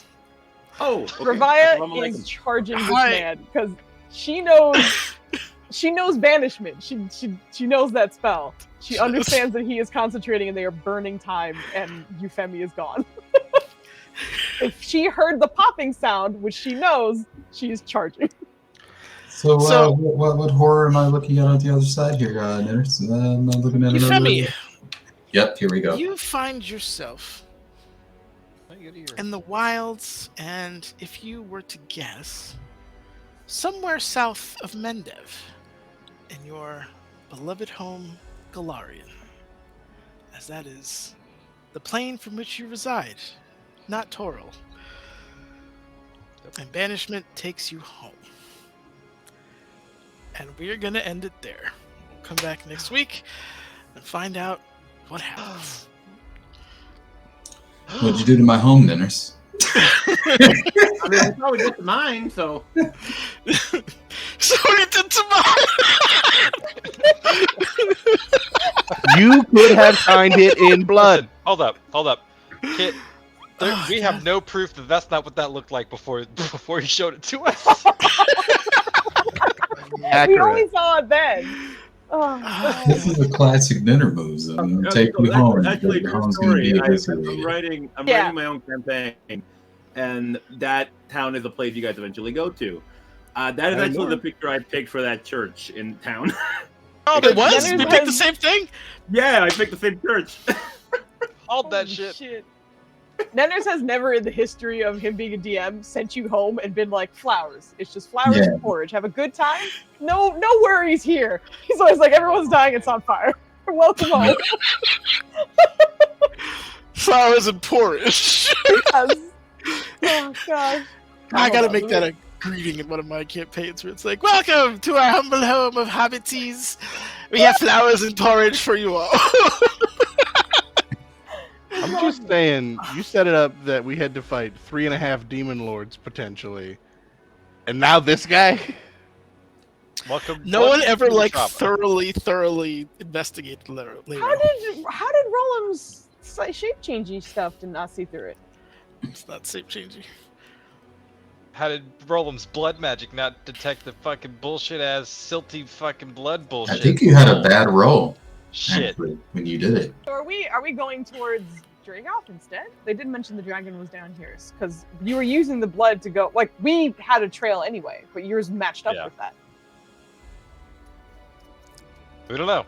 Oh, okay. Ravaya is charging this Hi. man because she knows banishment. She knows that spell. She understands that he is concentrating and they are burning time and Euphemi is gone. If she heard the popping sound, which she knows, she is charging. So, So- what horror am I looking at on the other side here, Nitters? I'm looking at Euphemi, Yep, here we go. you find yourself in the wilds, and if you were to guess, somewhere south of Mendev, in your beloved home, Galarian, as that is the plane from which you reside, not Toril. And banishment takes you home. And we're gonna end it there. We'll come back next week and find out what happens. What'd you do to my home, Nitters? I mean, I probably did mine, so. So you did to mine. You could have signed it in blood. Hold up. Kit, we have no proof that that's not what that looked like before you showed it to us. We Accurate. only saw it then. Oh, This is a classic Nitter moves. Take me home. Actually, Your true home's gonna be story. I'm eviscerated. writing Yeah. my own campaign, and that town is a place you guys eventually go to. That is I actually know. the picture I picked for that church in town. Oh, it was? Leonard We picked the has- same thing? Yeah, I picked the same church. Hold that holy shit. Nenners has never in the history of him being a DM sent you home and been like, flowers. It's just flowers Yeah. and porridge. Have a good time. No worries here. He's always like, everyone's dying, it's on fire. Welcome home. Flowers and porridge. Yes. Oh gosh. I gotta Oh, make that a greeting in one of my campaigns where it's like, welcome to our humble home of hobbitties. We have flowers and porridge for you all. I'm just saying, you set it up that we had to fight 3.5 demon lords potentially, and now this guy. Welcome. No one ever to the like drama. thoroughly investigated Lero. How did Rollum's shape changing stuff did not see through it? It's not shape changing. How did Rollum's blood magic not detect the fucking bullshit ass silty fucking blood bullshit? I think you had a bad roll. Shit. Actually, when you did it. So are we going towards Dragoff instead? They did mention the dragon was down here because you were using the blood to go. Like we had a trail anyway, but yours matched up with that. We don't know.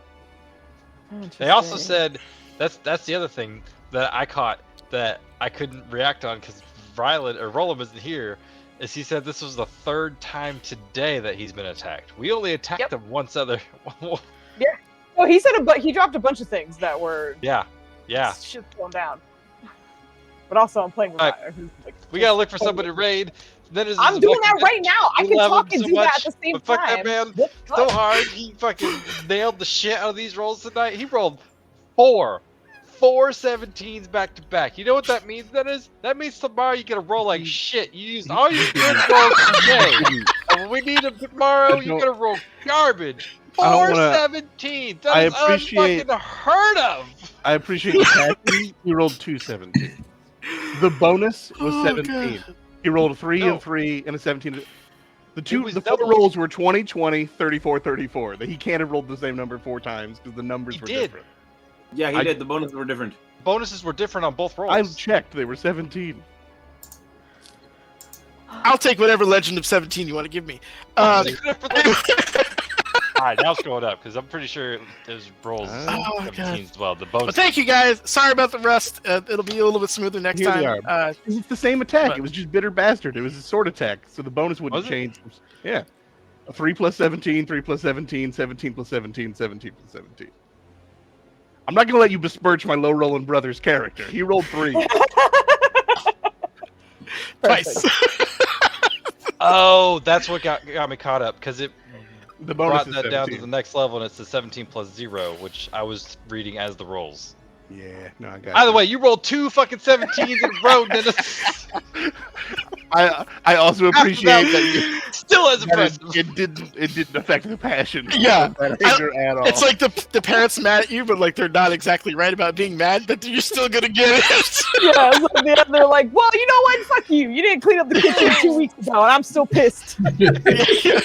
They also said that's the other thing that I caught that I couldn't react on because Ryland or Rollum isn't here. Is he said this was the third time today that he's been attacked. We only attacked him once other. Yeah. Well, he said he dropped a bunch of things that were Yeah. shit going down. But also I'm playing with Right. who's like We gotta look for somebody to raid. Then there's I'm doing that right now. I can talk and do that at the same but fuck time. that man so hard. He fucking nailed the shit out of these rolls tonight. He rolled four 17s back to back. You know what that means? That means tomorrow you get a roll like shit. You used all your good rolls today. And when we need them tomorrow, you're gonna roll garbage. 17. That is unfucking heard of. I appreciate you passing. You rolled 2 17. The bonus was 17. God. He rolled a 3 and 3 and a 17. The four double. rolls were 20, 20, 34, 34. That he can't have rolled the same number 4 times because the numbers were different. Yeah, he did. The bonuses were different. Bonuses were different on both rolls. I checked. They were 17. I'll take whatever Legend of 17 you want to give me. Alright, now it's going up because I'm pretty sure there's rolls 17 as well. The bonus. But thank you guys. Sorry about the rust. It'll be a little bit smoother next Here they time. are. It's the same attack. It was just bitter bastard. It was a sword attack, so the bonus wouldn't change. Yeah. 3 plus 17, 3 plus 17, 17 plus 17, 17 plus 17. I'm not going to let you besmirch my low-rolling brother's character. He rolled 3. Twice. Oh, that's what got me caught up because it the bonus brought that down to the next level, and it's the 17 plus 0, which I was reading as the rolls. Yeah, no, I got. Either way, you rolled 2 fucking 17s in a row, Dennis. I also appreciate that you still as impressive. It didn't affect the passion. Yeah, at all. It's like the parents mad at you, but like they're not exactly right about being mad, but you're still gonna get it. Yeah, it's like they're like, well, you know what? Fuck you. You didn't clean up the kitchen 2 weeks ago, and I'm still pissed. Yeah,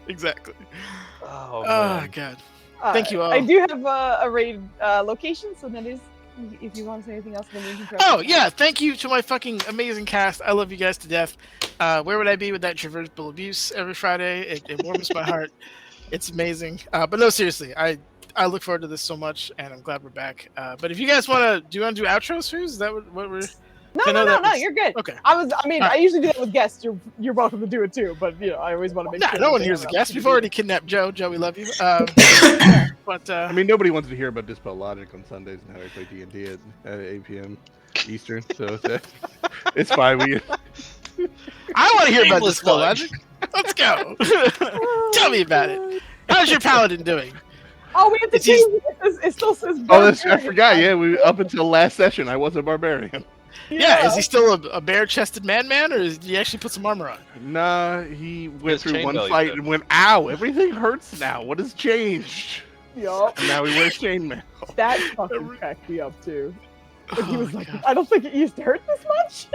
exactly. Oh, God. Thank you all. I do have a raid location, so that is, if you want to say anything else, then you can. Oh yeah, thank you to my fucking amazing cast. I love you guys to death. Where would I be with that traversable abuse every Friday? It warms my heart. It's amazing. But no, seriously, I look forward to this so much, and I'm glad we're back. But if you guys want to do outros, Foos? Is that what we're? No, you're good. Okay. I usually do that with guests. You're welcome to do it too, but I always want to make sure. No one here's a guest. We've already kidnapped Joe. Joe, we love you. But I mean, nobody wants to hear about Dispel Logic on Sundays and how I play D&D at 8 p.m. Eastern, so it's fine. I want to hear about Dispel Logic. Let's go. Tell me about it. How's your paladin doing? Oh, we have to change it. It still says. I forgot. Yeah, up until last session, I was a barbarian. Yeah, is he still a bare-chested man, or did he actually put some armor on? Nah, he went through one fight and went, "Ow, everything hurts now. What has changed?" Yup. And now he wears chainmail. That fucking cracked me up too. But he was like, "I don't think it used to hurt this much."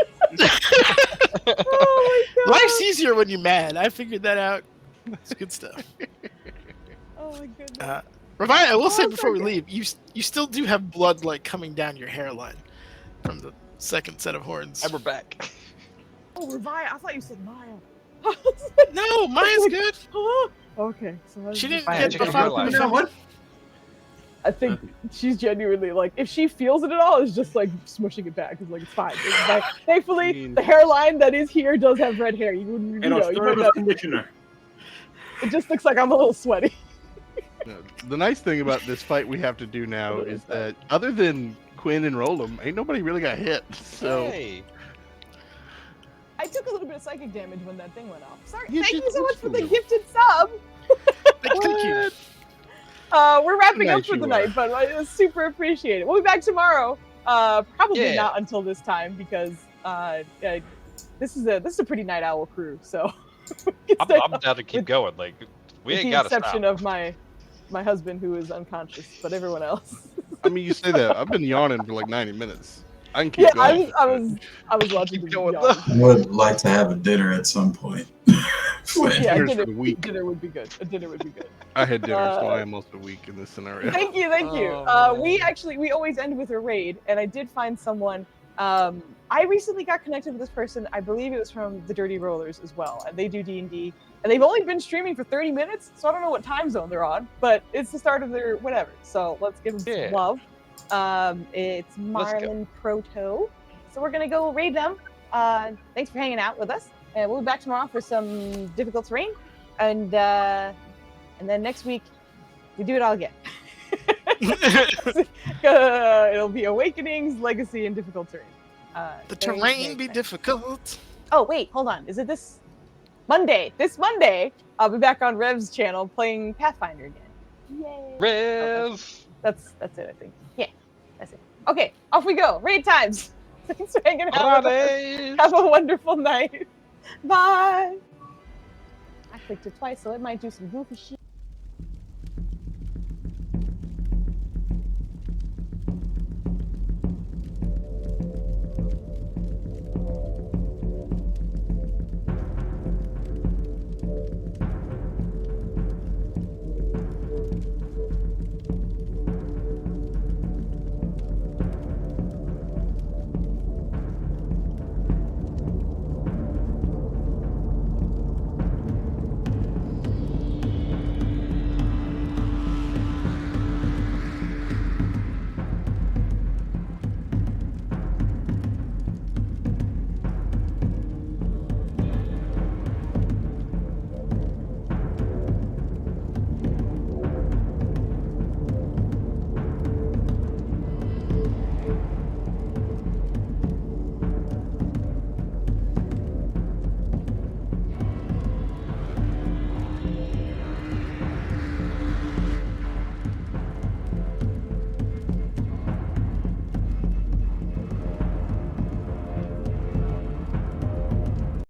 Oh my god! Life's easier when you're mad. I figured that out. It's good stuff. Oh my goodness. Ravaya, I will say before we leave, you still do have blood like coming down your hairline from the second set of horns. And we're back. Oh, Ravaya, I thought you said Maya. No, Maya's good. Okay, so She didn't Maya, get check the your fuck. hairline. You know what? I think she's genuinely like, if she feels it at all, it's just like smushing it back. It's like it's fine. It's like, thankfully, the hairline that is here does have red hair. You wouldn't, And a conditioner. It just looks like I'm a little sweaty. The nice thing about this fight we have to do now is that other than Quinn and Rollum, ain't nobody really got hit. So Hey. I took a little bit of psychic damage when that thing went off. Sorry. You Thank did you so much for the too. gifted sub. Thank you. We're wrapping up Nice for you the were. night, but I super appreciate it. We'll be back tomorrow. Probably Yeah. not until this time because this is a pretty night owl crew. So I'm down to keep going. Like, We with ain't the got to exception stop. of my husband who is unconscious, but everyone else. I mean, you say that. I've been yawning for like 90 minutes. I can keep Yeah, going. I was watching Keep the going, yawn. I would like to have a dinner at some point. Yeah, Dinners for the week. dinner would be good. A dinner would be good. I had dinner, so I am also weak in this scenario. Thank you. Oh, We man. always end with a raid, and I did find someone. I recently got connected with this person. I believe it was from the Dirty Rollers as well, and they do D&D, and they've only been streaming for 30 minutes, so I don't know what time zone they're on, but it's the start of their whatever. So let's give them Yeah. some love. It's Let's go. Marlin Proto, so we're gonna go raid them. Thanks for hanging out with us, and we'll be back tomorrow for some difficult terrain, and then next week we do it all again. It'll be Awakenings, Legacy, and Difficult Terrain. The Very, terrain very be exciting. difficult. Oh, wait, hold on. Is it this Monday? This Monday, I'll be back on Rev's channel playing Pathfinder again. Yay! Rev. That's it, I think. Yeah, that's it. Okay, off we go. Raid times. Thanks for hanging out with us. Friday. Have a wonderful night. Bye. I clicked it twice, so it might do some goofy shit.